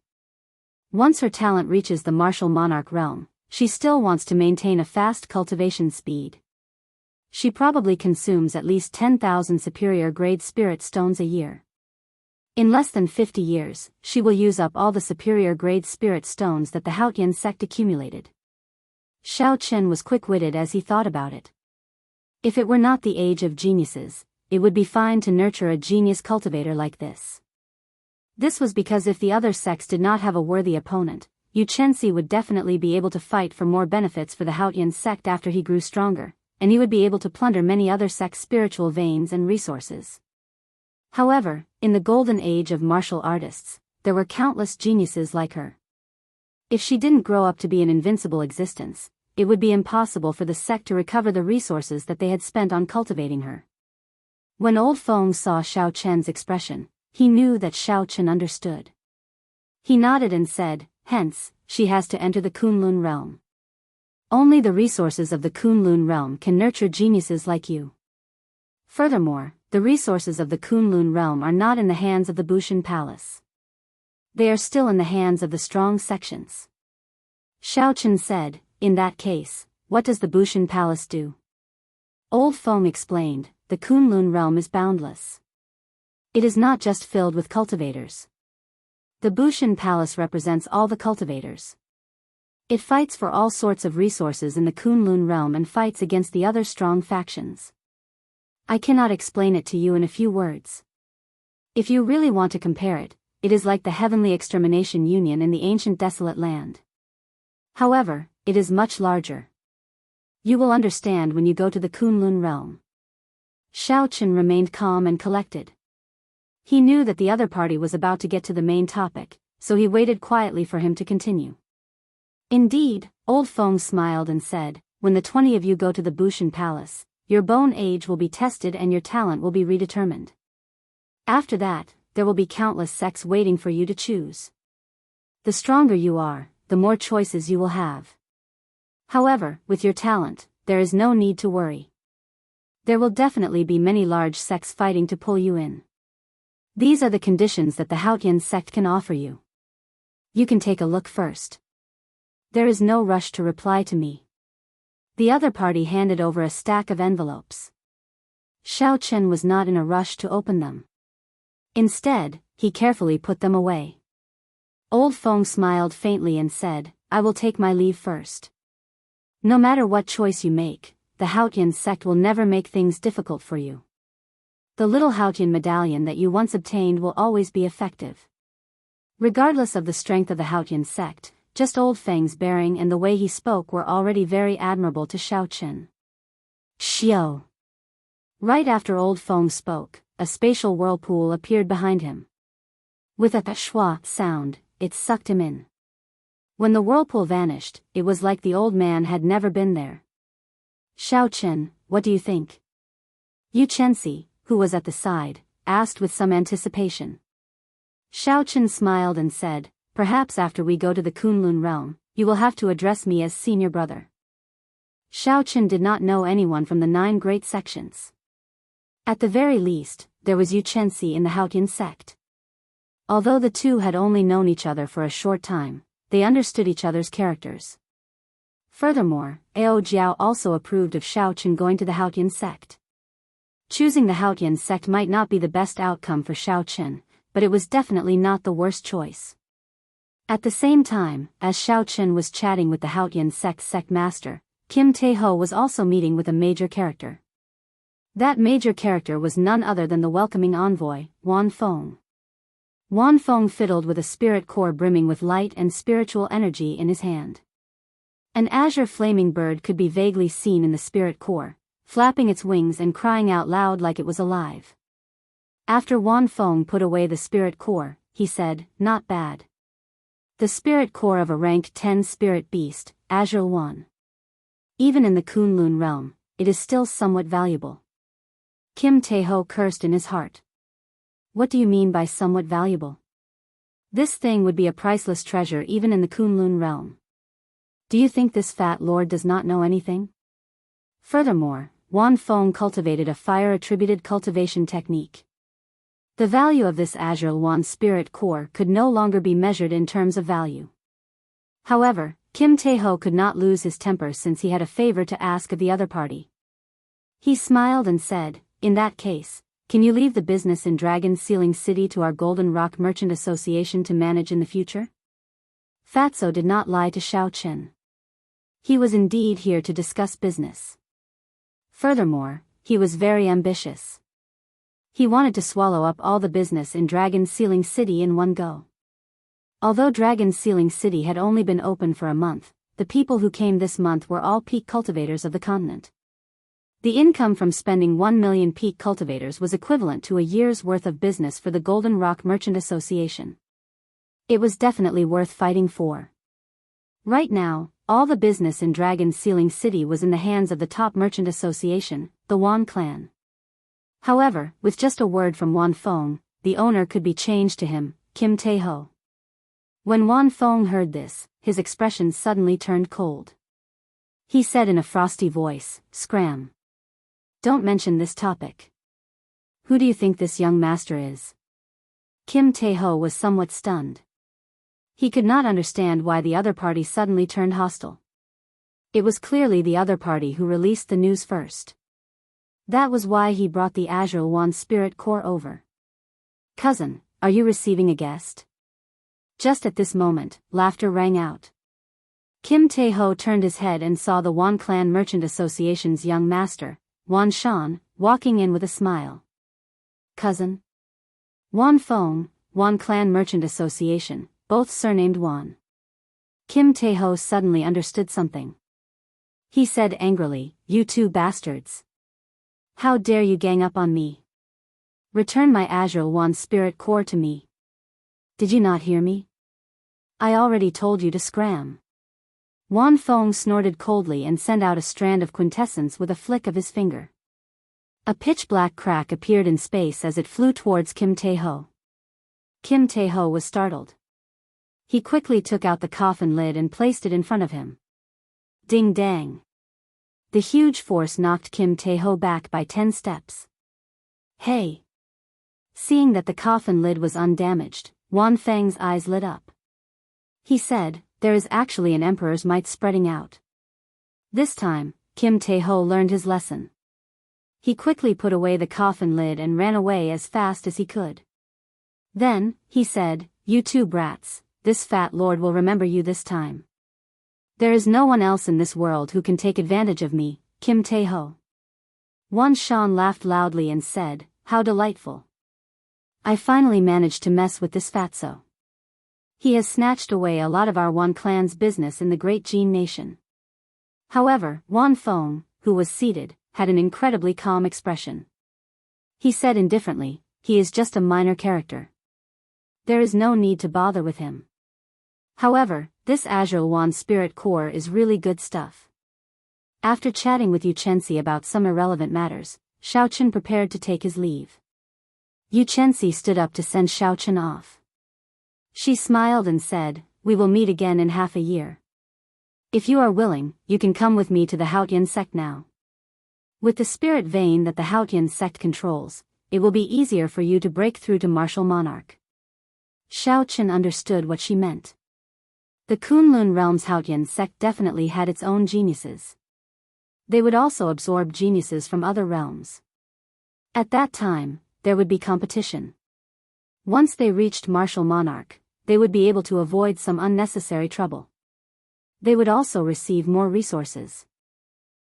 Once her talent reaches the martial monarch realm, she still wants to maintain a fast cultivation speed. She probably consumes at least 10,000 superior-grade spirit stones a year. In less than 50 years, she will use up all the superior-grade spirit stones that the Haotian sect accumulated. Xiao Chen was quick-witted as he thought about it. If it were not the age of geniuses, it would be fine to nurture a genius cultivator like this. This was because if the other sects did not have a worthy opponent, Yu Chensi would definitely be able to fight for more benefits for the Haotian sect after he grew stronger, and he would be able to plunder many other sects' spiritual veins and resources. However, in the golden age of martial artists, there were countless geniuses like her. If she didn't grow up to be an invincible existence, it would be impossible for the sect to recover the resources that they had spent on cultivating her. When Old Feng saw Xiao Chen's expression, he knew that Xiao Chen understood. He nodded and said, hence, she has to enter the Kunlun realm. Only the resources of the Kunlun realm can nurture geniuses like you. Furthermore, the resources of the Kunlun realm are not in the hands of the Bushan Palace. They are still in the hands of the strong sections. Xiao Chen said, in that case, what does the Bushan Palace do? Old Feng explained, the Kunlun realm is boundless. It is not just filled with cultivators. The Bushan Palace represents all the cultivators. It fights for all sorts of resources in the Kunlun realm and fights against the other strong factions. I cannot explain it to you in a few words. If you really want to compare it, it is like the Heavenly Extermination Union in the ancient desolate land. However, it is much larger. You will understand when you go to the Kunlun realm. Xiao Chen remained calm and collected. He knew that the other party was about to get to the main topic, so he waited quietly for him to continue. Indeed, Old Feng smiled and said, when the 20 of you go to the Bushan Palace, your bone age will be tested and your talent will be redetermined. After that, there will be countless sects waiting for you to choose. The stronger you are, the more choices you will have. However, with your talent, there is no need to worry. There will definitely be many large sects fighting to pull you in. These are the conditions that the Haotian sect can offer you. You can take a look first. There is no rush to reply to me. The other party handed over a stack of envelopes. Xiao Chen was not in a rush to open them. Instead, he carefully put them away. Old Feng smiled faintly and said, I will take my leave first. No matter what choice you make, the Haotian sect will never make things difficult for you. The little Haotian medallion that you once obtained will always be effective. Regardless of the strength of the Haotian sect, just Old Feng's bearing and the way he spoke were already very admirable to Xiao Chen. Xiao. Right after Old Feng spoke, a spatial whirlpool appeared behind him. With a schwa sound, it sucked him in. When the whirlpool vanished, it was like the old man had never been there. Xiao Chen, what do you think? Yu Chensi, who was at the side, asked with some anticipation. Xiao Chen smiled and said, perhaps after we go to the Kunlun realm, you will have to address me as senior brother. Xiao Chen did not know anyone from the 9 great sections. At the very least, there was Yu Chensi in the Haotian sect. Although the two had only known each other for a short time, they understood each other's characters. Furthermore, Ao Jiao also approved of Xiao Chen going to the Haotian sect. Choosing the Haotian sect might not be the best outcome for Xiao Chen, but it was definitely not the worst choice. At the same time, as Xiao Chen was chatting with the Haotian sect master, Kim Tae-ho was also meeting with a major character. That major character was none other than the welcoming envoy, Wan Feng. Wan Feng fiddled with a spirit core brimming with light and spiritual energy in his hand. An azure flaming bird could be vaguely seen in the spirit core, flapping its wings and crying out loud like it was alive. After Wan Feng put away the spirit core, he said, not bad. The spirit core of a rank 10 spirit beast, Azure 1. Even in the Kunlun realm, it is still somewhat valuable. Kim Tae-ho cursed in his heart. What do you mean by somewhat valuable? This thing would be a priceless treasure even in the Kunlun realm. Do you think this fat lord does not know anything? Furthermore, Wan Feng cultivated a fire-attributed cultivation technique. The value of this Azure One Spirit Core could no longer be measured in terms of value. However, Kim Tae-ho could not lose his temper since he had a favor to ask of the other party. He smiled and said, "In that case, can you leave the business in Dragon Ceiling City to our Golden Rock Merchant Association to manage in the future?" Fatso did not lie to Xiao Chen. He was indeed here to discuss business. Furthermore, he was very ambitious. He wanted to swallow up all the business in Dragon Ceiling City in one go. Although Dragon Ceiling City had only been open for a month, the people who came this month were all peak cultivators of the continent. The income from spending 1 million peak cultivators was equivalent to a year's worth of business for the Golden Rock Merchant Association. It was definitely worth fighting for. Right now, all the business in Dragon Ceiling City was in the hands of the top merchant association, the Wan clan. However, with just a word from Wan Fong, the owner could be changed to him, Kim Tae-ho. When Wan Fong heard this, his expression suddenly turned cold. He said in a frosty voice, "Scram. Don't mention this topic. Who do you think this young master is?" Kim Tae-ho was somewhat stunned. He could not understand why the other party suddenly turned hostile. It was clearly the other party who released the news first. That was why he brought the Azure One Spirit Core over. "Cousin, are you receiving a guest?" Just at this moment, laughter rang out. Kim Tae-ho turned his head and saw the Wan Clan Merchant Association's young master, Wan Shan, walking in with a smile. "Cousin?" Wan Fong, Wan Clan Merchant Association, both surnamed Wan. Kim Tae-ho suddenly understood something. He said angrily, "You two bastards. How dare you gang up on me? Return my Azure One Spirit Core to me. Did you not hear me? I already told you to scram." Wan Fong snorted coldly and sent out a strand of quintessence with a flick of his finger. A pitch-black crack appeared in space as it flew towards Kim Tae-ho. Kim Tae-ho was startled. He quickly took out the coffin lid and placed it in front of him. Ding-dang. The huge force knocked Kim Tae-ho back by 10 steps. "Hey!" Seeing that the coffin lid was undamaged, Wan Feng's eyes lit up. He said, "There is actually an emperor's might spreading out." This time, Kim Tae-ho learned his lesson. He quickly put away the coffin lid and ran away as fast as he could. Then, he said, "You two brats, this fat lord will remember you this time. There is no one else in this world who can take advantage of me, Kim Tae-ho." Wan Shan laughed loudly and said, "How delightful. I finally managed to mess with this fatso. He has snatched away a lot of our Wan clan's business in the Great Jin Nation." However, Wan Fong, who was seated, had an incredibly calm expression. He said indifferently, "He is just a minor character. There is no need to bother with him. However, this Azure One Spirit Core is really good stuff." After chatting with Yu Chensi about some irrelevant matters, Xiao Chen prepared to take his leave. Yu Chensi stood up to send Xiao Chen off. She smiled and said, "We will meet again in half a year. If you are willing, you can come with me to the Haotian sect now. With the spirit vein that the Haotian sect controls, it will be easier for you to break through to Martial Monarch." Xiao Chen understood what she meant. The Kunlun Realm's Haotian sect definitely had its own geniuses. They would also absorb geniuses from other realms. At that time, there would be competition. Once they reached Martial Monarch, they would be able to avoid some unnecessary trouble. They would also receive more resources.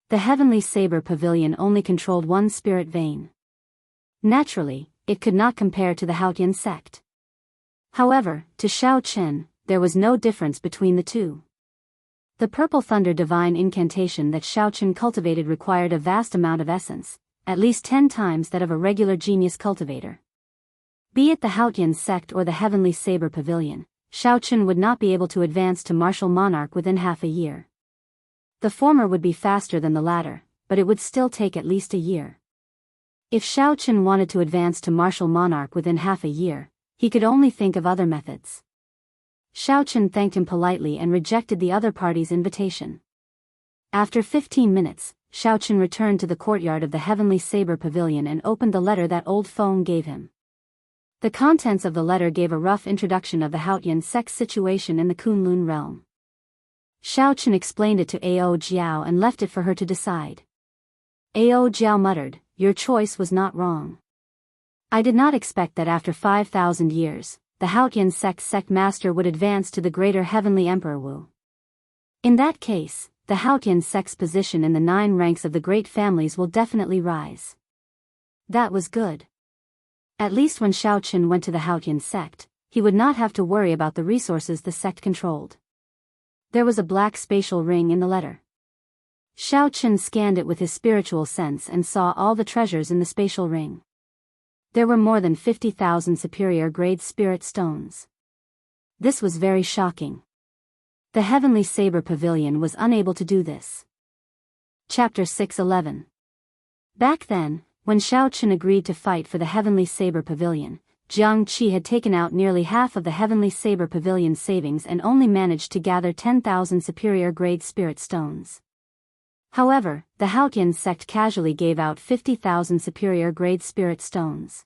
The Heavenly Saber Pavilion only controlled one spirit vein. Naturally, it could not compare to the Haotian sect. However, to Xiao Chen, there was no difference between the two. The Purple Thunder Divine Incantation that Xiao Chen cultivated required a vast amount of essence, at least 10 times that of a regular genius cultivator. Be it the Haotian sect or the Heavenly Saber Pavilion, Xiao Chen would not be able to advance to Martial Monarch within half a year. The former would be faster than the latter, but it would still take at least a year. If Xiao Chen wanted to advance to Martial Monarch within half a year, he could only think of other methods. Xiao Chen thanked him politely and rejected the other party's invitation. After 15 minutes, Xiao Chen returned to the courtyard of the Heavenly Saber Pavilion and opened the letter that Old Fong gave him. The contents of the letter gave a rough introduction of the Haotian sect's situation in the Kunlun realm. Xiao Chen explained it to Ao Jiao and left it for her to decide. Ao Jiao muttered, "Your choice was not wrong. I did not expect that after 5,000 years, the Haotian sect master would advance to the greater heavenly Emperor Wu. In that case, the Haotian sect's position in the 9 ranks of the great families will definitely rise." That was good. At least when Xiao Chen went to the Haotian sect, he would not have to worry about the resources the sect controlled. There was a black spatial ring in the letter. Xiao Chen scanned it with his spiritual sense and saw all the treasures in the spatial ring. There were more than 50,000 superior-grade spirit stones. This was very shocking. The Heavenly Saber Pavilion was unable to do this. Chapter 6:11. Back then, when Xiao Chen agreed to fight for the Heavenly Saber Pavilion, Jiang Qi had taken out nearly half of the Heavenly Saber Pavilion's savings and only managed to gather 10,000 superior-grade spirit stones. However, the Haotian sect casually gave out 50,000 superior-grade spirit stones.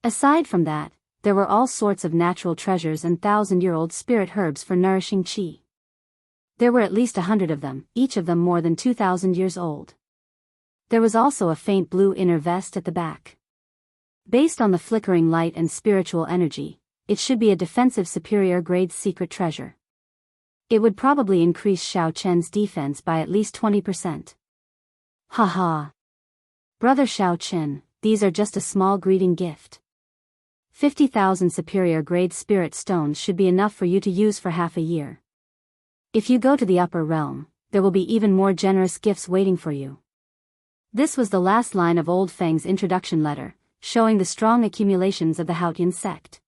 Aside from that, there were all sorts of natural treasures and 1,000-year-old spirit herbs for nourishing qi. There were at least 100 of them, each of them more than 2,000 years old. There was also a faint blue inner vest at the back. Based on the flickering light and spiritual energy, it should be a defensive superior-grade secret treasure. It would probably increase Xiao Chen's defense by at least 20%. Haha. Brother Xiao Chen, these are just a small greeting gift. 50,000 superior-grade spirit stones should be enough for you to use for half a year. If you go to the upper realm, there will be even more generous gifts waiting for you. This was the last line of Old Feng's introduction letter, showing the strong accumulations of the Haotian sect.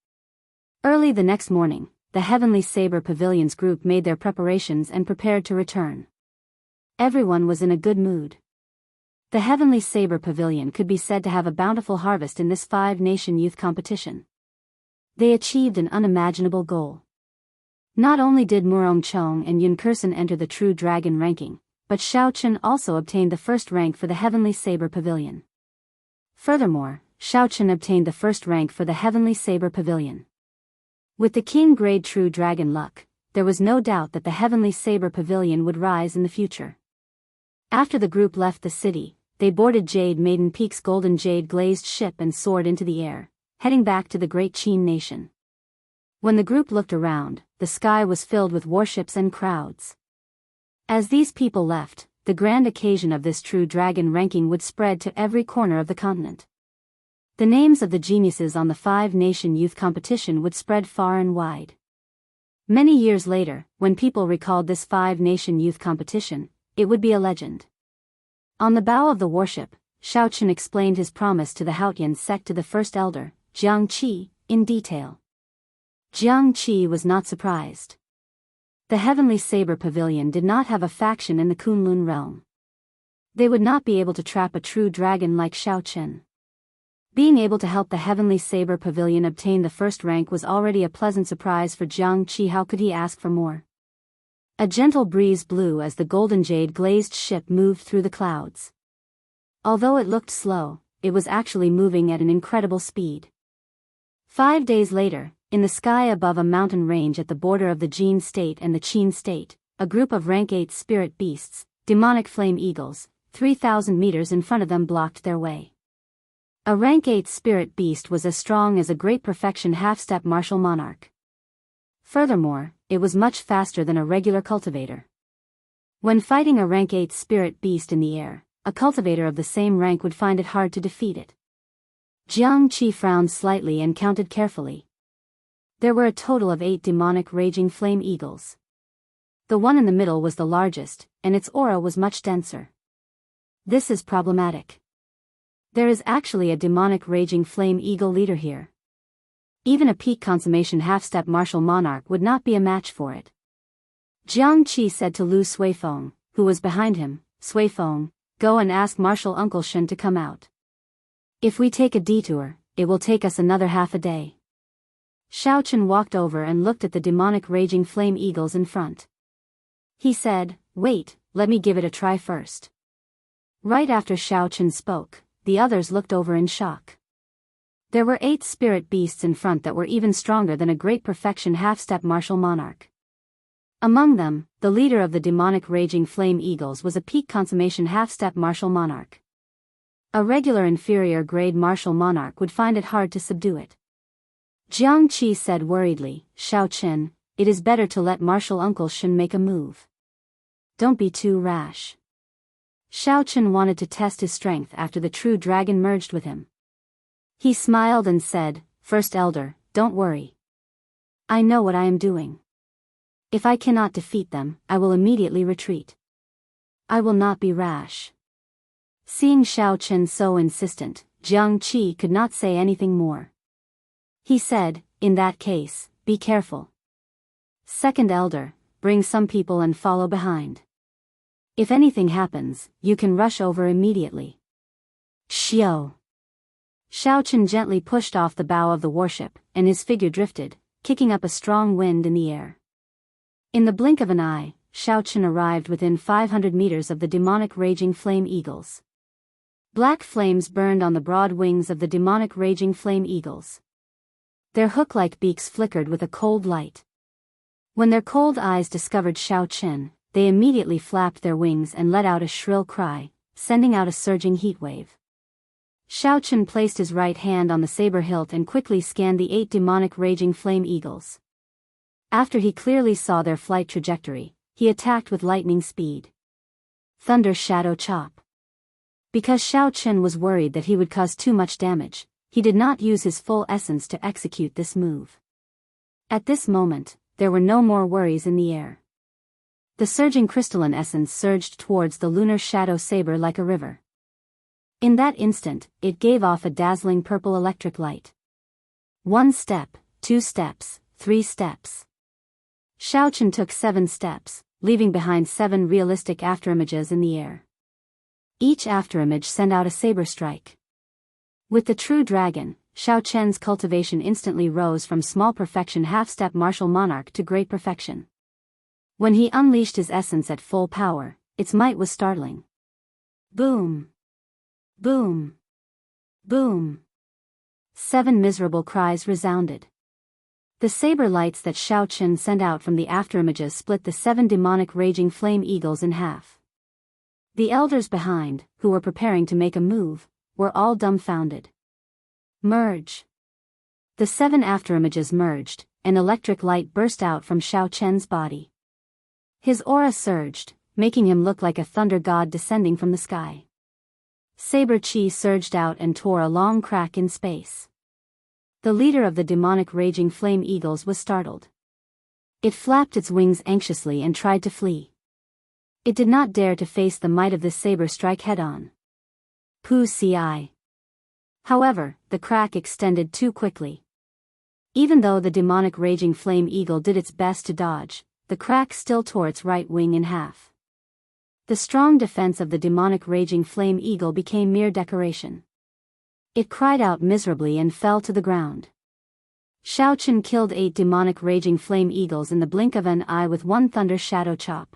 Early the next morning, the Heavenly Saber Pavilion's group made their preparations and prepared to return. Everyone was in a good mood. The Heavenly Saber Pavilion could be said to have a bountiful harvest in this 5-nation youth competition. They achieved an unimaginable goal. Not only did Murong Chong and Yun Kursen enter the True Dragon ranking, but Xiao Chen also obtained the first rank for the Heavenly Saber Pavilion. Furthermore, Xiao Chen obtained the first rank for the Heavenly Saber Pavilion. With the King Grade True Dragon luck, there was no doubt that the Heavenly Saber Pavilion would rise in the future. After the group left the city, they boarded Jade Maiden Peak's golden jade glazed ship and soared into the air, heading back to the Great Qin Nation. When the group looked around, the sky was filled with warships and crowds. As these people left, the grand occasion of this True Dragon ranking would spread to every corner of the continent. The names of the geniuses on the 5-nation youth competition would spread far and wide. Many years later, when people recalled this 5-nation youth competition, it would be a legend. On the bow of the warship, Xiao Chen explained his promise to the Haotian sect to the first elder, Jiang Qi, in detail. Jiang Qi was not surprised. The Heavenly Saber Pavilion did not have a faction in the Kunlun realm. They would not be able to trap a true dragon like Xiao Chen. Being able to help the Heavenly Saber Pavilion obtain the first rank was already a pleasant surprise for Jiang Qi. How could he ask for more? A gentle breeze blew as the golden jade glazed ship moved through the clouds. Although it looked slow, it was actually moving at an incredible speed. 5 days later, in the sky above a mountain range at the border of the Jin State and the Qin State, a group of rank 8 spirit beasts, demonic flame eagles, 3,000 meters in front of them blocked their way. A rank 8 spirit beast was as strong as a great perfection half-step martial monarch. Furthermore, it was much faster than a regular cultivator. When fighting a rank 8 spirit beast in the air, a cultivator of the same rank would find it hard to defeat it. Jiang Qi frowned slightly and counted carefully. There were a total of 8 demonic raging flame eagles. The one in the middle was the largest, and its aura was much denser. This is problematic. There is actually a demonic raging flame eagle leader here. Even a peak consummation half-step martial monarch would not be a match for it. Jiang Qi said to Lu Suifeng, who was behind him, "Suifeng, go and ask Martial Uncle Shen to come out. If we take a detour, it will take us another half a day." Xiao Chen walked over and looked at the demonic raging flame eagles in front. He said, "Wait, let me give it a try first." Right after Xiao Chen spoke, the others looked over in shock. There were 8 spirit beasts in front that were even stronger than a great perfection half-step martial monarch. Among them, the leader of the demonic raging flame eagles was a peak consummation half-step martial monarch. A regular inferior grade martial monarch would find it hard to subdue it. Jiang Qi said worriedly, "Shao Chen, it is better to let martial Uncle Shen make a move. Don't be too rash." Shao Chen wanted to test his strength after the true dragon merged with him. He smiled and said, "First Elder, don't worry. I know what I am doing. If I cannot defeat them, I will immediately retreat. I will not be rash." Seeing Shao Chen so insistent, Jiang Qi could not say anything more. He said, "In that case, be careful. Second Elder, bring some people and follow behind. If anything happens, you can rush over immediately." Xiao. Shao Chen gently pushed off the bow of the warship, and his figure drifted, kicking up a strong wind in the air. In the blink of an eye, Shao Chen arrived within 500 meters of the demonic raging flame eagles. Black flames burned on the broad wings of the demonic raging flame eagles. Their hook-like beaks flickered with a cold light. When their cold eyes discovered Shao Chen, they immediately flapped their wings and let out a shrill cry, sending out a surging heat wave. Shao Chen placed his right hand on the saber hilt and quickly scanned the 8 demonic raging flame eagles. After he clearly saw their flight trajectory, he attacked with lightning speed. Thunder Shadow Chop. Because Shao Chen was worried that he would cause too much damage, he did not use his full essence to execute this move. At this moment, there were no more worries in the air. The surging crystalline essence surged towards the lunar shadow saber like a river. In that instant, it gave off a dazzling purple electric light. 1 step, 2 steps, 3 steps. Shao Chen took 7 steps, leaving behind 7 realistic afterimages in the air. Each afterimage sent out a saber strike. With the true dragon, Shao Chen's cultivation instantly rose from small perfection half-step martial monarch to great perfection. When he unleashed his essence at full power, its might was startling. Boom! Boom! Boom! 7 miserable cries resounded. The saber lights that Shao Chen sent out from the afterimages split the 7 demonic raging flame eagles in half. The elders behind, who were preparing to make a move, were all dumbfounded. Merge. The 7 afterimages merged, and electric light burst out from Shao Chen's body. His aura surged, making him look like a thunder god descending from the sky. Saber chi surged out and tore a long crack in space. The leader of the demonic raging flame eagles was startled. It flapped its wings anxiously and tried to flee. It did not dare to face the might of this saber strike head-on. Pu ci. However, the crack extended too quickly. Even though the demonic raging flame eagle did its best to dodge, the crack still tore its right wing in half. The strong defense of the demonic raging flame eagle became mere decoration. It cried out miserably and fell to the ground. Shao Chen killed 8 demonic raging flame eagles in the blink of an eye with 1 thunder shadow chop.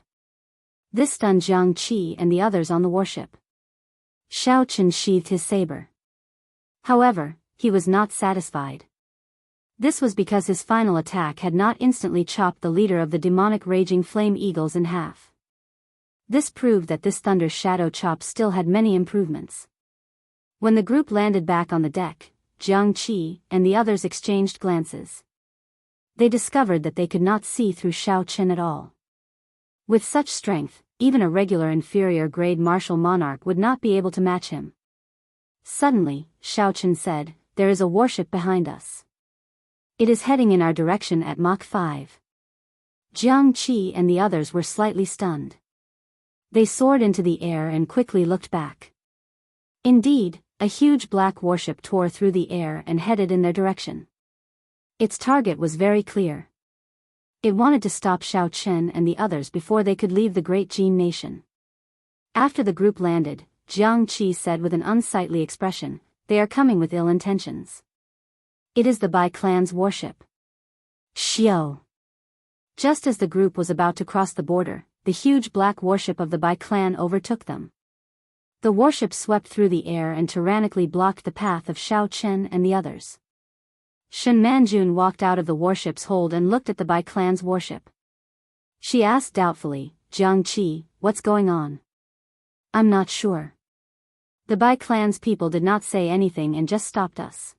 This stunned Jiang Qi and the others on the warship. Shao Chen sheathed his saber. However, he was not satisfied. This was because his final attack had not instantly chopped the leader of the demonic raging flame eagles in half. This proved that this thunder shadow chop still had many improvements. When the group landed back on the deck, Jiang Qi and the others exchanged glances. They discovered that they could not see through Shao Chen at all. With such strength, even a regular inferior grade martial monarch would not be able to match him. Suddenly, Shao Chen said, "There is a warship behind us. It is heading in our direction at Mach 5. Jiang Qi and the others were slightly stunned. They soared into the air and quickly looked back. Indeed, a huge black warship tore through the air and headed in their direction. Its target was very clear. It wanted to stop Shao Chen and the others before they could leave the great Jin nation. After the group landed, Jiang Qi said with an unsightly expression, "They are coming with ill intentions. It is the Bai clan's warship." Xiao. Just as the group was about to cross the border, the huge black warship of the Bai clan overtook them. The warship swept through the air and tyrannically blocked the path of Xiao Chen and the others. Shen Manjun walked out of the warship's hold and looked at the Bai clan's warship. She asked doubtfully, Jiang Qi, what's going on? I'm not sure. The Bai clan's people did not say anything and just stopped us.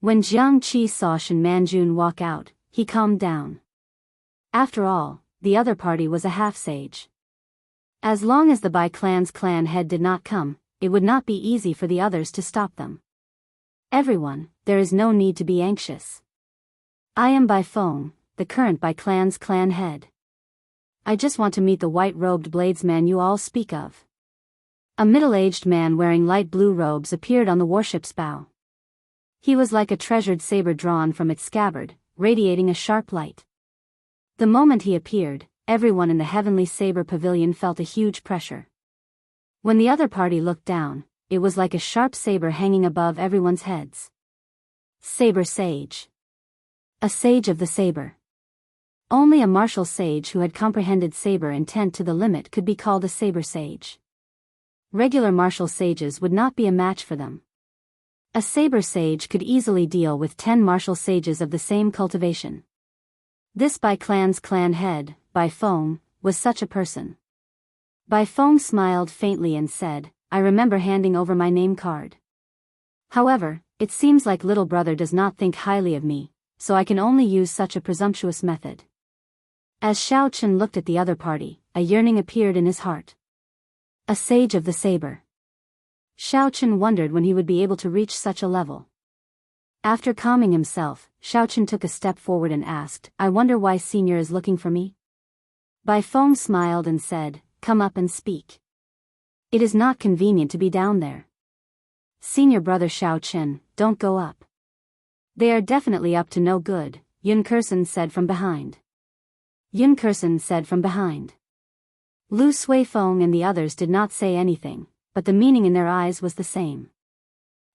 When Jiang Qi saw Shen Manjun walk out, he calmed down. After all, the other party was a half-sage. As long as the Bai clan's clan head did not come, it would not be easy for the others to stop them. Everyone, there is no need to be anxious. I am Bai Feng, the current Bai clan's clan head. I just want to meet the white-robed bladesman you all speak of. A middle-aged man wearing light blue robes appeared on the warship's bow. He was like a treasured saber drawn from its scabbard, radiating a sharp light. The moment he appeared, everyone in the heavenly saber pavilion felt a huge pressure. When the other party looked down, it was like a sharp saber hanging above everyone's heads. Saber Sage. A sage of the saber. Only a martial sage who had comprehended saber intent to the limit could be called a saber sage. Regular martial sages would not be a match for them. A saber sage could easily deal with 10 martial sages of the same cultivation. This Bai clan's clan head, Bai Feng, was such a person. Bai Feng smiled faintly and said, I remember handing over my name card. However, it seems like little brother does not think highly of me, so I can only use such a presumptuous method. As Xiao Chen looked at the other party, a yearning appeared in his heart. A sage of the saber. Xiao Chen wondered when he would be able to reach such a level. After calming himself, Xiao Chen took a step forward and asked, I wonder why Senior is looking for me? Bai Feng smiled and said, come up and speak. It is not convenient to be down there. Senior brother Xiao Chen, don't go up. They are definitely up to no good, Yun Kursen said from behind. Yun Kursen said from behind. Lu Suifeng and the others did not say anything, but the meaning in their eyes was the same.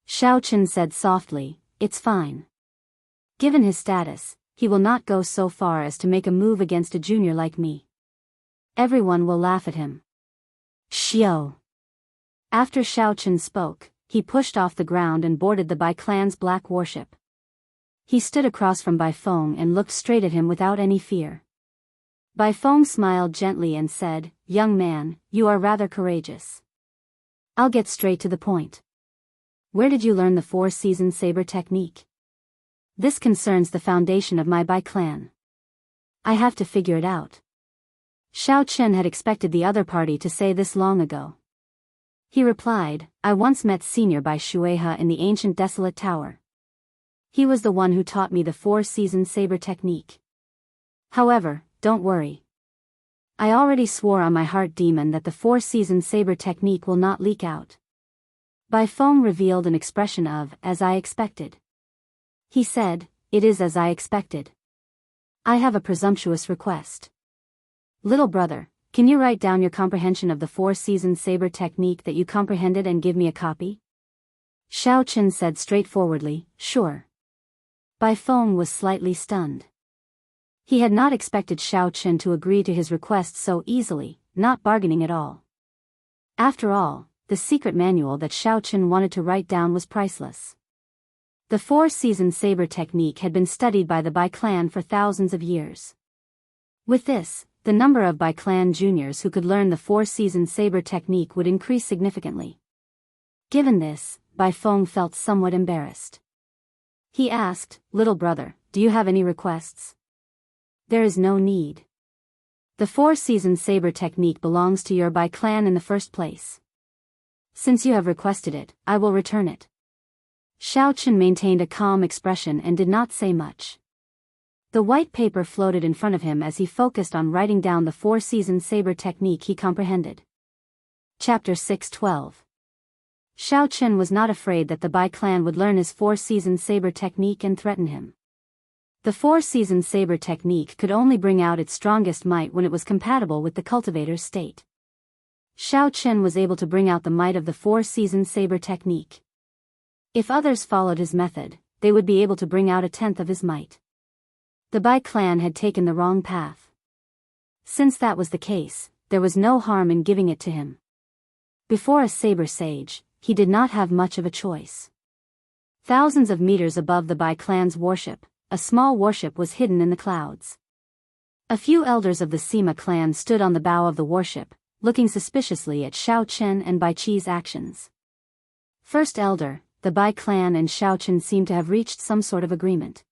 Xiao Chen said softly, it's fine. Given his status, he will not go so far as to make a move against a junior like me. Everyone will laugh at him. Xiao. After Xiao Chen spoke, he pushed off the ground and boarded the Bai clan's black warship. He stood across from Bai Feng and looked straight at him without any fear. Bai Feng smiled gently and said, young man, you are rather courageous. I'll get straight to the point. Where did you learn the 4-season saber technique? This concerns the foundation of my Bai clan. I have to figure it out. Xiao Chen had expected the other party to say this long ago. He replied, I once met Senior Bai Shueha in the ancient desolate tower. He was the one who taught me the 4-season saber technique. However, don't worry. I already swore on my heart demon that the 4-season saber technique will not leak out. Bai Feng revealed an expression of, as I expected. He said, it is as I expected. I have a presumptuous request. Little brother, can you write down your comprehension of the 4-season saber technique that you comprehended and give me a copy? Xiao Chen said straightforwardly, sure. Bai Feng was slightly stunned. He had not expected Xiao Chen to agree to his request so easily, not bargaining at all. After all, the secret manual that Xiao Chen wanted to write down was priceless. The 4-season saber technique had been studied by the Bai clan for thousands of years. With this, the number of Bai clan juniors who could learn the 4-season saber technique would increase significantly. Given this, Bai Feng felt somewhat embarrassed. He asked, little brother, do you have any requests? There is no need. The 4-season saber technique belongs to your Bai clan in the first place. Since you have requested it, I will return it. Xiao Chen maintained a calm expression and did not say much. The white paper floated in front of him as he focused on writing down the 4-season saber technique he comprehended. Chapter 6:12. Xiao Chen was not afraid that the Bai clan would learn his 4-season saber technique and threaten him. The 4-season saber technique could only bring out its strongest might when it was compatible with the cultivator's state. Xiao Chen was able to bring out the might of the 4-season saber technique. If others followed his method, they would be able to bring out a tenth of his might. The Bai clan had taken the wrong path. Since that was the case, there was no harm in giving it to him. Before a saber sage, he did not have much of a choice. Thousands of meters above the Bai clan's warship, a small warship was hidden in the clouds. A few elders of the Sima clan stood on the bow of the warship, looking suspiciously at Xiao Chen and Bai Qi's actions. First elder, the Bai clan and Xiao Chen seemed to have reached some sort of agreement.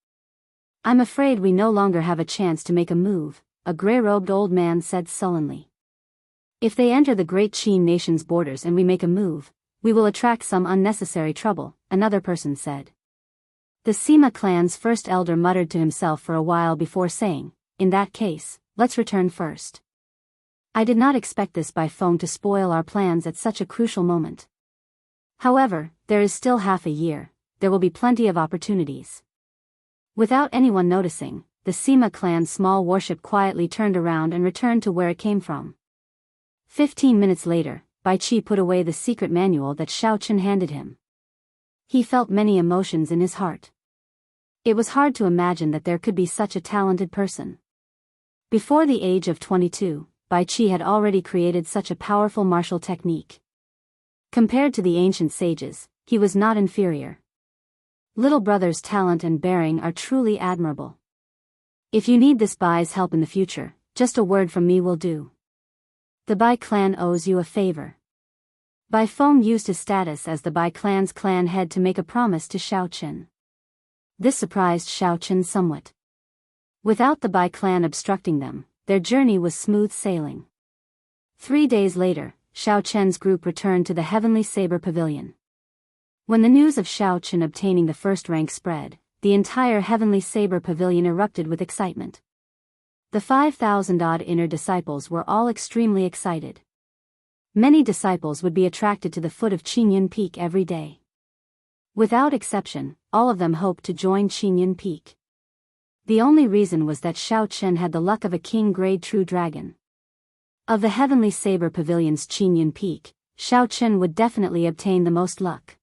"I'm afraid we no longer have a chance to make a move," a gray-robed old man said sullenly. "If they enter the great Qin nation's borders and we make a move, we will attract some unnecessary trouble," another person said. The Sima clan's first elder muttered to himself for a while before saying, "In that case, let's return first. I did not expect this Bai Feng to spoil our plans at such a crucial moment. However, there is still half a year, there will be plenty of opportunities." Without anyone noticing, the Sima clan's small warship quietly turned around and returned to where it came from. 15 minutes later, Bai Qi put away the secret manual that Xiao Chen handed him. He felt many emotions in his heart. It was hard to imagine that there could be such a talented person. Before the age of 22, Bai Qi had already created such a powerful martial technique. Compared to the ancient sages, he was not inferior. Little brother's talent and bearing are truly admirable. If you need this Bai's help in the future, just a word from me will do. The Bai clan owes you a favor. Bai Feng used his status as the Bai clan's clan head to make a promise to Xiao Chen. This surprised Xiao Chen somewhat. Without the Bai clan obstructing them, their journey was smooth sailing. 3 days later, Xiao Chen's group returned to the Heavenly Saber Pavilion. When the news of Xiao Chen obtaining the first rank spread, the entire Heavenly Saber Pavilion erupted with excitement. The 5,000-odd inner disciples were all extremely excited. Many disciples would be attracted to the foot of Qingyun Peak every day. Without exception, all of them hoped to join Qingyun Peak. The only reason was that Xiao Chen had the luck of a king-grade true dragon. Of the Heavenly Saber Pavilion's Qingyun Peak, Xiao Chen would definitely obtain the most luck.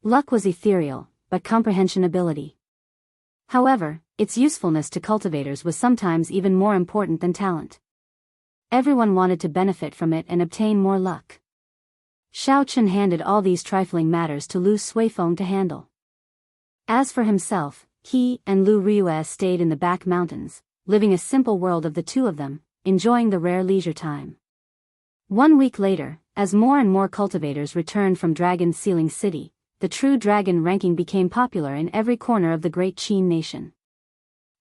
Luck was ethereal, but comprehension ability. However, its usefulness to cultivators was sometimes even more important than talent. Everyone wanted to benefit from it and obtain more luck. Xiao Chen handed all these trifling matters to Lu Suifeng to handle. As for himself, he and Lu Riyue stayed in the back mountains, living a simple world of the two of them, enjoying the rare leisure time. 1 week later, as more and more cultivators returned from Dragon Sealing City, the true dragon ranking became popular in every corner of the great Qin nation.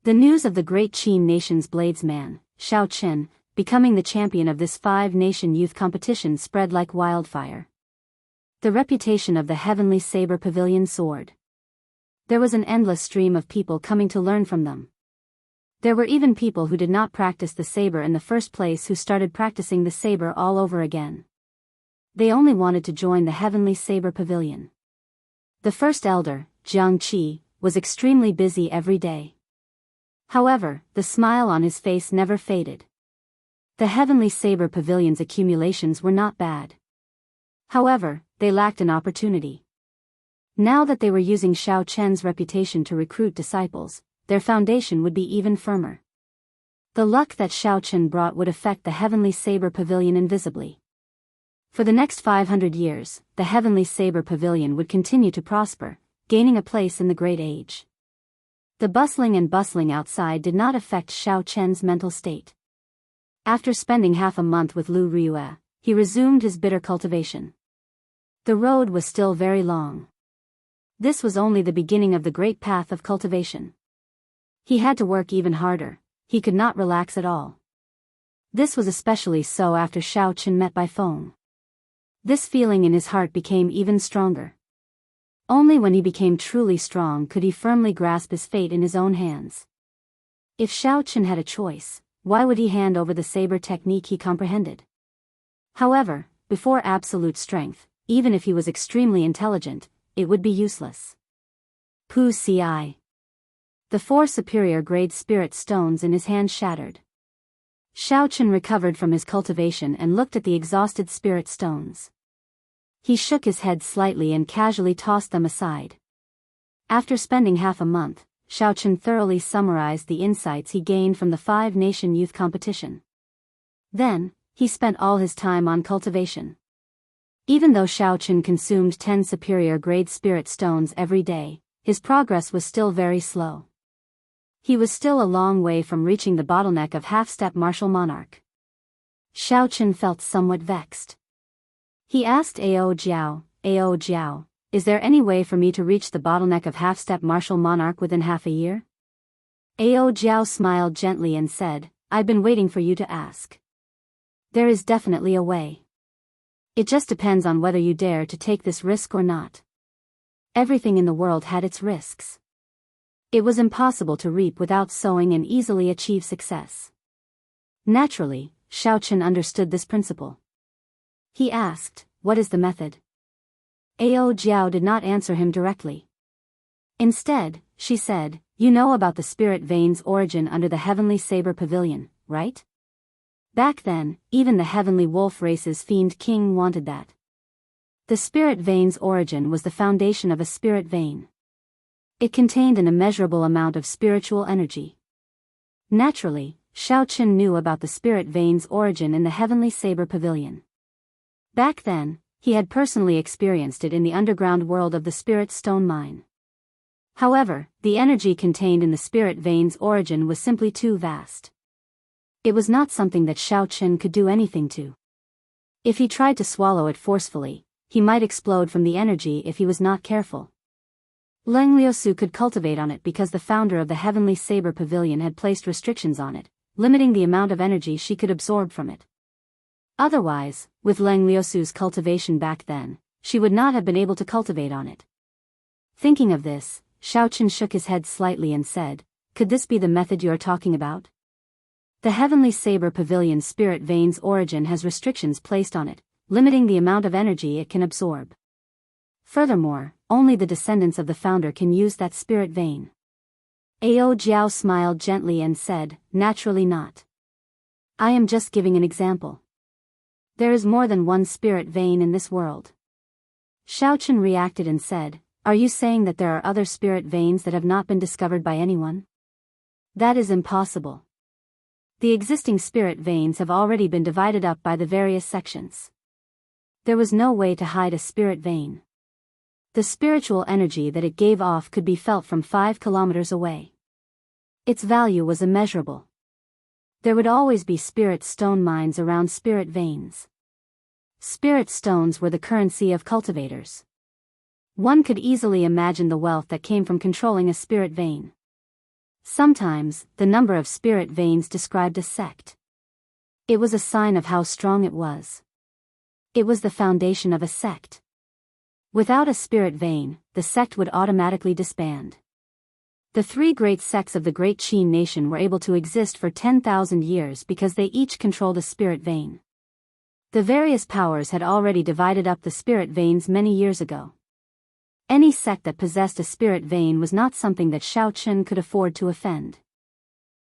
The news of the great Qin nation's bladesman, Xiao Chen, becoming the champion of this 5-nation youth competition spread like wildfire. The reputation of the Heavenly Saber Pavilion soared. There was an endless stream of people coming to learn from them. There were even people who did not practice the saber in the first place who started practicing the saber all over again. They only wanted to join the Heavenly Saber Pavilion. The first elder, Jiang Qi, was extremely busy every day. However, the smile on his face never faded. The Heavenly Saber Pavilion's accumulations were not bad. However, they lacked an opportunity. Now that they were using Xiao Chen's reputation to recruit disciples, their foundation would be even firmer. The luck that Xiao Chen brought would affect the Heavenly Saber Pavilion invisibly. For the next 500 years, the Heavenly Saber Pavilion would continue to prosper, gaining a place in the Great Age. The bustling outside did not affect Xiao Chen's mental state. After spending half a month with Lu Riyue, he resumed his bitter cultivation. The road was still very long. This was only the beginning of the great path of cultivation. He had to work even harder, he could not relax at all. This was especially so after Xiao Chen met Bai Feng. This feeling in his heart became even stronger. Only when he became truly strong could he firmly grasp his fate in his own hands. If Xiao Chen had a choice, why would he hand over the saber technique he comprehended? However, before absolute strength, even if he was extremely intelligent, it would be useless. Pu Ci. The 4 superior grade spirit stones in his hand shattered. Xiao Chen recovered from his cultivation and looked at the exhausted spirit stones. He shook his head slightly and casually tossed them aside. After spending half a month, Xiao Chen thoroughly summarized the insights he gained from the 5-nation youth competition. Then, he spent all his time on cultivation. Even though Xiaochen consumed 10 superior-grade spirit stones every day, his progress was still very slow. He was still a long way from reaching the bottleneck of half-step martial monarch. Xiaochen felt somewhat vexed. He asked Ao Jiao, is there any way for me to reach the bottleneck of half-step martial monarch within half a year? Ao Jiao smiled gently and said, I've been waiting for you to ask. There is definitely a way. It just depends on whether you dare to take this risk or not. Everything in the world had its risks. It was impossible to reap without sowing and easily achieve success. Naturally, Xiaochen understood this principle. He asked, what is the method? Ao Jiao did not answer him directly. Instead, she said, you know about the spirit vein's origin under the heavenly saber pavilion, right? Back then, even the heavenly wolf race's fiend king wanted that. The spirit vein's origin was the foundation of a spirit vein. It contained an immeasurable amount of spiritual energy. Naturally, Xiaochen knew about the spirit vein's origin in the heavenly saber pavilion. Back then, he had personally experienced it in the underground world of the spirit stone mine. However, the energy contained in the spirit vein's origin was simply too vast. It was not something that Xiaochen could do anything to. If he tried to swallow it forcefully, he might explode from the energy if he was not careful. Leng Liusu could cultivate on it because the founder of the Heavenly Saber Pavilion had placed restrictions on it, limiting the amount of energy she could absorb from it. Otherwise, with Leng Liusu's cultivation back then, she would not have been able to cultivate on it. Thinking of this, Xiaochen shook his head slightly and said, could this be the method you are talking about? The Heavenly Saber Pavilion's spirit vein's origin has restrictions placed on it, limiting the amount of energy it can absorb. Furthermore, only the descendants of the founder can use that spirit vein. Ao Jiao smiled gently and said, naturally not. I am just giving an example. There is more than one spirit vein in this world. Xiaochen reacted and said, are you saying that there are other spirit veins that have not been discovered by anyone? That is impossible. The existing spirit veins have already been divided up by the various sections. There was no way to hide a spirit vein. The spiritual energy that it gave off could be felt from 5 kilometers away. Its value was immeasurable. There would always be spirit stone mines around spirit veins. Spirit stones were the currency of cultivators. One could easily imagine the wealth that came from controlling a spirit vein. Sometimes, the number of spirit veins described a sect. It was a sign of how strong it was. It was the foundation of a sect. Without a spirit vein, the sect would automatically disband. The 3 great sects of the Great Qin nation were able to exist for 10,000 years because they each controlled a spirit vein. The various powers had already divided up the spirit veins many years ago. Any sect that possessed a spirit vein was not something that Xiaochen could afford to offend.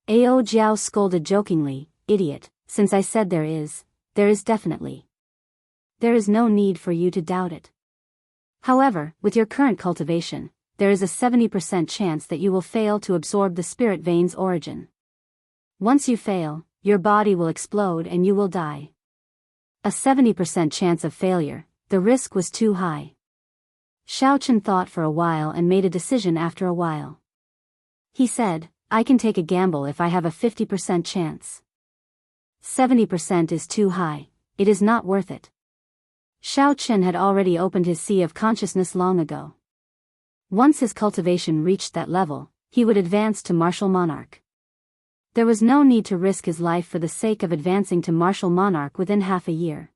Ao Jiao scolded jokingly, idiot, since I said there is definitely. There is no need for you to doubt it. However, with your current cultivation, there is a 70% chance that you will fail to absorb the spirit vein's origin. Once you fail, your body will explode and you will die. A 70% chance of failure, the risk was too high. Xiaochen thought for a while and made a decision after a while. He said, I can take a gamble if I have a 50% chance. 70% is too high, it is not worth it. Xiaochen had already opened his sea of consciousness long ago. Once his cultivation reached that level, he would advance to martial monarch. There was no need to risk his life for the sake of advancing to martial monarch within half a year.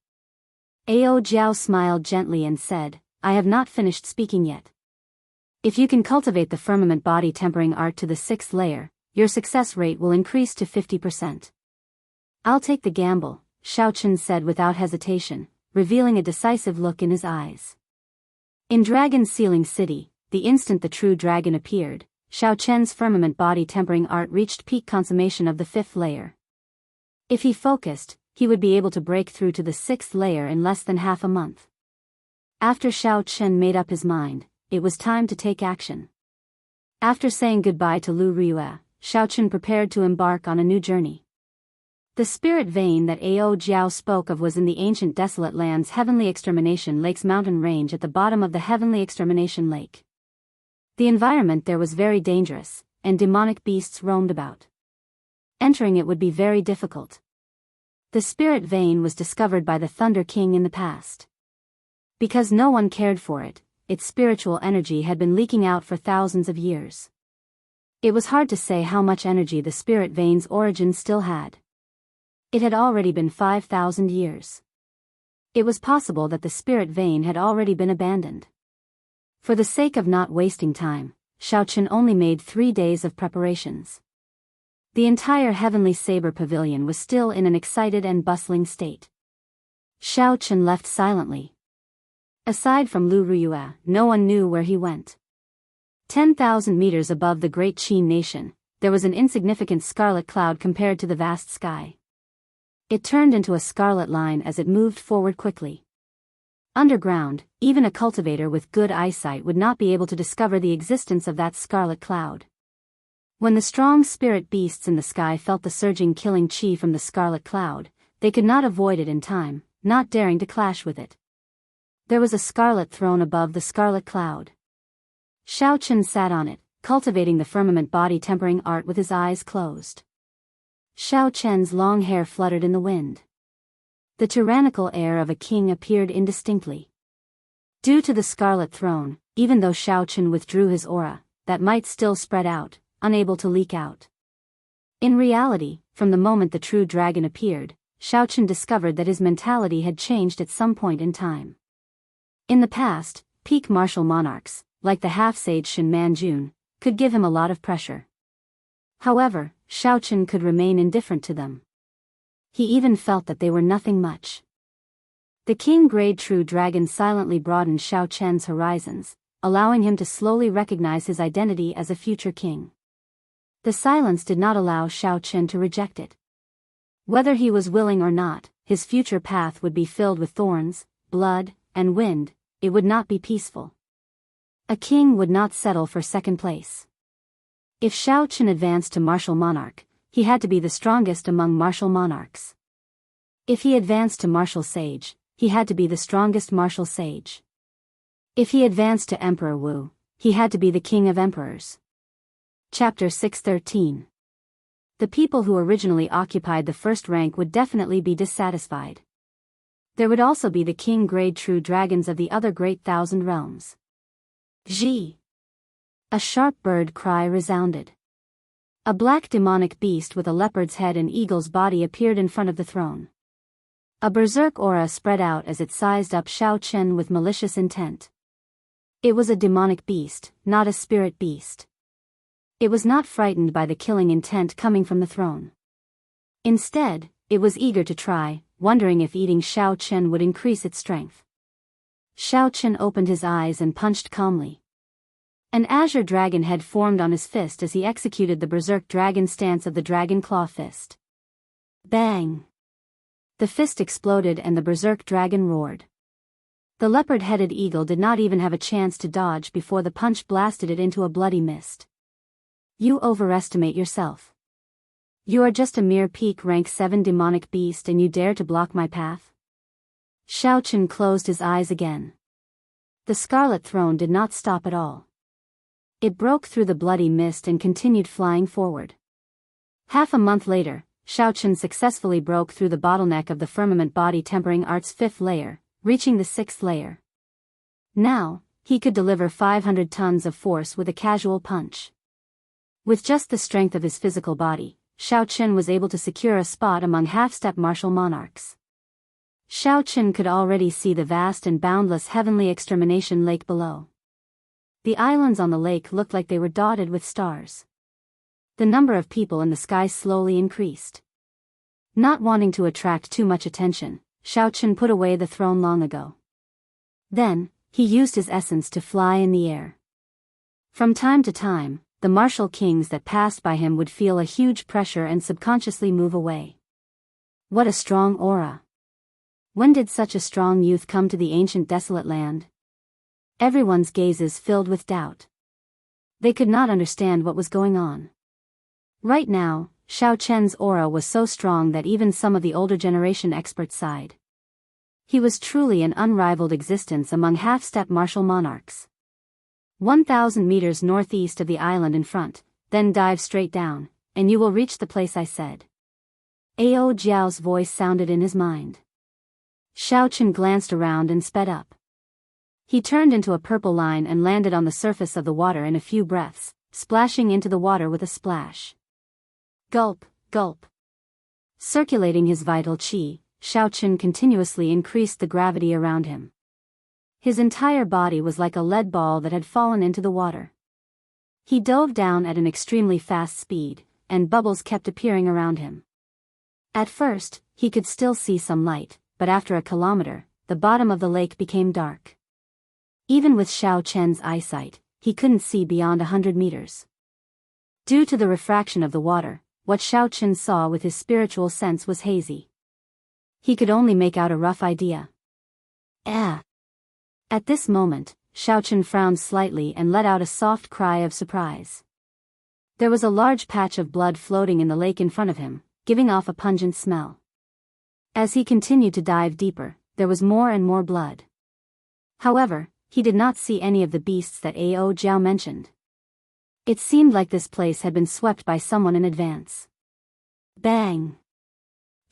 Ao Jiao smiled gently and said, I have not finished speaking yet. If you can cultivate the firmament body tempering art to the 6th layer, your success rate will increase to 50%. I'll take the gamble, Xiaochen said without hesitation, revealing a decisive look in his eyes. In Dragon Sealing City, the instant the true dragon appeared, Xiaochen's firmament body tempering art reached peak consummation of the 5th layer. If he focused, he would be able to break through to the 6th layer in less than half a month. After Xiaochen made up his mind, it was time to take action. After saying goodbye to Lu Riyue, Xiaochen prepared to embark on a new journey. The spirit vein that Ao Jiao spoke of was in the ancient desolate land's Heavenly Extermination Lake's mountain range at the bottom of the Heavenly Extermination Lake. The environment there was very dangerous, and demonic beasts roamed about. Entering it would be very difficult. The spirit vein was discovered by the Thunder King in the past. Because no one cared for it, its spiritual energy had been leaking out for thousands of years. It was hard to say how much energy the spirit vein's origin still had. It had already been 5,000 years. It was possible that the spirit vein had already been abandoned. For the sake of not wasting time, Xiaochen only made 3 days of preparations. The entire Heavenly Saber Pavilion was still in an excited and bustling state. Xiaochen left silently. Aside from Lu Ruyue, no one knew where he went. 10,000 meters above the great Qin nation, there was an insignificant scarlet cloud compared to the vast sky. It turned into a scarlet line as it moved forward quickly. Underground, even a cultivator with good eyesight would not be able to discover the existence of that scarlet cloud. When the strong spirit beasts in the sky felt the surging killing chi from the scarlet cloud, they could not avoid it in time, not daring to clash with it. There was a scarlet throne above the scarlet cloud. Xiaochen sat on it, cultivating the firmament body tempering art with his eyes closed. Xiaochen's long hair fluttered in the wind. The tyrannical air of a king appeared indistinctly. Due to the scarlet throne, even though Xiaochen withdrew his aura, that might still spread out, unable to leak out. In reality, from the moment the true dragon appeared, Xiaochen discovered that his mentality had changed at some point in time. In the past, peak martial monarchs, like the half-sage Shen Manjun, could give him a lot of pressure. However, Xiaochen could remain indifferent to them. He even felt that they were nothing much. The king-grade true dragon silently broadened Xiaochen's horizons, allowing him to slowly recognize his identity as a future king. The silence did not allow Xiaochen to reject it. Whether he was willing or not, his future path would be filled with thorns, blood, and wind. It would not be peaceful. A king would not settle for second place. If Xiaochen advanced to martial monarch, he had to be the strongest among martial monarchs. If he advanced to martial sage, he had to be the strongest martial sage. If he advanced to Emperor Wu, he had to be the king of emperors. Chapter 613. The people who originally occupied the first rank would definitely be dissatisfied. There would also be the king-grade true dragons of the other great thousand realms. Zhi! A sharp bird cry resounded. A black demonic beast with a leopard's head and eagle's body appeared in front of the throne. A berserk aura spread out as it sized up Xiaochen with malicious intent. It was a demonic beast, not a spirit beast. It was not frightened by the killing intent coming from the throne. Instead, it was eager to try, wondering if eating Xiaochen would increase its strength. Xiaochen opened his eyes and punched calmly. An azure dragon head formed on his fist as he executed the berserk dragon stance of the dragon claw fist. Bang! The fist exploded and the berserk dragon roared. The leopard-headed eagle did not even have a chance to dodge before the punch blasted it into a bloody mist. You overestimate yourself. You are just a mere peak rank 7 demonic beast and you dare to block my path? Xiaochen closed his eyes again. The scarlet throne did not stop at all. It broke through the bloody mist and continued flying forward. Half a month later, Xiaochen successfully broke through the bottleneck of the firmament body tempering art's 5th layer, reaching the 6th layer. Now, he could deliver 500 tons of force with a casual punch. With just the strength of his physical body, Xiaochen was able to secure a spot among half-step martial monarchs. Xiaochen could already see the vast and boundless Heavenly Extermination Lake below. The islands on the lake looked like they were dotted with stars. The number of people in the sky slowly increased. Not wanting to attract too much attention, Xiaochen put away the throne long ago. Then, he used his essence to fly in the air. From time to time, the martial kings that passed by him would feel a huge pressure and subconsciously move away. What a strong aura! When did such a strong youth come to the ancient desolate land? Everyone's gazes filled with doubt. They could not understand what was going on. Right now, Xiao Chen's aura was so strong that even some of the older generation experts sighed. He was truly an unrivaled existence among half-step martial monarchs. 1,000 meters northeast of the island in front, then dive straight down, and you will reach the place I said. Ao Jiao's voice sounded in his mind. Xiao Chen glanced around and sped up. He turned into a purple line and landed on the surface of the water in a few breaths, splashing into the water with a splash. Gulp, gulp. Circulating his vital qi, Xiao Chen continuously increased the gravity around him. His entire body was like a lead ball that had fallen into the water. He dove down at an extremely fast speed, and bubbles kept appearing around him. At first, he could still see some light, but after a kilometer, the bottom of the lake became dark. Even with Xiao Chen's eyesight, he couldn't see beyond 100 meters. Due to the refraction of the water, what Xiao Chen saw with his spiritual sense was hazy. He could only make out a rough idea. At this moment, Xiao Chen frowned slightly and let out a soft cry of surprise. There was a large patch of blood floating in the lake in front of him, giving off a pungent smell. As he continued to dive deeper, there was more and more blood. However, he did not see any of the beasts that Ao Jiao mentioned. It seemed like this place had been swept by someone in advance. Bang!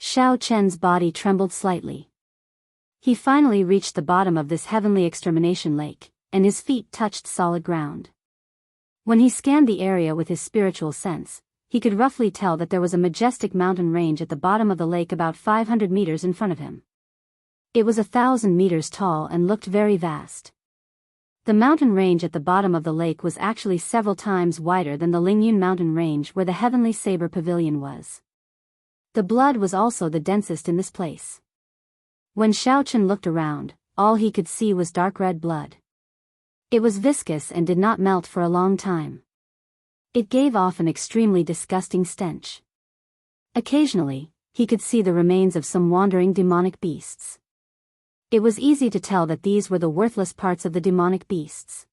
Xiao Chen's body trembled slightly. He finally reached the bottom of this heavenly extermination lake, and his feet touched solid ground. When he scanned the area with his spiritual sense, he could roughly tell that there was a majestic mountain range at the bottom of the lake about 500 meters in front of him. It was 1,000 meters tall and looked very vast. The mountain range at the bottom of the lake was actually several times wider than the Lingyun mountain range where the Heavenly Saber Pavilion was. The blood was also the densest in this place. When Xiao Chen looked around, all he could see was dark red blood. It was viscous and did not melt for a long time. It gave off an extremely disgusting stench. Occasionally, he could see the remains of some wandering demonic beasts. It was easy to tell that these were the worthless parts of the demonic beasts.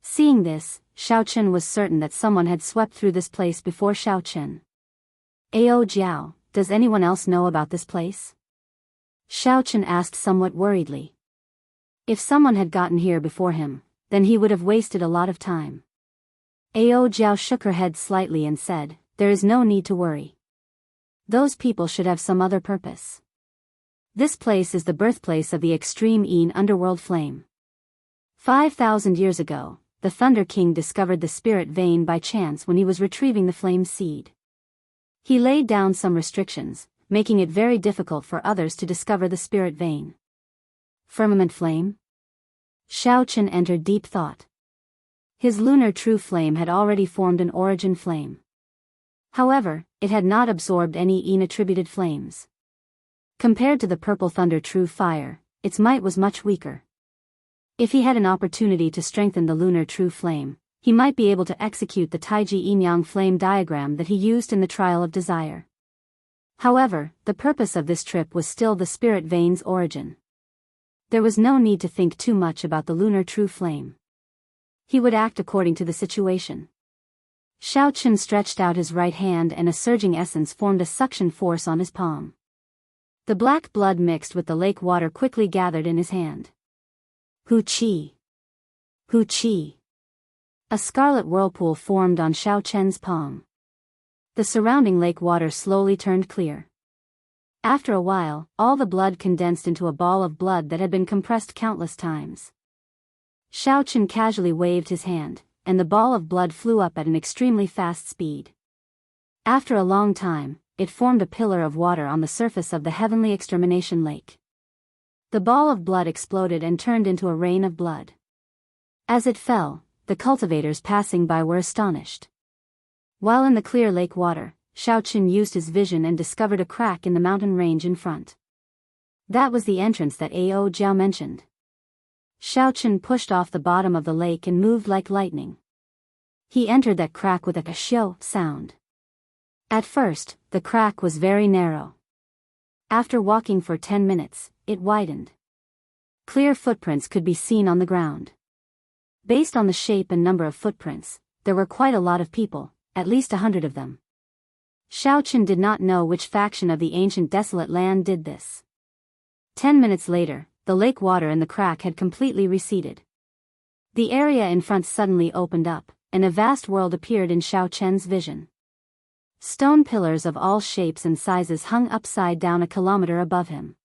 Seeing this, Xiao Chen was certain that someone had swept through this place before Xiao Chen. Ao Jiao, does anyone else know about this place? Xiao Chen asked somewhat worriedly. If someone had gotten here before him, then he would have wasted a lot of time. Ao Jiao shook her head slightly and said, there is no need to worry. Those people should have some other purpose. This place is the birthplace of the extreme Yin underworld flame. 5,000 years ago, the Thunder King discovered the spirit vein by chance when he was retrieving the flame seed. He laid down some restrictions, making it very difficult for others to discover the spirit vein. Firmament flame? Xiao Chen entered deep thought. His lunar true flame had already formed an origin flame. However, it had not absorbed any Yin-attributed flames. Compared to the purple thunder true fire, its might was much weaker. If he had an opportunity to strengthen the lunar true flame, he might be able to execute the Taiji Yin-Yang flame diagram that he used in the Trial of Desire. However, the purpose of this trip was still the spirit vein's origin. There was no need to think too much about the lunar true flame. He would act according to the situation. Xiao Chen stretched out his right hand and a surging essence formed a suction force on his palm. The black blood mixed with the lake water quickly gathered in his hand. Hu Qi. Hu Qi. A scarlet whirlpool formed on Xiao Chen's palm. The surrounding lake water slowly turned clear. After a while, all the blood condensed into a ball of blood that had been compressed countless times. Xiao Chen casually waved his hand, and the ball of blood flew up at an extremely fast speed. After a long time, it formed a pillar of water on the surface of the heavenly extermination lake. The ball of blood exploded and turned into a rain of blood. As it fell, the cultivators passing by were astonished. While in the clear lake water, Xiao Chen used his vision and discovered a crack in the mountain range in front. That was the entrance that Ao Jiao mentioned. Xiao Chen pushed off the bottom of the lake and moved like lightning. He entered that crack with a xiao sound. At first, the crack was very narrow. After walking for 10 minutes, it widened. Clear footprints could be seen on the ground. Based on the shape and number of footprints, there were quite a lot of people, at least 100 of them. Xiaoqin did not know which faction of the ancient desolate land did this. 10 minutes later, the lake water in the crack had completely receded. The area in front suddenly opened up, and a vast world appeared in Xiaoqian's vision. Stone pillars of all shapes and sizes hung upside down a kilometer above him.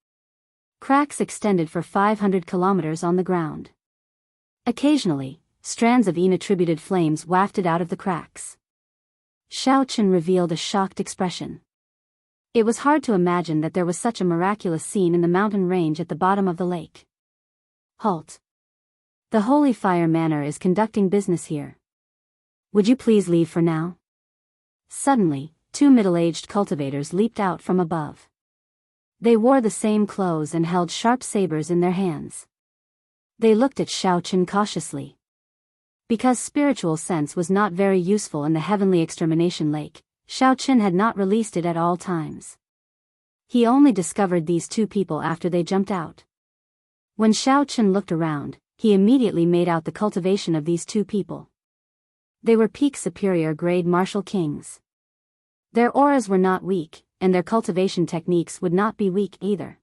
Cracks extended for 500 kilometers on the ground. Occasionally, strands of inattributed flames wafted out of the cracks. Xiaoqin revealed a shocked expression. It was hard to imagine that there was such a miraculous scene in the mountain range at the bottom of the lake. Halt. The Holy Fire Manor is conducting business here. Would you please leave for now? Suddenly, two middle-aged cultivators leaped out from above. They wore the same clothes and held sharp sabers in their hands. They looked at Xiaoqin cautiously. Because spiritual sense was not very useful in the heavenly extermination lake, Xiaoqin had not released it at all times. He only discovered these two people after they jumped out. When Xiaoqin looked around, he immediately made out the cultivation of these two people. They were peak superior grade martial kings. Their auras were not weak, and their cultivation techniques would not be weak either.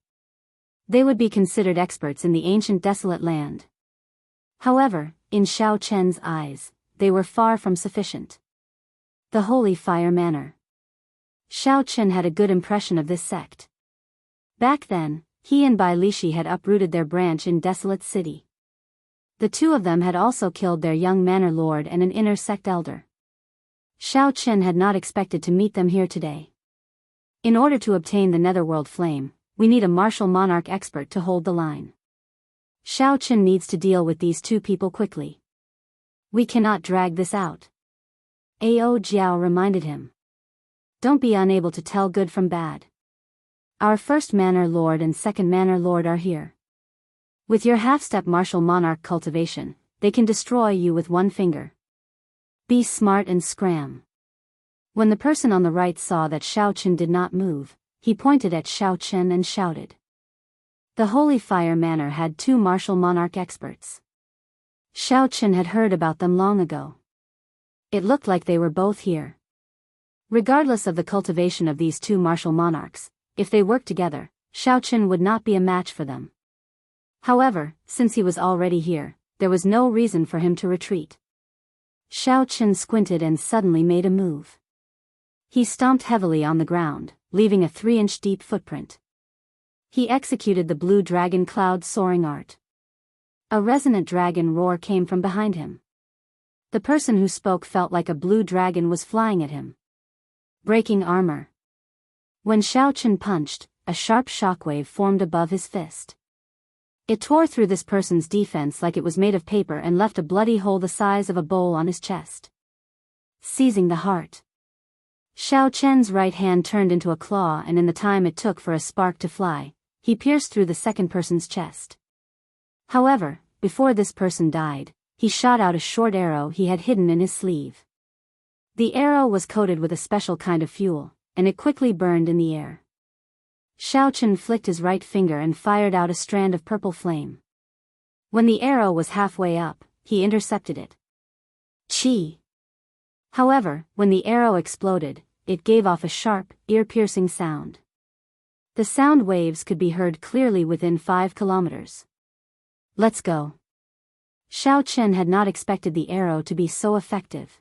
They would be considered experts in the ancient desolate land. However, in Xiaoqian's eyes, they were far from sufficient. The Holy Fire Manor. Xiaoqin had a good impression of this sect. Back then, he and Bai Lishi had uprooted their branch in Desolate City. The two of them had also killed their young manor lord and an inner sect elder. Xiaoqin had not expected to meet them here today. In order to obtain the netherworld flame, we need a martial monarch expert to hold the line. Xiaoqin needs to deal with these two people quickly. We cannot drag this out. Ao Jiao reminded him. Don't be unable to tell good from bad. Our first manor lord and second manor lord are here. With your half-step martial monarch cultivation, they can destroy you with one finger. Be smart and scram. When the person on the right saw that Xiaoqin did not move, he pointed at Xiaoqin and shouted. The Holy Fire Manor had two martial monarch experts. Xiaoqin had heard about them long ago. It looked like they were both here. Regardless of the cultivation of these two martial monarchs, if they worked together, Xiaoqin would not be a match for them. However, since he was already here, there was no reason for him to retreat. Xiaoqin squinted and suddenly made a move. He stomped heavily on the ground, leaving a 3-inch deep footprint. He executed the blue dragon cloud soaring art. A resonant dragon roar came from behind him. The person who spoke felt like a blue dragon was flying at him. Breaking armor. When Xiaoqin punched, a sharp shockwave formed above his fist. It tore through this person's defense like it was made of paper and left a bloody hole the size of a bowl on his chest. Seizing the heart. Xiaoqian's right hand turned into a claw, and in the time it took for a spark to fly, he pierced through the second person's chest. However, before this person died, he shot out a short arrow he had hidden in his sleeve. The arrow was coated with a special kind of fuel, and it quickly burned in the air. Xiaoqin flicked his right finger and fired out a strand of purple flame. When the arrow was halfway up, he intercepted it. Chi! However, when the arrow exploded, it gave off a sharp, ear-piercing sound. The sound waves could be heard clearly within 5 kilometers. Let's go. Xiaoqin had not expected the arrow to be so effective.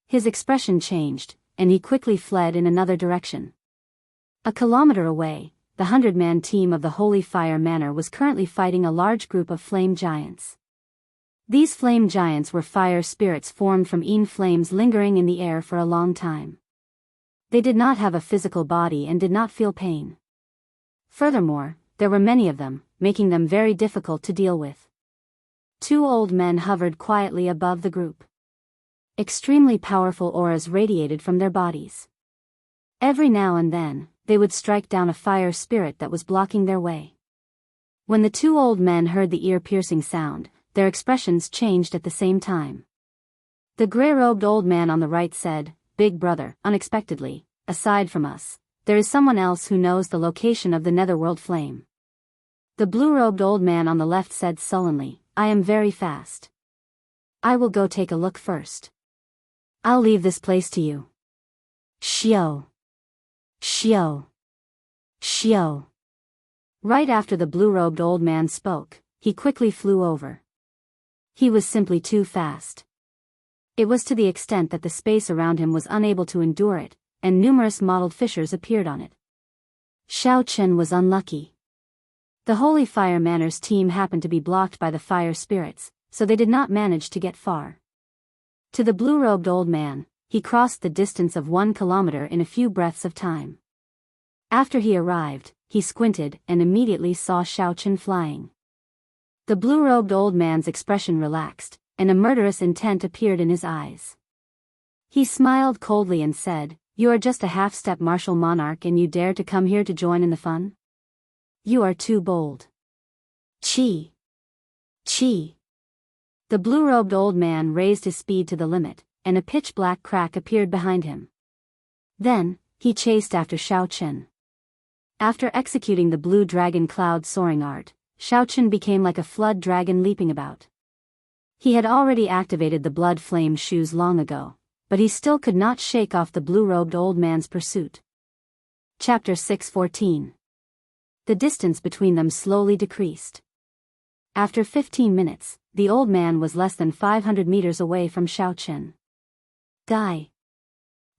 His expression changed, and he quickly fled in another direction. A kilometer away, the 100-man team of the Holy Fire Manor was currently fighting a large group of flame giants. These flame giants were fire spirits formed from flames lingering in the air for a long time. They did not have a physical body and did not feel pain. Furthermore, there were many of them, making them very difficult to deal with. 2 old men hovered quietly above the group. Extremely powerful auras radiated from their bodies. Every now and then, they would strike down a fire spirit that was blocking their way. When the 2 old men heard the ear-piercing sound, their expressions changed at the same time. The gray-robed old man on the right said, "Big brother," unexpectedly, "aside from us, there is someone else who knows the location of the netherworld flame." The blue-robed old man on the left said sullenly, "I am very fast. I will go take a look first. I'll leave this place to you." Xiao! Xiao! Xiao! Right after the blue-robed old man spoke, he quickly flew over. He was simply too fast. It was to the extent that the space around him was unable to endure it, and numerous mottled fissures appeared on it. Xiao Chen was unlucky. The Holy Fire Manor's team happened to be blocked by the fire spirits, so they did not manage to get far. To the blue-robed old man, he crossed the distance of 1 kilometer in a few breaths of time. After he arrived, he squinted and immediately saw Xiao Chen flying. The blue-robed old man's expression relaxed, and a murderous intent appeared in his eyes. He smiled coldly and said, "You are just a half-step martial monarch and you dare to come here to join in the fun? You are too bold." Chi! Chi! The blue-robed old man raised his speed to the limit, and a pitch-black crack appeared behind him. Then, he chased after Xiao Chen. After executing the blue dragon cloud soaring art, Xiao Chen became like a flood dragon leaping about. He had already activated the blood flame shoes long ago, but he still could not shake off the blue-robed old man's pursuit. Chapter 6:14. The distance between them slowly decreased. After 15 minutes, the old man was less than 500 meters away from Xiao Chen. Die!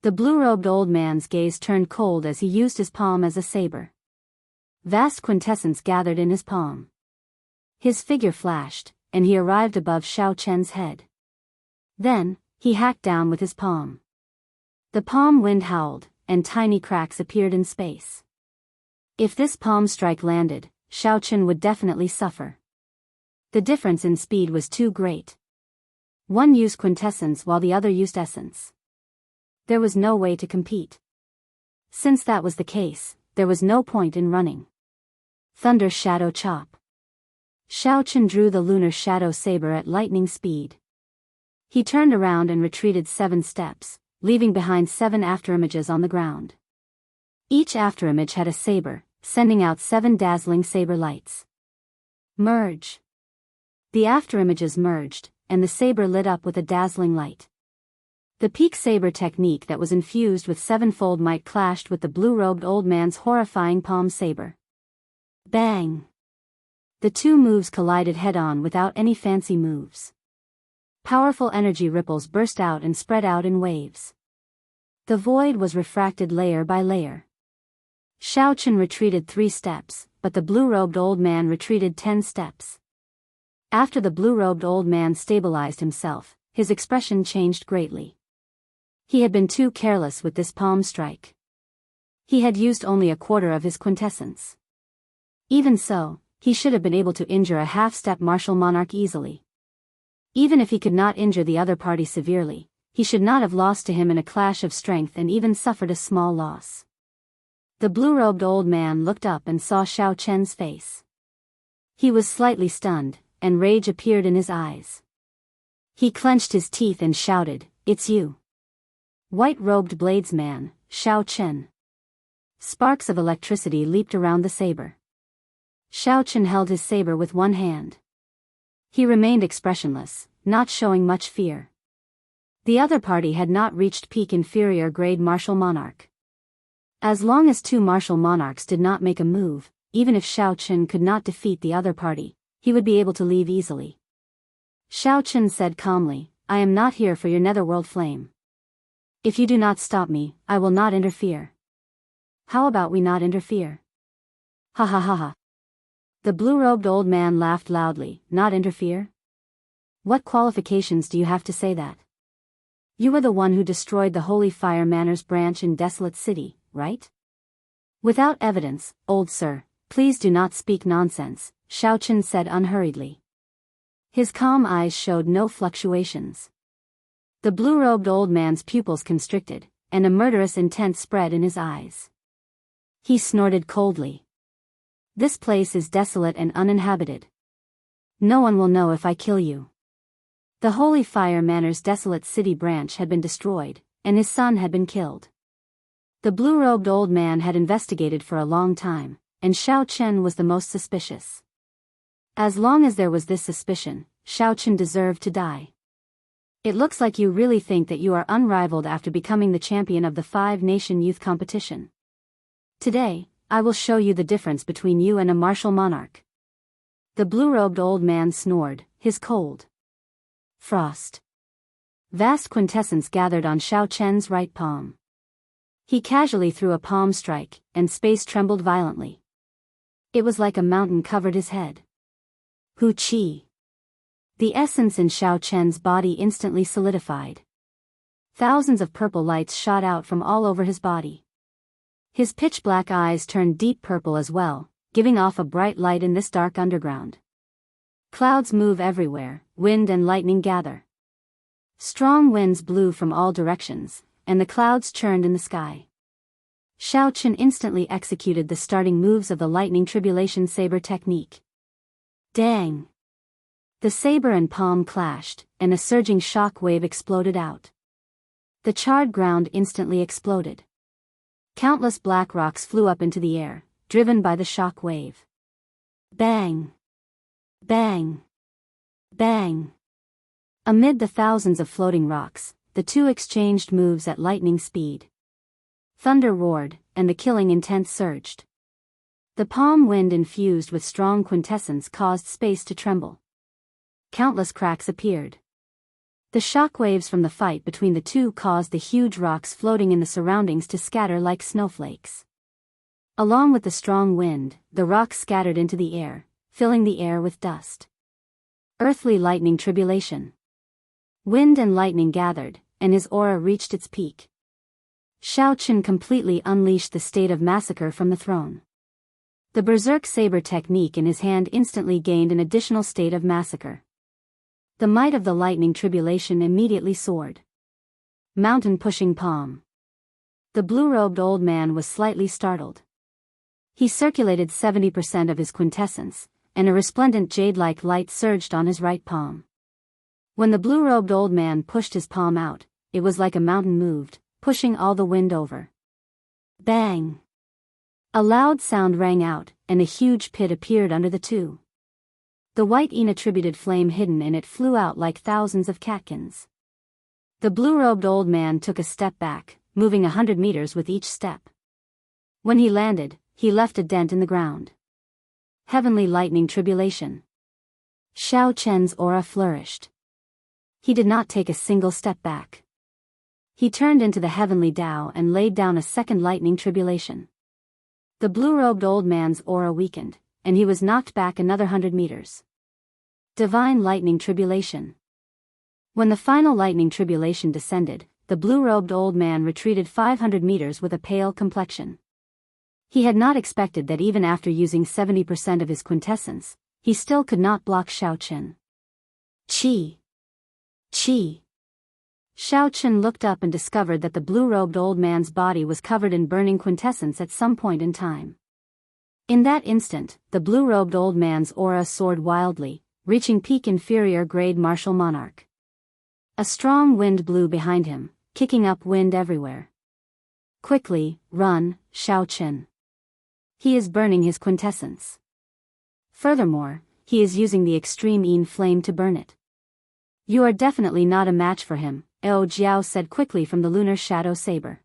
The blue-robed old man's gaze turned cold as he used his palm as a saber. Vast quintessence gathered in his palm. His figure flashed, and he arrived above Xiao Chen's head. Then, he hacked down with his palm. The palm wind howled, and tiny cracks appeared in space. If this palm strike landed, Xiao Chen would definitely suffer. The difference in speed was too great. One used quintessence while the other used essence. There was no way to compete. Since that was the case, there was no point in running. Thunder Shadow Chop. Xiao Chen drew the lunar shadow saber at lightning speed. He turned around and retreated 7 steps, leaving behind 7 afterimages on the ground. Each afterimage had a saber, sending out 7 dazzling saber lights. Merge. The afterimages merged, and the saber lit up with a dazzling light. The peak saber technique that was infused with 7-fold might clashed with the blue-robed old man's horrifying palm saber. Bang! The 2 moves collided head-on without any fancy moves. Powerful energy ripples burst out and spread out in waves. The void was refracted layer by layer. Xiao Chen retreated 3 steps, but the blue-robed old man retreated 10 steps. After the blue-robed old man stabilized himself, his expression changed greatly. He had been too careless with this palm strike. He had used only a quarter of his quintessence. Even so, he should have been able to injure a half-step martial monarch easily. Even if he could not injure the other party severely, he should not have lost to him in a clash of strength and even suffered a small loss. The blue-robed old man looked up and saw Xiao Chen's face. He was slightly stunned, and rage appeared in his eyes. He clenched his teeth and shouted, "It's you! White-robed bladesman, Xiao Chen." Sparks of electricity leaped around the saber. Xiao Chen held his saber with one hand. He remained expressionless, not showing much fear. The other party had not reached peak inferior grade martial monarch. As long as 2 martial monarchs did not make a move, even if Xiao Chen could not defeat the other party, he would be able to leave easily. Xiao Chen said calmly, "I am not here for your netherworld flame. If you do not stop me, I will not interfere. How about we not interfere?" Ha ha ha ha. The blue-robed old man laughed loudly. "Not interfere? What qualifications do you have to say that? You were the one who destroyed the Holy Fire Manor's branch in Desolate City, right? Without evidence, old sir, please do not speak nonsense," Xiao Chen said unhurriedly. His calm eyes showed no fluctuations. The blue-robed old man's pupils constricted, and a murderous intent spread in his eyes. He snorted coldly. "This place is desolate and uninhabited. No one will know if I kill you." The Holy Fire Manor's Desolate City branch had been destroyed, and his son had been killed. The blue-robed old man had investigated for a long time, and Xiao Chen was the most suspicious. As long as there was this suspicion, Xiao Chen deserved to die. It looks like you really think that you are unrivaled after becoming the champion of the five-nation youth competition. Today, I will show you the difference between you and a martial monarch. The blue-robed old man snored, his cold frost. Vast quintessence gathered on Xiao Chen's right palm. He casually threw a palm strike, and space trembled violently. It was like a mountain covered his head. Hu Qi. The essence in Xiao Chen's body instantly solidified. Thousands of purple lights shot out from all over his body. His pitch-black eyes turned deep purple as well, giving off a bright light in this dark underground. Clouds move everywhere, wind and lightning gather. Strong winds blew from all directions, and the clouds churned in the sky. Xiao Chen instantly executed the starting moves of the lightning tribulation saber technique. Dang! The saber and palm clashed, and a surging shock wave exploded out. The charred ground instantly exploded. Countless black rocks flew up into the air, driven by the shock wave. Bang! Bang! Bang! Amid the thousands of floating rocks, the two exchanged moves at lightning speed. Thunder roared, and the killing intent surged. The palm wind infused with strong quintessence caused space to tremble. Countless cracks appeared. The shock waves from the fight between the two caused the huge rocks floating in the surroundings to scatter like snowflakes. Along with the strong wind, the rocks scattered into the air, filling the air with dust. Earthly lightning tribulation. Wind and lightning gathered, and his aura reached its peak. Xiao Chen completely unleashed the state of massacre from the throne. The berserk saber technique in his hand instantly gained an additional state of massacre. The might of the lightning tribulation immediately soared. Mountain pushing palm. The blue-robed old man was slightly startled. He circulated 70% of his quintessence, and a resplendent jade-like light surged on his right palm. When the blue-robed old man pushed his palm out, it was like a mountain moved, pushing all the wind over. Bang! A loud sound rang out, and a huge pit appeared under the two. The white inattributed flame hidden in it flew out like thousands of catkins. The blue-robed old man took a step back, moving 100 meters with each step. When he landed, he left a dent in the ground. Heavenly lightning tribulation. Xiao Chen's aura flourished. He did not take a single step back. He turned into the heavenly Tao and laid down a second lightning tribulation. The blue-robed old man's aura weakened, and he was knocked back another 100 meters. Divine lightning tribulation. When the final lightning tribulation descended, the blue-robed old man retreated 500 meters with a pale complexion. He had not expected that even after using 70% of his quintessence, he still could not block Xiao Chen. Qi! Qi! Xiao Chen looked up and discovered that the blue-robed old man's body was covered in burning quintessence at some point in time. In that instant, the blue-robed old man's aura soared wildly, reaching peak inferior grade martial monarch. A strong wind blew behind him, kicking up wind everywhere. Quickly, run, Xiao Chen. He is burning his quintessence. Furthermore, he is using the extreme Yin flame to burn it. You are definitely not a match for him, Ao Jiao said quickly from the lunar shadow saber.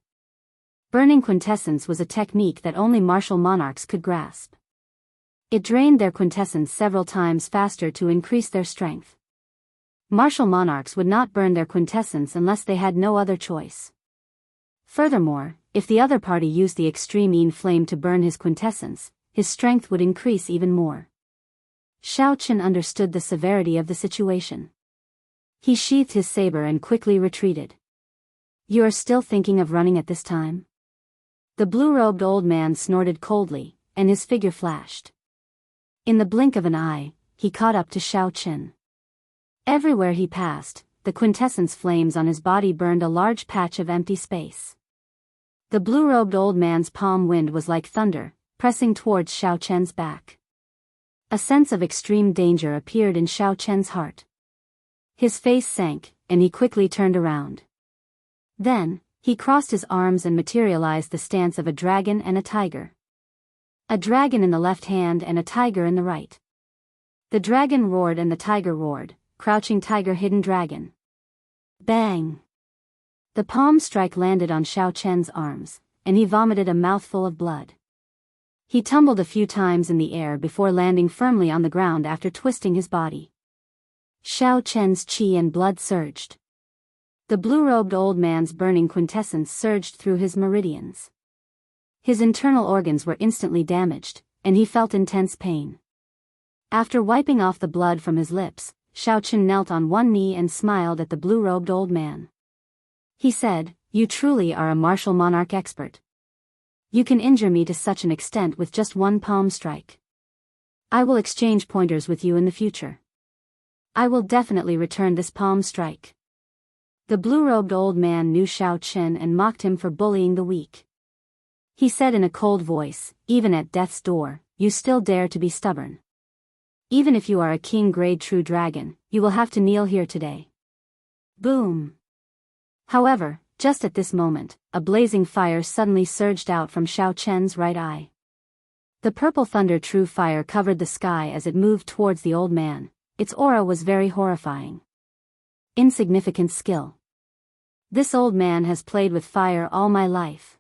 Burning quintessence was a technique that only martial monarchs could grasp. It drained their quintessence several times faster to increase their strength. Martial monarchs would not burn their quintessence unless they had no other choice. Furthermore, if the other party used the extreme Yin flame to burn his quintessence, his strength would increase even more. Xiao Chen understood the severity of the situation. He sheathed his saber and quickly retreated. You are still thinking of running at this time? The blue-robed old man snorted coldly, and his figure flashed. In the blink of an eye, he caught up to Xiao Chen. Everywhere he passed, the quintessence flames on his body burned a large patch of empty space. The blue-robed old man's palm wind was like thunder, pressing towards Xiao Chen's back. A sense of extreme danger appeared in Xiao Chen's heart. His face sank, and he quickly turned around. Then, he crossed his arms and materialized the stance of a dragon and a tiger. A dragon in the left hand and a tiger in the right. The dragon roared and the tiger roared, crouching tiger hidden dragon. Bang! The palm strike landed on Xiao Chen's arms, and he vomited a mouthful of blood. He tumbled a few times in the air before landing firmly on the ground after twisting his body. Xiao Chen's qi and blood surged. The blue-robed old man's burning quintessence surged through his meridians. His internal organs were instantly damaged, and he felt intense pain. After wiping off the blood from his lips, Xiao Chen knelt on one knee and smiled at the blue-robed old man. He said, "You truly are a martial monarch expert. You can injure me to such an extent with just one palm strike. I will exchange pointers with you in the future. I will definitely return this palm strike." The blue-robed old man knew Xiao Chen and mocked him for bullying the weak. He said in a cold voice, "Even at death's door, you still dare to be stubborn. Even if you are a king-grade true dragon, you will have to kneel here today." Boom! However, just at this moment, a blazing fire suddenly surged out from Xiao Chen's right eye. The purple thunder true fire covered the sky as it moved towards the old man. Its aura was very horrifying. Insignificant skill. This old man has played with fire all my life.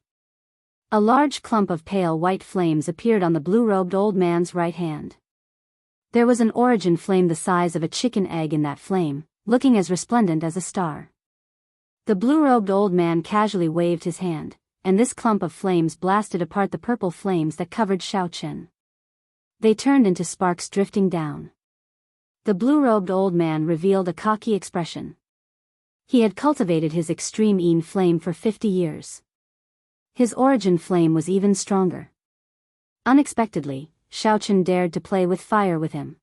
A large clump of pale white flames appeared on the blue-robed old man's right hand. There was an origin flame the size of a chicken egg in that flame, looking as resplendent as a star. The blue-robed old man casually waved his hand, and this clump of flames blasted apart the purple flames that covered Xiao Chen. They turned into sparks drifting down. The blue-robed old man revealed a cocky expression. He had cultivated his extreme Yin flame for 50 years. His origin flame was even stronger. Unexpectedly, Xiao Chen dared to play with fire with him.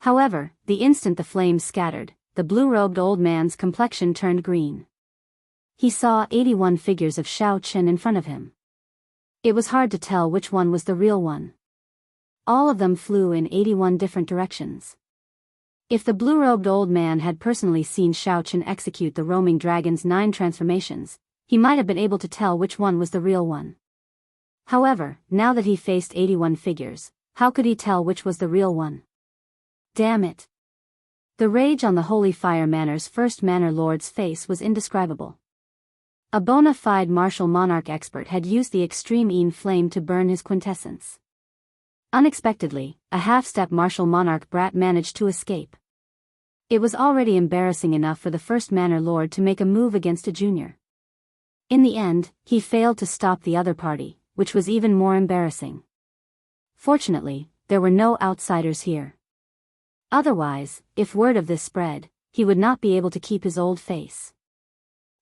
However, the instant the flames scattered, the blue-robed old man's complexion turned green. He saw 81 figures of Xiao Chen in front of him. It was hard to tell which one was the real one. All of them flew in 81 different directions. If the blue-robed old man had personally seen Xiao Chen execute the roaming dragon's 9 transformations, he might have been able to tell which one was the real one. However, now that he faced 81 figures, how could he tell which was the real one? Damn it! The rage on the Holy Fire Manor's first Manor Lord's face was indescribable. A bona fide martial monarch expert had used the extreme Yin flame to burn his quintessence. Unexpectedly, a half-step martial monarch brat managed to escape. It was already embarrassing enough for the first Manor Lord to make a move against a junior. In the end, he failed to stop the other party, which was even more embarrassing. Fortunately, there were no outsiders here. Otherwise, if word of this spread, he would not be able to keep his old face.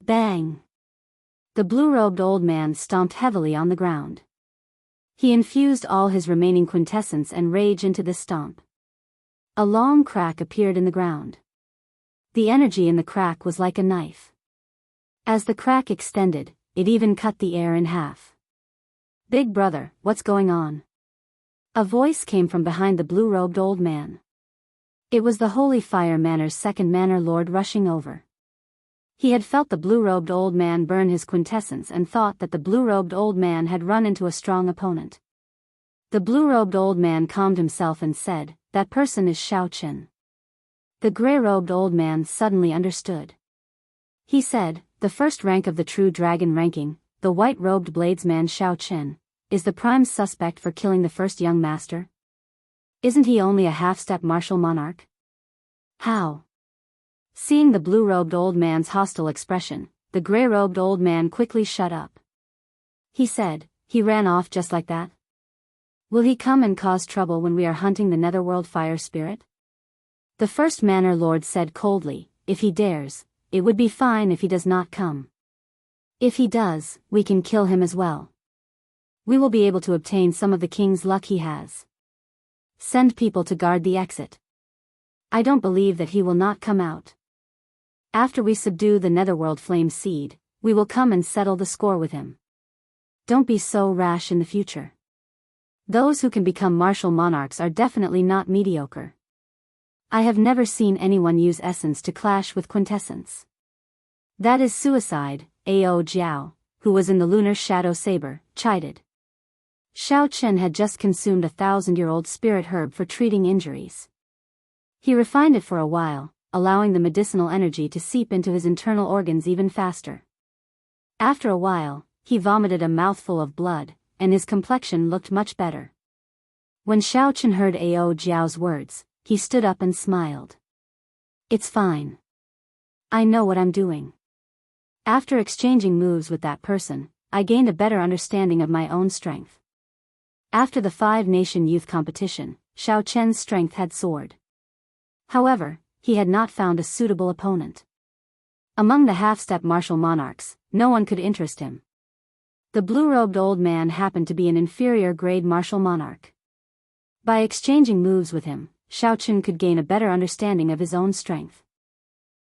Bang! The blue-robed old man stomped heavily on the ground. He infused all his remaining quintessence and rage into this stomp. A long crack appeared in the ground. The energy in the crack was like a knife. As the crack extended, it even cut the air in half. "Big brother, what's going on?" A voice came from behind the blue-robed old man. It was the Holy Fire Manor's second Manor Lord rushing over. He had felt the blue-robed old man burn his quintessence and thought that the blue-robed old man had run into a strong opponent. The blue-robed old man calmed himself and said, "That person is Xiao Chen." The gray-robed old man suddenly understood. He said, "The first rank of the true dragon ranking, the white-robed bladesman Xiao Chen, is the prime suspect for killing the first young master? Isn't he only a half-step martial monarch? How?" Seeing the blue-robed old man's hostile expression, the gray-robed old man quickly shut up. He said, "He ran off just like that? Will he come and cause trouble when we are hunting the netherworld fire spirit?" The first Manor Lord said coldly, "If he dares, it would be fine if he does not come. If he does, we can kill him as well. We will be able to obtain some of the king's luck he has. Send people to guard the exit. I don't believe that he will not come out. After we subdue the netherworld flame seed, we will come and settle the score with him. Don't be so rash in the future. Those who can become martial monarchs are definitely not mediocre. I have never seen anyone use essence to clash with quintessence. That is suicide," Ao Jiao, who was in the lunar shadow saber, chided. Xiao Chen had just consumed a 1,000-year-old spirit herb for treating injuries. He refined it for a while, allowing the medicinal energy to seep into his internal organs even faster. After a while, he vomited a mouthful of blood, and his complexion looked much better. When Xiao Chen heard Ao Jiao's words, he stood up and smiled. "It's fine. I know what I'm doing." After exchanging moves with that person, I gained a better understanding of my own strength. After the 5-nation youth competition, Xiao Chen's strength had soared. However, he had not found a suitable opponent. Among the half-step martial monarchs, no one could interest him. The blue-robed old man happened to be an inferior-grade martial monarch. By exchanging moves with him, Xiao Chen could gain a better understanding of his own strength.